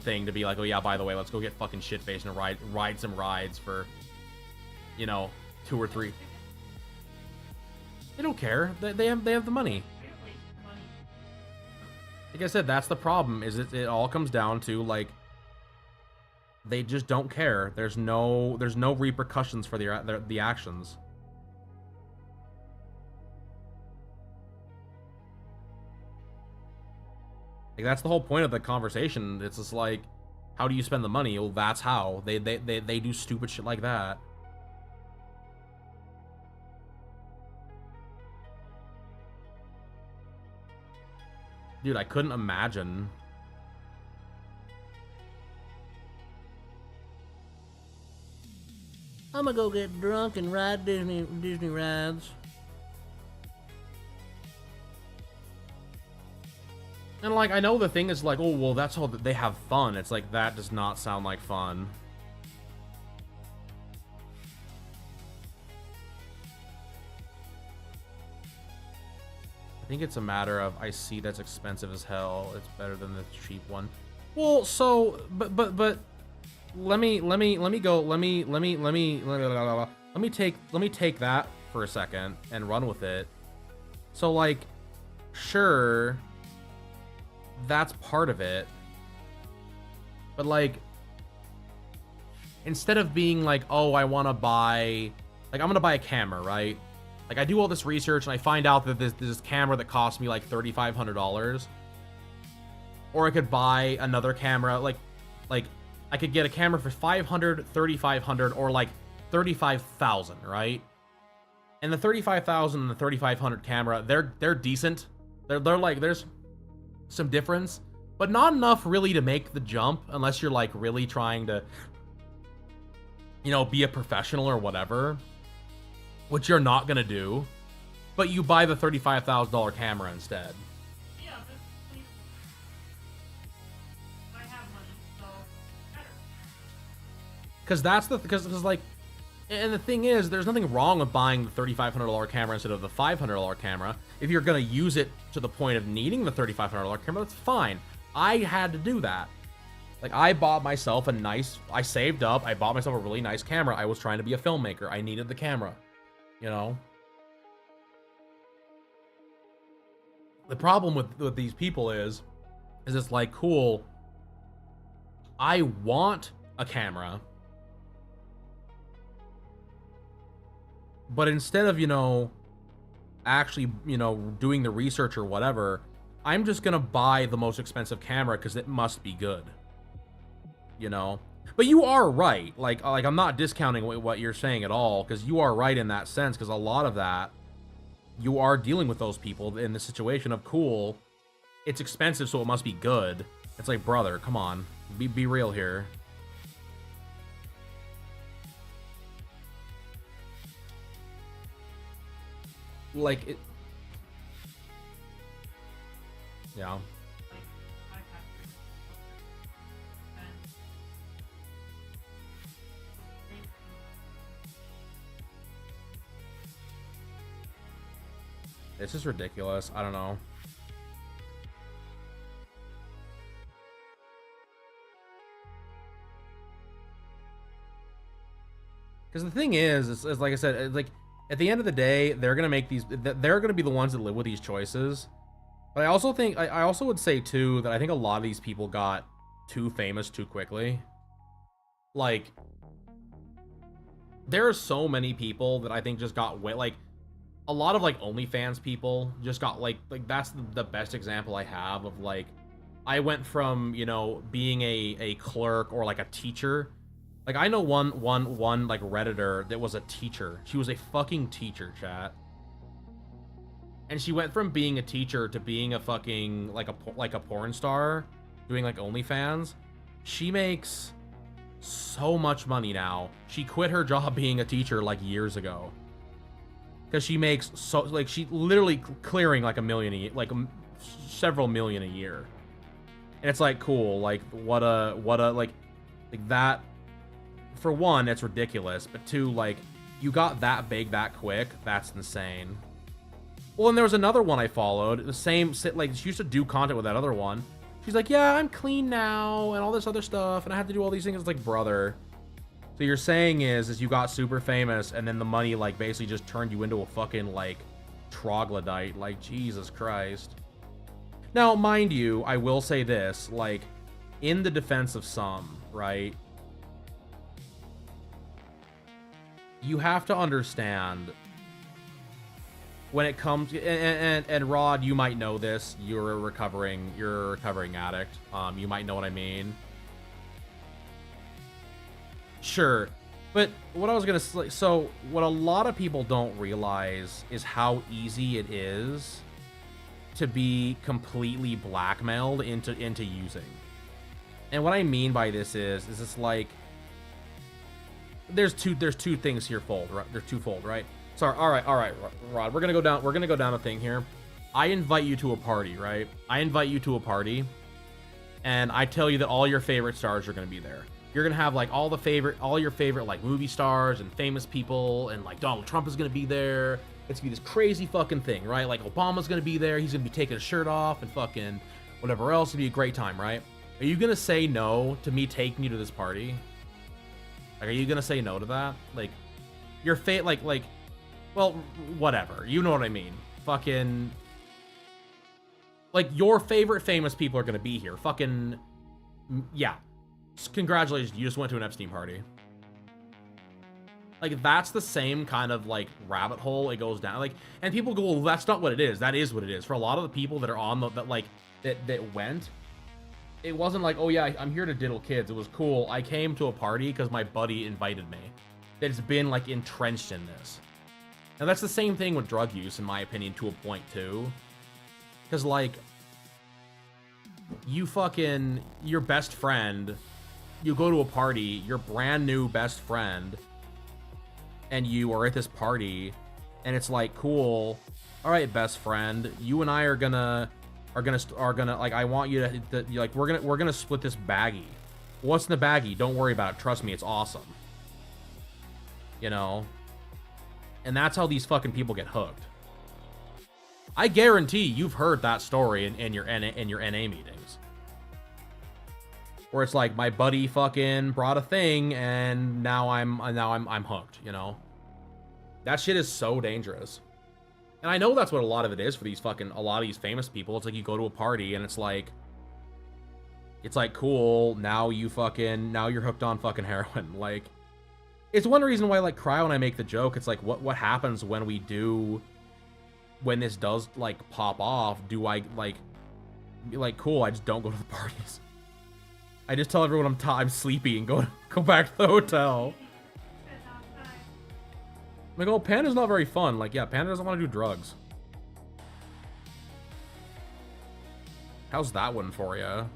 thing to be like, oh yeah, by the way, let's go get fucking shit-faced and ride some rides for, you know, 2 or 3. They don't care. They have the money. Like I said, that's the problem. Is it all comes down to, like, they just don't care. There's no repercussions for the actions. Like, that's the whole point of the conversation. It's just like, how do you spend the money? Well, that's how. They do stupid shit like that. Dude, I couldn't imagine. I'm gonna go get drunk and ride Disney rides. And, like, I know the thing is, like, oh, well, that's all that they have fun. It's like, that does not sound like fun. I think it's a matter of, I see that's expensive as hell. It's better than the cheap one. Well, so, but let me take that for a second and run with it. So, like, sure, that's part of it, but, like, instead of being like, oh, I want to buy, like, I'm gonna buy a camera, right? Like, I do all this research and I find out that this camera that costs me like $3,500, or I could buy another camera, like I could get a camera for $500, $3,500, or like $35,000, right? And the $35,000 and the $3,500 camera, they're decent. They're like, there's some difference, but not enough really to make the jump unless you're like really trying to, you know, be a professional or whatever, which you're not gonna do. But you buy the $35,000 camera instead. Yeah, I have money, so better. Because like, and the thing is, there's nothing wrong with buying the $3,500 camera instead of the $500 camera. If you're gonna use it to the point of needing the $3,500 camera, that's fine. I had to do that. Like, I bought myself I saved up, I bought myself a really nice camera. I was trying to be a filmmaker. I needed the camera, you know? The problem with these people is it's like, cool, I want a camera, but instead of, you know, actually, you know, doing the research or whatever, I'm just gonna buy the most expensive camera because it must be good, you know? But you are right. Like I'm not discounting what you're saying at all, because you are right in that sense, because a lot of that, you are dealing with those people in the situation of, cool, it's expensive, so it must be good. It's like, brother, come on, be real here. Like, Yeah. Like, I have and It's just ridiculous. I don't know. Because the thing is like I said, like at the end of the day, they're gonna make these. They're gonna be the ones that live with these choices. But I also think I also would say too that I think a lot of these people got too famous too quickly. Like, there are so many people that I think just got way like a lot of like OnlyFans people just got like that's the best example I have of like I went from, you know, being a clerk or like a teacher. Like I know one like Redditor that was a teacher. She was a fucking teacher, chat. And she went from being a teacher to being a fucking like a porn star doing like OnlyFans. She makes so much money now. She quit her job being a teacher like years ago. Because she makes so like she literally clearing like $1 million like several million a year. And it's like cool, like what a like that. For one, it's ridiculous, but two, like you got that big that quick. That's insane. Well, and there was another one I followed, the same, like she used to do content with that other one. She's like, yeah, I'm clean now and all this other stuff, and I have to do all these things. It's like, brother. So you're saying is you got super famous and then the money like basically just turned you into a fucking like troglodyte. Like, Jesus Christ. Now, mind you, I will say this, like, in the defense of some, right? You have to understand when it comes and Rod, you might know this. You're a recovering addict. You might know what I mean. Sure, but what I was gonna say, so what a lot of people don't realize is how easy it is to be completely blackmailed into using. And what I mean by this is it's like there's two things here fold, right? There's twofold, right? Sorry, all right, Rod. We're gonna go down a thing here. I invite you to a party, right? I invite you to a party, and I tell you that all your favorite stars are gonna be there. You're gonna have like all your favorite like movie stars and famous people, and like Donald Trump is gonna be there. It's gonna be this crazy fucking thing, right? Like Obama's gonna be there. He's gonna be taking his shirt off and fucking whatever else. It'll be a great time, right? Are you gonna say no to me taking you to this party? Like, are you gonna say no to that? Like, your well, whatever. You know what I mean. Fucking, like, your favorite famous people are gonna be here. Fucking, yeah. Congratulations, you just went to an Epstein party. Like, that's the same kind of, like, rabbit hole it goes down. Like, and people go, well, that's not what it is. That is what it is. For a lot of the people that are on that went, it wasn't like, oh yeah, I'm here to diddle kids. It was cool. I came to a party because my buddy invited me. That's been, like, entrenched in this. And that's the same thing with drug use, in my opinion, to a point, too. Because, like, your best friend, you go to a party, your brand new best friend, and you are at this party, and it's like, cool, all right, best friend, you and I are gonna like, I want you to like, we're gonna split this baggie. What's in the baggie? Don't worry about it. Trust me, it's awesome. You know, and that's how these fucking people get hooked. I guarantee you've heard that story in your NA meetings, where it's like, my buddy fucking brought a thing and now I'm hooked, you know? That shit is so dangerous. And I know that's what a lot of it is for a lot of these famous people. It's like, you go to a party and it's like cool, now you're hooked on fucking heroin. Like, it's one reason why I like cry when I make the joke. It's like, what happens when this does like pop off? Do I like be like, cool, I just don't go to the parties. I just tell everyone I'm sleepy and go back to the hotel. I'm like, oh, Panda's not very fun. Like, yeah, Panda doesn't want to do drugs. How's that one for you?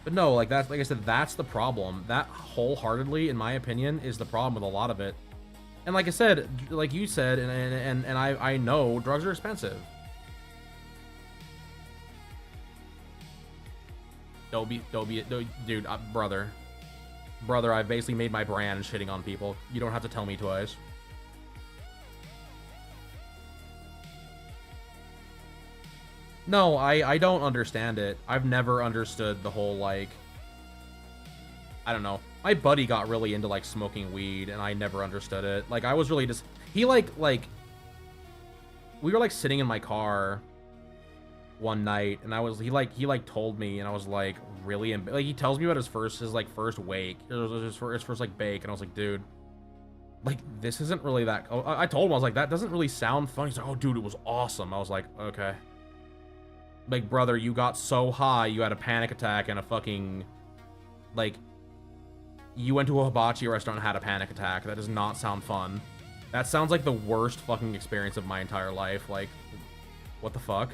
But no, like that's like I said, that's the problem. That wholeheartedly, in my opinion, is the problem with a lot of it. And like I said, like you said, and I know drugs are expensive. Dude, brother, I've basically made my brand shitting on people. You don't have to tell me twice. No, I don't understand it. I've never understood the whole, like, I don't know. My buddy got really into, like, smoking weed, and I never understood it. Like, I was really just, he, like, we were, like, sitting in my car one night, and he told me, and I was, like, really, like, he tells me about his first wake, his first, like, bake, and I was like, dude, like, this isn't really that, I told him, I was like, that doesn't really sound funny. He's like, oh, dude, it was awesome. I was like, okay. Like, brother, you got so high, you had a panic attack and a fucking, like, you went to a hibachi restaurant and had a panic attack. That does not sound fun. That sounds like the worst fucking experience of my entire life. Like, what the fuck?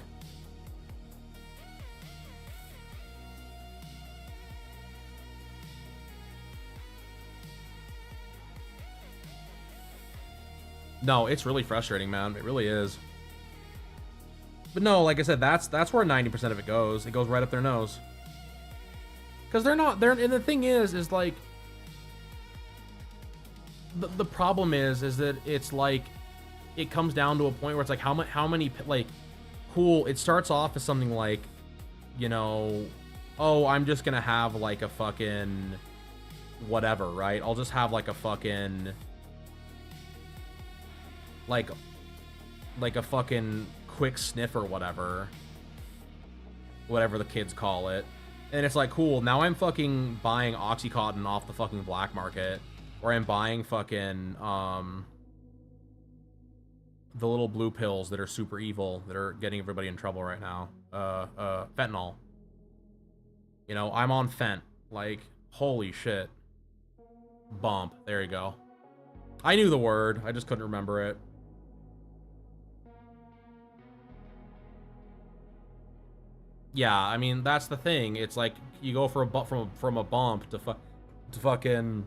No, it's really frustrating, man. It really is. But no, like I said, that's where 90% of it goes. It goes right up their nose. Because and the thing is like, the problem is that it's like, it comes down to a point where it's like, how many, like, cool, it starts off as something like, you know, oh, I'm just gonna have, like, a fucking whatever, right? I'll just have, like, a fucking, like a fucking quick sniff or whatever the kids call it. And it's like, cool, now I'm fucking buying Oxycontin off the fucking black market, or I'm buying fucking the little blue pills that are super evil, that are getting everybody in trouble right now. Fentanyl. You know, I'm on fent. Like, holy shit. Bump. There you go. I knew the word, I just couldn't remember it. Yeah, I mean, that's the thing. It's like, you go for a bump from a bump to fucking,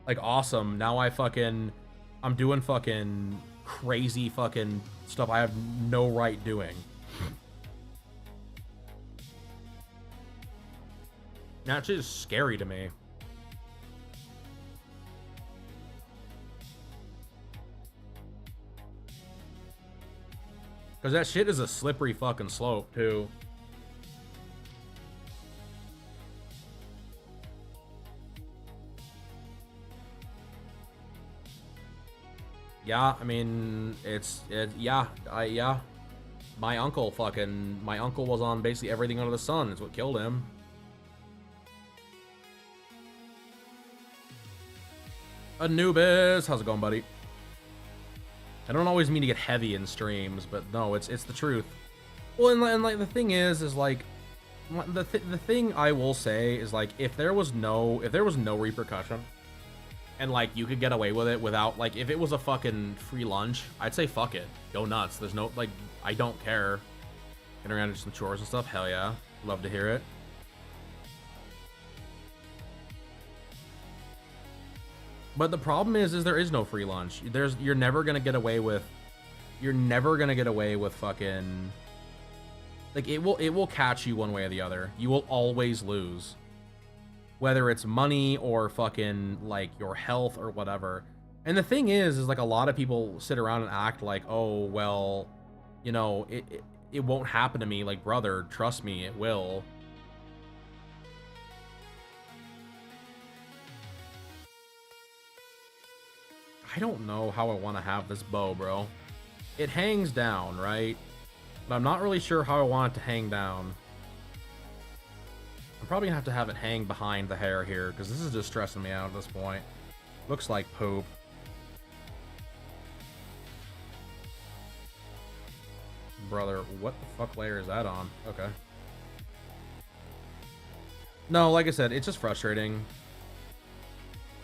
like, awesome. Now I'm doing fucking crazy fucking stuff I have no right doing. That's just scary to me. Because that shit is a slippery fucking slope, too. Yeah, I mean, yeah. My uncle was on basically everything under the sun. It's what killed him. Anubis, how's it going, buddy? I don't always mean to get heavy in streams, but no, it's the truth. Well, and like the thing is like, the thing I will say is, like, if there was no repercussion, and like you could get away with it without, like, if it was a fucking free lunch, I'd say fuck it, go nuts. There's no, like, I don't care. Getting around to some chores and stuff, hell yeah, love to hear it. But the problem is there is no free lunch. You're never gonna get away with fucking, like, it will catch you one way or the other. You will always lose. Whether it's money or fucking, like, your health or whatever. And the thing is like, a lot of people sit around and act like, oh, well, you know, it won't happen to me. Like, brother, trust me, it will. I don't know how I want to have this bow, bro. It hangs down, right? But I'm not really sure how I want it to hang down. I'm probably gonna have it hang behind the hair here, because this is just stressing me out at this point. Looks like poop. Brother, what the fuck layer is that on? Okay. No, like I said, it's just frustrating.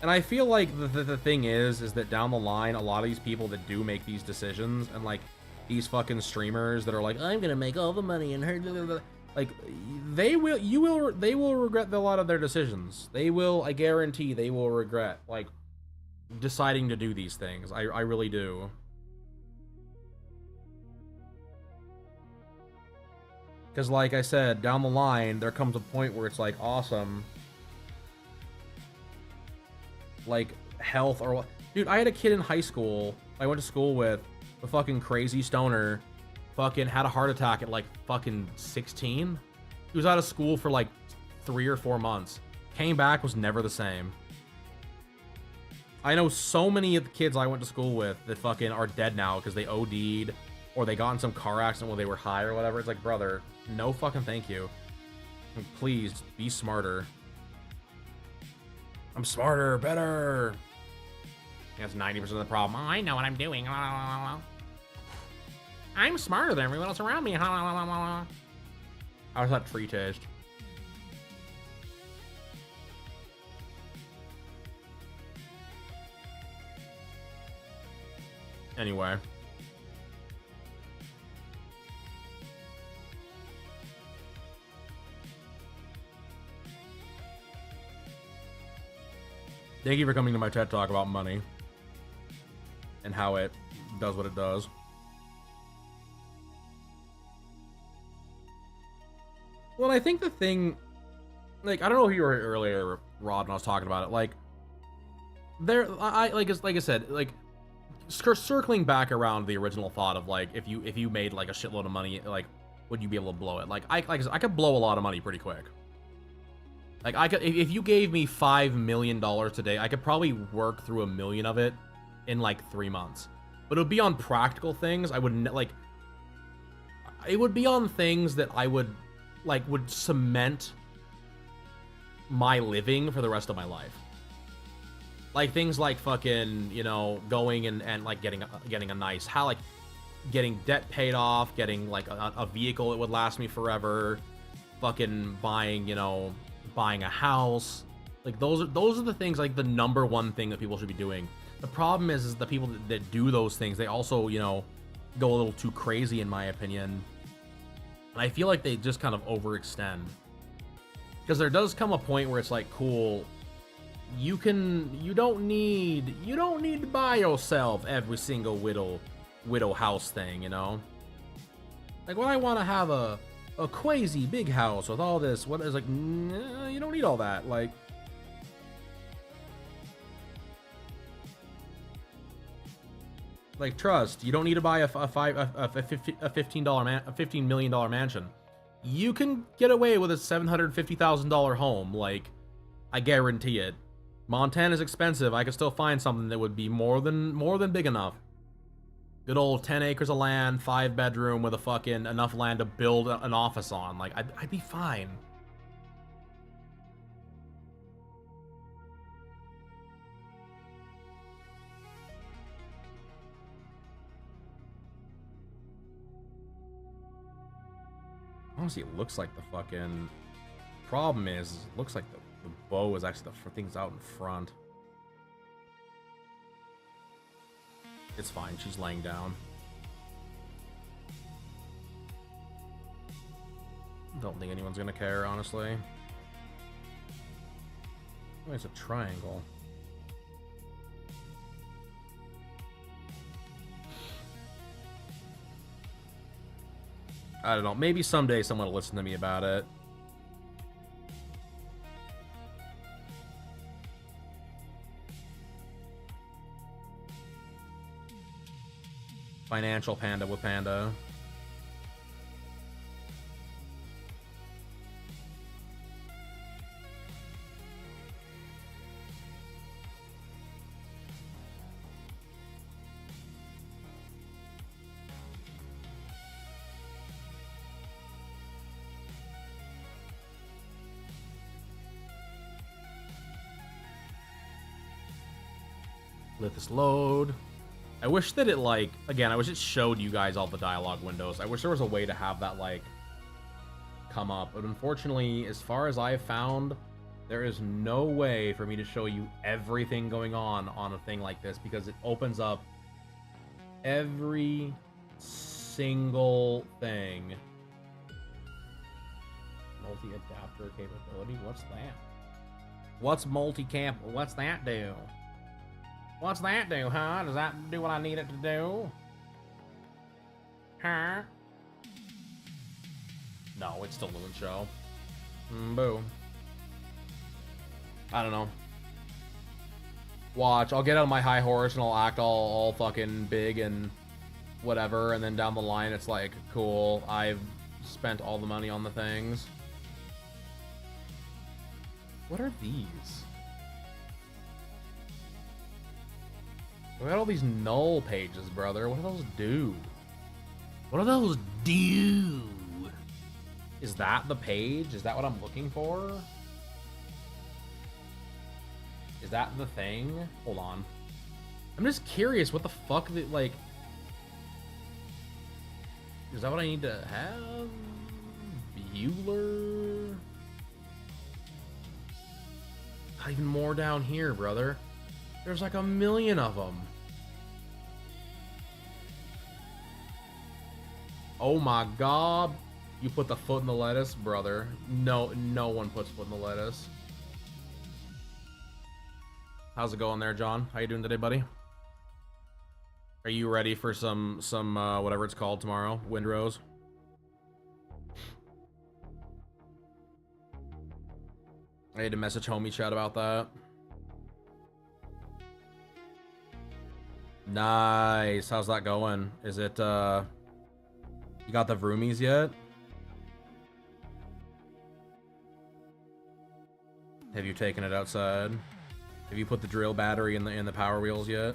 And I feel like the thing is that down the line, a lot of these people that do make these decisions, and like these fucking streamers that are like, I'm gonna make all the money and her, Like, they will regret a lot of their decisions. They will, I guarantee, they will regret, like, deciding to do these things. I really do. Because, like I said, down the line, there comes a point where it's, like, awesome. Like, health or what. Dude, I had a kid in high school I went to school with, a fucking crazy stoner, fucking had a heart attack at, like, fucking 16. He was out of school for, like, 3 or 4 months. Came back, was never the same. I know so many of the kids I went to school with that fucking are dead now because they OD'd or they got in some car accident when they were high or whatever. It's like, brother, no fucking thank you. Please, be smarter. I'm smarter, better. That's 90% of the problem. Oh, I know what I'm doing. I'm smarter than everyone else around me. How does that tree taste? Anyway. Thank you for coming to my TED Talk about money. And how it does what it does. Well, I think the thing... Like, I don't know if you were here earlier, Rod, when I was talking about it. Like, like I said, like... circling back around the original thought of, like, if you made, like, a shitload of money, like, would you be able to blow it? Like I said, I could blow a lot of money pretty quick. Like, I could, if you gave me $5 million today, I could probably work through $1 million of it in, like, 3 months. But it would be on practical things. I wouldn't, like, it would be on things that I would, like, would cement my living for the rest of my life. Like, things like fucking, you know, going and like, getting a nice house, like, getting debt paid off, getting, like, a vehicle that would last me forever, fucking buying, you know, buying a house. Like, those are the things, like, the #1 thing that people should be doing. The problem is the people that do those things, they also, you know, go a little too crazy, in my opinion. And I feel like they just kind of overextend. Because there does come a point where it's like, cool, you don't need to buy yourself every single widow house thing, you know? Like, well, I want to have a crazy big house with all this, what is, like, nah, you don't need all that. Like, trust, you don't need to buy a $15 million mansion. You can get away with a $750,000 home, like, I guarantee it. Montana's expensive. I could still find something that would be more than big enough. Good old 10 acres of land, 5-bedroom with a fucking enough land to build an office on. Like, I'd be fine. Honestly, it looks like the fucking... Problem is, it looks like the bow is actually the thing's out in front. It's fine, she's laying down. Don't think anyone's gonna care, honestly. Oh, it's a triangle. I don't know, maybe someday someone will listen to me about it. Financial Panda with Panda. Let this load. I wish that it, like, again, I wish it showed you guys all the dialogue windows. I wish there was a way to have that, like, come up. But unfortunately, as far as I've found, there is no way for me to show you everything going on a thing like this, because it opens up every single thing Multi-adapter capability? What's that? What's multi-camp? What's that do? What's that do, huh? Does that do what I need it to do? Huh? No, it's still Moon Show. Boo. I don't know. Watch, I'll get on my high horse and I'll act all fucking big and whatever, and then down the line it's like, cool, I've spent all the money on the things. What are these? We got all these null pages, brother. What do those do? What do those do? Is that the page? Is that what I'm looking for? Is that the thing? Hold on. I'm just curious what the fuck, like... Is that what I need to have? Bueller? Not even more down here, brother. There's like a million of them. Oh my god. You put the foot in the lettuce, brother. No one puts foot in the lettuce. How's it going there, John? How you doing today, buddy? Are you ready for some whatever it's called tomorrow? Windrows? I had to message homie chat about that. Nice. How's that going? Is it, you got the vroomies yet? Have you taken it outside? Have you put the drill battery in the power wheels yet?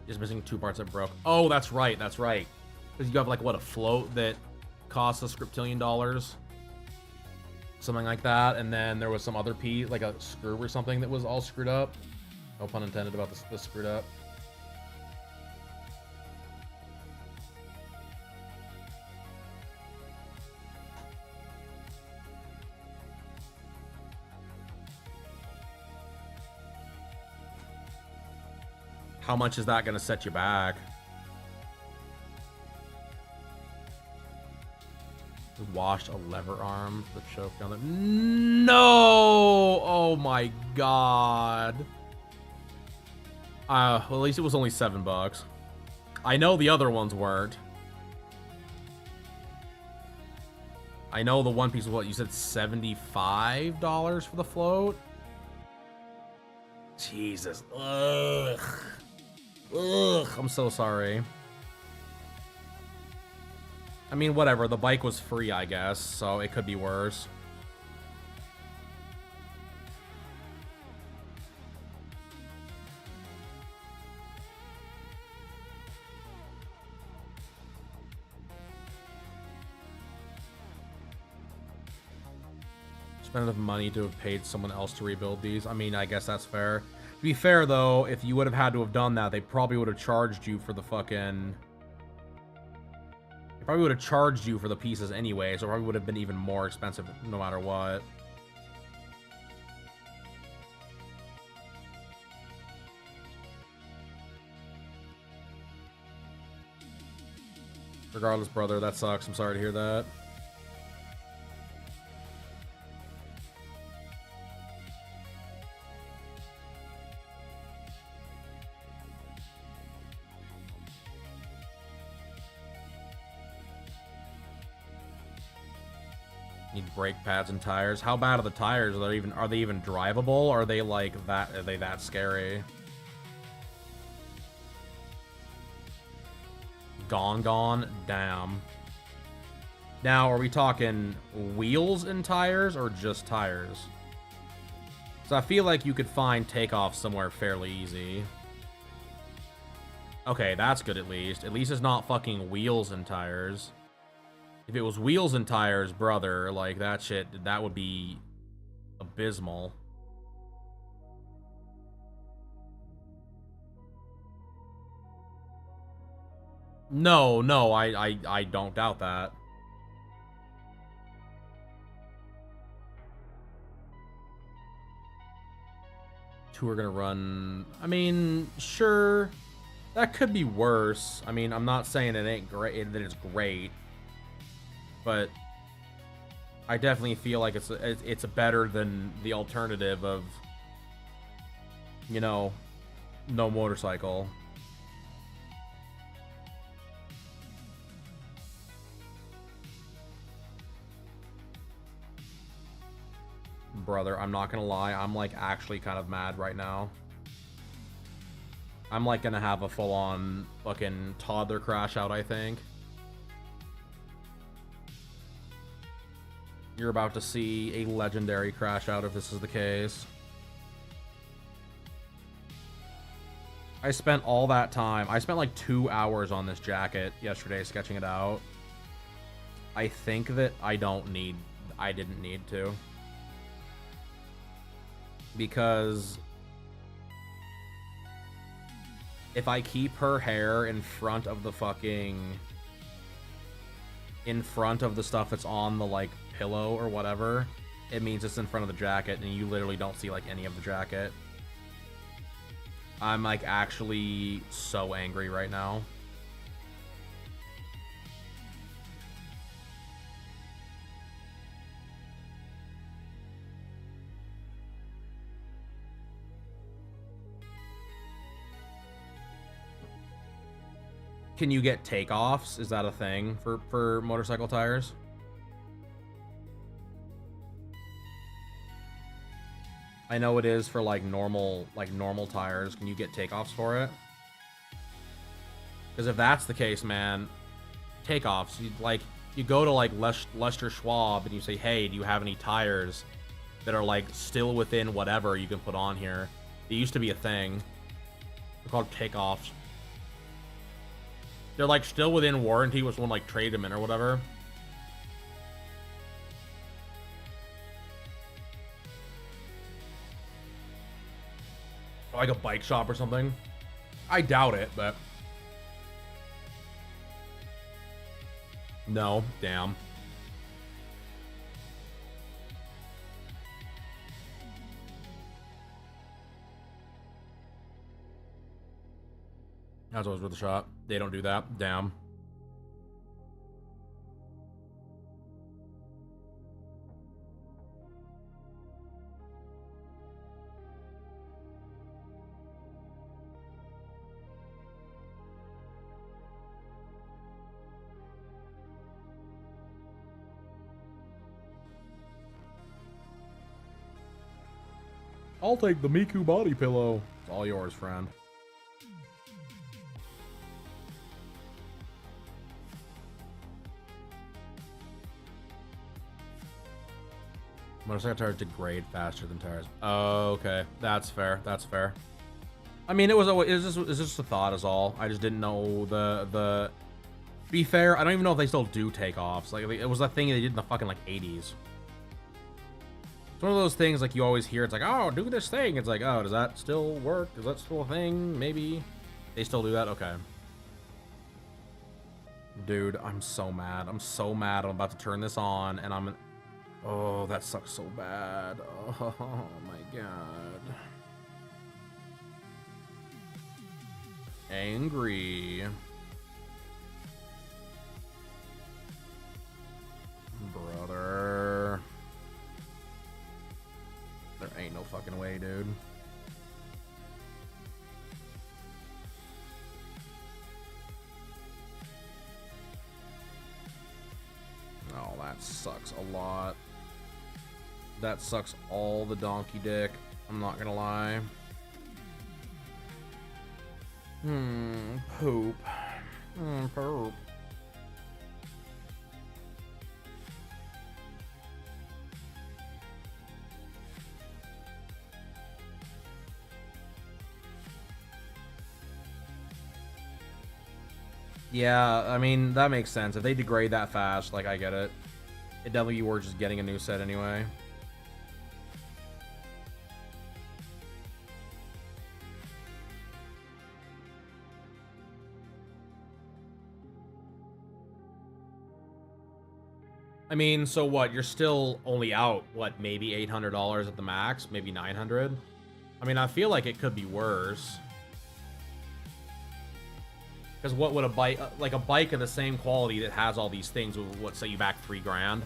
Just missing 2 parts that broke. Oh, that's right. That's right. Because you have like what, a float that costs a scriptillion dollars, something like that, and then there was some other piece, like a screw or something, that was all screwed up. No pun intended about this screwed up. How much is that going to set you back? Washed a lever arm, the choke down there. No! Oh my god. Well, at least it was only $7. I know the other ones weren't. I know the one piece was what you said, $75 for the float. Jesus. Ugh. Ugh. I'm so sorry. I mean, whatever. The bike was free, I guess, so it could be worse. Spend enough money to have paid someone else to rebuild these. I mean, I guess that's fair. To be fair, though, if you would have had to have done that, they probably would have charged you for the fucking... They probably would have charged you for the pieces anyway, so it probably would have been even more expensive no matter what. Regardless, brother, that sucks. I'm sorry to hear that. Need brake pads and tires. How bad are the tires? Are they even drivable? Or are they like that? Are they that scary? Gone. Damn. Now, are we talking wheels and tires or just tires? So I feel like you could find takeoff somewhere fairly easy. Okay, that's good at least. At least it's not fucking wheels and tires. If it was wheels and tires, brother, like that shit, that would be abysmal. No, I don't doubt that. Two are gonna run. I mean, sure. That could be worse. I mean, I'm not saying it ain't great, that it's great, but I definitely feel like it's better than the alternative of, you know, no motorcycle. Brother, I'm not gonna lie, I'm like actually kind of mad right now. I'm like gonna have a full-on fucking toddler crash out, I think. You're about to see a legendary crash out if this is the case. I spent all that time. I spent like 2 hours on this jacket yesterday sketching it out. I think that I didn't need to. Because if I keep her hair in front of the stuff that's on the like pillow or whatever, it means it's in front of the jacket and you literally don't see like any of the jacket. I'm like actually so angry right now. Can you get takeoffs? Is that a thing for motorcycle tires? I know it is for like normal tires. Can you get takeoffs for it? Because if that's the case, man, takeoffs. You go to like Lester Schwab and you say, hey, do you have any tires that are like still within whatever you can put on here? It used to be a thing. They're called takeoffs. They're like still within warranty, which one like trade them in or whatever. Like a bike shop or something. I doubt it, but no, damn. That's always worth a shot. They don't do that. Damn. I'll take the Miku body pillow. It's all yours, friend. Motorcycle tires degrade faster than tires. Oh, okay. That's fair. That's fair. I mean, it's just a thought is all. I just didn't know the... To be fair, I don't even know if they still do takeoffs. Like, it was a thing they did in the fucking, like, 80s. It's one of those things, like, you always hear. It's like, oh, do this thing. It's like, oh, does that still work? Is that still a thing? Maybe. They still do that? Okay. Dude, I'm so mad. I'm so mad. I'm about to turn this on, and I'm... Oh, that sucks so bad. Oh, my God. Angry. Brother. There ain't no fucking way, dude. Oh, that sucks a lot. That sucks all the donkey dick. I'm not gonna lie. Poop. Poop. Yeah, I mean, that makes sense. If they degrade that fast, like, I get it. It definitely were just getting a new set anyway. I mean, so what? You're still only out, what, maybe $800 at the max? Maybe $900? I mean, I feel like it could be worse. Because what would a bike, like a bike of the same quality that has all these things would, what, set you back $3 grand?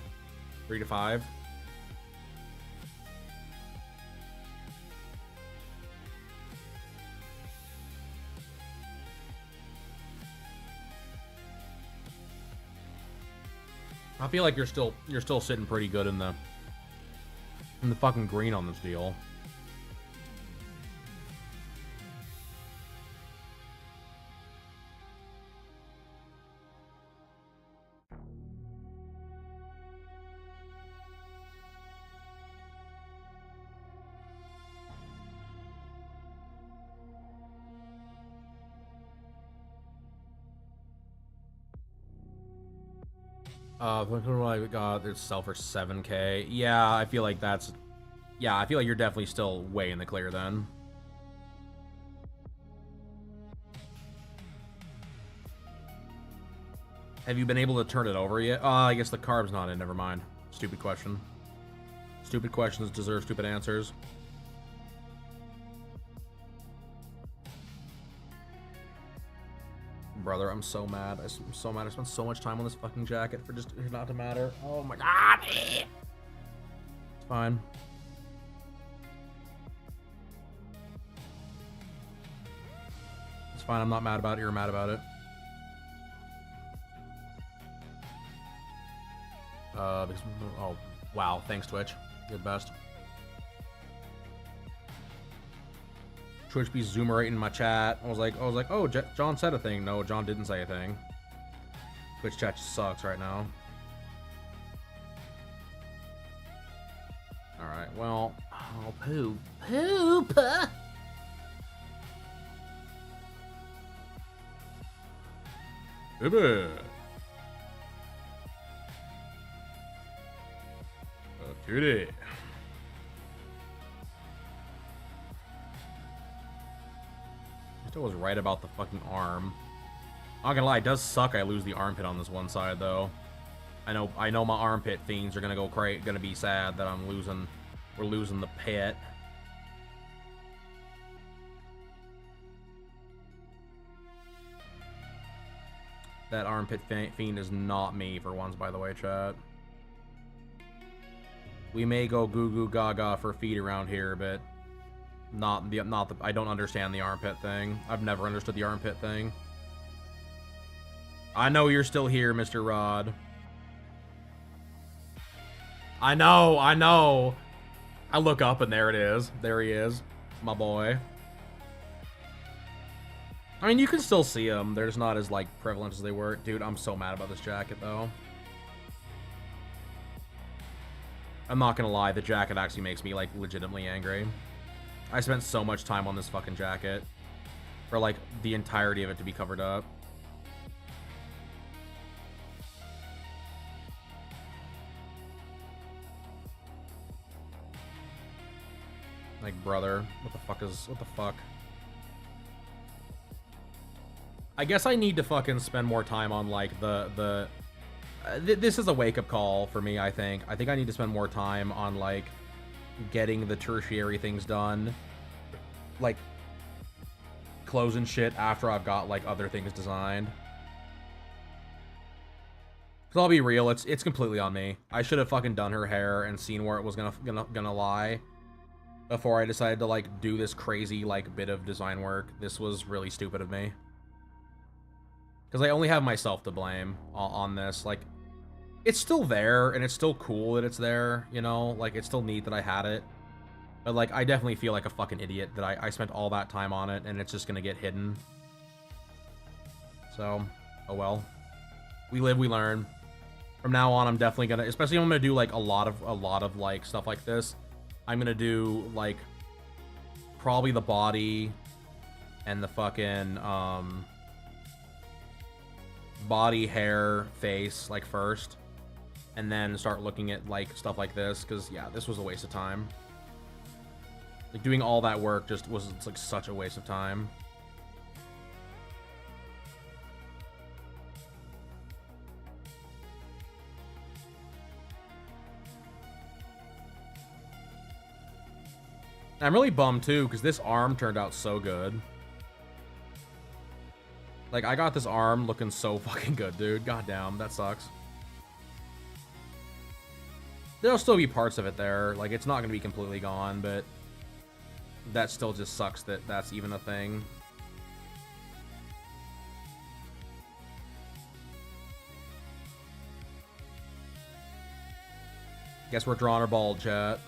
3 to 5? I feel like you're still sitting pretty good in the fucking green on this deal. I got it's sell for 7K. Yeah, I feel like that's, yeah, I feel like you're definitely still way in the clear then. Have you been able to turn it over yet? I guess the carb's not in. Never mind. Stupid question. Stupid questions deserve stupid answers. Brother, I'm so mad. I'm so mad. I spent so much time on this fucking jacket for just it not to matter. Oh my god. It's fine. It's fine. I'm not mad about it. You're mad about it. Because, oh, wow. Thanks, Twitch. You're the best. Twitch be zoomerating in my chat. I was like, oh, John said a thing. No, John didn't say a thing. Twitch chat just sucks right now. All right, well, oh, poop. Baby. Cutie. I was right about the fucking arm. Not gonna lie, it does suck I lose the armpit on this one side though. I know my armpit fiends are gonna go gonna be sad that we're losing the pit. That armpit fiend is not me for once, by the way, chat. We may go goo goo gaga for feet around here, but not the I don't understand the armpit thing. I've never understood the armpit thing. I know you're still here, Mr. Rod. I know. I look up and there it is. There he is, my boy. I mean, you can still see them. They're just not as like prevalent as they were. Dude, I'm so mad about this jacket though. I'm not gonna lie, the jacket actually makes me like legitimately angry. I spent so much time on this fucking jacket for like the entirety of it to be covered up. Like, brother, what the fuck? I guess I need to fucking spend more time on like this is a wake-up call for me, I think. I think I need to spend more time on like getting the tertiary things done, like closing shit after I've got like other things designed. Cause I'll be real, it's completely on me. I should have fucking done her hair and seen where it was gonna lie before I decided to like do this crazy like bit of design work. This was really stupid of me. Cause I only have myself to blame on this. Like, it's still there and it's still cool that it's there, you know? Like, it's still neat that I had it. But like, I definitely feel like a fucking idiot that I spent all that time on it and it's just gonna get hidden. So, oh well. We live, we learn. From now on, I'm definitely gonna, especially if I'm gonna do like a lot of like stuff like this, I'm gonna do like probably the body and the fucking body, hair, face like first, and then start looking at like stuff like this, because yeah, this was a waste of time. Like, doing all that work just was like such a waste of time. I'm really bummed too, because this arm turned out so good. Like, I got this arm looking so fucking good, dude. Goddamn, that sucks. There'll still be parts of it there. Like, it's not gonna be completely gone, but that still just sucks that that's even a thing. Guess we're drawing our bald, chat.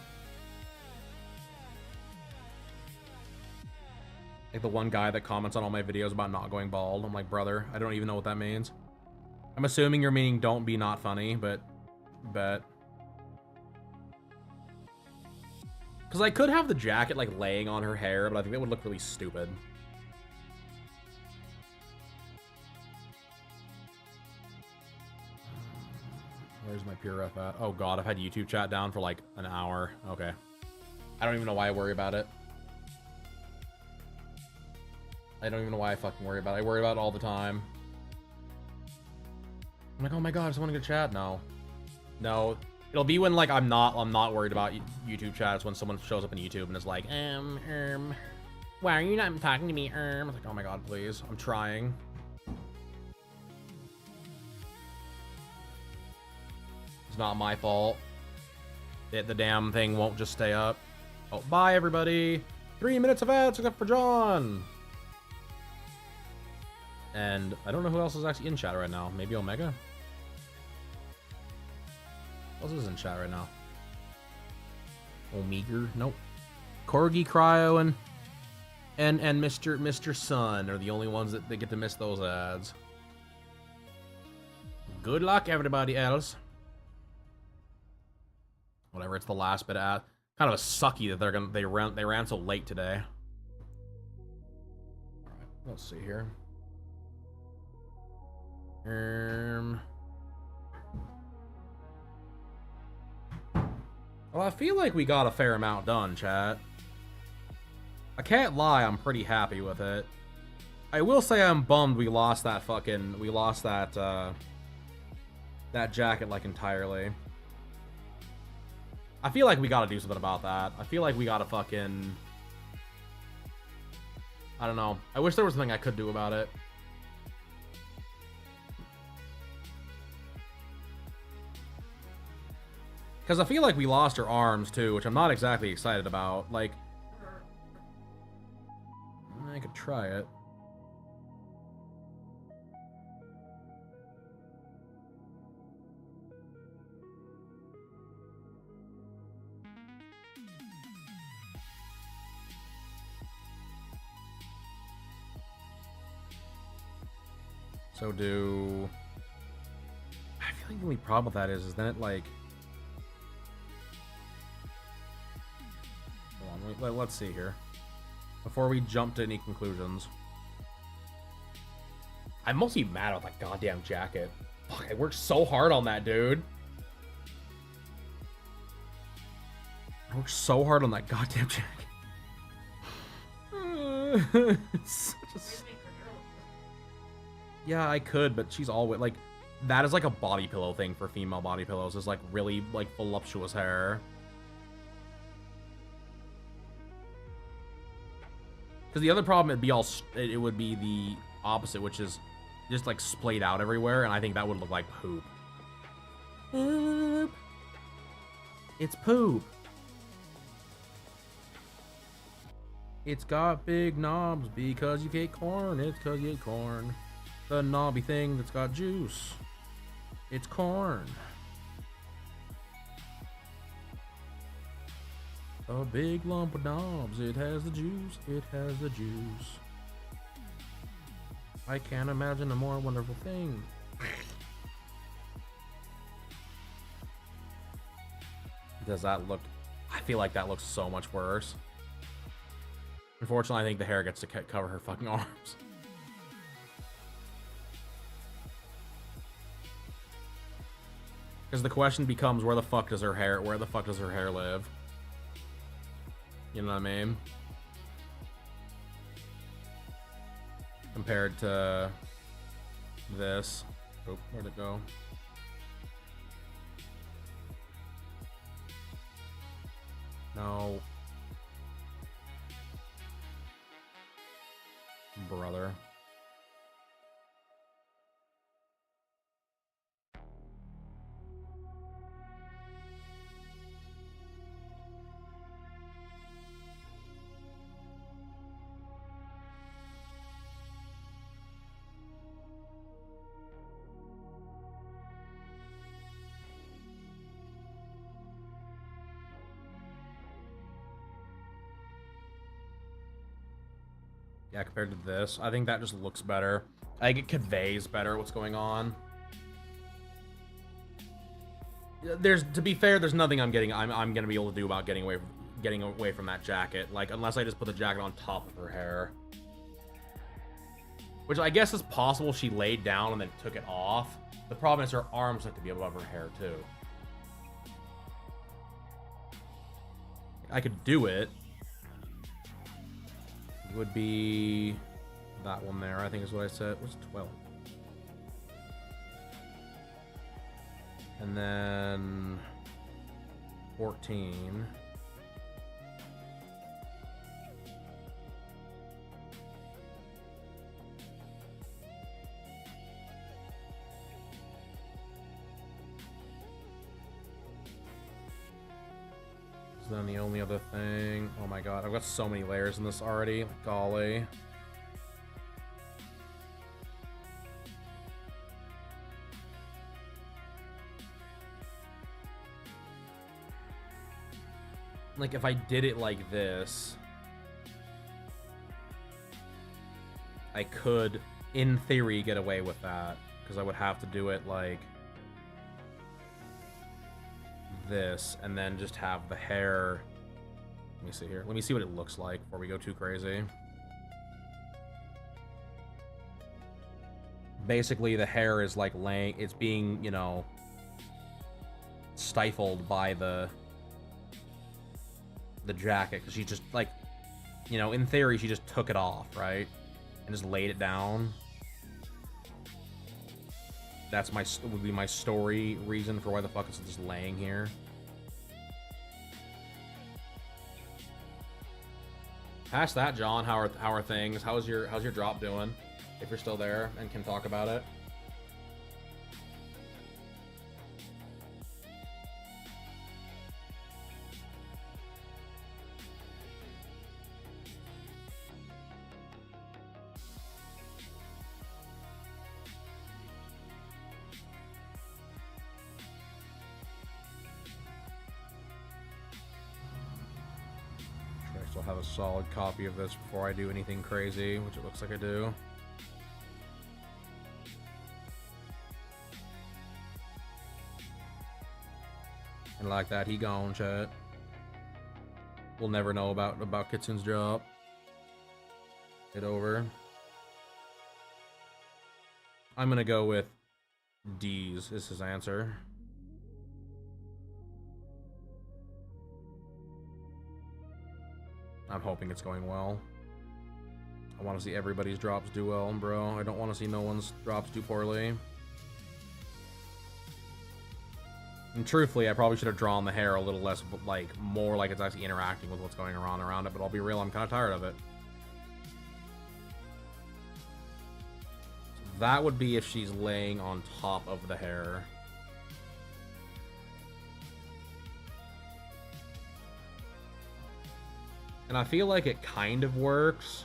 Like the one guy that comments on all my videos about not going bald. I'm like, brother, I don't even know what that means. I'm assuming you're meaning don't be not funny, but... Because I could have the jacket, like, laying on her hair, but I think that would look really stupid. Where's my pure ref at? Oh god, I've had YouTube chat down for like an hour. Okay. I don't even know why I worry about it. I don't even know why I fucking worry about it. I worry about it all the time. I'm like, oh my god, someone to chat? No. No. It'll be when, like, I'm not worried about YouTube chat. It's when someone shows up in YouTube and is like, why are you not talking to me, I'm like, oh my god, please. I'm trying. It's not my fault. The damn thing won't just stay up. Oh, bye, everybody. 3 minutes of ads except for John. And I don't know who else is actually in chat right now. Maybe Omega? Who else is in chat right now? Omega? Nope. Corgi, Cryo, and Mr. Sun are the only ones that get to miss those ads. Good luck, everybody else. Whatever, it's the last bit of ad. Kind of a sucky that they ran so late today. Alright, let's see here. Well, I feel like we got a fair amount done, chat. I can't lie, I'm pretty happy with it. I will say I'm bummed we lost that that jacket, like, entirely. I feel like we gotta do something about that. I feel like we gotta fucking... I don't know. I wish there was something I could do about it. Because I feel like we lost her arms, too, which I'm not exactly excited about. Like... I could try it. So do... I feel like the only problem with that is then it, like... Hold on, let's see here. Before we jump to any conclusions. I'm mostly mad about that goddamn jacket. Fuck, I worked so hard on that, dude. I worked so hard on that goddamn jacket. It's such a... Yeah, I could, but she's always, like, that is like a body pillow thing for female body pillows, is like really, like, voluptuous hair. Because the other problem, it would be the opposite, which is just, like, splayed out everywhere, and I think that would look like poop. Poop. It's poop. It's got big knobs because you ate corn. It's because you ate corn. The knobby thing that's got juice. It's corn. A big lump of knobs. It has the juice. It has the juice. I can't imagine a more wonderful thing. Does that look... I feel like that looks so much worse. Unfortunately, I think the hair gets to cover her fucking arms. Because the question becomes, where the fuck does her hair live? You know what I mean? Compared to this. Oh, where'd it go? No. Brother. Yeah, compared to this, I think that just looks better. I think it conveys better what's going on. To be fair, there's nothing I'm gonna be able to do about getting away from that jacket. Like, unless I just put the jacket on top of her hair. Which I guess is possible she laid down and then took it off. The problem is her arms have to be above her hair, too. I could do it. It would be that one there, I think is what I said. What's 12? And then 14. Then the only other thing, oh my god, I've got so many layers in this already, golly. Like, if I did it like this, I could, in theory, get away with that, because I would have to do it like this, and then just have the hair. Let me see here. Let me see what it looks like before we go too crazy. Basically, the hair is like it's being, you know, stifled by the jacket, because she just, like, you know, in theory, she just took it off, right? And just laid it down. That's would be my story reason for why the fuck it's just laying here. Past that, John, how are things? How's your drop doing? If you're still there and can talk about it. I'll have a solid copy of this before I do anything crazy, which it looks like I do. And like that, he gone, chat. We'll never know about Kitsun's drop. Get over. I'm gonna go with D's is his answer. I'm hoping it's going well. I want to see everybody's drops do well, bro. I don't want to see no one's drops do poorly. And truthfully, I probably should have drawn the hair a little less, like, more like it's actually interacting with what's going on around it, but I'll be real, I'm kind of tired of it. So that would be if she's laying on top of the hair. And I feel like it kind of works.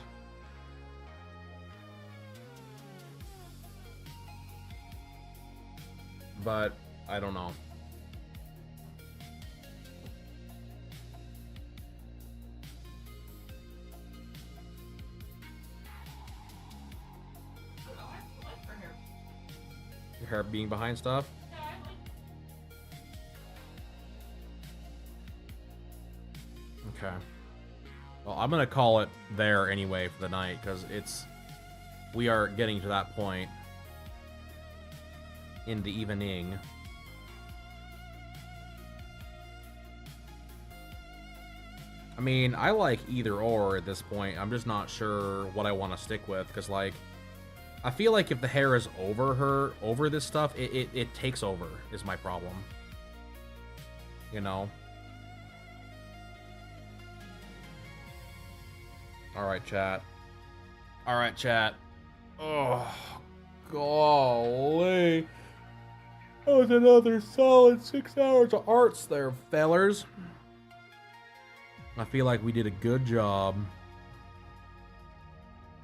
But I don't know. Your hair being behind stuff? Okay. Well, I'm gonna call it there anyway for the night, because we are getting to that point in the evening. I mean, I like either or at this point. I'm just not sure what I want to stick with, because, like, I feel like if the hair is over this stuff, it takes over, is my problem. You know? Alright, chat. Alright, chat. Oh, golly. That was another solid 6 hours of arts there, fellers. I feel like we did a good job.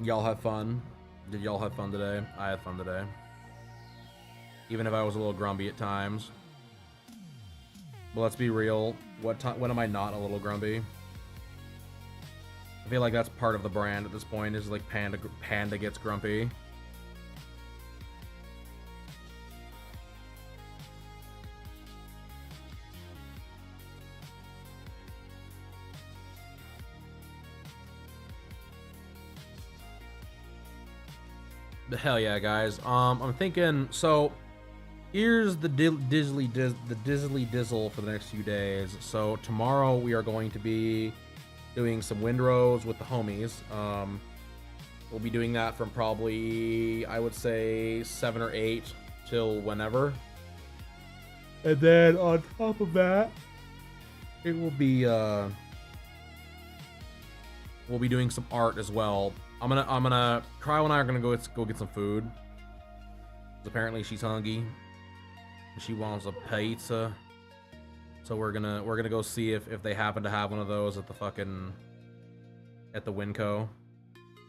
Y'all have fun? Did y'all have fun today? I had fun today. Even if I was a little grumpy at times. But let's be real. When am I not a little grumpy? I feel like that's part of the brand at this point, is like Panda gets grumpy. But hell yeah, guys. I'm thinking, so here's the dizzly dizzle for the next few days. So tomorrow we are going to be doing some windrows with the homies. We'll be doing that from probably, I would say, 7 or 8 till whenever. And then on top of that, it will be we'll be doing some art as well. I'm gonna Cryo and I are gonna go get some food. 'Cause apparently she's hungry. She wants a pizza. So we're gonna go see if they happen to have one of those at the Winco.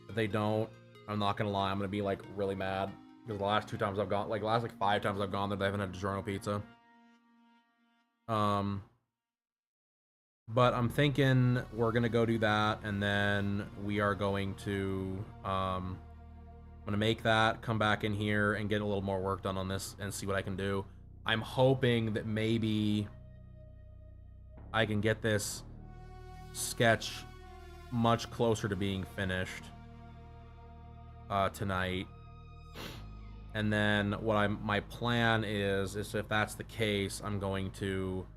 If they don't, I'm not gonna lie, I'm gonna be like really mad. Because the last 2 times I've gone, like the last like 5 times I've gone there, they haven't had DiGiorno pizza. But I'm thinking we're gonna go do that, and then we are going to I'm gonna make that, come back in here and get a little more work done on this and see what I can do. I'm hoping that maybe I can get this sketch much closer to being finished tonight. And then my plan is if that's the case, I'm going to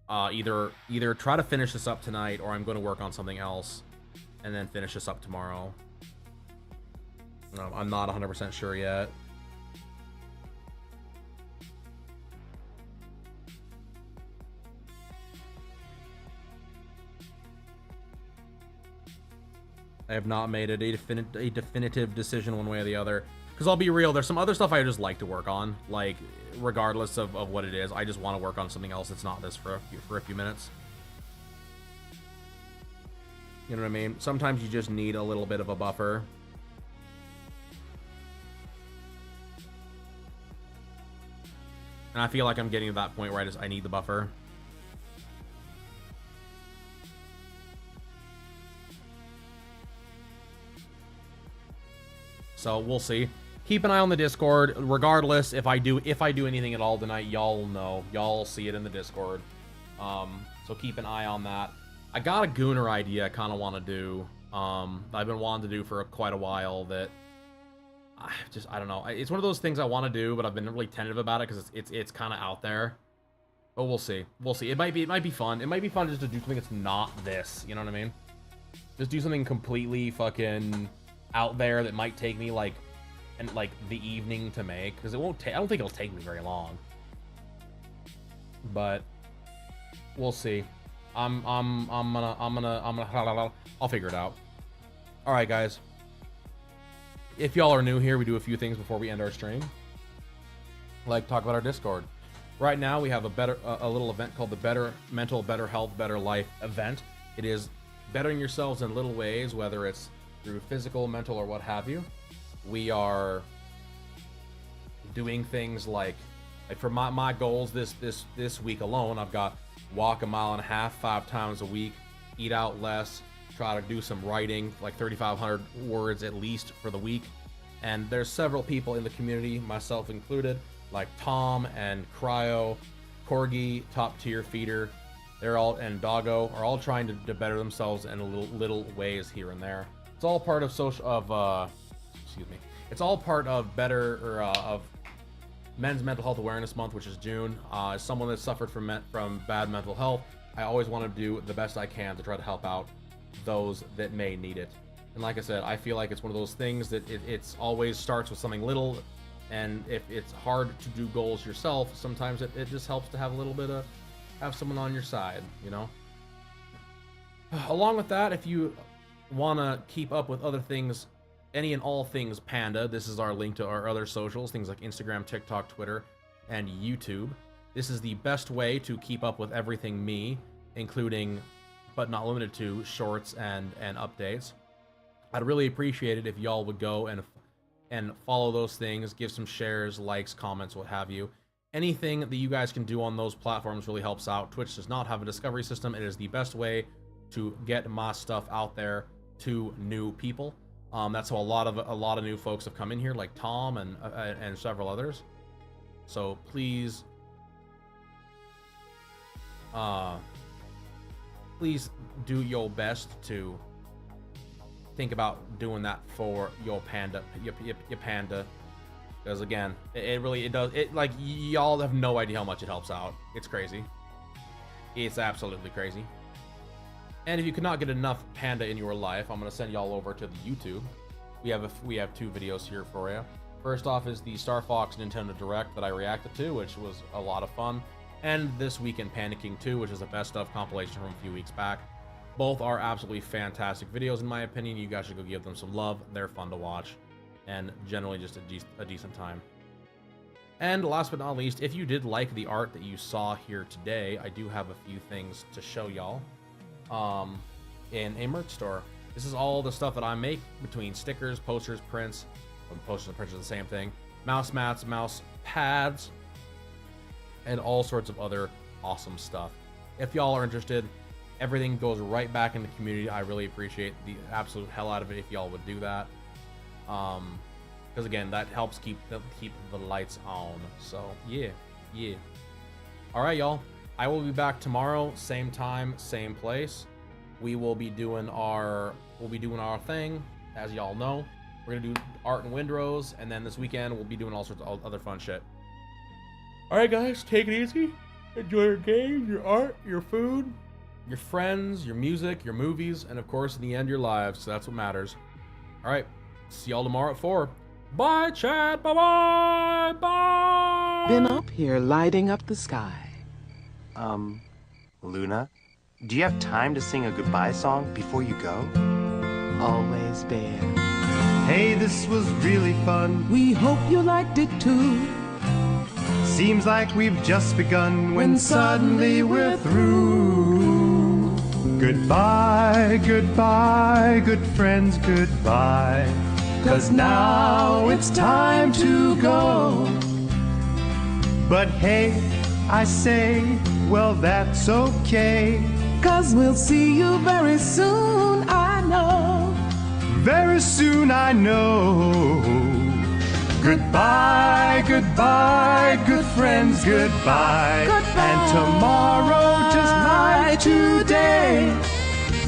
either try to finish this up tonight, or I'm going to work on something else and then finish this up tomorrow. I'm not 100% sure yet. I have not made it a definitive decision one way or the other. Because I'll be real, there's some other stuff I just like to work on. Like, regardless of what it is, I just want to work on something else that's not this for a few minutes. You know what I mean? Sometimes you just need a little bit of a buffer. And I feel like I'm getting to that point where I need the buffer. So we'll see. Keep an eye on the Discord. Regardless, if I do anything at all tonight, y'all know. Y'all see it in the Discord. So keep an eye on that. I got a Gooner idea I kind of want to do. I've been wanting to do for quite a while that I don't know. It's one of those things I want to do, but I've been really tentative about it because it's kind of out there. But we'll see. We'll see. It might be fun. It might be fun just to do something that's not this. You know what I mean? Just do something completely fucking out there that might take me like the evening to make, because it won't take. I don't think it'll take me very long. But we'll see. I'm gonna I'll figure it out. All right, guys. If y'all are new here, we do a few things before we end our stream. Like talk about our Discord. Right now we have a little event called the Better Mental, Better Health, Better Life event. It is bettering yourselves in little ways, whether it's through physical, mental, or what have you. We are doing things like for my goals this week alone, I've got walk 1.5 miles 5 times a week, eat out less, try to do some writing, like 3,500 words at least for the week. And there's several people in the community, myself included, like Tom and Cryo, Corgi, Top Tier Feeder, and Doggo are all trying to better themselves in little ways here and there. It's all part of It's all part of of Men's Mental Health Awareness Month, which is June. As someone that suffered from bad mental health, I always want to do the best I can to try to help out those that may need it. And like I said, I feel like it's one of those things that it's always starts with something little, and if it's hard to do goals yourself, sometimes it just helps to have a little bit of have someone on your side, you know. Along with that, if you want to keep up with other things, any and all things Panda, this is our link to our other socials, things like Instagram, TikTok, Twitter, and YouTube. This is the best way to keep up with everything me, including, but not limited to, shorts and updates. I'd really appreciate it if y'all would go and follow those things, give some shares, likes, comments, what have you. Anything that you guys can do on those platforms really helps out. Twitch does not have a discovery system. It is the best way to get my stuff out there to new people. That's how a lot of new folks have come in here, like Tom and several others. So please, please do your best to think about doing that for your panda, your panda. Because again, it does, like, y'all have no idea how much it helps out. It's crazy. It's absolutely crazy. And if you could not get enough panda in your life, I'm gonna send y'all over to the YouTube. We have 2 videos here for you. First off is the Star Fox Nintendo Direct that I reacted to, which was a lot of fun. And this weekend Panda King 2, which is a best of compilation from a few weeks back. Both are absolutely fantastic videos in my opinion. You guys should go give them some love. They're fun to watch. And generally just a decent time. And last but not least, if you did like the art that you saw here today, I do have a few things to show y'all in a merch store. This is all the stuff that I make between stickers, posters, prints. Posters and prints are the same thing. Mouse mats, mouse pads, and all sorts of other awesome stuff. If y'all are interested, everything goes right back in the community. I really appreciate the absolute hell out of it if y'all would do that. Because again, that helps keep the lights on. So yeah. All right, y'all. I will be back tomorrow, same time, same place. We will be doing our thing, as y'all know. We're gonna do art and windrows, and then this weekend we'll be doing all sorts of other fun shit. All right, guys, take it easy. Enjoy your game, your art, your food, your friends, your music, your movies, and of course, in the end, your lives. So that's what matters. All right. See y'all tomorrow at 4. Bye, chat. Bye-bye. Bye. Been up here lighting up the sky. Luna, do you have time to sing a goodbye song before you go? Always Bear. Hey, this was really fun. We hope you liked it too. Seems like we've just begun when suddenly we're through. Goodbye, goodbye, good friends, goodbye. 'Cause now it's time to go. But hey, I say, well, that's okay. 'Cause we'll see you very soon, I know. Very soon, I know. Goodbye, goodbye, good friends, goodbye. Goodbye. And tomorrow, just like today,